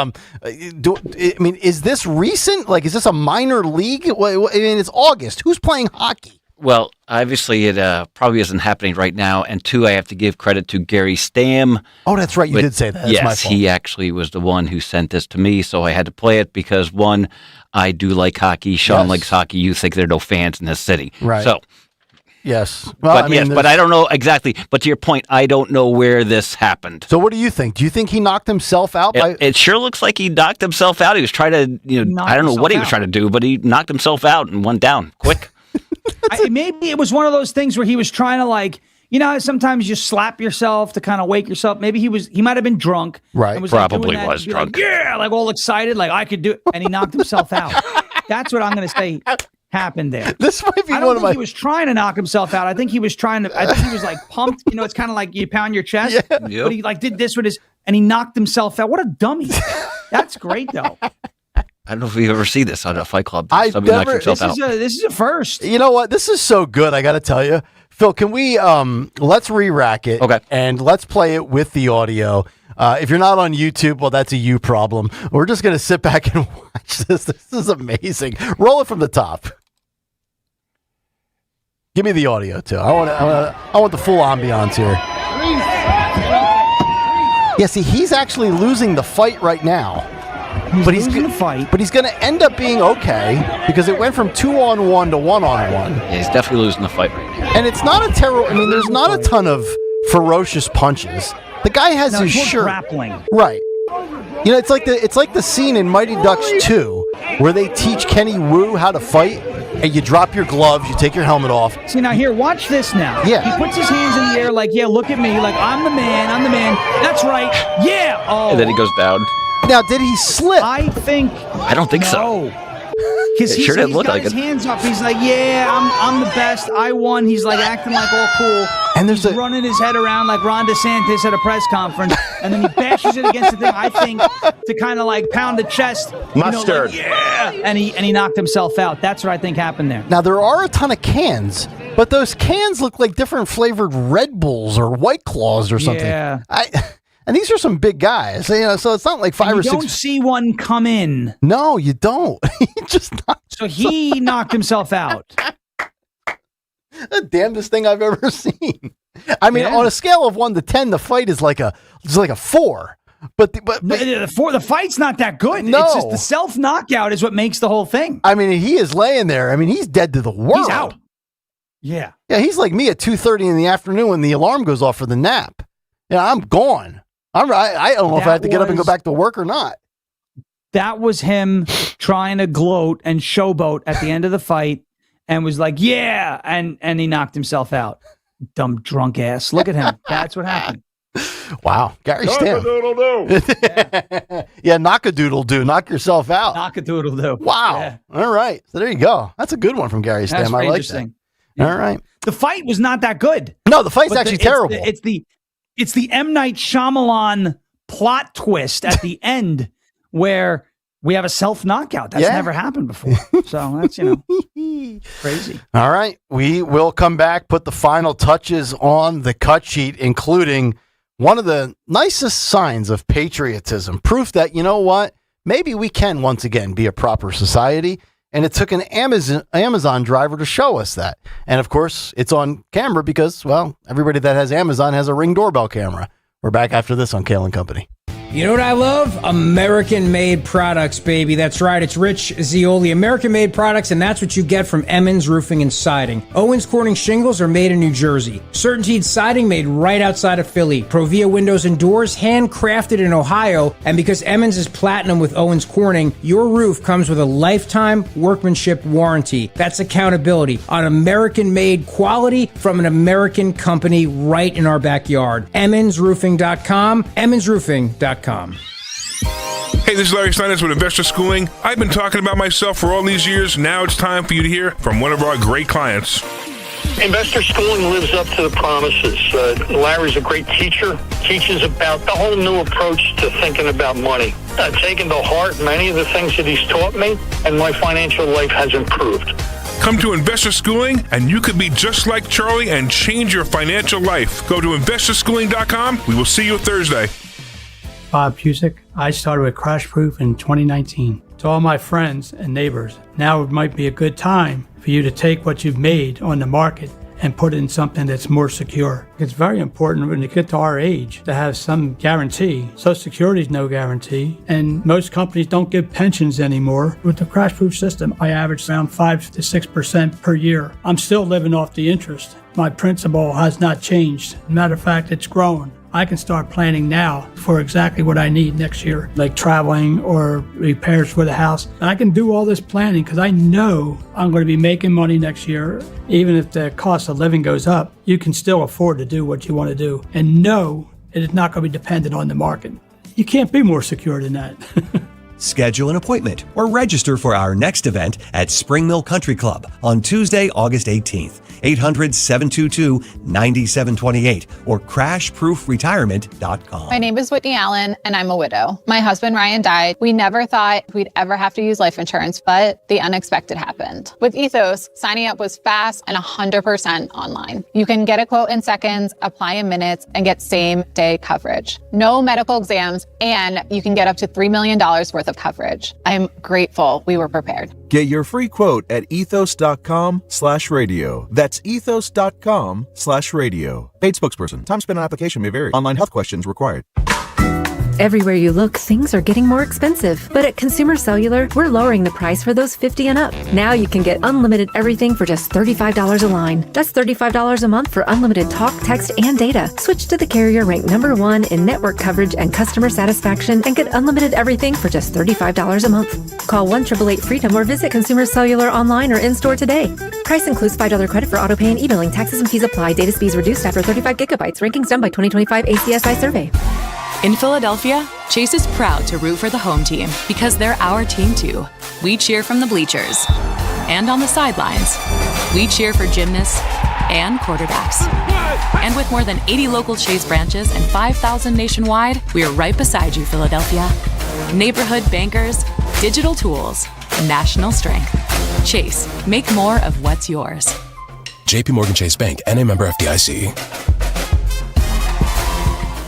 is this recent? Like, is this a minor league? I mean, it's August. Who's playing hockey? Well, obviously it probably isn't happening right now. And two, I have to give credit to Gary Stam. Oh, that's right. You did say that. That's yes, my fault. He actually was the one who sent this to me. So I had to play it because, one, I do like hockey. Sean likes hockey. You think there are no fans in this city. Right. So, yes. Well, but I don't know exactly. But to your point, I don't know where this happened. So what do you think? Do you think he knocked himself out? It sure looks like he knocked himself out. He was trying to, I don't know what he was trying to do, but he knocked himself out and went down quick. Maybe it was one of those things where he was trying to sometimes you slap yourself to kind of wake yourself. Maybe he might have been drunk. Right. And was Probably like was drunk. Like all excited, like I could do it. And he knocked himself out. That's what I'm going to say happened there. This might be I don't think he was trying to knock himself out. I think he was like pumped. It's kind of like you pound your chest. Yeah. Yep. But he like did this with and he knocked himself out. What a dummy. That's great though. I don't know if you ever see this on a Fight Club. This is a first. You know what? This is so good. I got to tell you, Phil. Can we let's re-rack it? Okay. And let's play it with the audio. If you're not on YouTube, well, that's a you problem. We're just gonna sit back and watch this. This is amazing. Roll it from the top. Give me the audio too. I want the full ambiance here. Yeah. See, he's actually losing the fight right now. but he's losing the fight. But he's going to end up being okay because it went from 2-on-1 to 1-on-1. Yeah, he's definitely losing the fight right now. And it's not a terrible. I mean, there's not a ton of ferocious punches. The guy has his shirt. Grappling. Right. You know, it's like the scene in Mighty Ducks 2 where they teach Kenny Wu how to fight, and you drop your gloves, you take your helmet off. See, now here, watch this now. Yeah. He puts his hands in the air like, yeah, look at me, like, I'm the man. That's right. Yeah. Oh. And then he goes down. Now, did he slip? I don't think so. Because It sure didn't he's look got like his it. hands up. He's like, yeah, I'm the best. I won. He's like acting like all cool. And he's running his head around like Ron DeSantis at a press conference. And then he bashes it against the thing, I think, to kind of like pound the chest. Mustard. Yeah. And he knocked himself out. That's what I think happened there. Now, there are a ton of cans, but those cans look like different flavored Red Bulls or White Claws or something. Yeah. And these are some big guys, you know, so it's not like 5 or 6. You don't see one come in. No, you don't. So he knocked himself out. The damnedest thing I've ever seen. I mean, on a scale of 1 to 10, the fight is like a 4. But the fight's not that good. No. It's just the self knockout is what makes the whole thing. I mean, he is laying there. I mean, he's dead to the world. He's out. Yeah. Yeah, he's like me at 2:30 in the afternoon when the alarm goes off for the nap. Yeah, I'm gone. I don't know if I have to get up and go back to work or not. That was him trying to gloat and showboat at the end of the fight and was like, yeah, and he knocked himself out. Dumb drunk ass. Look at him. That's what happened. Wow. Gary Stam. Yeah, knock-a-doodle-doo. Knock yourself out. Knock-a-doodle-doo. Wow. Yeah. All right. So there you go. That's a good one from Gary Stam. That's I like interesting. that. All right. The fight was not that good. No, the fight's actually terrible. It's the M. Night Shyamalan plot twist at the end where we have a self-knockout. That's never happened before. So that's, crazy. All right. We will come back, put the final touches on the cut sheet, including one of the nicest signs of patriotism, proof that, you know what, maybe we can once again be a proper society. And it took an Amazon driver to show us that. And of course, it's on camera because, well, everybody that has Amazon has a Ring doorbell camera. We're back after this on Kayal and Company. You know what I love? American-made products, baby. That's right. It's Rich Zioli. American-made products, and that's what you get from Emmons Roofing and Siding. Owens Corning shingles are made in New Jersey. Certainteed siding made right outside of Philly. Provia windows and doors handcrafted in Ohio. And because Emmons is platinum with Owens Corning, your roof comes with a lifetime workmanship warranty. That's accountability on American-made quality from an American company right in our backyard. EmmonsRoofing.com. EmmonsRoofing.com. Hey, this is Larry Steinitz with Investor Schooling. I've been talking about myself for all these years. Now it's time for you to hear from one of our great clients. Investor Schooling lives up to the promises. Larry's a great teacher, teaches about the whole new approach to thinking about money. I've taken to heart many of the things that he's taught me, and my financial life has improved. Come to Investor Schooling, and you could be just like Charlie and change your financial life. Go to investorschooling.com. We will see you Thursday. Bob Cusick. I started with Crash Proof in 2019. To all my friends and neighbors, now it might be a good time for you to take what you've made on the market and put it in something that's more secure. It's very important when you get to our age to have some guarantee. Social Security is no guarantee, and most companies don't give pensions anymore. With the Crash Proof system, I average around 5 to 6% per year. I'm still living off the interest. My principal has not changed. Matter of fact, it's grown. I can start planning now for exactly what I need next year, like traveling or repairs for the house. And I can do all this planning because I know I'm going to be making money next year. Even if the cost of living goes up, you can still afford to do what you want to do and know it is not going to be dependent on the market. You can't be more secure than that. Schedule an appointment or register for our next event at Spring Mill Country Club on Tuesday, August 18th. 800-722-9728 or crashproofretirement.com. My name is Whitney Allen, and I'm a widow. My husband, Ryan, died. We never thought we'd ever have to use life insurance, but the unexpected happened. With Ethos, signing up was fast and 100% online. You can get a quote in seconds, apply in minutes, and get same-day coverage. No medical exams, and you can get up to $3 million worth of coverage. I'm grateful we were prepared. Get your free quote at ethos.com/radio. That's ethos.com/radio. Paid spokesperson. Time spent on application may vary. Online health questions required. Everywhere you look, things are getting more expensive. But at Consumer Cellular, we're lowering the price for those 50 and up. Now you can get unlimited everything for just $35 a line. That's $35 a month for unlimited talk, text, and data. Switch to the carrier ranked #1 in network coverage and customer satisfaction and get unlimited everything for just $35 a month. Call 1-888-FREEDOM or visit Consumer Cellular online or in-store today. Price includes $5 credit for autopay and e-billing. Taxes and fees apply. Data speeds reduced after 35 gigabytes. Rankings done by 2025 ACSI survey. In Philadelphia, Chase is proud to root for the home team because they're our team too. We cheer from the bleachers and on the sidelines. We cheer for gymnasts and quarterbacks. And with more than 80 local Chase branches and 5,000 nationwide, we are right beside you, Philadelphia. Neighborhood bankers, digital tools, national strength. Chase, make more of what's yours. JP Morgan Chase Bank, N.A. member FDIC.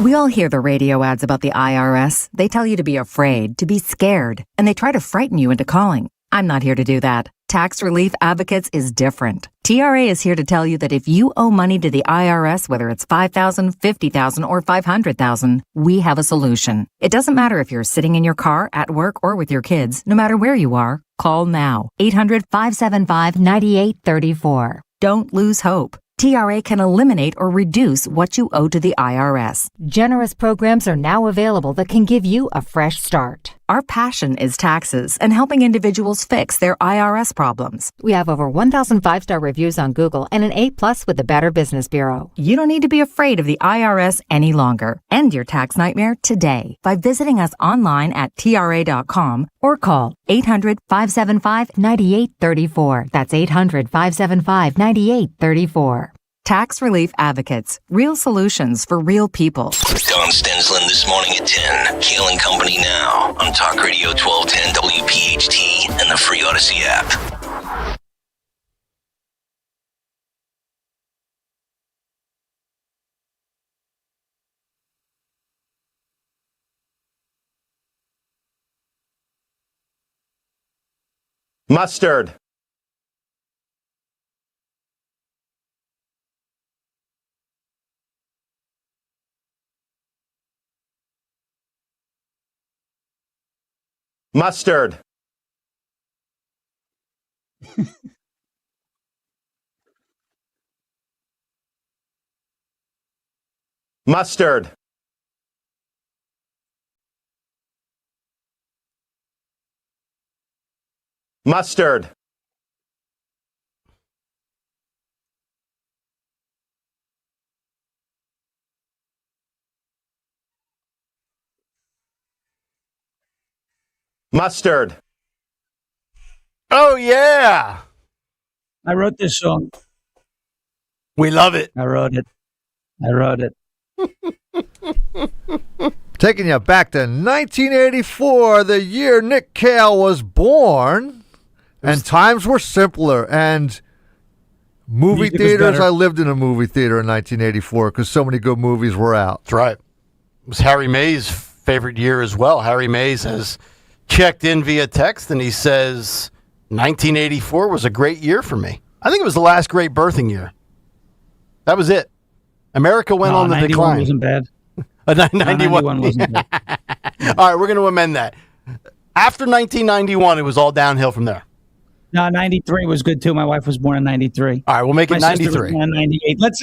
We all hear the radio ads about the IRS. They tell you to be afraid, to be scared, and they try to frighten you into calling. I'm not here to do that. Tax Relief Advocates is different. TRA is here to tell you that if you owe money to the IRS, whether it's $5,000, $50,000, or $500,000, we have a solution. It doesn't matter if you're sitting in your car, at work, or with your kids. No matter where you are, call now. 800-575-9834. Don't lose hope. TRA can eliminate or reduce what you owe to the IRS. Generous programs are now available that can give you a fresh start. Our passion is taxes and helping individuals fix their IRS problems. We have over 1,000 5-star reviews on Google and an A+ with the Better Business Bureau. You don't need to be afraid of the IRS any longer. End your tax nightmare today by visiting us online at TRA.com or call 800-575-9834. That's 800-575-9834. Tax Relief Advocates. Real solutions for real people. Don Stensland this morning at 10. Kayal and Company now on Talk Radio 1210 WPHT and the free Odyssey app. Mustard. Mustard. Mustard. Mustard. Mustard. Oh, yeah. I wrote this song. We love it. I wrote it. Taking you back to 1984, the year Nick Kayal was born, and times were simpler. And movie theaters, I lived in a movie theater in 1984 because so many good movies were out. That's right. It was Harry May's favorite year as well. Harry Mays has checked in via text, and he says 1984 was a great year for me. I think it was the last great birthing year. That was it. America went on the decline. 91 wasn't bad. 91 wasn't bad. All right, we're going to amend that. After 1991, it was all downhill from there. No, 93 was good too. My wife was born in 93. All right, we'll make it 93. My sister was born in 98. Let's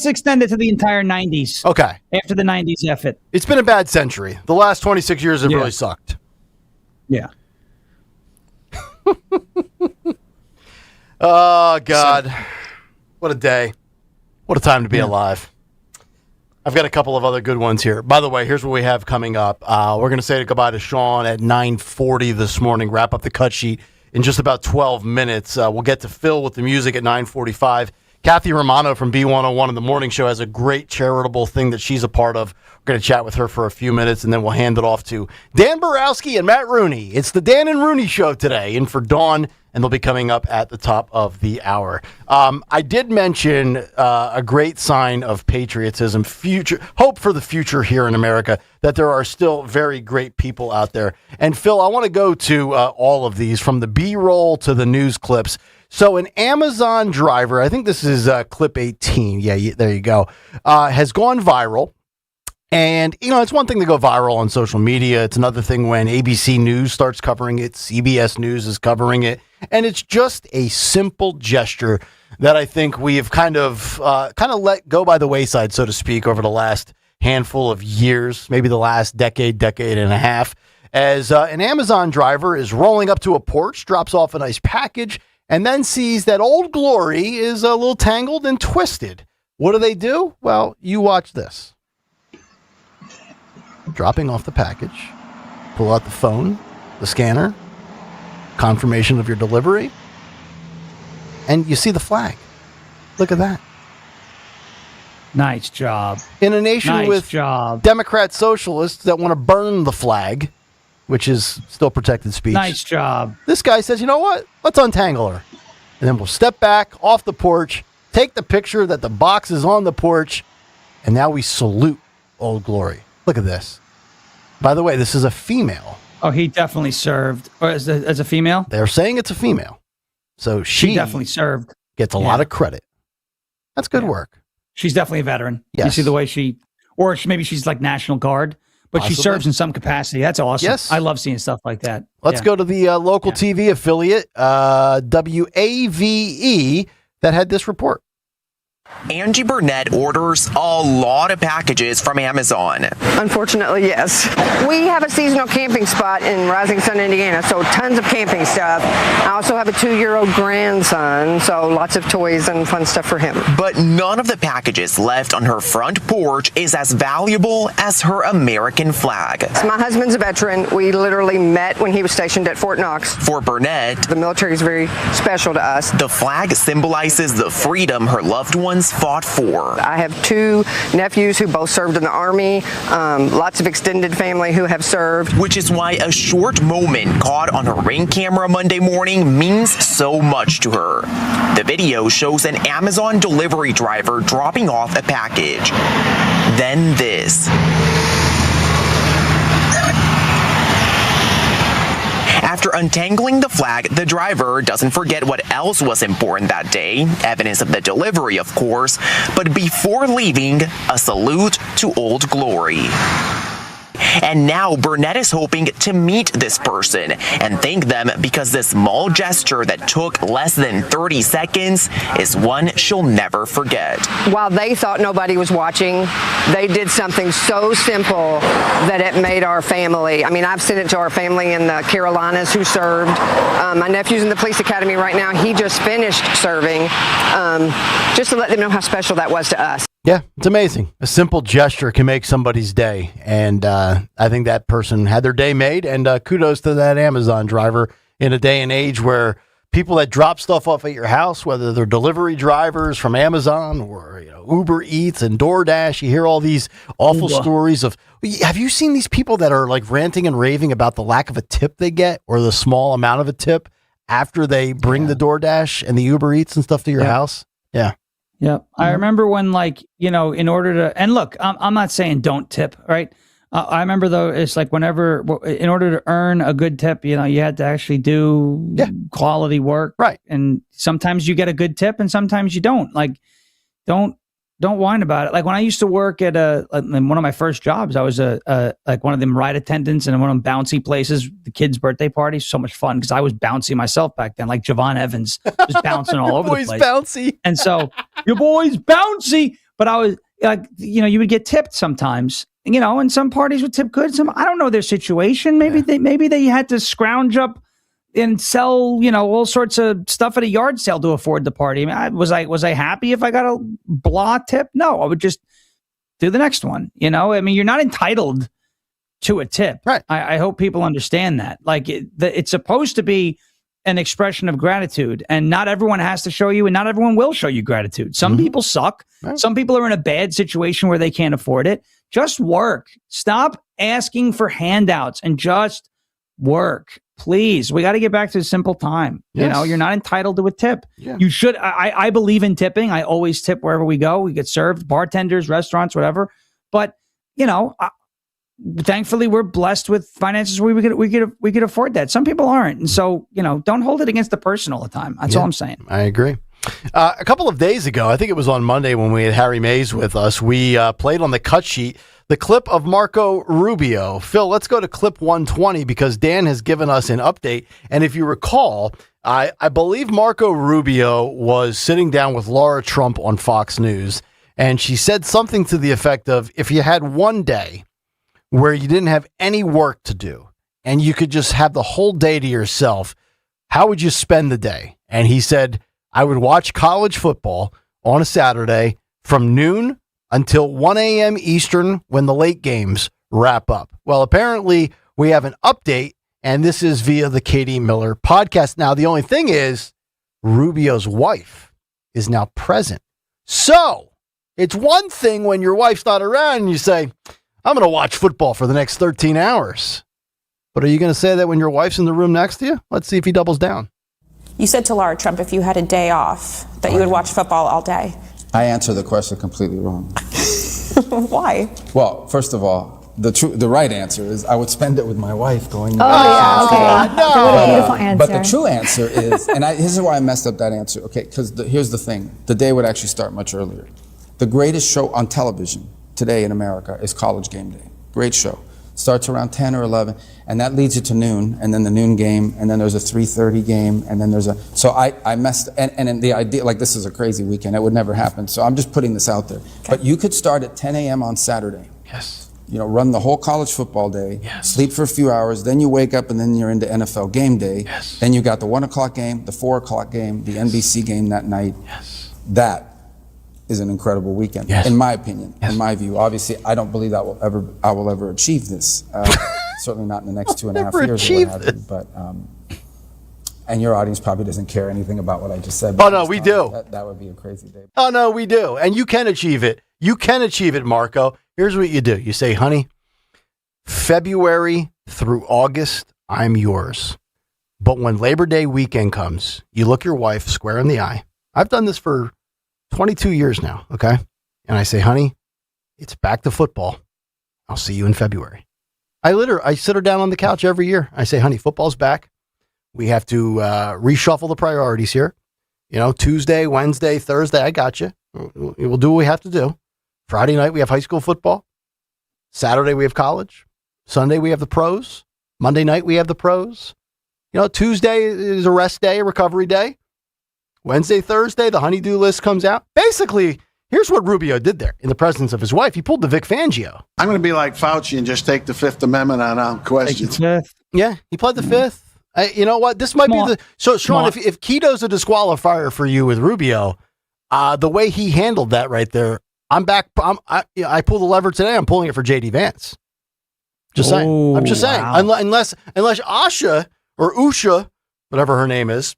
extend it to the entire 90s. Okay. After the 90s effort. It's been a bad century. The last 26 years have really sucked. Yeah. Oh, God. What a day. What a time to be alive. I've got a couple of other good ones here. By the way, here's what we have coming up. We're going to say goodbye to Sean at 9:40 this morning, wrap up the cut sheet in just about 12 minutes. We'll get to Phil with the music at 9:45. Kathy Romano from B101 in the Morning Show has a great charitable thing that she's a part of. We're going to chat with her for a few minutes, and then we'll hand it off to Dan Borowski and Matt Rooney. It's the Dan and Rooney Show today, in for Dawn, and they'll be coming up at the top of the hour. I did mention a great sign of patriotism, hope for the future here in America, that there are still very great people out there. And, Phil, I want to go to all of these, from the B-roll to the news clips. So an Amazon driver, I think this is clip 18. Yeah, there you go, has gone viral. And, it's one thing to go viral on social media. It's another thing when ABC News starts covering it, CBS News is covering it. And it's just a simple gesture that I think we have kind of let go by the wayside, so to speak, over the last handful of years, maybe the last decade and a half, as an Amazon driver is rolling up to a porch, drops off a nice package, and then sees that Old Glory is a little tangled and twisted. What do? Well, you watch this. Dropping off the package, pull out the phone, the scanner, confirmation of your delivery, and you see the flag. Look at that. Nice job. In a nation with Democrat socialists that want to burn the flag, which is still protected speech. Nice job. This guy says, you know what? Let's untangle her. And then we'll step back off the porch, take the picture that the box is on the porch, and now we salute Old Glory. Look at this. By the way, this is a female. Oh, he definitely served. Or as a female? They're saying it's a female. So she definitely served. Gets a lot of credit. That's good work. She's definitely a veteran. Yes. You see the way maybe she's like National Guard, but she serves in some capacity. That's awesome. Yes. I love seeing stuff like that. Let's go to the local TV affiliate, WAVE, that had this report. Angie Burnett orders a lot of packages from Amazon. Unfortunately, yes. We have a seasonal camping spot in Rising Sun, Indiana, so tons of camping stuff. I also have a 2-year-old grandson, so lots of toys and fun stuff for him. But none of the packages left on her front porch is as valuable as her American flag. My husband's a veteran. We literally met when he was stationed at Fort Knox. For Burnett, the military is very special to us. The flag symbolizes the freedom her loved ones fought for. I have 2 nephews who both served in the Army, lots of extended family who have served. Which is why a short moment caught on her Ring camera Monday morning means so much to her. The video shows an Amazon delivery driver dropping off a package. Then this. After untangling the flag, the driver doesn't forget what else was important that day, evidence of the delivery, of course, but before leaving, a salute to Old Glory. And now Burnett is hoping to meet this person and thank them because this small gesture that took less than 30 seconds is one she'll never forget. While they thought nobody was watching, they did something so simple that it made our family. I mean, I've sent it to our family in the Carolinas who served. My nephew's in the police academy right now. He just finished serving, just to let them know how special that was to us. Yeah, it's amazing. A simple gesture can make somebody's day. And I think that person had their day made. And kudos to that Amazon driver in a day and age where people that drop stuff off at your house, whether they're delivery drivers from Amazon or Uber Eats and DoorDash, you hear all these awful stories of, have you seen these people that are like ranting and raving about the lack of a tip they get or the small amount of a tip after they bring the DoorDash and the Uber Eats and stuff to your house? Yeah. Yeah. I remember when, in order to, and look, I'm not saying don't tip, right? I remember though, it's like in order to earn a good tip, you had to actually do quality work. Right. And sometimes you get a good tip and sometimes you don't. Don't whine about it. Like when I used to work at one of my first jobs, I was like one of them ride attendants in one of them bouncy places, the kids' birthday parties. So much fun because I was bouncy myself back then, like Javon Evans, just bouncing all over the place. Bouncy. And so your boy's bouncy. But I was like, you would get tipped sometimes, and some parties would tip good. I don't know their situation. Maybe they had to scrounge up and sell, all sorts of stuff at a yard sale to afford the party. I mean, was I happy if I got a blah tip? No, I would just do the next one. I mean, you're not entitled to a tip. Right. I hope people understand that. Like it's supposed to be an expression of gratitude, and not everyone has to show you, and not everyone will show you gratitude. Some people suck. Right. Some people are in a bad situation where they can't afford it. Just work. Stop asking for handouts and just work. Please, we got to get back to a simple time. Yes. You're not entitled to a tip. Yeah. You should. I believe in tipping. I always tip wherever we go. We get served, bartenders, restaurants, whatever. But thankfully, we're blessed with finances where we could afford that. Some people aren't, and so don't hold it against the person all the time. That's all I'm saying. I agree. A couple of days ago, I think it was on Monday when we had Harry Mays with us, we played on the cut sheet the clip of Marco Rubio. Phil, let's go to clip 120 because Dan has given us an update. And if you recall, I believe Marco Rubio was sitting down with Laura Trump on Fox News, and she said something to the effect of, if you had one day where you didn't have any work to do and you could just have the whole day to yourself, how would you spend the day? And he said, I would watch college football on a Saturday from noon until 1 a.m. Eastern when the late games wrap up. Well, apparently we have an update, and this is via the Katie Miller podcast. Now, the only thing is Rubio's wife is now present. So it's one thing when your wife's not around and you say, I'm going to watch football for the next 13 hours. But are you going to say that when your wife's in the room next to you? Let's see if he doubles down. You said to Laura Trump, if you had a day off, that you would watch football all day. I answered the question completely wrong. Why? Well, first of all, the right answer is I would spend it with my wife going. Oh, yeah, okay. No. What a beautiful answer. But the true answer is, and this is why I messed up that answer. Okay, because here's the thing: the day would actually start much earlier. The greatest show on television today in America is College Game Day. Great show. Starts around 10 or 11, and that leads you to noon, and then the noon game, and then there's a 3:30 game, and then there's a... So I messed... And the idea, like, this is a crazy weekend. It would never happen. So I'm just putting this out there. Okay. But you could start at 10 a.m. on Saturday. Yes. You know, run the whole college football day, sleep for a few hours, then you wake up, and then you're into NFL game day. Yes. Then you got the 1 o'clock game, the 4 o'clock game, the NBC game that night. Yes. That is an incredible weekend, in my opinion, in my view. Obviously, I don't believe that I will ever achieve this. Certainly not in the next 2.5 years or what have you. But and your audience probably doesn't care anything about what I just said. Oh no, we do. That would be a crazy day. Oh no, we do, and you can achieve it. You can achieve it, Marco. Here's what you do: you say, "Honey, February through August, I'm yours." But when Labor Day weekend comes, you look your wife square in the eye. I've done this for 22 years now, okay? And I say, honey, it's back to football. I'll see you in February. I sit her down on the couch every year. I say, honey, football's back. We have to reshuffle the priorities here. You know, Tuesday, Wednesday, Thursday, I got you. We'll do what we have to do. Friday night, we have high school football. Saturday, we have college. Sunday, we have the pros. Monday night, we have the pros. You know, Tuesday is a rest day, a recovery day. Wednesday, Thursday, the honey-do list comes out. Basically, here's what Rubio did there in the presence of his wife. He pulled the Vic Fangio. I'm going to be like Fauci and just take the Fifth Amendment on questions. Yeah, he pled the Fifth. You know what? This might be the... So, Sean, if keto's a disqualifier for you with Rubio, the way he handled that right there, I'm back. I pulled the lever today. I'm pulling it for J.D. Vance. Just saying. I'm just saying. Unless Asha or Usha, whatever her name is,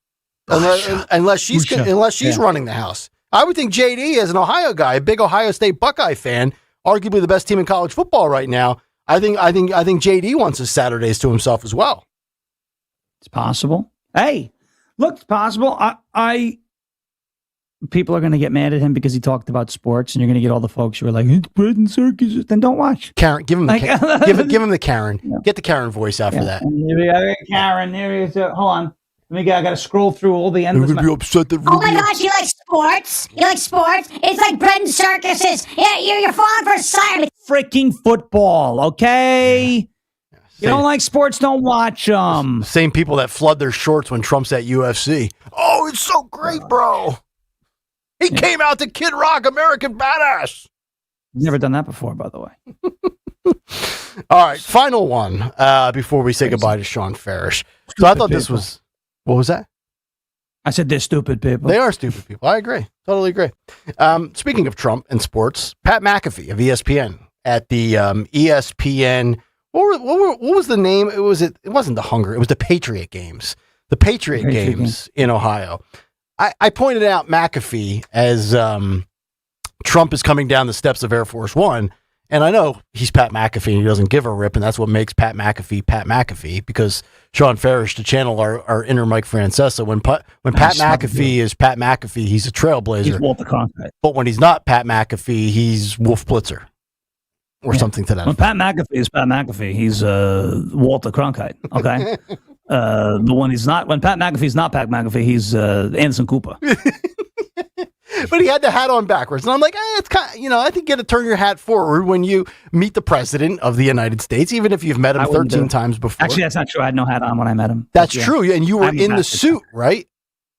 unless she's running the house. I would think JD, as an Ohio guy, a big Ohio State Buckeye fan, arguably the best team in college football right now. I think JD wants his Saturdays to himself as well. It's possible. Hey, look, it's possible. People are going to get mad at him because he talked about sports, and you're going to get all the folks who are like, it's bread and circus. Then don't watch. Karen, give him the give him the Karen. Yeah. Get the Karen voice out for that. Karen, here is. Hold on. I got to scroll through all the endless. Be upset that oh my gosh, you like sports? You like sports? It's like bread and circuses. Yeah, you're falling for a sire. Freaking football, okay? Yeah. You don't like sports? Don't watch them. The same people that flood their shorts when Trump's at UFC. Oh, it's so great, bro. He came out to Kid Rock, American Badass. Never done that before, by the way. All right, final one before we say goodbye to Sean Farish. So I thought this was... What was that? I said they're stupid people. They are stupid people. I agree. Totally agree. Speaking of Trump and sports, Pat McAfee of ESPN at the ESPN. What was the name? It wasn't the Hunger. It was the Patriot Games. The Patriot Games in Ohio. I pointed out McAfee as Trump is coming down the steps of Air Force One. And I know he's Pat McAfee and he doesn't give a rip, and that's what makes Pat McAfee, because Sean Farish, to channel our inner Mike Francesa, when Pat McAfee is Pat McAfee, he's a trailblazer. He's Walter Cronkite. But when he's not Pat McAfee, he's Wolf Blitzer or something to that effect. When Pat McAfee is Pat McAfee, he's Walter Cronkite, okay? But when Pat McAfee's not Pat McAfee, he's Anderson Cooper. But he had the hat on backwards. And I'm like, it's kind of, I think you got to turn your hat forward when you meet the president of the United States, even if you've met him 13 times before. Actually, that's not true. I had no hat on when I met him. That's true. And you were in the suit, right?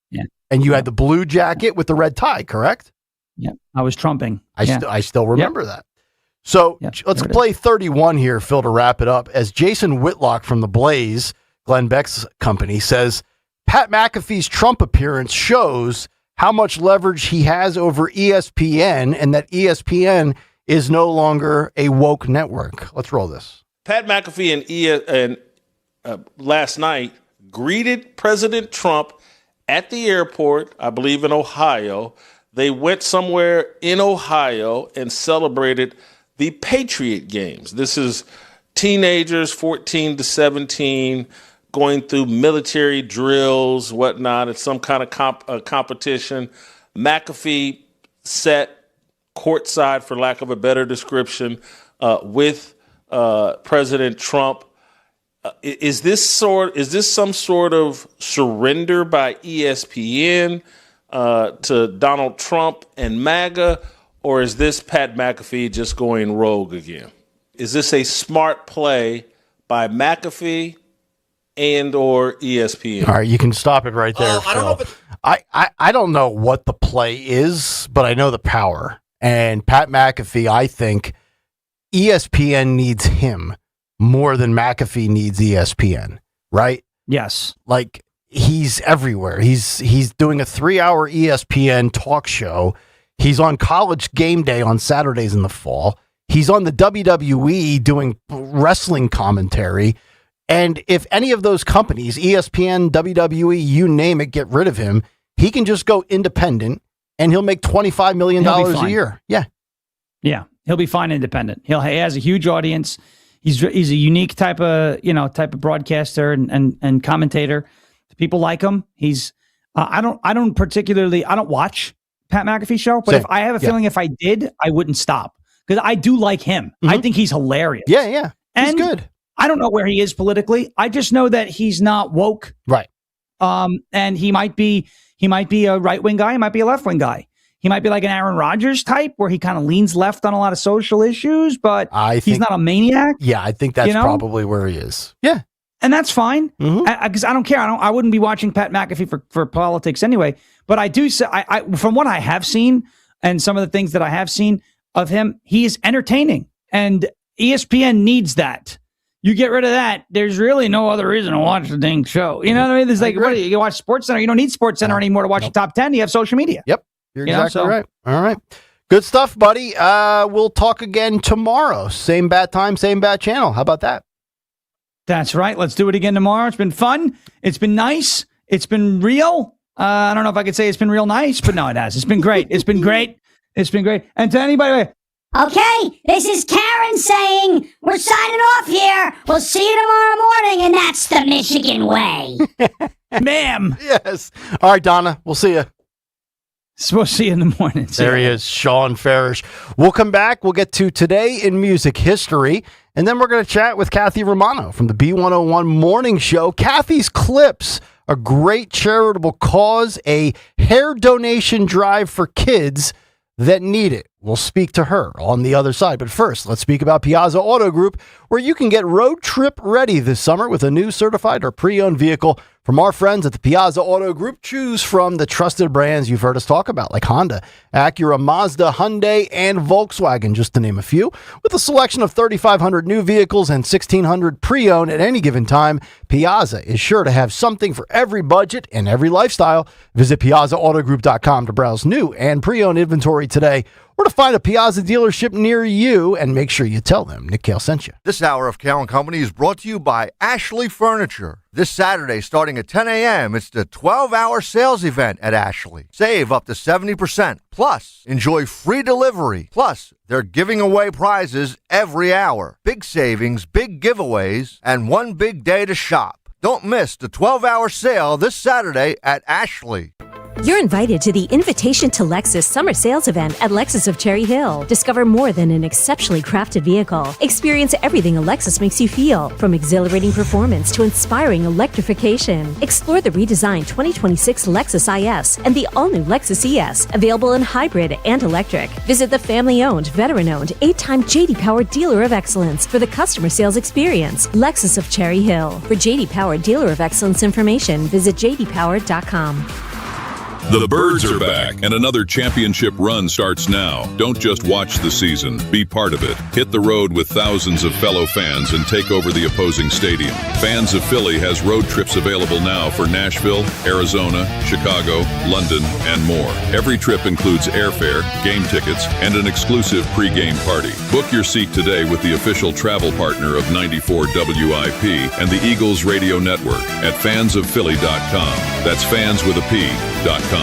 Yeah. And you had the blue jacket with the red tie, correct? Yeah. I was trumping. I still remember that. So let's play 31 here, Phil, to wrap it up. As Jason Whitlock from The Blaze, Glenn Beck's company, says, Pat McAfee's Trump appearance shows how much leverage he has over ESPN and that ESPN is no longer a woke network. Let's roll this. Pat McAfee last night greeted President Trump at the airport, I believe in Ohio. They went somewhere in Ohio and celebrated the Patriot games. This is teenagers, 14 to 17, going through military drills, whatnot. It's some kind of competition. McAfee sat courtside, for lack of a better description, with President Trump. Is this some sort of surrender by ESPN to Donald Trump and MAGA, or is this Pat McAfee just going rogue again? Is this a smart play by McAfee and or ESPN? All right, you can stop it right there, Phil. I don't know what the play is, but I know the power. And Pat McAfee, I think ESPN needs him more than McAfee needs ESPN, right? Yes. Like, he's everywhere. He's doing a 3-hour ESPN talk show. He's on College Game Day on Saturdays in the fall. He's on the WWE doing wrestling commentary. And if any of those companies, ESPN, WWE, you name it, get rid of him, he can just go independent and he'll make $25 million a year. Yeah. Yeah. He'll be fine independent. He has a huge audience. He's a unique type of broadcaster and commentator. People like him. He's I don't watch Pat McAfee show, but if I have a feeling if I did, I wouldn't stop because I do like him. Mm-hmm. I think he's hilarious. Yeah. He's good. I don't know where he is politically. I just know that he's not woke. Right. And he might be a right-wing guy. He might be a left-wing guy. He might be like an Aaron Rodgers type where he kind of leans left on a lot of social issues, but he's not a maniac. Yeah, I think that's probably where he is. Yeah. And that's fine because I don't care. I wouldn't be watching Pat McAfee for politics anyway. But I do say, from what I have seen and some of the things that I have seen of him, he is entertaining, and ESPN needs that. You get rid of that, there's really no other reason to watch the dang show. You know what I mean? There's like, what, you watch SportsCenter? You don't need SportsCenter anymore to watch the top 10. You have social media. Yep, you're exactly right. All right, good stuff, buddy. We'll talk again tomorrow. Same bat time, same bat channel. How about that? That's right. Let's do it again tomorrow. It's been fun. It's been nice. It's been real. I don't know if I could say it's been real nice, but no, it has. It's been great. It's been great. It's been great. And to anybody, okay, this is Karen saying we're signing off here. We'll see you tomorrow morning, and that's the Michigan way. Ma'am. Yes. All right, Donna. We'll see you. We'll see you in the morning. There he is, Sean Farish. We'll come back. We'll get to Today in Music History, and then we're going to chat with Kathy Romano from the B101 Morning Show. Kathy's Clips, a great charitable cause, a hair donation drive for kids that need it. We'll speak to her on the other side. But first, let's speak about Piazza Auto Group, where you can get road trip ready this summer with a new certified or pre-owned vehicle from our friends at the Piazza Auto Group. Choose from the trusted brands you've heard us talk about, like Honda, Acura, Mazda, Hyundai, and Volkswagen, just to name a few. With a selection of 3,500 new vehicles and 1,600 pre-owned at any given time, Piazza is sure to have something for every budget and every lifestyle. Visit PiazzaAutoGroup.com to browse new and pre-owned inventory today, or to find a Piazza dealership near you, and make sure you tell them Nick Kayal sent you. This hour of Kayal & Company is brought to you by Ashley Furniture. This Saturday, starting at 10 a.m., it's the 12-hour sales event at Ashley. Save up to 70%. Plus, enjoy free delivery. Plus, they're giving away prizes every hour. Big savings, big giveaways, and one big day to shop. Don't miss the 12-hour sale this Saturday at Ashley. You're invited to the Invitation to Lexus Summer Sales Event at Lexus of Cherry Hill. Discover more than an exceptionally crafted vehicle. Experience everything a Lexus makes you feel, from exhilarating performance to inspiring electrification. Explore the redesigned 2026 Lexus IS and the all-new Lexus ES, available in hybrid and electric. Visit the family-owned, veteran-owned, 8-time J.D. Power Dealer of Excellence for the customer sales experience. Lexus of Cherry Hill. For J.D. Power Dealer of Excellence information, visit jdpower.com. The Birds are back, and another championship run starts now. Don't just watch the season, be part of it. Hit the road with thousands of fellow fans and take over the opposing stadium. Fans of Philly has road trips available now for Nashville, Arizona, Chicago, London, and more. Every trip includes airfare, game tickets, and an exclusive pre-game party. Book your seat today with the official travel partner of 94 WIP and the Eagles Radio Network at fansofphilly.com. That's fans with a P.com.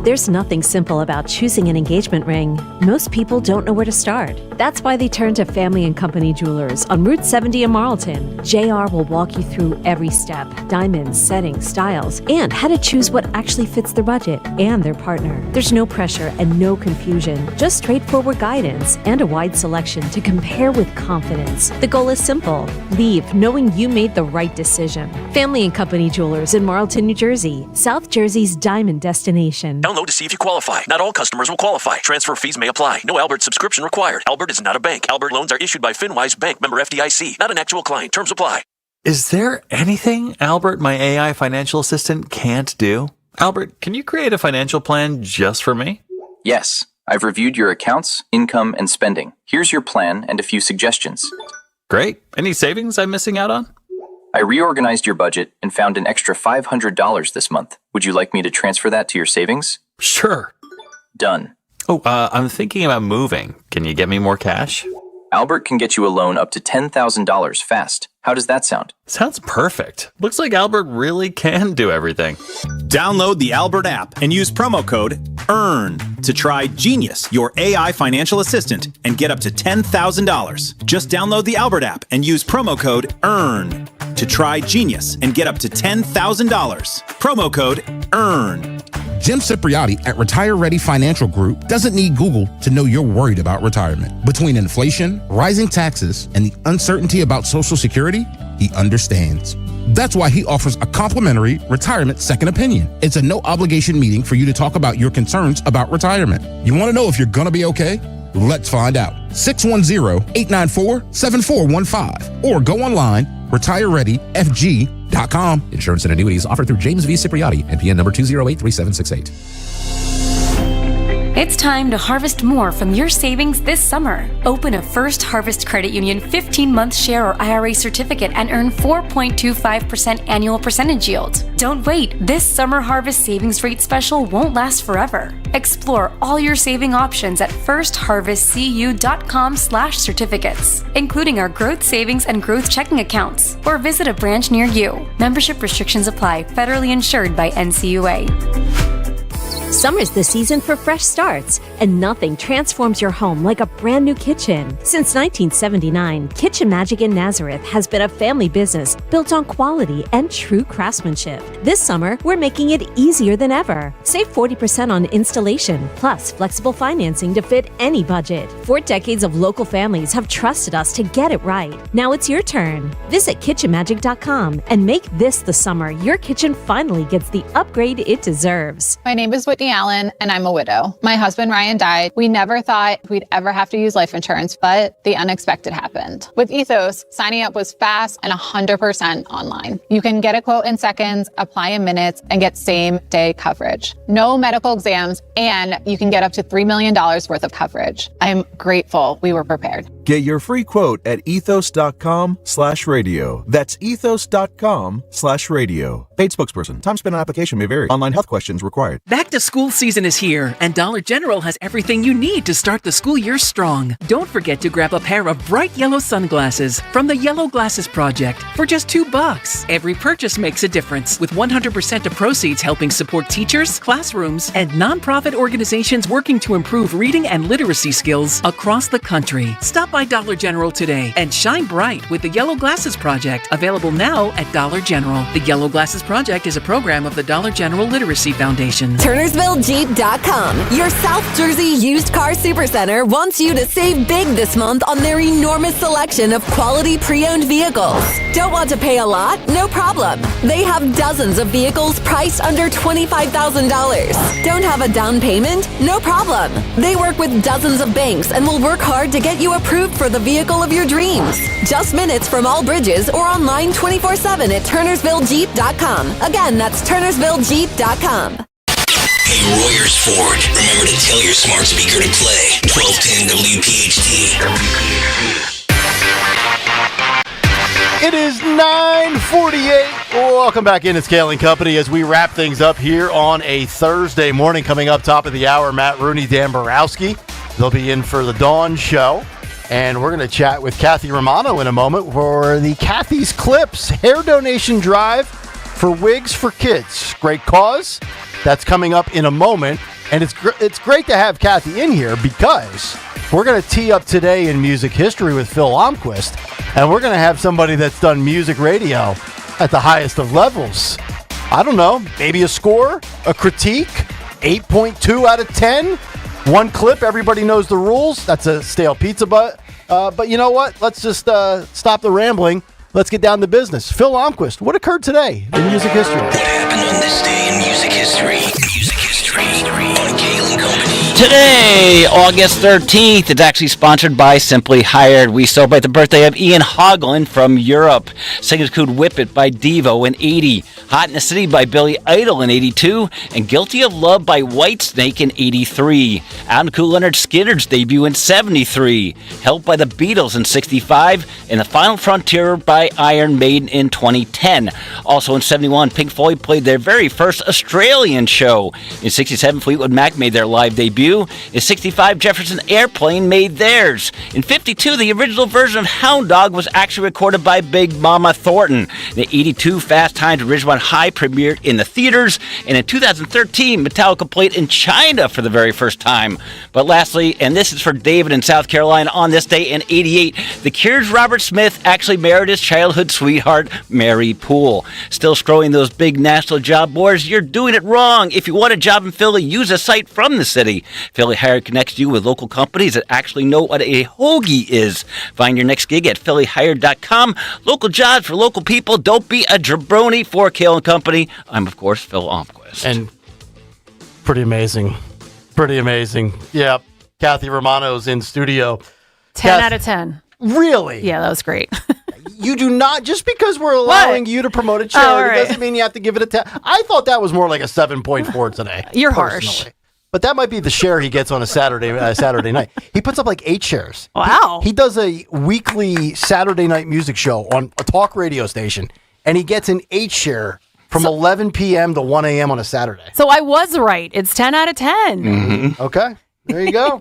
There's nothing simple about choosing an engagement ring. Most people don't know where to start. That's why they turn to Family & Company Jewelers on Route 70 in Marlton. JR will walk you through every step: diamonds, settings, styles, and how to choose what actually fits their budget and their partner. There's no pressure and no confusion, just straightforward guidance and a wide selection to compare with confidence. The goal is simple: leave knowing you made the right decision. Family & Company Jewelers in Marlton, New Jersey, South Jersey's diamond destination. Download to see if you qualify. Not all customers will qualify. Transfer fees may apply. No Albert subscription required. Albert is not a bank. Albert loans are issued by FinWise Bank, member FDIC. Not an actual client. Terms apply. Is there anything Albert, my AI financial assistant, can't do? Albert, can you create a financial plan just for me? Yes. I've reviewed your accounts, income, and spending. Here's your plan and a few suggestions. Great. Any savings I'm missing out on? I reorganized your budget and found an extra $500 this month. Would you like me to transfer that to your savings? Sure. Done. Oh, I'm thinking about moving. Can you get me more cash? Albert can get you a loan up to $10,000 fast. How does that sound? Sounds perfect. Looks like Albert really can do everything. Download the Albert app and use promo code EARN to try Genius, your AI financial assistant, and get up to $10,000. Just download the Albert app and use promo code EARN to try Genius and get up to $10,000. Promo code EARN. Jim Cipriotti at Retire Ready Financial Group doesn't need Google to know you're worried about retirement. Between inflation, rising taxes, and the uncertainty about Social Security, he understands. That's why he offers a complimentary retirement second opinion. It's a no-obligation meeting for you to talk about your concerns about retirement. You want to know if you're going to be okay? Let's find out. 610-894-7415 or go online, retirereadyfg.com. Insurance and annuities offered through James V. Cipriotti, NPN number 2083768. It's time to harvest more from your savings this summer. Open a First Harvest Credit Union 15-month share or IRA certificate and earn 4.25% annual percentage yield. Don't wait. This summer harvest savings rate special won't last forever. Explore all your saving options at firstharvestcu.com/certificates, including our growth savings and growth checking accounts, or visit a branch near you. Membership restrictions apply. Federally insured by NCUA. Summer's the season for fresh starts, and nothing transforms your home like a brand new kitchen. Since 1979, Kitchen Magic in Nazareth has been a family business built on quality and true craftsmanship. This summer, we're making it easier than ever. Save 40% on installation, plus flexible financing to fit any budget. 4 decades of local families have trusted us to get it right. Now it's your turn. Visit kitchenmagic.com and make this the summer your kitchen finally gets the upgrade it deserves. My name is Whitney Allen, and I'm a widow. My husband, Ryan, died. We never thought we'd ever have to use life insurance, but the unexpected happened. With Ethos, signing up was fast and 100% online. You can get a quote in seconds, apply in minutes, and get same-day coverage. No medical exams, and you can get up to $3 million worth of coverage. I'm grateful we were prepared. Get your free quote at ethos.com/radio. That's ethos.com/radio. Paid spokesperson. Time spent on application may vary. Online health questions required. Back to School season is here, and Dollar General has everything you need to start the school year strong. Don't forget to grab a pair of bright yellow sunglasses from the Yellow Glasses Project for just $2. Every purchase makes a difference, with 100% of proceeds helping support teachers, classrooms, and nonprofit organizations working to improve reading and literacy skills across the country. Stop by Dollar General today and shine bright with the Yellow Glasses Project, available now at Dollar General. The Yellow Glasses Project is a program of the Dollar General Literacy Foundation. TurnersvilleJeep.com, your South Jersey used car supercenter, wants you to save big this month on their enormous selection of quality pre-owned vehicles. Don't want to pay a lot? No problem. They have dozens of vehicles priced under $25,000. Don't have a down payment? No problem. They work with dozens of banks and will work hard to get you approved for the vehicle of your dreams. Just minutes from all bridges or online 24/7 at TurnersvilleJeep.com. Again, that's TurnersvilleJeep.com. Hey, Royers Ford, remember to tell your smart speaker to play 1210 WPHT. It is 9:48. Welcome back in. It's Kayal and Company as we wrap things up here on a Thursday morning. Coming up top of the hour, Matt Rooney, Dan Borowski. They'll be in for the Dawn Show. And we're going to chat with Kathy Romano in a moment for the Kathy's Clips hair donation drive for Wigs for Kids. Great cause. That's coming up in a moment. And it's great to have Kathy in here because we're going to tee up today in music history with Phil Almquist. And we're going to have somebody that's done music radio at the highest of levels. I don't know, maybe a score, a critique, 8.2 out of 10. One clip, everybody knows the rules. That's a stale pizza butt. But you know what? Let's just stop the rambling. Let's get down to business. Phil Almquist, what occurred today in music history? What happened on this day in music history? Music history on Kayal and Company. Today, August 13th, it's actually sponsored by Simply Hired. We celebrate the birthday of Ian Haugland from Europe. Singers include Whip It by Devo in 80, Hot in the City by Billy Idol in 82, and Guilty of Love by Whitesnake in 83. Adam Cool Leonard Skinner's debut in 73, Help by the Beatles in 65, and The Final Frontier by Iron Maiden in 2010. Also in 71, Pink Floyd played their very first Australian show. In 67, Fleetwood Mac made their live debut. In 65, Jefferson Airplane made theirs. In 52, the original version of Hound Dog was actually recorded by Big Mama Thornton. In 82, Fast Times at Ridgemont High premiered in the theaters. And in 2013, Metallica played in China for the very first time. But lastly, and this is for David in South Carolina, on this day in 88, The Cure's Robert Smith actually married his childhood sweetheart, Mary Poole. Still scrolling those big national job boards? You're doing it wrong. If you want a job in Philly, use a site from the city. Philly Hired connects you with local companies that actually know what a hoagie is. Find your next gig at phillyhired.com. Local jobs for local people. Don't be a jabroni. For Kayal and Company, I'm, of course, Phil Almquist. And pretty amazing. Pretty amazing. Yeah, Kathy Romano's in studio. 10 out of 10. Really? Yeah, that was great. You do not, just because we're allowing you to promote a charity doesn't mean you have to give it a 10. I thought that was more like a 7.4 today. You're personally. harsh. But that might be the share he gets on a Saturday night. He puts up like 8 shares. Wow. He does a weekly Saturday night music show on a talk radio station, and he gets an 8 share from 11 p.m. to 1 a.m. on a Saturday. So I was right. It's 10 out of 10. Mm-hmm. Okay. There you go.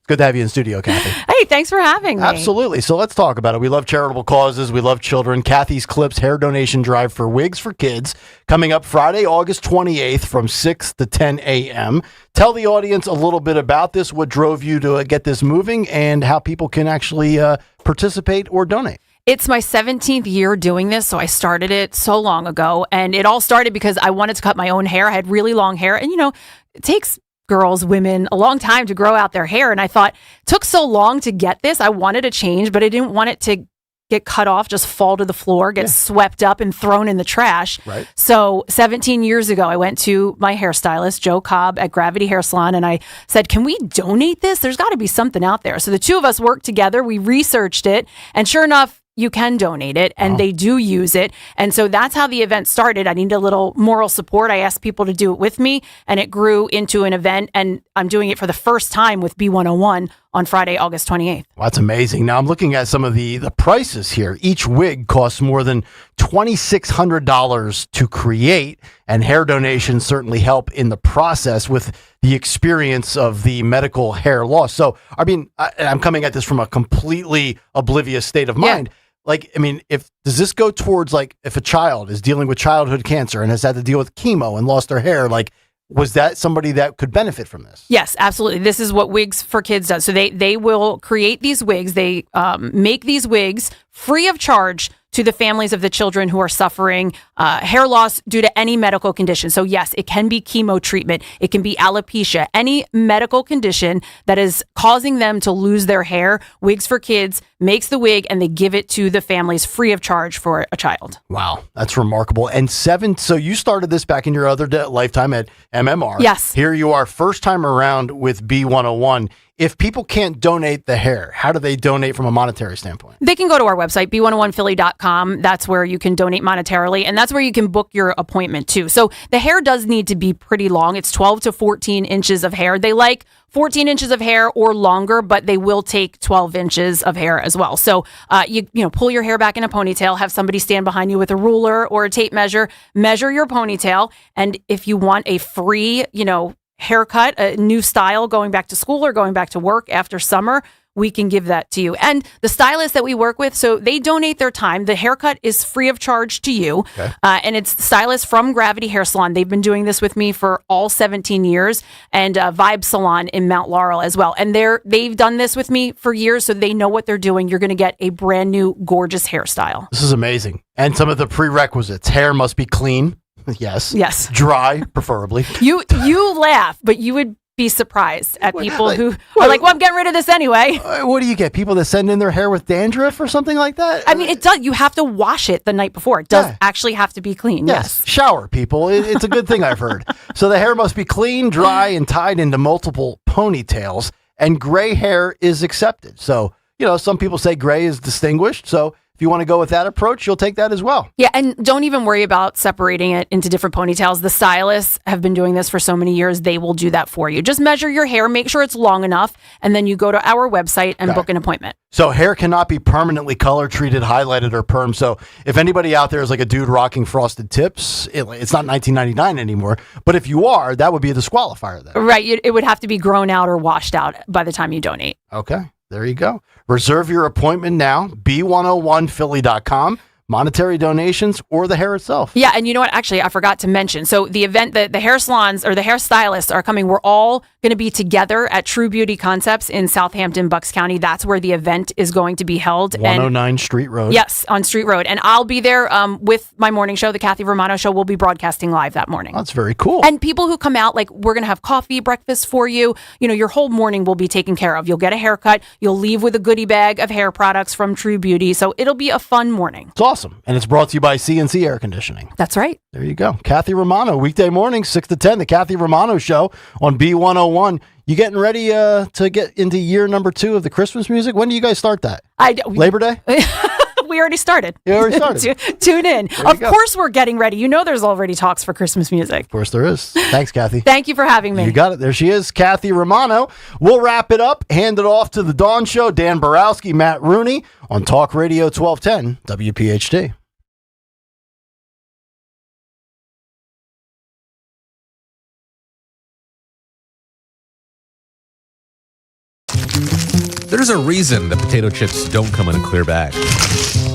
Good to have you in studio, Kathy. Hey, thanks for having me. Absolutely. So let's talk about it. We love charitable causes. We love children. Kathy's Clips hair donation drive for Wigs for Kids coming up Friday, August 28th from 6 to 10 a.m. Tell the audience a little bit about this, what drove you to get this moving, and how people can actually participate or donate. It's my 17th year doing this, so I started it so long ago, and it all started because I wanted to cut my own hair. I had really long hair, and it takes girls, women, a long time to grow out their hair. And I thought, it took so long to get this. I wanted a change, but I didn't want it to get cut off, just fall to the floor, get swept up and thrown in the trash. Right. So 17 years ago, I went to my hairstylist, Joe Cobb at Gravity Hair Salon, and I said, can we donate this? There's got to be something out there. So the two of us worked together. We researched it. And sure enough, you can donate it, and they do use it. And so that's how the event started. I needed a little moral support. I asked people to do it with me, and it grew into an event. And I'm doing it for the first time with B101 on Friday, August 28th. Well, that's amazing. Now I'm looking at some of the prices here. Each wig costs more than $2,600 to create, and hair donations certainly help in the process with the experience of the medical hair loss. So, I mean, I'm coming at this from a completely oblivious state of mind. Like, I mean, does this go towards, like, if a child is dealing with childhood cancer and has had to deal with chemo and lost their hair, like, was that somebody that could benefit from this? Yes, absolutely. This is what Wigs for Kids does. So they will create these wigs. They make these wigs free of charge to the families of the children who are suffering hair loss due to any medical condition. So yes, it can be chemo treatment. It can be alopecia. Any medical condition that is causing them to lose their hair, Wigs for Kids makes the wig and they give it to the families free of charge for a child. Wow, that's remarkable. And so you started this back in your other lifetime at MMR. Yes. Here you are, first time around with B101. If people can't donate the hair, how do they donate from a monetary standpoint? They can go to our website, b101philly.com. That's where you can donate monetarily, and that's where you can book your appointment too. So the hair does need to be pretty long. It's 12 to 14 inches of hair. They like 14 inches of hair or longer, but they will take 12 inches of hair as well. So you pull your hair back in a ponytail, have somebody stand behind you with a ruler or a tape measure, measure your ponytail, and if you want a free, haircut, a new style going back to school or going back to work after summer, we can give that to you. And the stylists that we work with, so they donate their time. The haircut is free of charge to you. Okay. And it's stylists from Gravity Hair Salon. They've been doing this with me for all 17 years, and Vibe Salon in Mount Laurel as well. And they've done this with me for years, so they know what they're doing. You're going to get a brand new, gorgeous hairstyle. This is amazing. And some of the prerequisites: hair must be clean. Yes. Dry, preferably. You laugh, but you would be surprised at people who are like, well, I'm getting rid of this anyway. What do you get? People that send in their hair with dandruff or something like that? I mean, it does. You have to wash it the night before. It does actually have to be clean. Yes. Shower, people. It's a good thing, I've heard. So the hair must be clean, dry, and tied into multiple ponytails, and gray hair is accepted. So, some people say gray is distinguished. So if you want to go with that approach, you'll take that as well. Yeah, and don't even worry about separating it into different ponytails. The stylists have been doing this for so many years. They will do that for you. Just measure your hair, make sure it's long enough, and then you go to our website and book an appointment. So hair cannot be permanently color treated, highlighted, or permed. So if anybody out there is like a dude rocking frosted tips, it's not 1999 anymore. But if you are, that would be a disqualifier then. Right. It would have to be grown out or washed out by the time you donate. Okay. There you go. Reserve your appointment now, b101philly.com. Monetary donations or the hair itself. Yeah, and you know what? Actually, I forgot to mention. So the event, the hair salons or the hairstylists are coming. We're all going to be together at True Beauty Concepts in Southampton, Bucks County. That's where the event is going to be held. 109 Street Road. Yes, on Street Road. And I'll be there with my morning show, the Kathy Romano Show. We'll be broadcasting live that morning. That's very cool. And people who come out, like, we're going to have coffee, breakfast for you. Your whole morning will be taken care of. You'll get a haircut. You'll leave with a goodie bag of hair products from True Beauty. So it'll be a fun morning. It's awesome. And it's brought to you by CNC Air Conditioning. That's right. There you go. Kathy Romano, weekday mornings, 6 to 10, the Kathy Romano Show on B101. You getting ready to get into year number 2 of the Christmas music? When do you guys start that? Labor Day? We already started. You already started. Tune in. Of course we're getting ready. There's already talks for Christmas music. Of course there is. Thanks, Kathy. Thank you for having me. You got it. There she is, Kathy Romano. We'll wrap it up, hand it off to the Dawn Show, Dan Borowski, Matt Rooney on Talk Radio 1210 WPHT. There's a reason that potato chips don't come in a clear bag.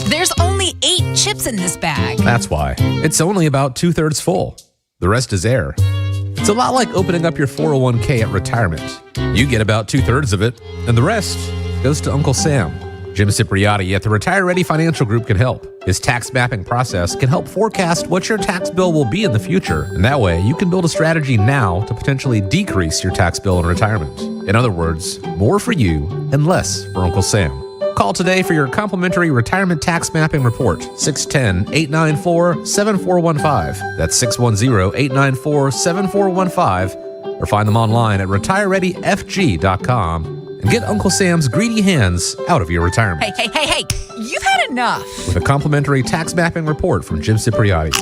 There's only 8 chips in this bag. That's why. It's only about 2/3 full. The rest is air. It's a lot like opening up your 401k at retirement. You get about 2/3 of it, and the rest goes to Uncle Sam. Jim Cipriotti at the Retire Ready Financial Group can help. His tax mapping process can help forecast what your tax bill will be in the future. And that way, you can build a strategy now to potentially decrease your tax bill in retirement. In other words, more for you and less for Uncle Sam. Call today for your complimentary retirement tax mapping report, 610-894-7415. That's 610-894-7415. Or find them online at retirereadyfg.com. And get Uncle Sam's greedy hands out of your retirement. Hey, you've had enough. With a complimentary tax mapping report from Jim Cipriotti.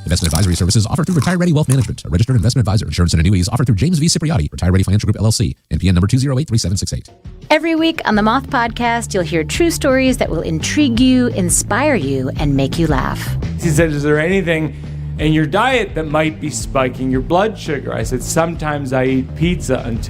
Investment advisory services offered through Retire Ready Wealth Management, a registered investment advisor. Insurance and annuities offered through James V. Cipriotti, Retire Ready Financial Group, LLC, NPN number 2083768. Every week on the Moth Podcast, you'll hear true stories that will intrigue you, inspire you, and make you laugh. He said, is there anything in your diet that might be spiking your blood sugar? I said, sometimes I eat pizza until